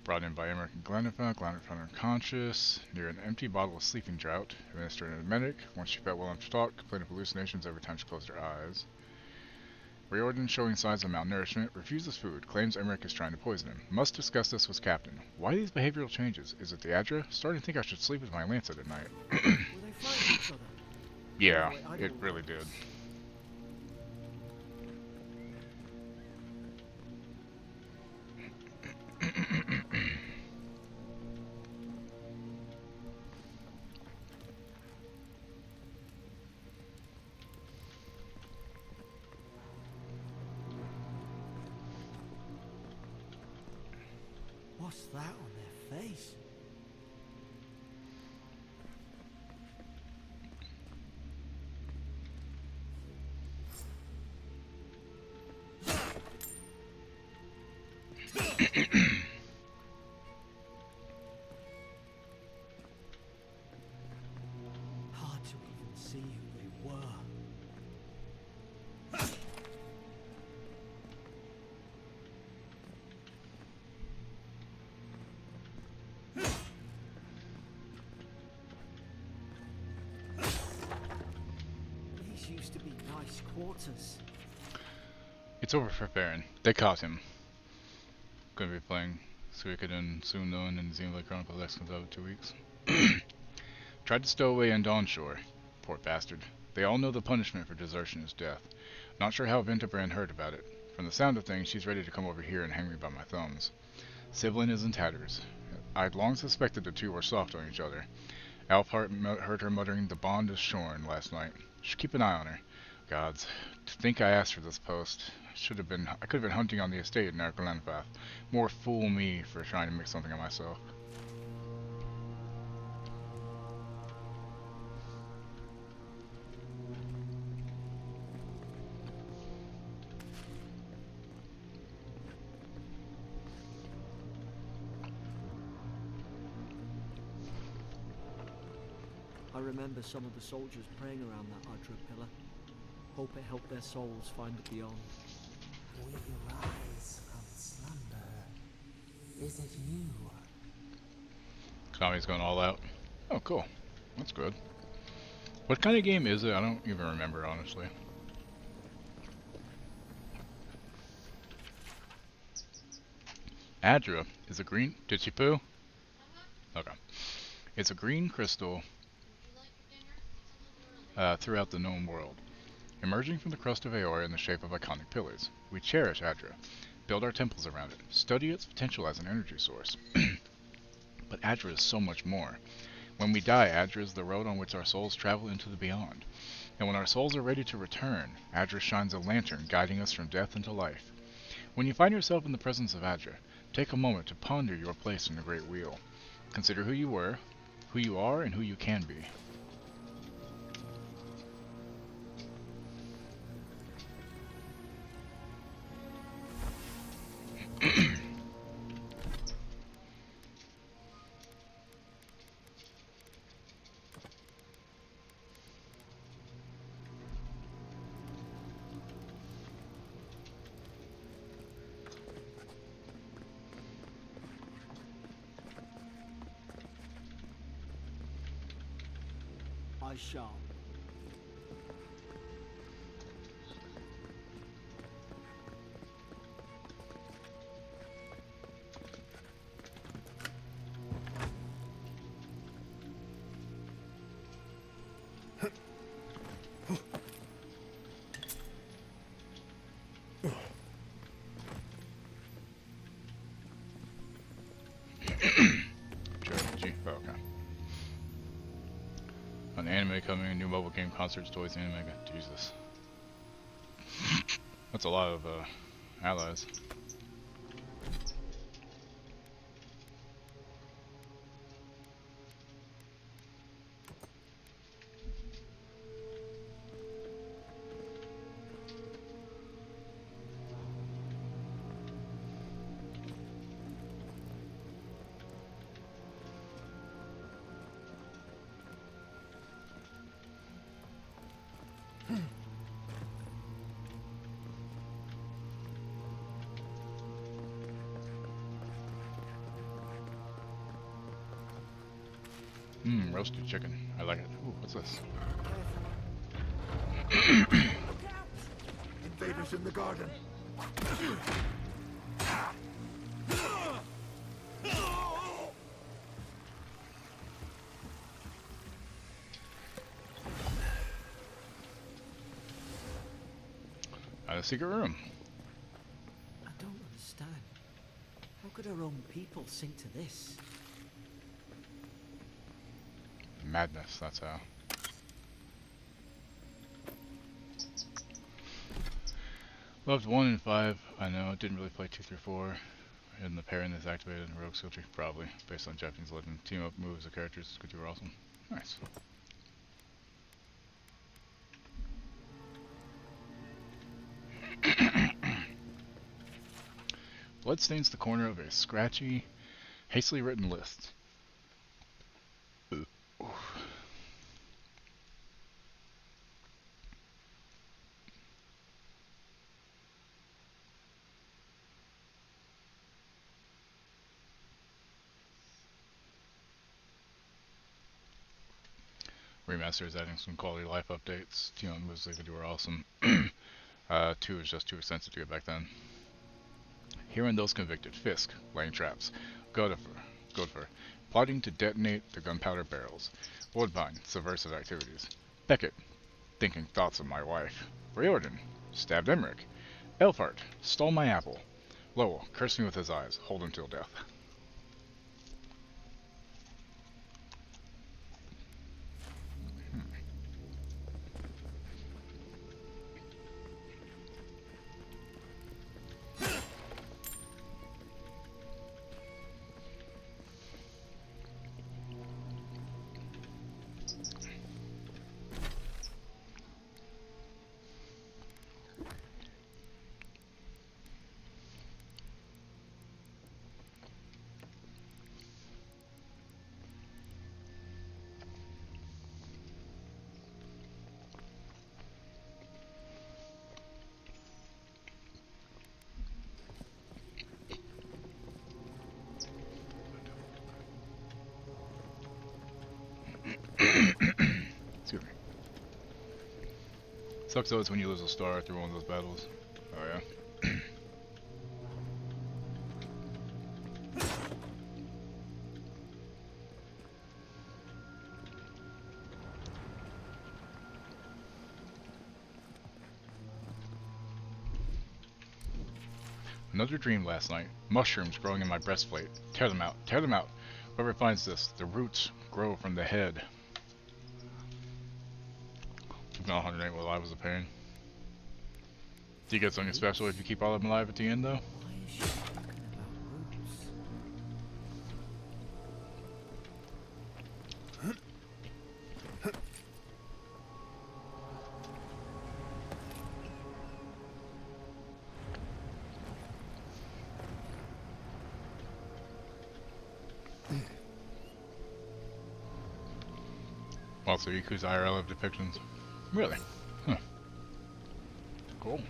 Brought in by American Glennifa, found unconscious, near an empty bottle of sleeping draught, administered a medic. Once she felt well enough to talk, complained of hallucinations every time she closed her eyes. Riordan showing signs of malnourishment, refuses food, claims Emmerich is trying to poison him. Must discuss this with Captain. Why these behavioral changes? Is it the Adra? Starting to think I should sleep with my lancet at night. Will they find each other? Yeah, it really did. What's that on their face? Hard to even see who they were. These used to be nice quarters. It's over for Baron. They caught him. Gonna be playing Suikoden soon though, and then Xenoblade Chronicles X comes out in 2 weeks. Tried to stow away in Dawnshore. Poor bastard. They all know the punishment for desertion is death. Not sure how Vinterbrand heard about it. From the sound of things, she's ready to come over here and hang me by my thumbs. Sibylline is in tatters. I'd long suspected the two were soft on each other. Alphart heard her muttering, "The bond is shorn," last night. Should keep an eye on her. Gods, to think I asked for this post. I could have been hunting on the estate in Arkalanpath. More fool me for trying to make something of myself. I remember some of the soldiers praying around that Adra pillar. Hope it helped their souls find the beyond. Will you rise from slumber? Is it you? Konami's going all out. Oh, cool. That's good. What kind of game is it? I don't even remember, honestly. Adra is a green... Did she poo? Okay. It's a green crystal throughout the known world, emerging from the crust of Aeor in the shape of iconic pillars. We cherish Adra, build our temples around it, study its potential as an energy source. But Adra is so much more. When we die, Adra is the road on which our souls travel into the beyond. And when our souls are ready to return, Adra shines a lantern guiding us from death into life. When you find yourself in the presence of Adra, take a moment to ponder your place in the Great Wheel. Consider who you were, who you are, and who you can be. I shall. Oh, okay. An anime coming, a new mobile game, concerts, toys, anime. Jesus. That's a lot of allies. Roasted chicken. I like it. Ooh, what's this? Invaders in the garden. A secret room. I don't understand. How could our own people sink to this? Madness, that's how. Loved 1 and 5. I know, didn't really play 2 through 4. And the pairing that's activated in Rogue Skill Tree, probably. Based on Japanese legend. Team up moves of characters, because you were awesome. Nice. Blood stains the corner of a scratchy, hastily written list. Remaster is adding some quality life updates. T1 was like, you were awesome. 2 is just too expensive to get back then. Hearing those convicted. Fisk, laying traps. Godfer, plotting to detonate the gunpowder barrels. Woodbine, subversive activities. Beckett, thinking thoughts of my wife. Riordan, stabbed Emmerich. Elfhart, stole my apple. Lowell, cursing with his eyes, hold him till death. Sucks though, it's when you lose a star through one of those battles. Oh yeah. Another dream last night. Mushrooms growing in my breastplate. Tear them out. Tear them out. Whoever finds this, the roots grow from the head. Keeping all 108 while alive was a pain. Do you get something special if you keep all of them alive at the end, though? Also, Iku's IRL of depictions. Really? Huh. Cool.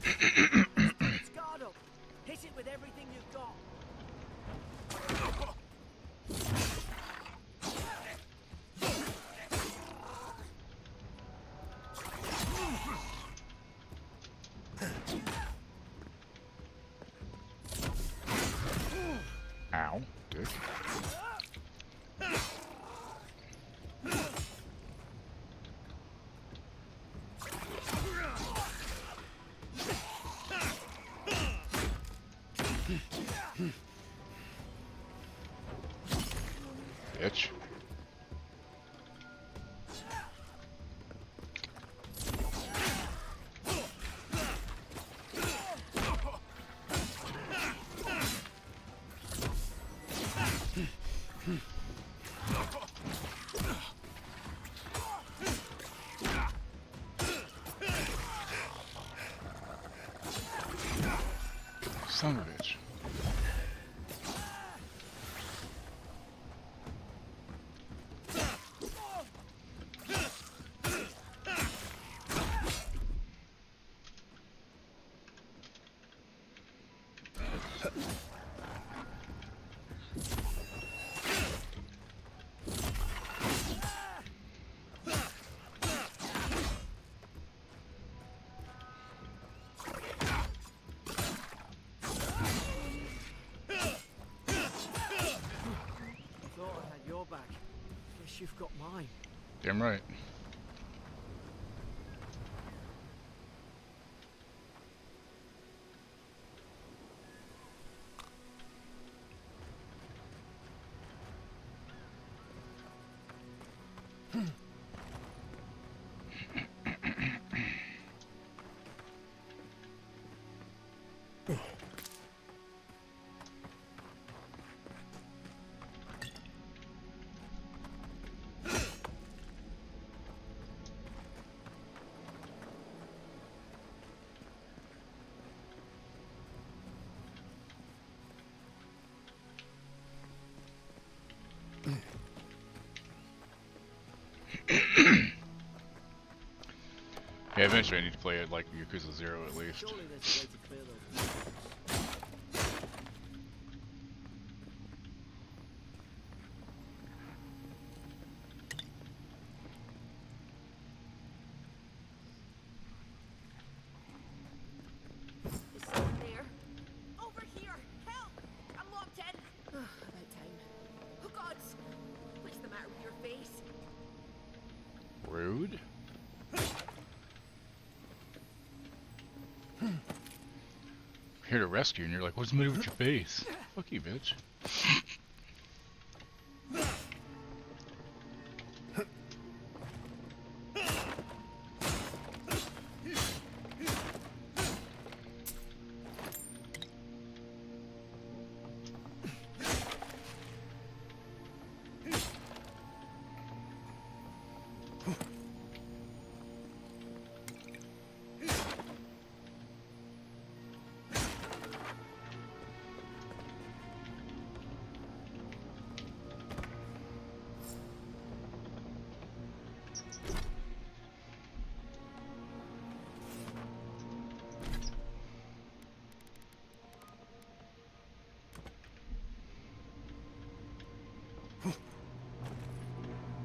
It's guard up. Hit it with everything you've got. Ow, dick. Bitch. Son of a bitch. You've got mine. Damn right. Yeah, eventually I need to play it like Yakuza 0 at least. Surely there's a way to clear those. Is someone there? Over here! Help! I'm locked in! About time. Oh gods! What's the matter with your face? Rude. Here to rescue, and you're like, what's the matter with your face? Fuck you, bitch.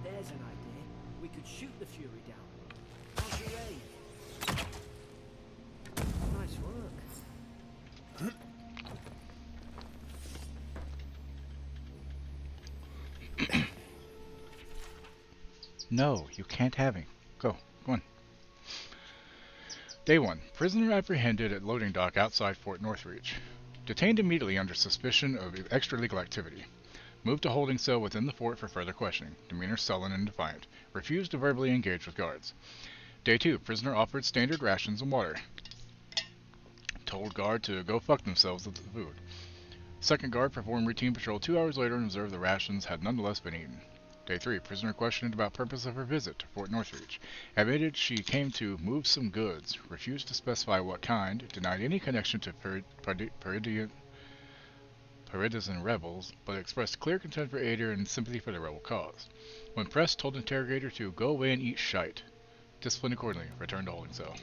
There's an We could shoot the Fury down. How's your aim? Nice work. No, you can't have him. Go on. Day 1. Prisoner apprehended at loading dock outside Fort Northreach. Detained immediately under suspicion of extra-legal activity. Moved to holding cell within the fort for further questioning. Demeanor sullen and defiant. Refused to verbally engage with guards. Day 2. Prisoner offered standard rations and water. Told guard to go fuck themselves with the food. Second guard performed routine patrol 2 hours later and observed the rations had nonetheless been eaten. Day 3. Prisoner questioned about purpose of her visit to Fort Northreach. Admitted she came to move some goods. Refused to specify what kind. Denied any connection to Paradisian rebels, but expressed clear contempt for Ader and sympathy for the rebel cause. When pressed, told interrogator to go away and eat shite. Disciplined accordingly. Returned to holding cell.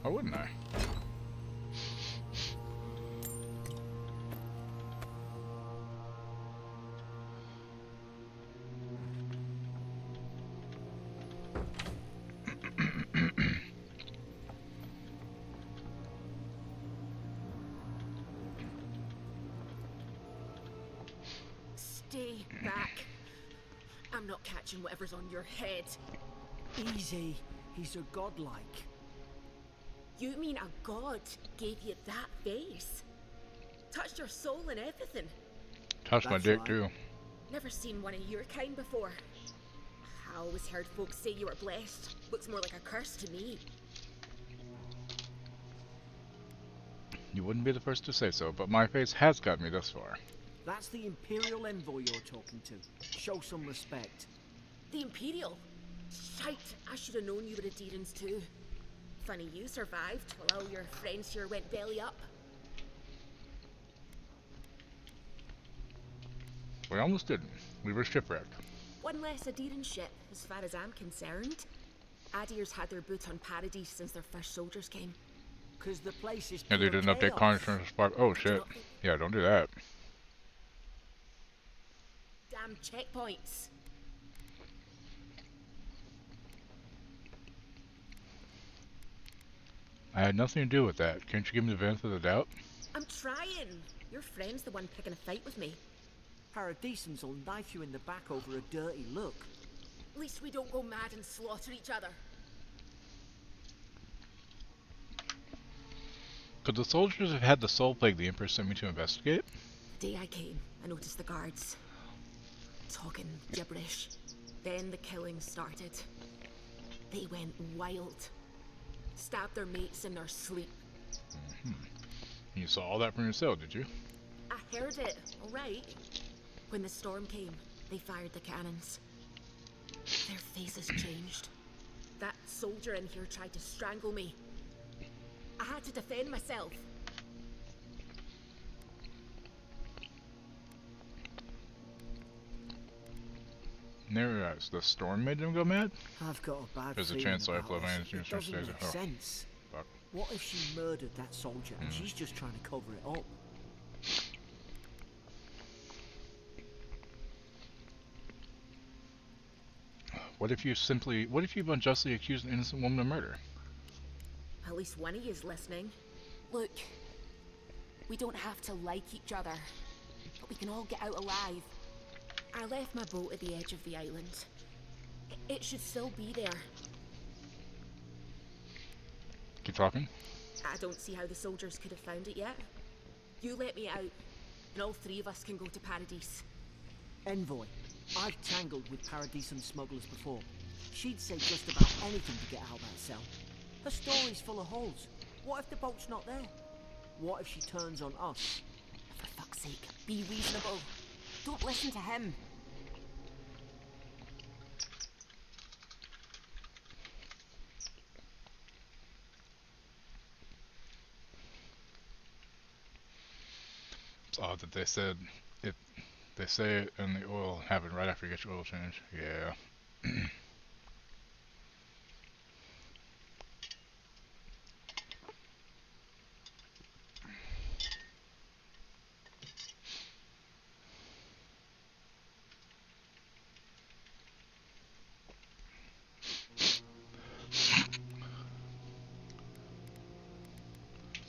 Why wouldn't I? Stay back. I'm not catching whatever's on your head. Easy. He's a godlike. You mean a god gave you that face? Touched your soul and everything? Touched my dick too. Never seen one of your kind before. I always heard folks say you were blessed. Looks more like a curse to me. You wouldn't be the first to say so, but my face has got me thus far. That's the Imperial envoy you're talking to. Show some respect. The Imperial? Shite, I should have known you were a Deerans too. Funny you survived while all your friends here went belly up. We almost didn't. We were shipwrecked. One less Aderan ship, as far as I'm concerned. Adir's had their boot on Paradise since their first soldiers came. Cause the place is Yeah, they didn't update Conscience Spot. Oh shit. Yeah, don't do that. Damn checkpoints. I had nothing to do with that. Can't you give me the benefit of the doubt? I'm trying. Your friend's the one picking a fight with me. Paradisans will knife you in the back over a dirty look. At least we don't go mad and slaughter each other. Could the soldiers have had the soul plague the Emperor sent me to investigate? The day I came, I noticed the guards talking gibberish. Then the killing started. They went wild. Stabbed their mates in their sleep. You saw all that from your cell, did you? I heard it, alright. When the storm came, they fired the cannons. Their faces changed. That soldier in here tried to strangle me. I had to defend myself. There, the storm made them go mad? I've got a bad There's a feeling chance I about play this. It doesn't make sense. Fuck. What if she murdered that soldier and she's just trying to cover it up? What if you've unjustly accused an innocent woman of murder? At least one of you is listening. Look, we don't have to like each other, but we can all get out alive. I left my boat at the edge of the island. It should still be there. Keep talking. I don't see how the soldiers could have found it yet. You let me out, and all three of us can go to Paradise. Envoy, I've tangled with Paradisan smugglers before. She'd say just about anything to get out of that cell. Her story's full of holes. What if the boat's not there? What if she turns on us? For fuck's sake, be reasonable. Don't listen to him. It's odd that they said it. They say it in the oil happen right after you get your oil change. Yeah.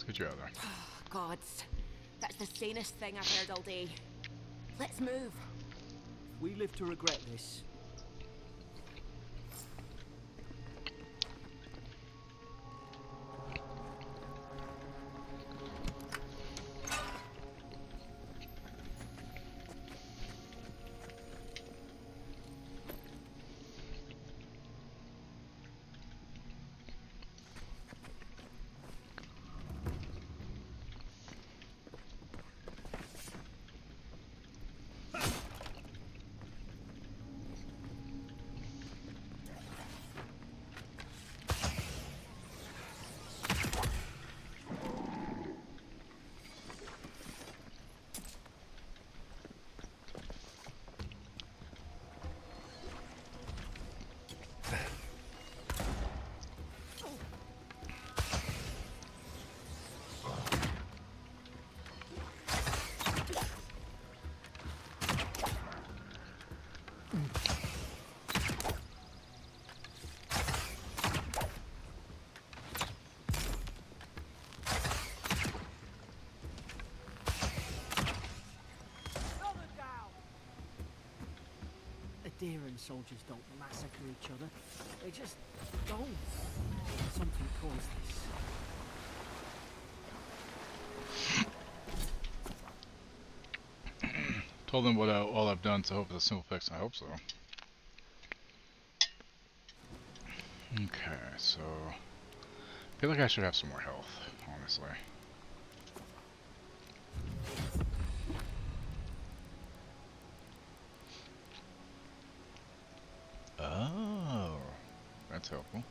Get you out of there. Gods, that's the sanest thing I've heard all day. Let's move. We live to regret this. Adherent soldiers don't massacre each other. They just don't. Something caused this. Told them what all I've done, so I hope it's a simple fix. I hope so. Okay, so I feel like I should have some more health, honestly. Oh, that's helpful.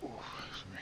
Ooh, excuse me.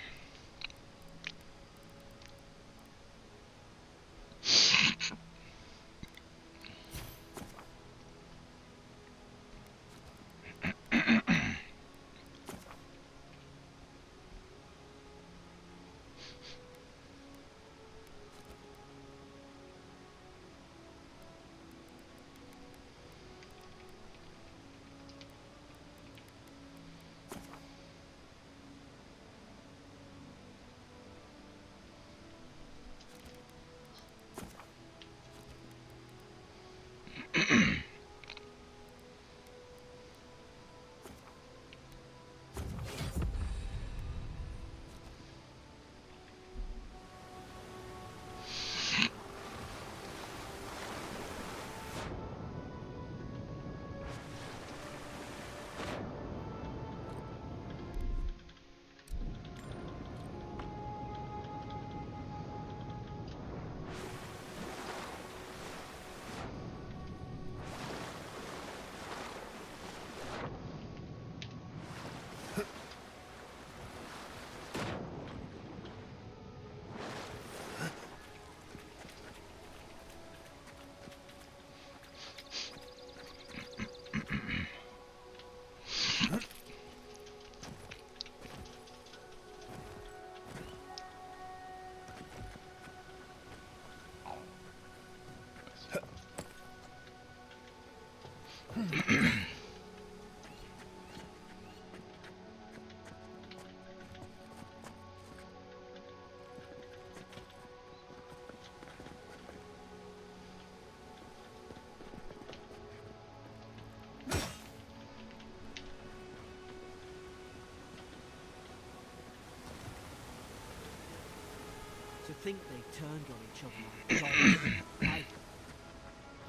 To think they turned on each other like dogs.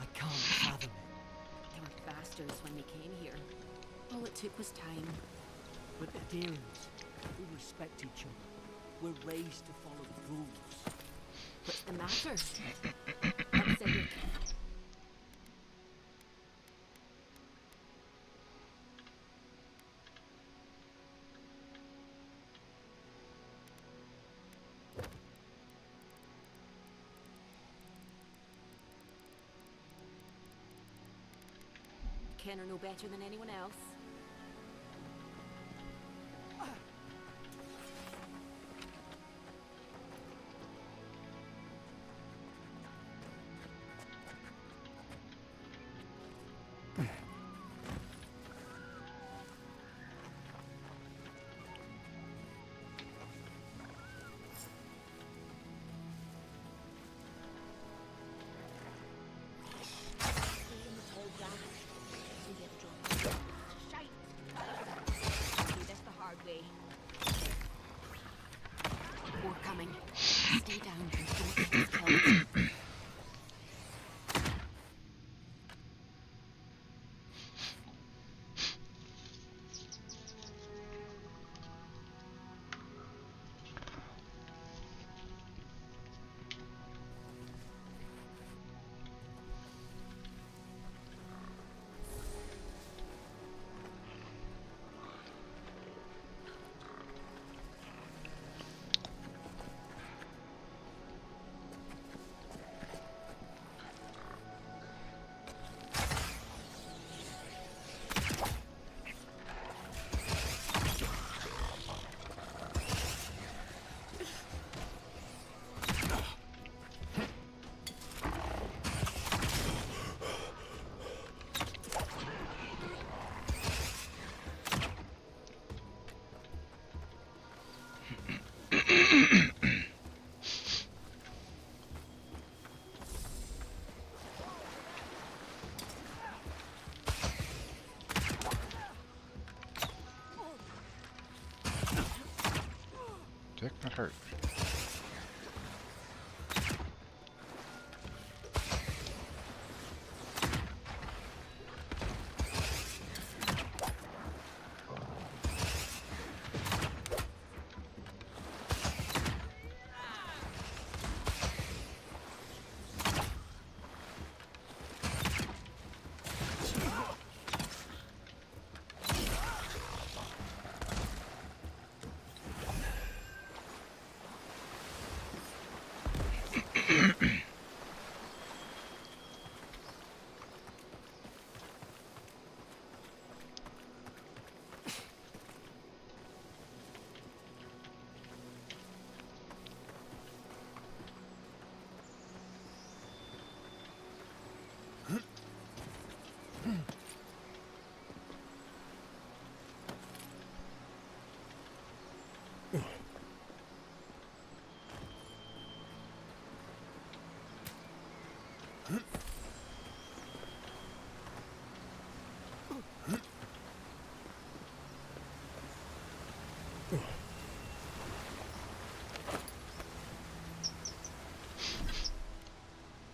I can't fathom it. They were bastards when they came here. All it took was time. But adherents, we respect each other. We're raised to follow the rules. What's the matter? That's Cedric. Ken are no better than anyone else. Dick, that hurt.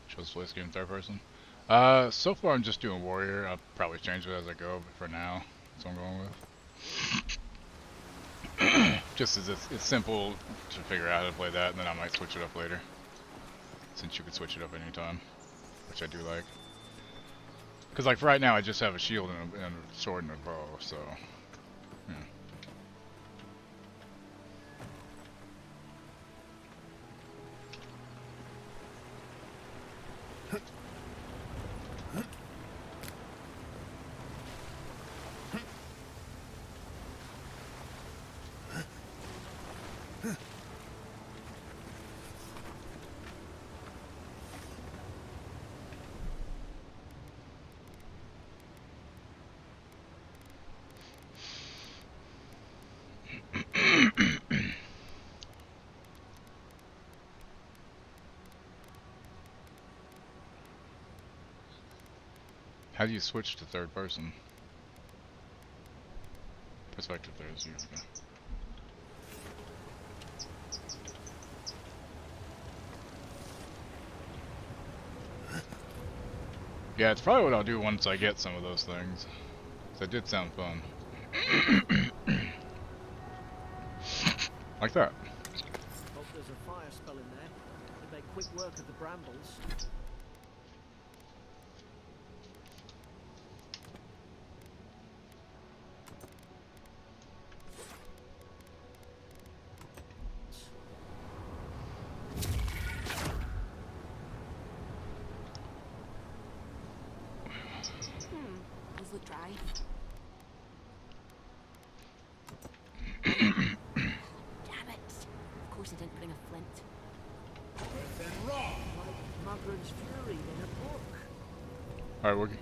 Chose voice game third person. So far I'm just doing warrior. I'll probably change it as I go, but for now, that's what I'm going with. Just as it's simple to figure out how to play that, and then I might switch it up later. Since you can switch it up anytime, which I do like. Because like for right now, I just have a shield and a sword and a bow, so yeah. How do you switch to third person? Perspective there is you. Okay. Yeah, it's probably what I'll do once I get some of those things. That did sound fun. Like that. Hope there's a fire spell in there. They make quick work of the brambles. Those look dry. Damn it! Of course I didn't bring a flint. Like Mugren's Fury in a book. Alright, Wookie.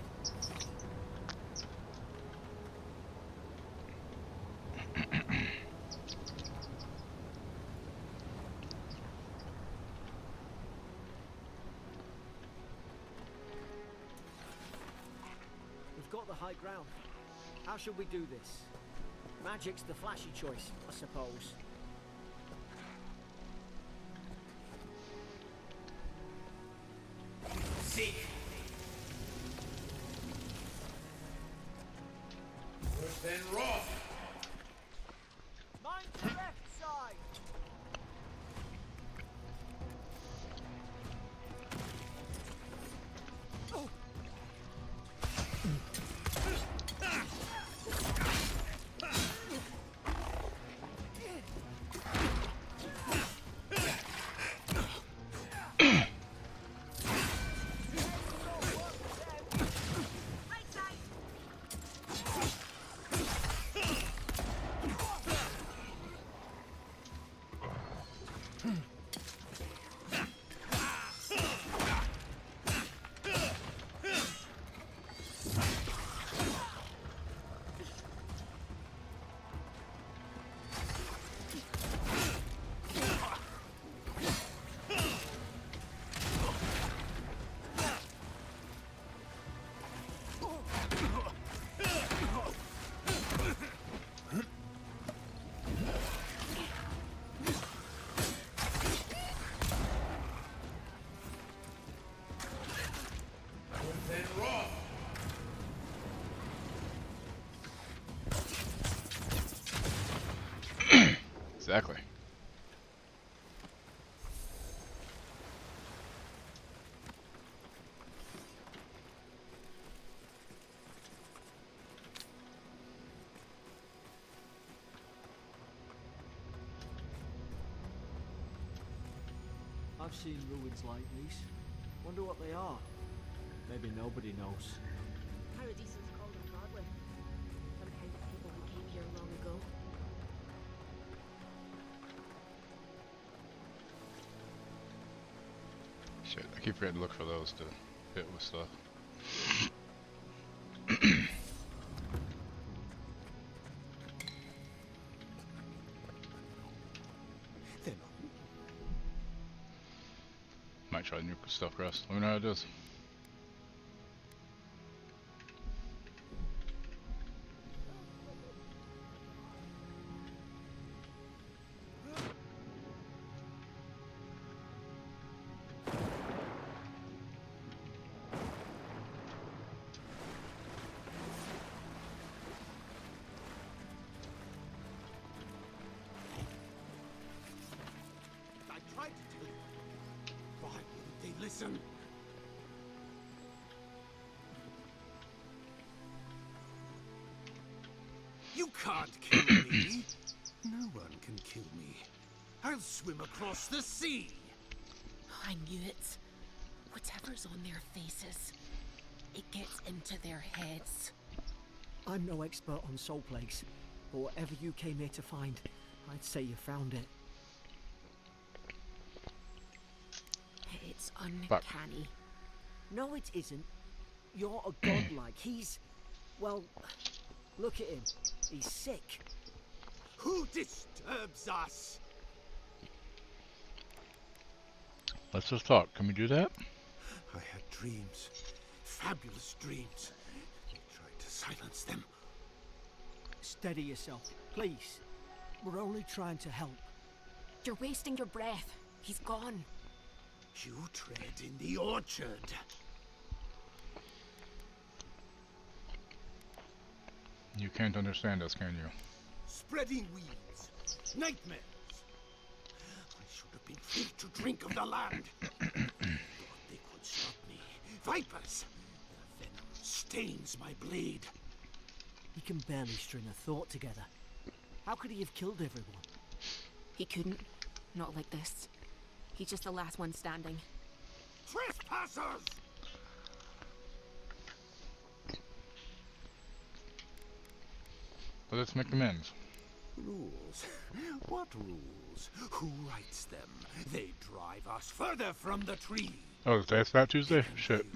We've got the high ground. How should we do this? Magic's the flashy choice, I suppose. Seek. Worse than raw. Mind the left side! Exactly. I've seen ruins like these. Wonder what they are. Maybe nobody knows. Paradise is called in Broadway. For the kind of people who came here long ago. Shit, I keep forgetting to look for those to hit with stuff. Might try new stuff, Russ. Let me know how it does. Listen. You can't kill me. No one can kill me. I'll swim across the sea. I knew it. Whatever's on their faces, it gets into their heads. I'm no expert on soul plagues, but whatever you came here to find, I'd say you found it. It's uncanny. No, it isn't. You're a godlike. He's... well, look at him. He's sick. Who disturbs us? Let's just talk. Can we do that? I had dreams. Fabulous dreams. They tried to silence them. Steady yourself, please. We're only trying to help. You're wasting your breath. He's gone. You tread in the orchard. You can't understand us, can you? Spreading weeds. Nightmares. I should have been free to drink of the land. Thought they could stop me. Vipers. Their venom stains my blade. He can barely string a thought together. How could he have killed everyone? He couldn't. Not like this. He's just the last one standing. Trespassers! But let's make amends. Rules? What rules? Who writes them? They drive us further from the tree. Oh, that's Fat Tuesday? Shit.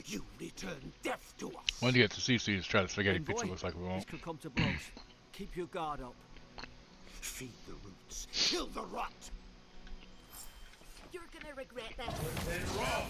You return death to us. When do you get to CC's try the spaghetti pizza? Looks like we won't. This could come to blows. Keep your guard up. Feed the roots. Kill the rot. You're gonna regret this. Then roll.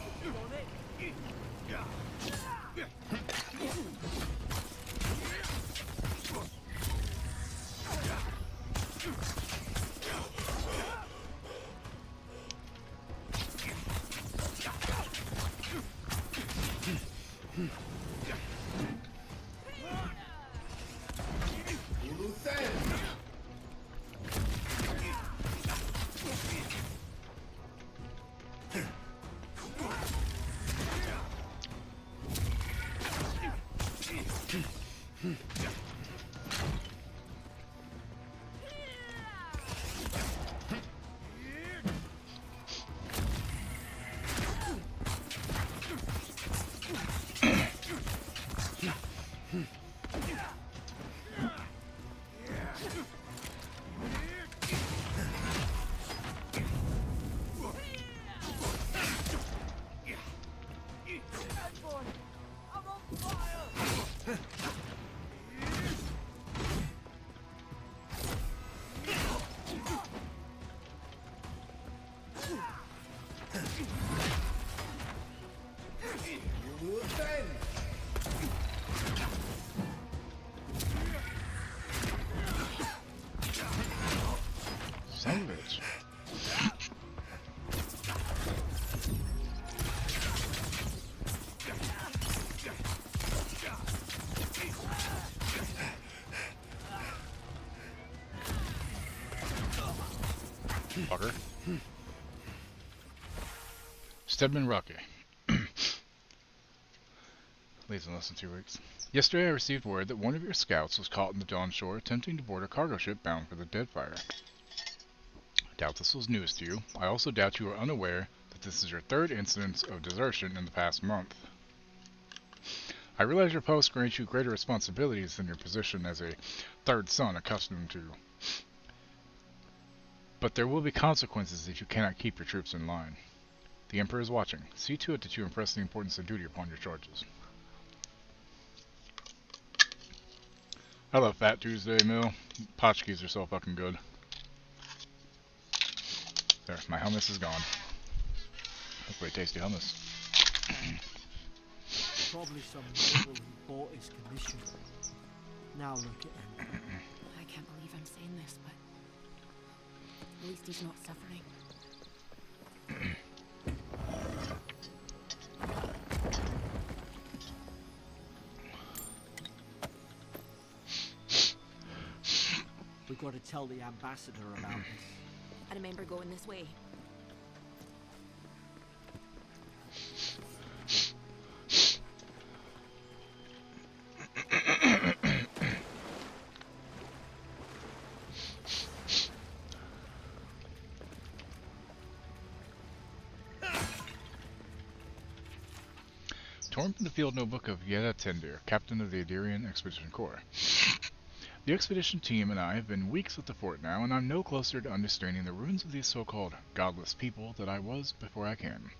Sandwich. fucker. Stedman Rocky. Leaves in less than 2 weeks. Yesterday I received word that one of your scouts was caught in the Dawn Shore attempting to board a cargo ship bound for the Deadfire. I doubt this was news to you. I also doubt you are unaware that this is your third instance of desertion in the past month. I realize your post grants you greater responsibilities than your position as a third son accustomed to. But there will be consequences if you cannot keep your troops in line. The Emperor is watching. See to it that you impress the importance of duty upon your charges. I love Fat Tuesday meal. Potchkis are so fucking good. There, my hummus is gone. Hopefully tasty hummus. Probably some noble who bought his commission. Now look at him. I can't believe I'm saying this, but at least he's not suffering. We've got to tell the ambassador about this. I remember going this way. Torn from the field notebook of Yeda Tendir, captain of the Adirian Expedition Corps. The expedition team and I have been weeks at the fort now, and I'm no closer to understanding the ruins of these so-called godless people than I was before I came.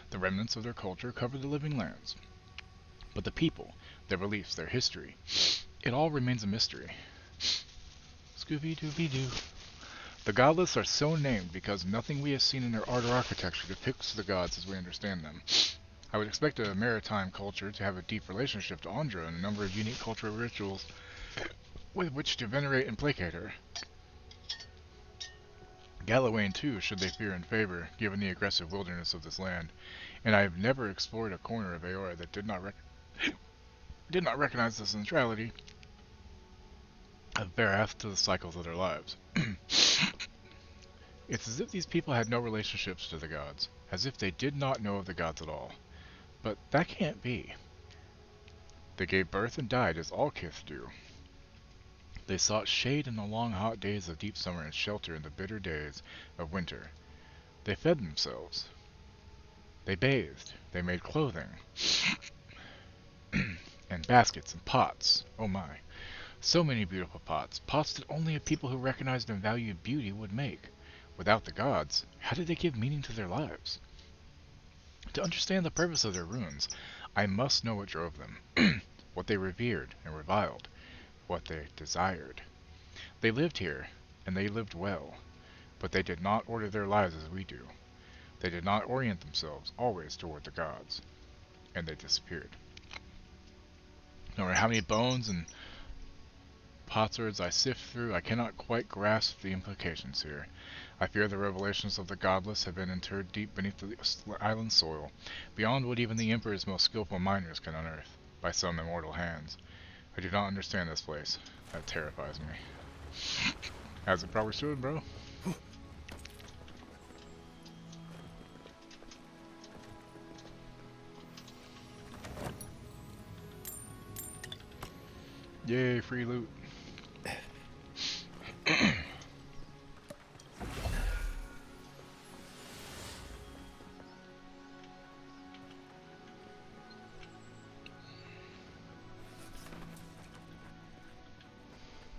The remnants of their culture cover the living lands. But the people, their beliefs, their history, it all remains a mystery. Scooby-Dooby-Doo. The godless are so named because nothing we have seen in their art or architecture depicts the gods as we understand them. I would expect a maritime culture to have a deep relationship to Andra and a number of unique cultural rituals with which to venerate and placate her. Gallowayne too, should they fear and favor, given the aggressive wilderness of this land, and I have never explored a corner of Aora that did not recognize the centrality of Barath to the cycles of their lives. It's as if these people had no relationships to the gods, as if they did not know of the gods at all. But that can't be. They gave birth and died as all kith do. They sought shade in the long hot days of deep summer and shelter in the bitter days of winter. They fed themselves. They bathed. They made clothing. And baskets and pots. Oh my. So many beautiful pots. Pots that only a people who recognized and valued beauty would make. Without the gods, how did they give meaning to their lives? To understand the purpose of their runes, I must know what drove them. What they revered and reviled. What they desired. They lived here, and they lived well, but they did not order their lives as we do. They did not orient themselves always toward the gods, and they disappeared. No matter how many bones and potswords I sift through, I cannot quite grasp the implications here. I fear the revelations of the godless have been interred deep beneath the island soil, beyond what even the Emperor's most skillful miners can unearth, by some immortal hands. I do not understand this place. That terrifies me. As it probably should, bro. Yay, free loot.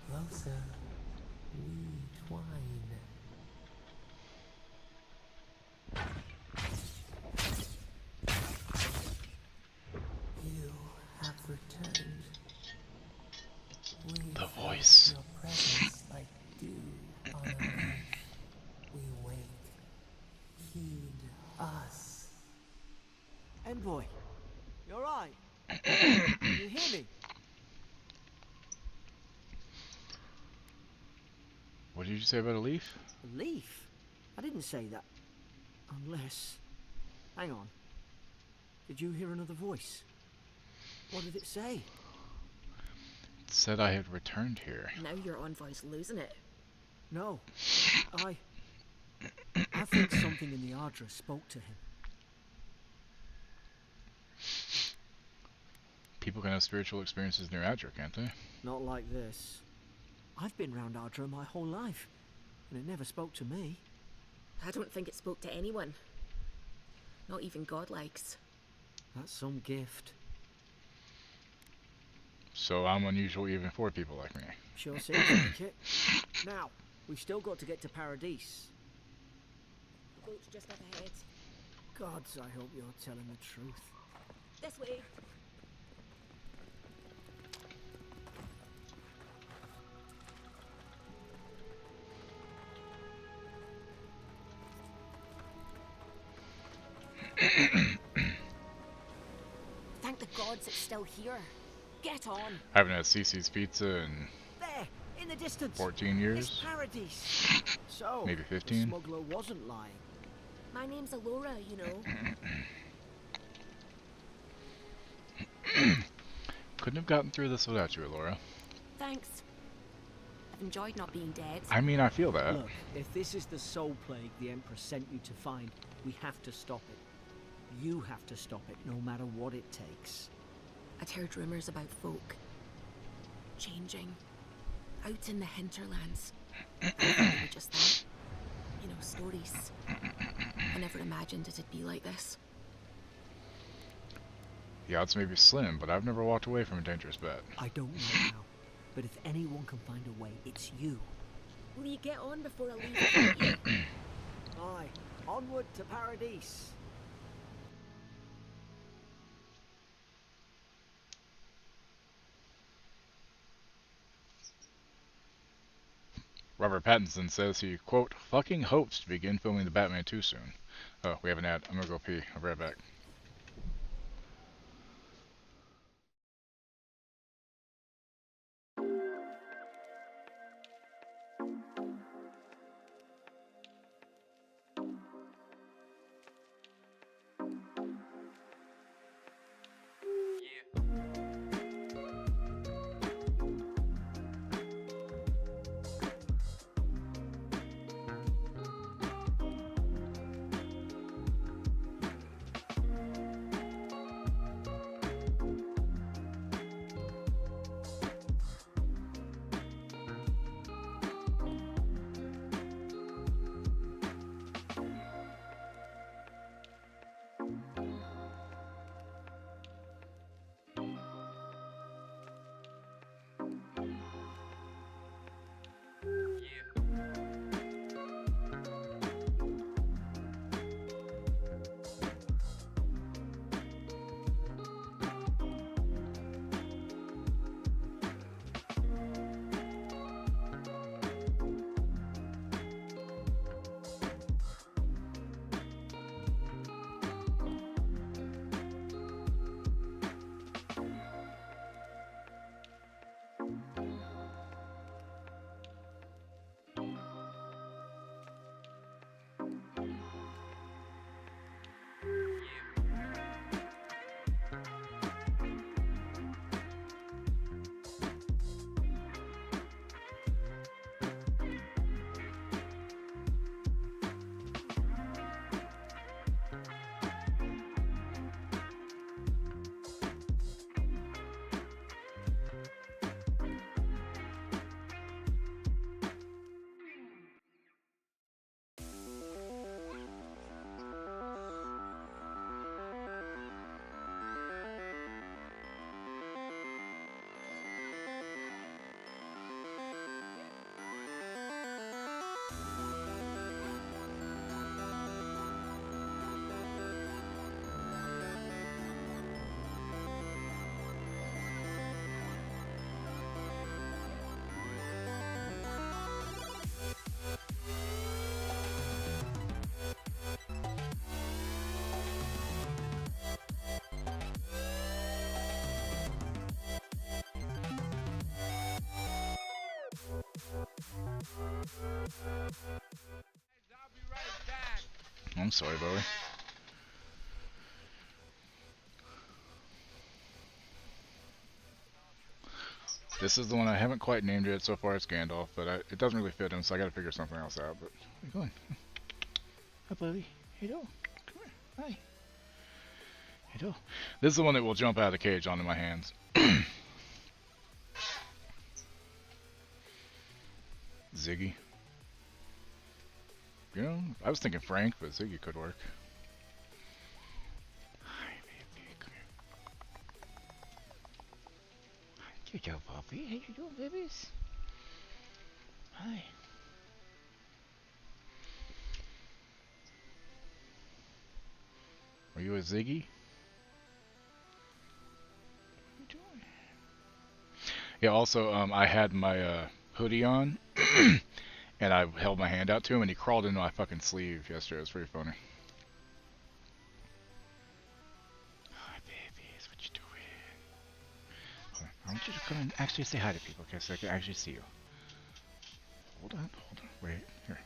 Closer, we twine. You have returned. We the voice. Your presence like dew on a leaf. We wake. Heed us. Envoy, you alright? Can you hear me? What did you say about a leaf? A leaf? I didn't say that. Unless... Hang on. Did you hear another voice? What did it say? It said I had returned here. Now your envoy's losing it. No. I think something in the Ardra spoke to him. People can have spiritual experiences near Adra, can't they? Not like this. I've been round Ardra my whole life, and it never spoke to me. I don't think it spoke to anyone. Not even godlikes. That's some gift. So I'm unusual even for people like me. Sure seems like it. Now, we've still got to get to Paradise. The boat's just up ahead. Gods, I hope you're telling the truth. This way. Thank the gods it's still here. Get on. I haven't had Cece's pizza in There, in the distance. 14 years. It's Paradise. So, maybe the 15. smuggler wasn't lying. My name's Alora, you know. Couldn't have gotten through this without you, Alora. Thanks. I've enjoyed not being dead. I mean, I feel that. Look, if this is the soul plague the Emperor sent you to find, we have to stop it. You have to stop it, no matter what it takes. I'd heard rumors about folk changing out in the hinterlands. I thought they were just that. You know, stories. I never imagined it'd be like this. The odds may be slim, but I've never walked away from a dangerous bet. I don't know how, but if anyone can find a way, it's you. Will you get on before I leave? Aye, onward to Paradise. Robert Pattinson says he, quote, fucking hopes to begin filming the Batman 2 soon. Oh, we have an ad. I'm gonna go pee. I'll be right back. I'm sorry, Bowie. This is the one I haven't quite named yet. So far it's Gandalf, but it doesn't really fit him, so I gotta figure something else out. But where are you going? Hi, buddy. Hey, do. Come here. Hi. Hey, do. This is the one that will jump out of the cage onto my hands. Ziggy. You know, I was thinking Frank, but Ziggy could work. Hi, baby. Come here. Good job, Poppy. How you doing, babies? Hi. Are you a Ziggy? What are you doing? Yeah, also, I had my hoodie on, and I held my hand out to him, and he crawled into my fucking sleeve yesterday. It was pretty funny. Hi, babies. What you doing? Hold on. I want you to come and actually say hi to people, okay, so I can actually see you. Hold on. Wait, here.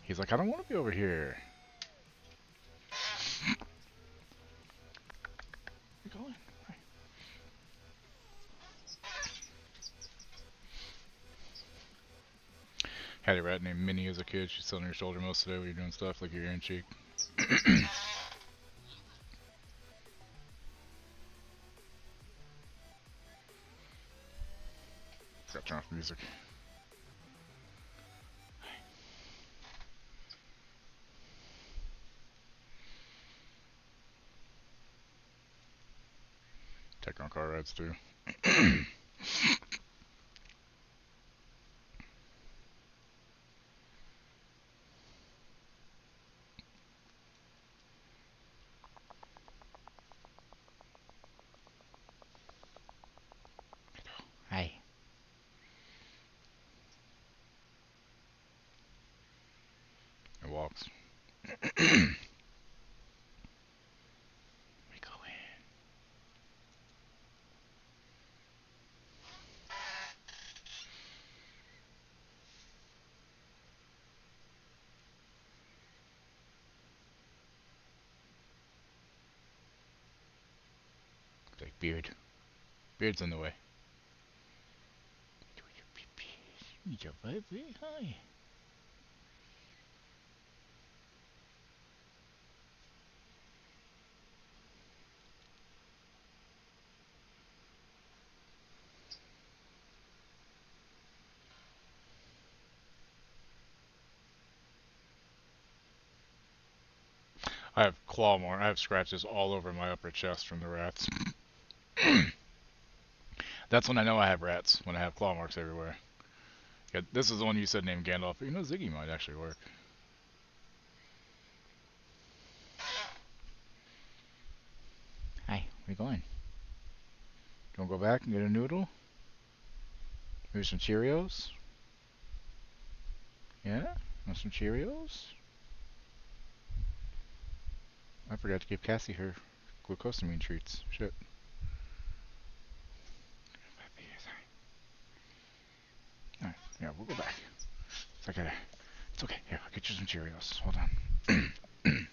He's like, I don't want to be over here. Where you going? Hi. Had a rat named Minnie as a kid. She's sitting on your shoulder most of the day when you're doing stuff, like your ear and cheek. Forgot to turn off the music. Take on car rides too. Hi. It walks. We go in. Like Beard. Beard's in the way. Your baby. Hi. I have claw marks. I have scratches all over my upper chest from the rats. That's when I know I have rats, when I have claw marks everywhere. Yeah, this is the one you said named Gandalf. You know, Ziggy might actually work. Hi, where you going? You want to go back and get a noodle? Maybe some Cheerios? Yeah? Want some Cheerios? I forgot to give Cassie her glucosamine treats. Shit. Alright, yeah, we'll go back. It's okay. Here, I'll get you some Cheerios. Hold on. Here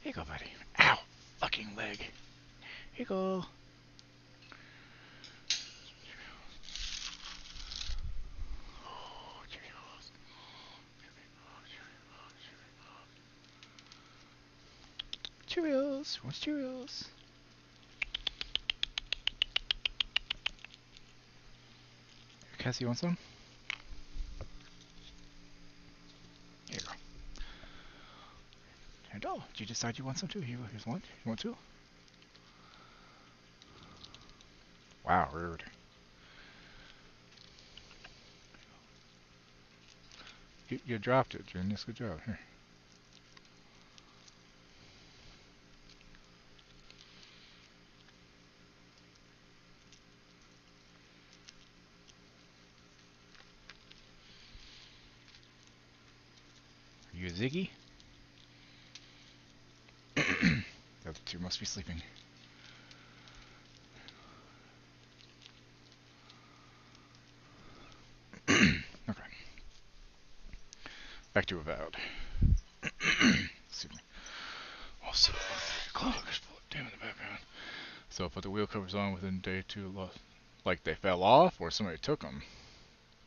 you go, buddy. Ow! Fucking leg. Here you go. Cheerios. What's Cheerios? Cassie, you want some? Here you go. And oh, did you decide you want some too? Here's one. You want two? Wow, rude. You dropped it, Junius. Good job. Here. Are you a Ziggy? The other two must be sleeping. Okay. Back to Avowed. Excuse me. Also, 3 o'clock. Damn in the background. So, put the wheel covers on within day 2. Like they fell off, or somebody took them.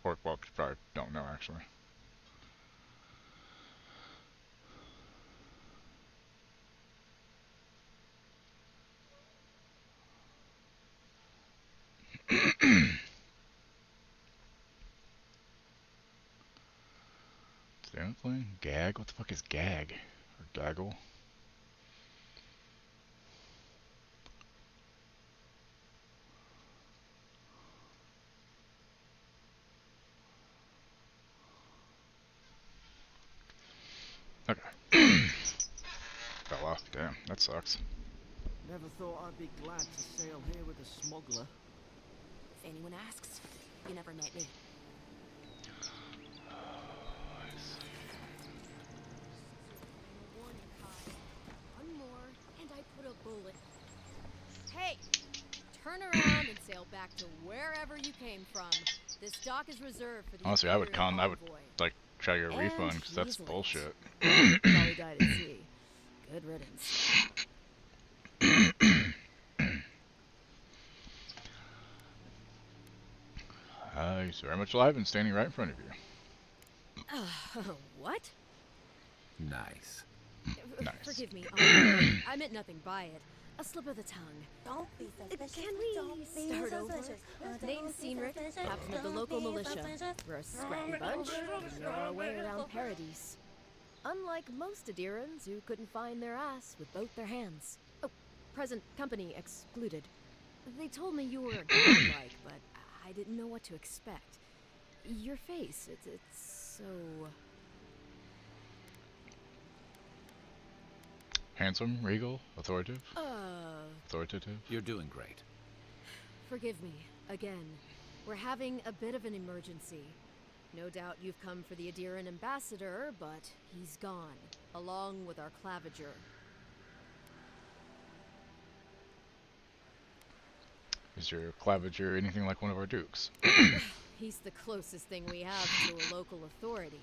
Or, well, you probably don't know, actually. plane? Gag? What the fuck is gag? Or gaggle? Okay. Fell off. Damn, that sucks. Never thought I'd be glad to sail here with a smuggler. If anyone asks, you never met me. One more, and I put a bullet. Hey, turn around and sail back to wherever you came from. This dock is reserved for the Honestly, I would Imperial like try your And refund because that's he's late. bullshit. Probably died at sea. Good riddance. He's very much alive and standing right in front of you. What? Nice. Nice. Forgive me. I meant nothing by it. A slip of the tongue. Don't be suspicious. Can we start over? Name's Cynric, captain of the local militia. We're a scrappy bunch, and know our way around Paradise. Unlike most Adirans who couldn't find their ass with both their hands. Oh, present company excluded. They told me you were a godlike, but I didn't know what to expect. Your face, it's so... Handsome, regal, authoritative? Authoritative? You're doing great. Forgive me, again. We're having a bit of an emergency. No doubt you've come for the Adiran ambassador, but he's gone, along with our claviger. Is your claviger anything like one of our dukes? He's the closest thing we have to a local authority.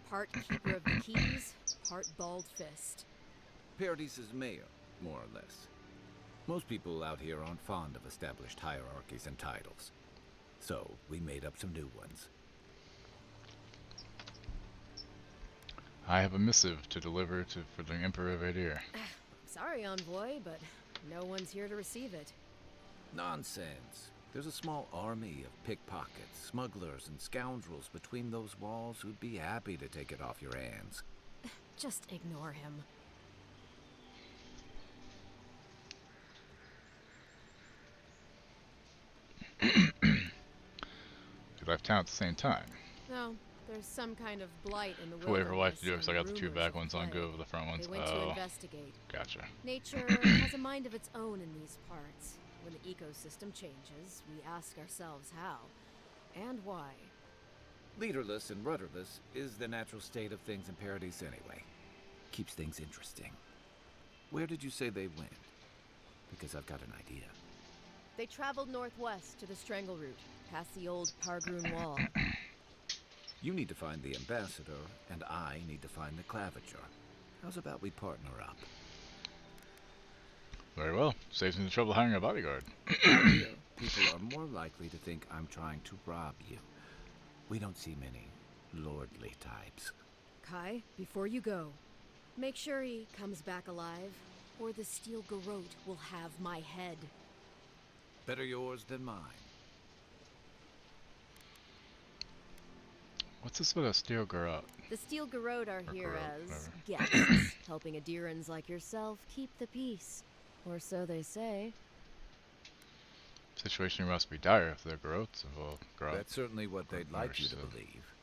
Part keeper of the keys, part bald fist. Paradise's mayor, more or less. Most people out here aren't fond of established hierarchies and titles. So, we made up some new ones. I have a missive to deliver for the Emperor of Adir. Sorry, envoy, but no one's here to receive it. Nonsense. There's a small army of pickpockets, smugglers, and scoundrels between those walls who'd be happy to take it off your hands. Just ignore him. You left town at the same time. No, there's some kind of blight in the For whatever wilderness. life to do, because I got the two and back rumors ones on of go, plague. the front ones. They went to investigate. Gotcha. Nature has a mind of its own in these parts. When the ecosystem changes, we ask ourselves how and why. Leaderless and rudderless is the natural state of things in Paradise anyway. Keeps things interesting. Where did you say they went? Because I've got an idea. They traveled northwest to the Strangle Route, past the old Pargroon Wall. You need to find the ambassador, and I need to find the claviger. How's about we partner up? Very well. Saves me the trouble hiring a bodyguard. Out here, people are more likely to think I'm trying to rob you. We don't see many lordly types. Kai, before you go, make sure he comes back alive, or the Steel Garrote will have my head. Better yours than mine. What's this with a Steel Garrote? The Steel Garrote are here Garrote, as whatever. guests, helping Adirans like yourself keep the peace. Or so they say. Situation must be dire if the Garrotes involved. That's certainly what they'd like you to Understood. believe.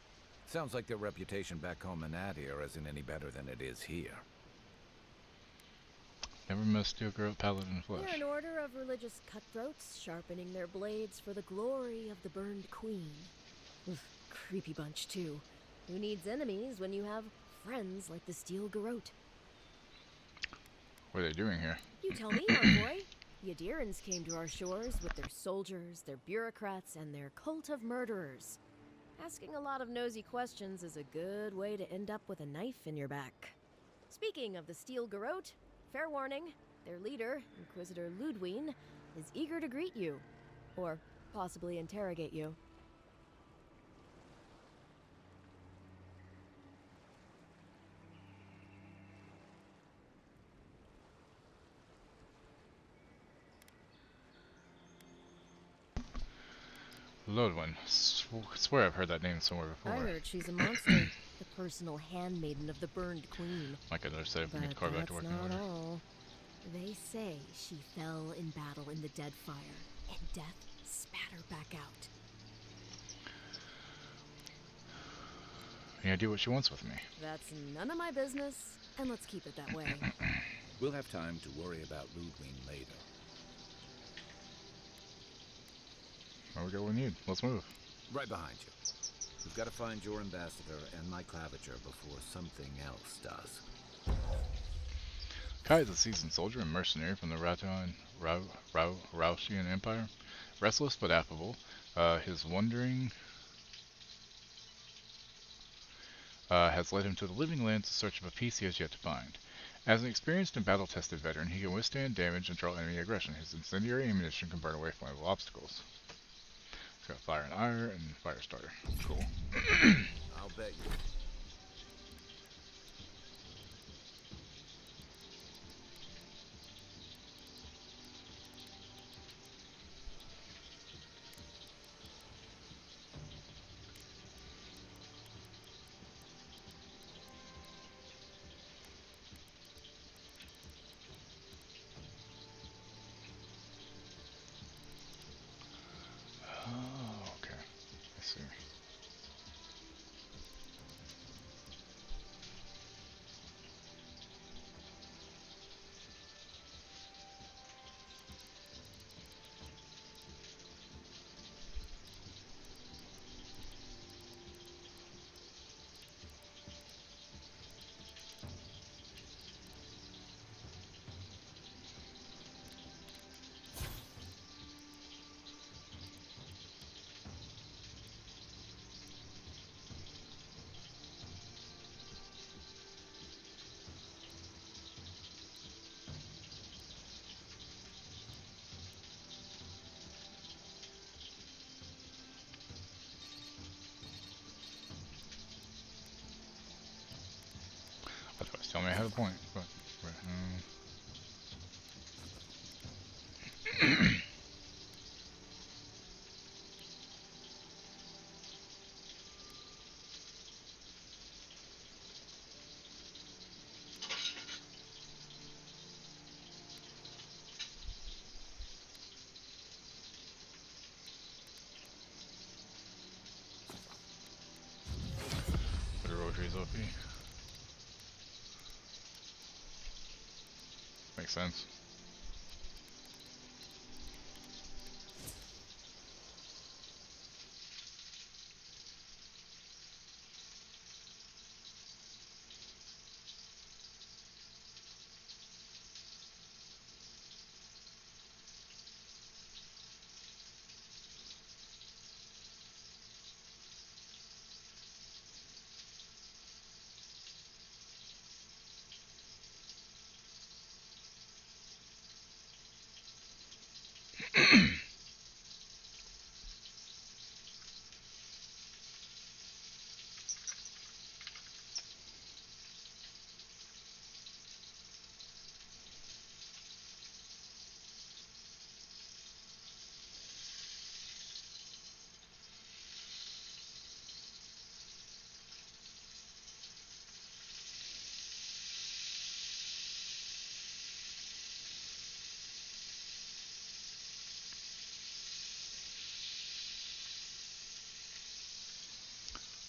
Sounds like their reputation back home in Adir isn't any better than it is here. Never met a Steel Garrote paladin in the flesh. They're an order of religious cutthroats, sharpening their blades for the glory of the burned queen. Oof, creepy bunch, too. Who needs enemies when you have friends like the Steel Garrote? What are they doing here? You tell me, envoy. The Adirans came to our shores with their soldiers, their bureaucrats, and their cult of murderers. Asking a lot of nosy questions is a good way to end up with a knife in your back. Speaking of the Steel Garrote, fair warning, their leader, Inquisitor Ludwine, is eager to greet you. Or possibly interrogate you. Ludwine. Swear I've heard that name somewhere before. I heard she's a monster. The personal handmaiden of the burned queen. Like another set But me to car back to that's work in not order. all. They say she fell in battle in the dead fire, and death spat her back out. Any idea what she wants with me? That's none of my business, and let's keep it that way. We'll have time to worry about Ludwig later. There we go, we need. Let's move. Right behind you. We've got to find your ambassador and my claviger before something else does. Kai is a seasoned soldier and mercenary from the Rautian Empire. Restless but affable, his wandering has led him to the Living Lands in search of a peace he has yet to find. As an experienced and battle-tested veteran, he can withstand damage and control enemy aggression. His incendiary ammunition can burn away flammable obstacles. He's got fire and ire and fire starter. Cool. I'll bet you. Oh, okay. I see. Otherwise, tell me I had a point, but but a rotary's OP. Makes sense.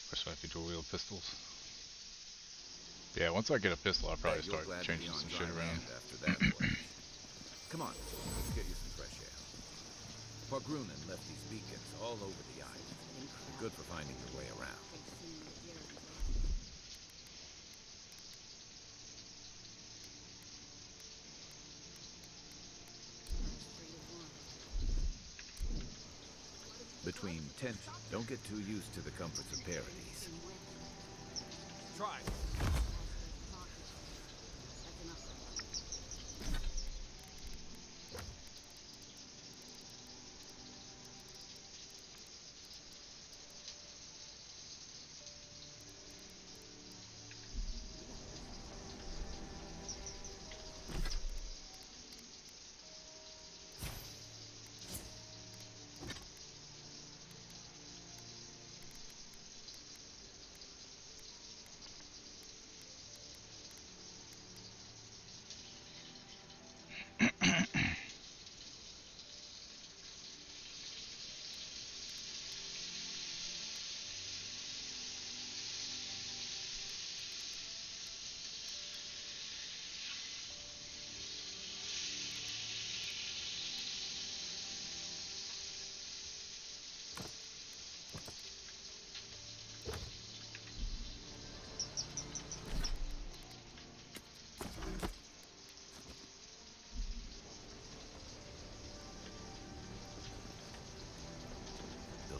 Especially if you dual wield pistols. Yeah, once I get a pistol, I'll probably start changing some shit around. After that voyage. Come on, let's get you some fresh air. Pargrunen left these beacons all over the island. Good for finding your way around. Between tension, don't get too used to the comforts of Paradise. Try.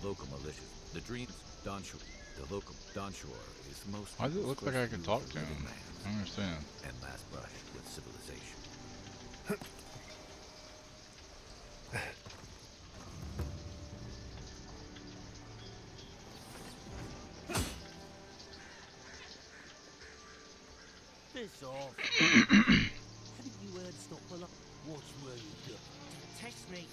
local militia. The dreams, Donshore. The local Donshore is most. Why does it look like I can talk to him? I don't understand. And last brush with civilization. Piss off. Haven't you heard stop below? Watch where you go. Don't test me.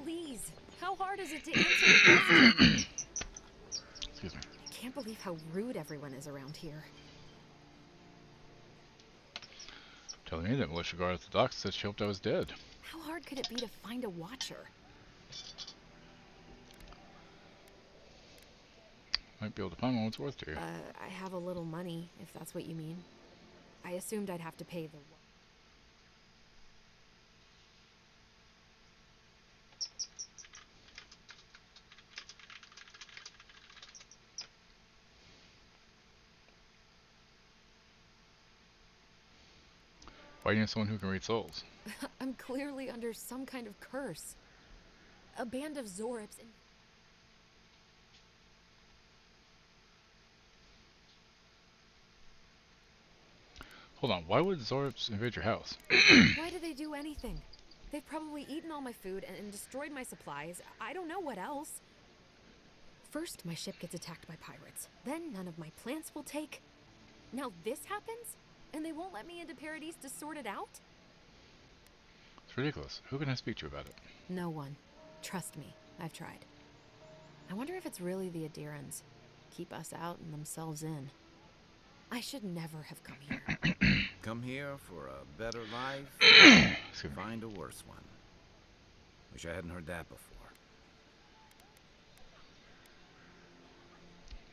Please, how hard is it to answer the question? Excuse me. I can't believe how rude everyone is around here. Telling me that militia guard at the docks said she hoped I was dead. How hard could it be to find a watcher? Might be able to find one what's worth to you. I have a little money, if that's what you mean. I assumed I'd have to pay the... Why do you need someone who can read souls? I'm clearly under some kind of curse. A band of Zorips and... Hold on, why would Zorips invade your house? Why do they do anything? They've probably eaten all my food and destroyed my supplies. I don't know what else. First, my ship gets attacked by pirates. Then none of my plants will take. Now this happens? And they won't let me into Paradise to sort it out? It's ridiculous. Who can I speak to about it? No one. Trust me, I've tried. I wonder if it's really the Adirans. Keep us out and themselves in. I should never have come here. Come here for a better life? Find a worse one. Wish I hadn't heard that before.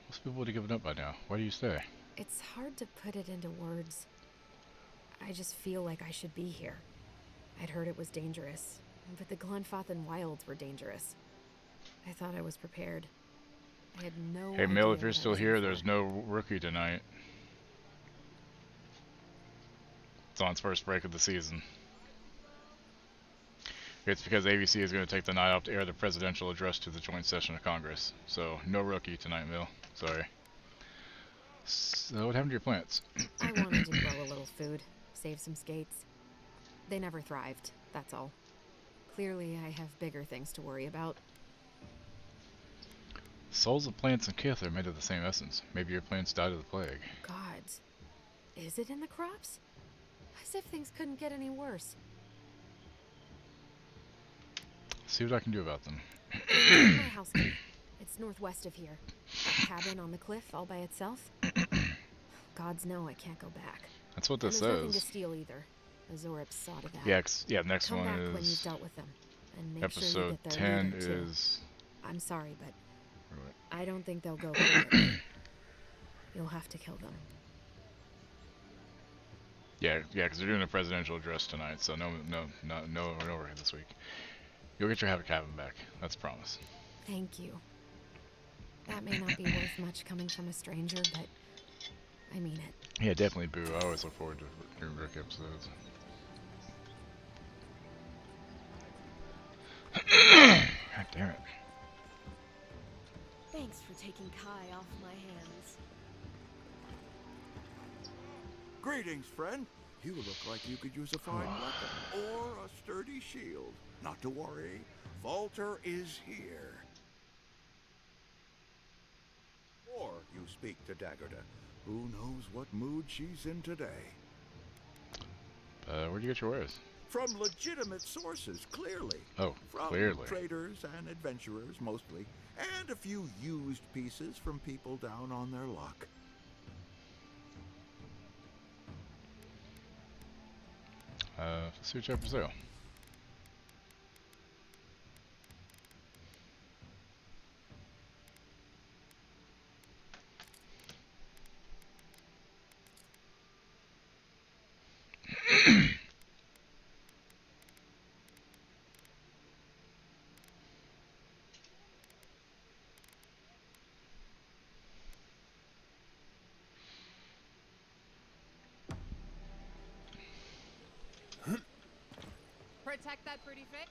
Most people would have given up by now. Why do you stay? It's hard to put it into words. I just feel like I should be here. I'd heard it was dangerous, but the Glenfathan Wilds were dangerous. I thought I was prepared. I had no Hey, idea Mill, if you're what I still was in here, for. there's no rookie tonight. It's on its first break of the season. It's because ABC is going to take the night off to air the presidential address to the joint session of Congress. So, no rookie tonight, Mill. Sorry. So, what happened to your plants? I wanted to grow a little food, save some skates. They never thrived, that's all. Clearly, I have bigger things to worry about. Souls of plants and kith are made of the same essence. Maybe your plants died of the plague. Gods. Is it in the crops? As if things couldn't get any worse. See what I can do about them. My house key. It's northwest of here. A cabin on the cliff all by itself. Gods know I can't go back. That's what this There's nothing to says. steal either. The Zorips saw to that. Yeah, next Come one back when you've is... dealt with them. And make Episode sure you get their 10 leader, too. is... I'm sorry, but I don't think they'll go quietly. You'll have to kill them. Yeah, because they're doing a presidential address tonight, so no rookie this week. You'll get your habit cabin back. That's a promise. Thank you. That may not be worth much coming from a stranger, but I mean it. Yeah, definitely Boo. I always look forward to doing rookie episodes. God damn it. Thanks for taking Kai off my hands. Greetings, friend. You look like you could use a fine weapon or a sturdy shield. Not to worry, Volter is here. Or you speak to Daggerda. Who knows what mood she's in today? Where'd you get your wares? From legitimate sources, clearly. Oh, From clearly. traders and adventurers, mostly. And a few used pieces from people down on their luck. Let's see what you have for sale. Protect that pretty face.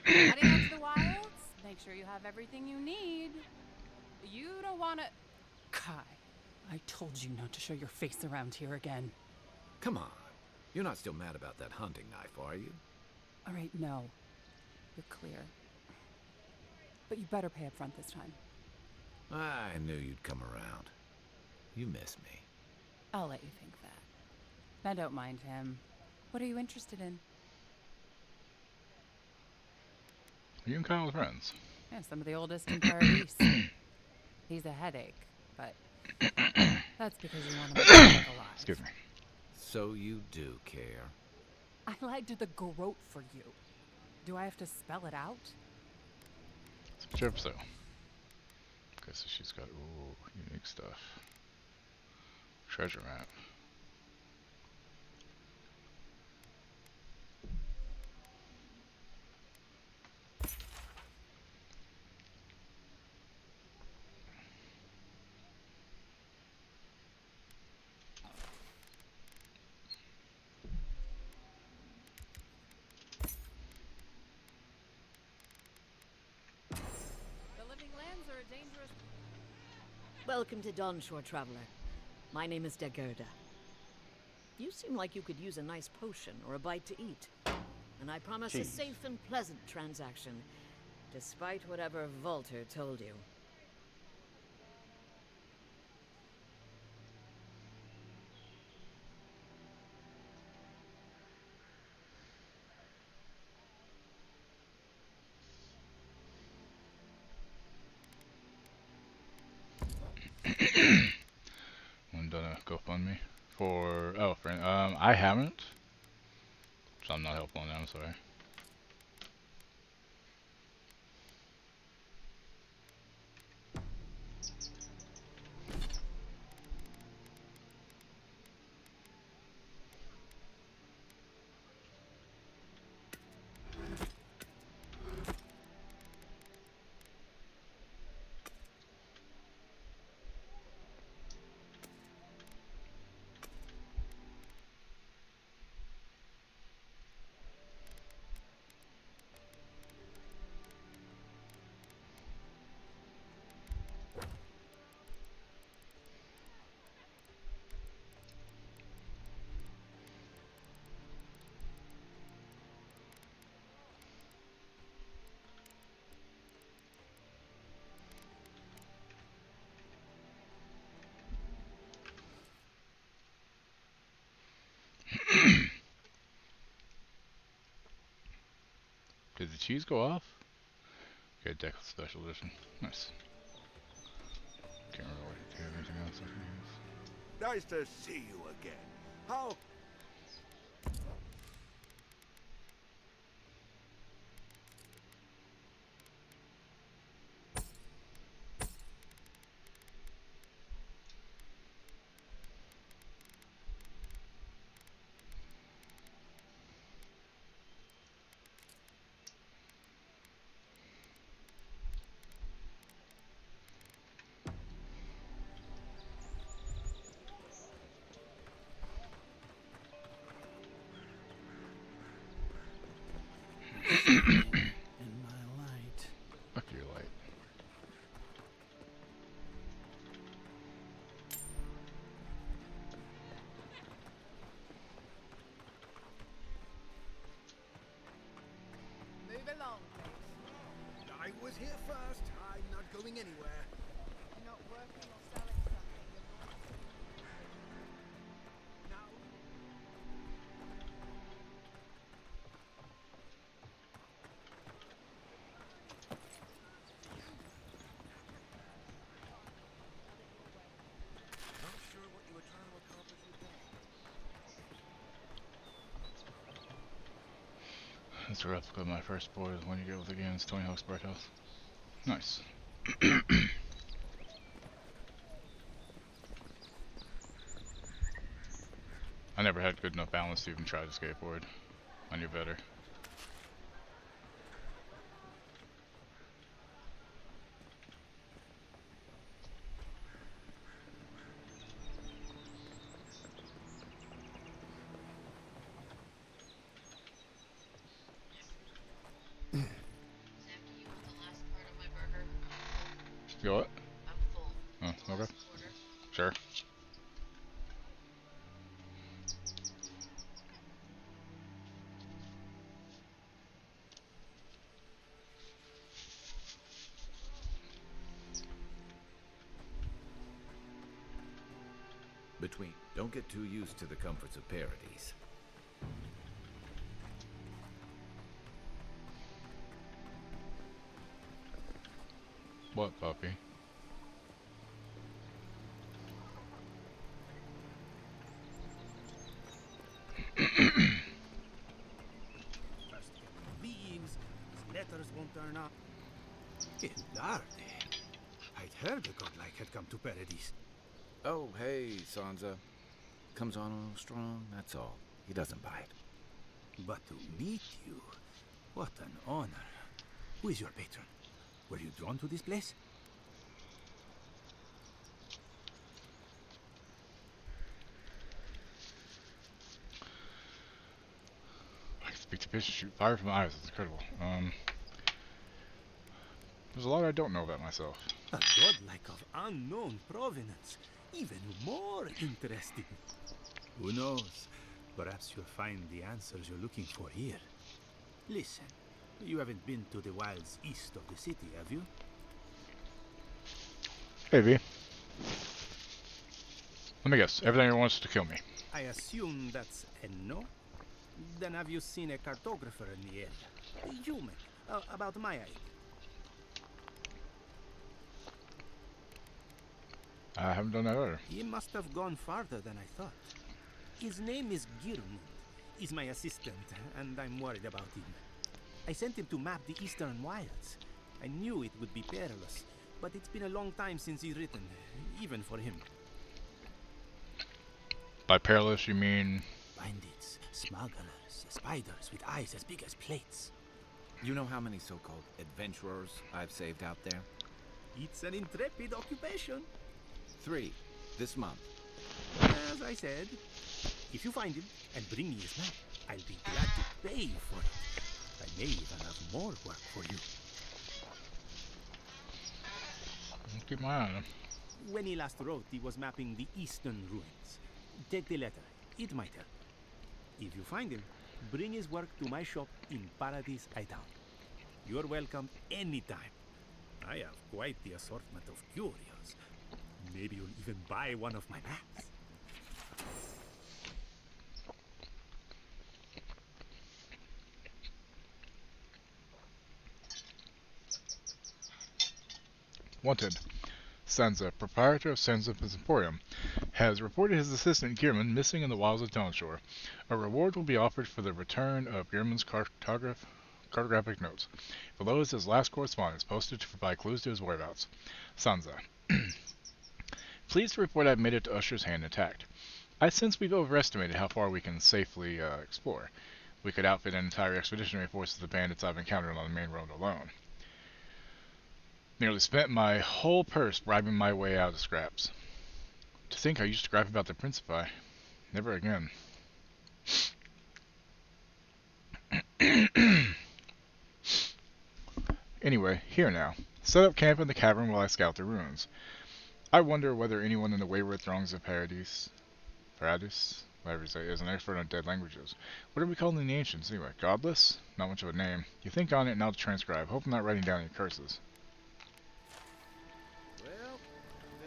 Heading out to the wilds? Make sure you have everything you need. You don't wanna... Kai, I told you not to show your face around here again. Come on. You're not still mad about that hunting knife, are you? Alright, no. You're clear. But you better pay up front this time. I knew you'd come around. You miss me. I'll let you think that. I don't mind him. What are you interested in? You and Kyle are friends. Yeah, some of the oldest in Paradise. He's a headache, but that's because you want him alive. Excuse me. So you do care. I lied to the Garrote for you. Do I have to spell it out? Whichever so. Okay, so she's got unique stuff. Treasure map. Welcome to Dawnshore, Traveler. My name is Dagerda. You seem like you could use a nice potion or a bite to eat. And I promise a safe and pleasant transaction, despite whatever Volter told you. One done a GoFundMe for friend. I haven't, so I'm not helpful on that. I'm sorry. Did the cheese go off? Okay, deck special edition. Nice. Can't really do anything else I can use. Nice to see you again. How... In my light. Fuck your light. Move along, please. I was here first. I'm not going anywhere. You're not working or selling something. Now, not sure what you were trying to accomplish with that. That's a replica of my first boy, the one you get with against Tony Hawk's Bright House. Nice. I never had good enough balance to even try to skateboard. I knew better. You what? I'm full. Oh, okay. Sure. Between. Don't get too used to the comforts of Paradise. What, puppy? Leaves, his letters won't turn up. Darde. I'd heard the godlike had come to Paradise. Oh, hey, Sansa. Comes on a little strong, that's all. He doesn't bite. But to meet you, what an honor. Who is your patron? Were you drawn to this place? I can speak to fish and shoot fire from the eyes. It's incredible. There's a lot I don't know about myself. A godlike of unknown provenance. Even more interesting. Who knows? Perhaps you'll find the answers you're looking for here. Listen, you haven't been to the wilds east of the city, have you? Hey, V. Let me guess. Everything wants to kill me. I assume that's a no? Then have you seen a cartographer in the area? A human, about my age. I haven't done that either. He must have gone farther than I thought. His name is Girmund. He's my assistant, and I'm worried about him. I sent him to map the eastern wilds. I knew it would be perilous, but it's been a long time since he's written, even for him. By perilous, you mean? Bandits, smugglers, spiders with eyes as big as plates. You know how many so-called adventurers I've saved out there? It's an intrepid occupation. 3 this month. As I said, if you find him and bring me his map, I'll be glad to pay you for it. I may even have more work for you. I'll keep my eye on him. When he last wrote, he was mapping the eastern ruins. Take the letter. It might help. If you find him, bring his work to my shop in Paradise Town. You're welcome anytime. I have quite the assortment of curios. Maybe you'll even buy one of my maps. Wanted. Sansa, proprietor of Sansa's Emporium, has reported his assistant Girmund missing in the wilds of Dawnshore. A reward will be offered for the return of Girmund's cartographic notes. Below is his last correspondence, posted to provide clues to his whereabouts. Sansa. Pleased to report I've made it to Usher's hand intact. I sense we've overestimated how far we can safely explore. We could outfit an entire expeditionary force of the bandits I've encountered on the main road alone. Nearly spent my whole purse bribing my way out of scraps. To think I used to gripe about the Principi. Never again. Anyway, here now. Set up camp in the cavern while I scout the ruins. I wonder whether anyone in the wayward throngs of Paradise, whatever you say, is an expert on dead languages. What are we calling the ancients anyway? Godless? Not much of a name. You think on it and I'll transcribe. Hope I'm not writing down any curses. Well,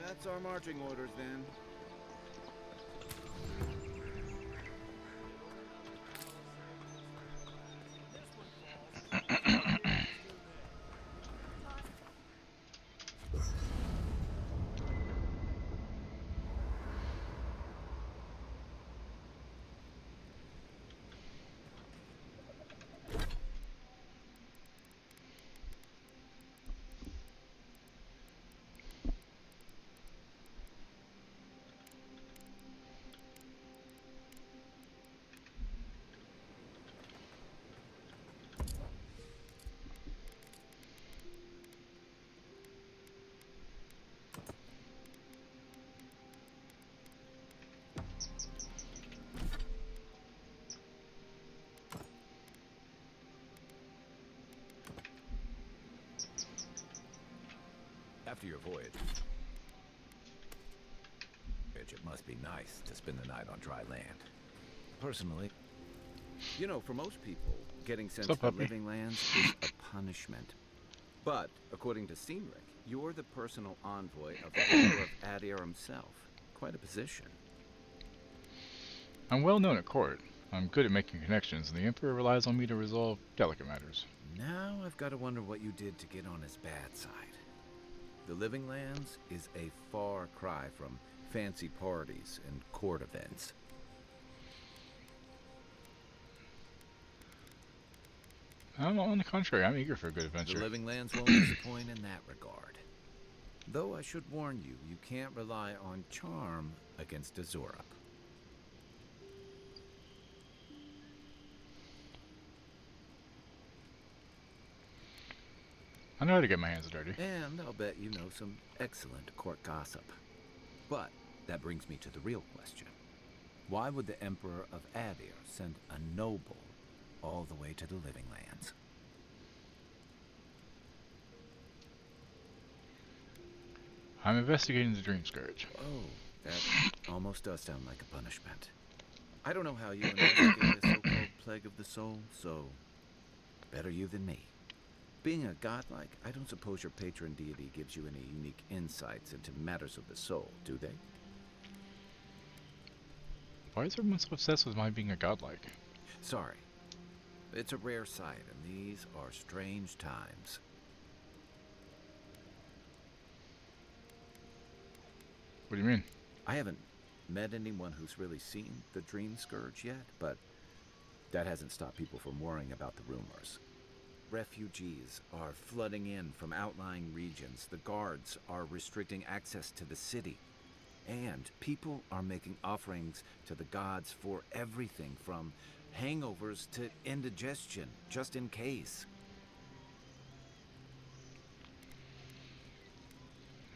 that's our marching orders then. After your voyage, it must be nice to spend the night on dry land. Personally, you know, for most people, getting sent to the living lands is a punishment. But, according to Cynric, you're the personal envoy of the Emperor of Adir himself. Quite a position. I'm well known at court. I'm good at making connections, and the Emperor relies on me to resolve delicate matters. Now I've got to wonder what you did to get on his bad side. The Living Lands is a far cry from fancy parties and court events. On the contrary, I'm eager for a good adventure. The Living Lands won't disappoint in that regard. Though I should warn you, you can't rely on charm against Azurup. I know how to get my hands dirty. And I'll bet you know some excellent court gossip. But that brings me to the real question. Why would the Emperor of Adir send a noble all the way to the Living Lands? I'm investigating the Dream Scourge. Oh, that almost does sound like a punishment. I don't know how you investigate the so-called plague of the soul, so better you than me. Being a godlike, I don't suppose your patron deity gives you any unique insights into matters of the soul, do they? Why is everyone so obsessed with my being a godlike? Sorry. It's a rare sight, and these are strange times. What do you mean? I haven't met anyone who's really seen the Dream Scourge yet, but that hasn't stopped people from worrying about the rumors. Refugees are flooding in from outlying regions. The guards are restricting access to the city. And people are making offerings to the gods for everything from hangovers to indigestion, just in case.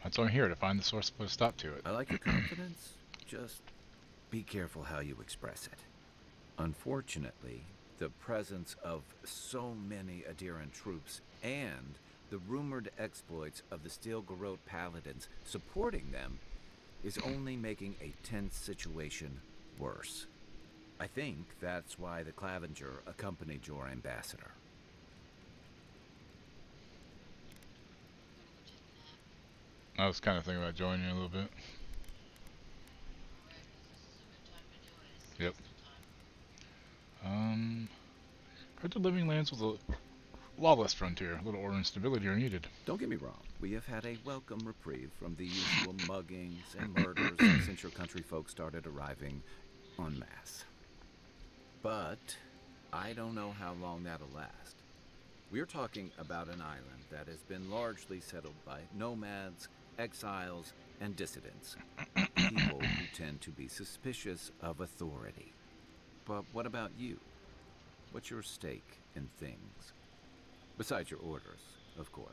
That's why I'm here, to find the source to put a stop to it. I like your confidence. Just be careful how you express it. Unfortunately, the presence of so many Adiran troops and the rumored exploits of the Steel Garrote paladins supporting them is only making a tense situation worse. I think that's why the Clavenger accompanied your ambassador. I was kind of thinking about joining you a little bit. Yep. Heard the Living Lands was a lawless frontier. A little order and stability are needed. Don't get me wrong. We have had a welcome reprieve from the usual muggings and murders since your country folk started arriving en masse. But I don't know how long that'll last. We're talking about an island that has been largely settled by nomads, exiles, and dissidents. People who tend to be suspicious of authority. But what about you? What's your stake in things? Besides your orders, of course.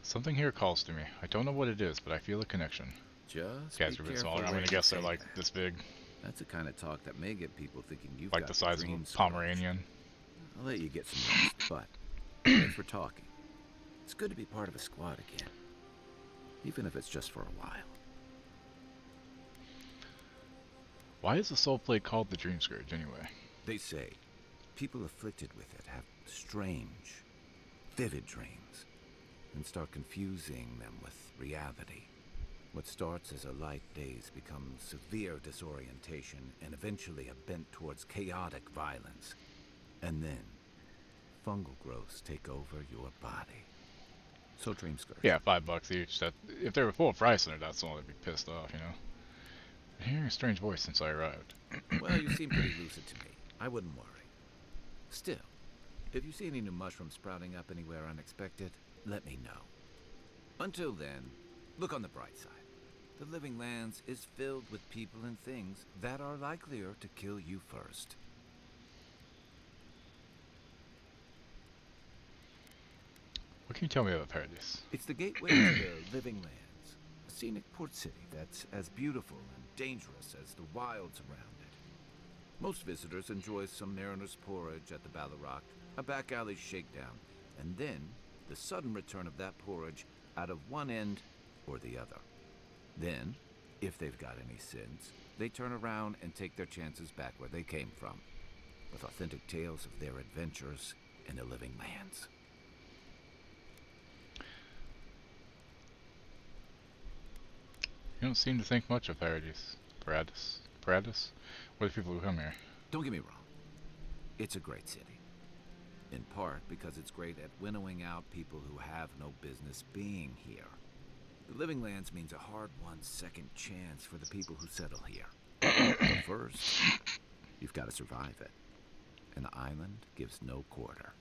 Something here calls to me. I don't know what it is, but I feel a connection. Just guys are a bit smaller. I'm gonna guess they're like this big. That's the kind of talk that may get people thinking you've like got the size of a Pomeranian. I'll let you get some rest, but thanks for talking. It's good to be part of a squad again, even if it's just for a while. Why is the soul plague called the Dream Scourge anyway? They say people afflicted with it have strange, vivid dreams and start confusing them with reality. What starts as a light daze becomes severe disorientation and eventually a bent towards chaotic violence. And then, fungal growths take over your body. So Dream Scourge. Yeah, $5 each. That, if they were full price under that soul, I'd be pissed off, you know? I'm hearing a strange voice since I arrived. Well, you seem pretty lucid to me. I wouldn't worry. Still, if you see any new mushrooms sprouting up anywhere unexpected, let me know. Until then, look on the bright side. The Living Lands is filled with people and things that are likelier to kill you first. What can you tell me about Paradise? It's the gateway to the Living Lands, a scenic port city that's as beautiful and dangerous as the wilds around it. Most visitors enjoy some mariner's porridge at the Ballarrock, a back alley shakedown, and then the sudden return of that porridge out of one end or the other. Then, if they've got any sins, they turn around and take their chances back where they came from, with authentic tales of their adventures in the living lands. You don't seem to think much of Paradis. Paradis? What are the people who come here? Don't get me wrong. It's a great city. In part because it's great at winnowing out people who have no business being here. The Living Lands means a hard-won second chance for the people who settle here. But first, you've got to survive it. And the island gives no quarter.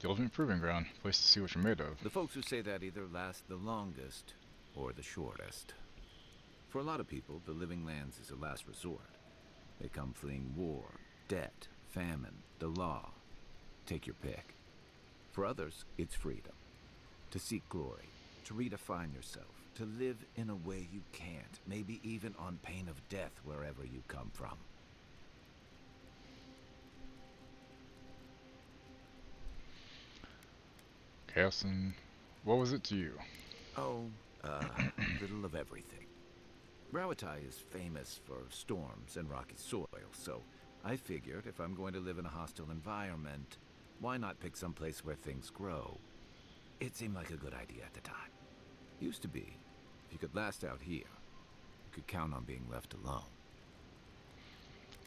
The ultimate proving ground. Place to see what you're made of. The folks who say that either last the longest or the shortest. For a lot of people, the Living Lands is a last resort. They come fleeing war, debt, famine, the law. Take your pick. For others, it's freedom. To seek glory, to redefine yourself, to live in a way you can't, maybe even on pain of death wherever you come from. Carson, what was it to you? Oh, a little of everything. Rawatai is famous for storms and rocky soil, so I figured if I'm going to live in a hostile environment, why not pick some place where things grow? It seemed like a good idea at the time. Used to be. If you could last out here, you could count on being left alone.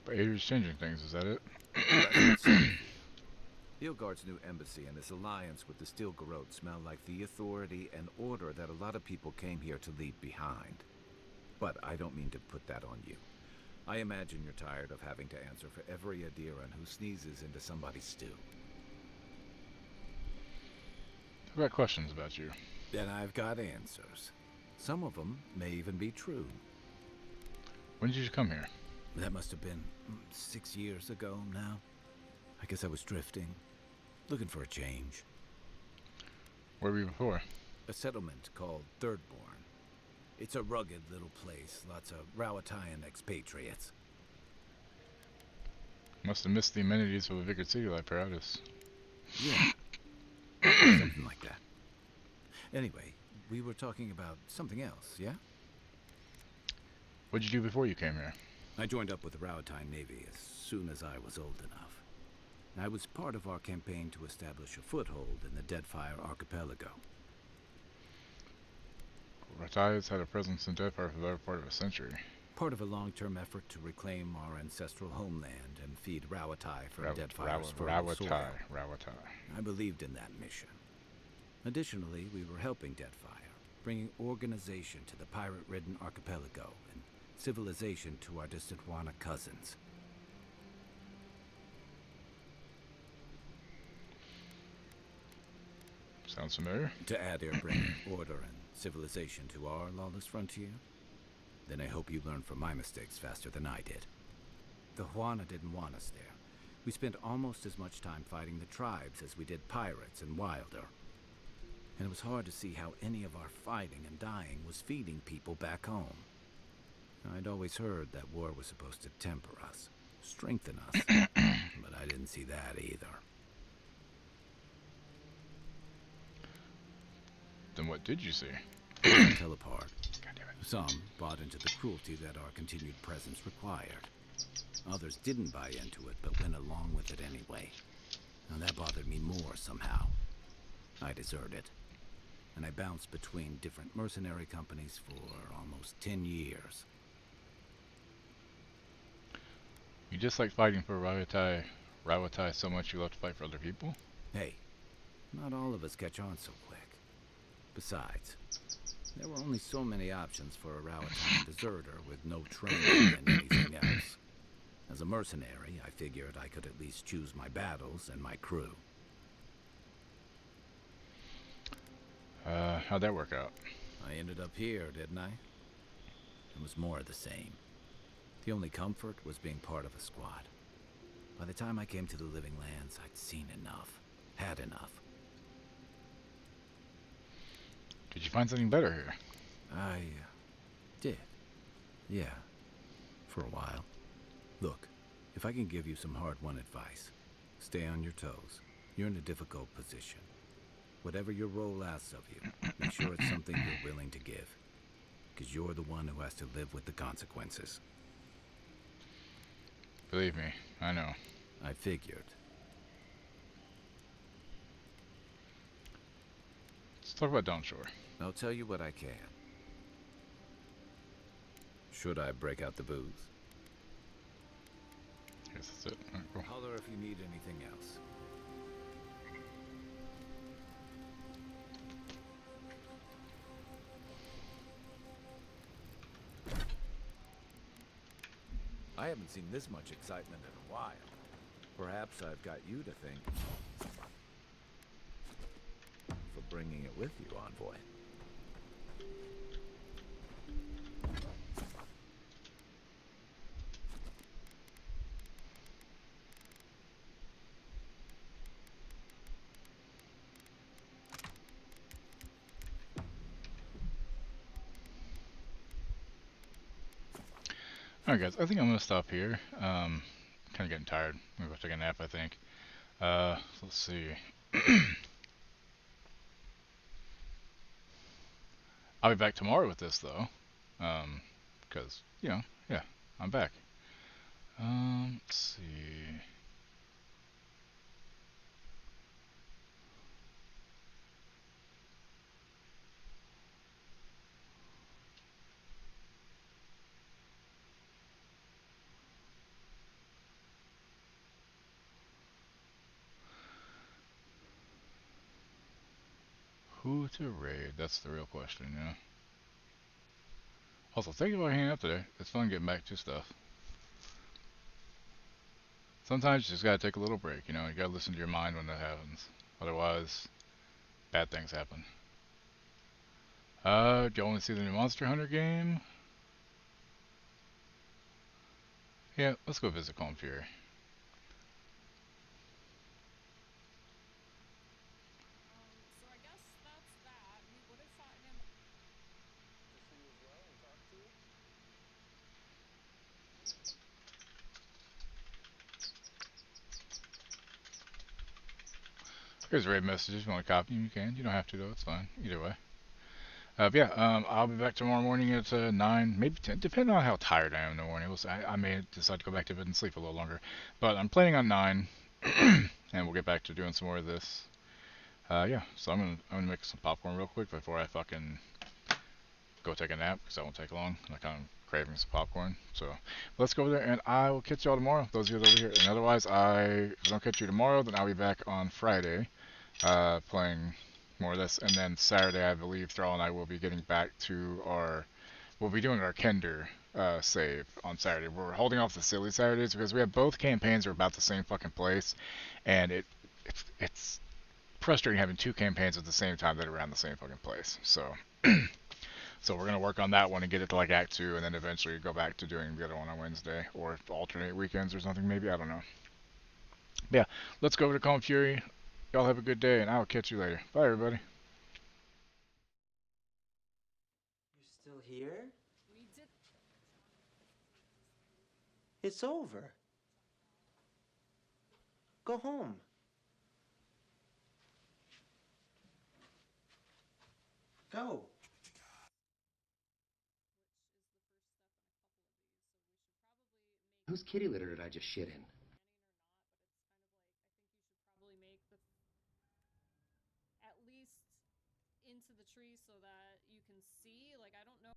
But Adrian's changing things, is that it? Ilgard's new embassy and his alliance with the Stilgarrote smell like the authority and order that a lot of people came here to leave behind. But I don't mean to put that on you. I imagine you're tired of having to answer for every Adiran who sneezes into somebody's stew. I've got questions about you. Then I've got answers. Some of them may even be true. When did you come here? That must have been 6 years ago now. I guess I was drifting, looking for a change. Where were you before? A settlement called Thirdborn. It's a rugged little place, lots of Rawataian expatriates. Must have missed the amenities of a bigger city like Paradis. Yeah. Something like that. Anyway, we were talking about something else, yeah? What'd you do before you came here? I joined up with the Rawatai Navy as soon as I was old enough. I was part of our campaign to establish a foothold in the Deadfire Archipelago. Rawatai has had a presence in Deadfire for the better part of a century. Part of a long-term effort to reclaim our ancestral homeland and feed Rawatai from Deadfire's fertile soil. Rawatai. I believed in that mission. Additionally, we were helping Deadfire, bringing organization to the pirate-ridden archipelago and civilization to our distant Wana cousins. Sounds familiar. To Adir bringing order and civilization to our lawless frontier? Then I hope you learn from my mistakes faster than I did. The Huana didn't want us there. We spent almost as much time fighting the tribes as we did pirates and Wilder. And it was hard to see how any of our fighting and dying was feeding people back home. I'd always heard that war was supposed to temper us, strengthen us, but I didn't see that either. Then what did you see? Tell apart. Some bought into the cruelty that our continued presence required. Others didn't buy into it, but went along with it anyway. And that bothered me more somehow. I deserted. And I bounced between different mercenary companies for almost 10 years. You dislike fighting for Rawatai so much you love to fight for other people? Hey, not all of us catch on so quick. Besides, there were only so many options for a Rawatai deserter with no training and anything else. As a mercenary, I figured I could at least choose my battles and my crew. How'd that work out? I ended up here, didn't I? It was more of the same. The only comfort was being part of a squad. By the time I came to the Living Lands, I'd seen enough. Had enough. Did you find something better here? I did. Yeah. for a while. Look, if I can give you some hard-won advice, stay on your toes. You're in a difficult position. Whatever your role asks of you, make sure it's something you're willing to give. Because you're the one who has to live with the consequences. Believe me, I know. I figured. Let's talk about Downshore. I'll tell you what I can. Should I break out the booze? Yes, that's it. All right, cool. Holler if you need anything else. I haven't seen this much excitement in a while. Perhaps I've got you to thank for bringing it with you, Envoy. Alright guys, I think I'm gonna stop here. Kinda getting tired. I'm gonna go take a nap, I think. Let's see. I'll be back tomorrow with this though. Because, you know, yeah, I'm back. Let's see. Who to raid? That's the real question, yeah. Also, thank you for hanging out today. It's fun getting back to stuff. Sometimes you just gotta take a little break, you know, you gotta listen to your mind when that happens. Otherwise, bad things happen. Do you want to see the new Monster Hunter game? Yeah, let's go visit Calm Fury. So I guess that's that. We would have fought him. To see you as well and talk to you. Here's a raid message. If you want to copy them, you can. You don't have to, though. It's fine. Either way. But yeah, I'll be back tomorrow morning at 9, maybe 10, depending on how tired I am in the morning. We'll see. I may decide to go back to bed and sleep a little longer. But I'm planning on 9, and we'll get back to doing some more of this. Yeah, so I'm gonna make some popcorn real quick before I fucking go take a nap, because that won't take long. I'm kind of craving some popcorn. So let's go over there, and I will catch y'all tomorrow. Those of you over here. And otherwise, if I don't catch you tomorrow, then I'll be back on Friday, playing more of this. And then Saturday, I believe Thrall and I will be getting back to we'll be doing our Kender save on Saturday. We're holding off the silly Saturdays because we have both campaigns are about the same fucking place, and it's frustrating having two campaigns at the same time that are around the same fucking place. So so we're gonna work on that one and get it to like Act 2, and then eventually go back to doing the other one on Wednesday, or alternate weekends or something maybe, I don't know. But yeah, let's go over to Calm Fury. Y'all have a good day, and I'll catch you later. Bye, everybody. You're still here? We did. It's over. Go home. Go. Whose kitty litter did I just shit in? Probably make the at least into the tree so that you can see. Like, I don't know.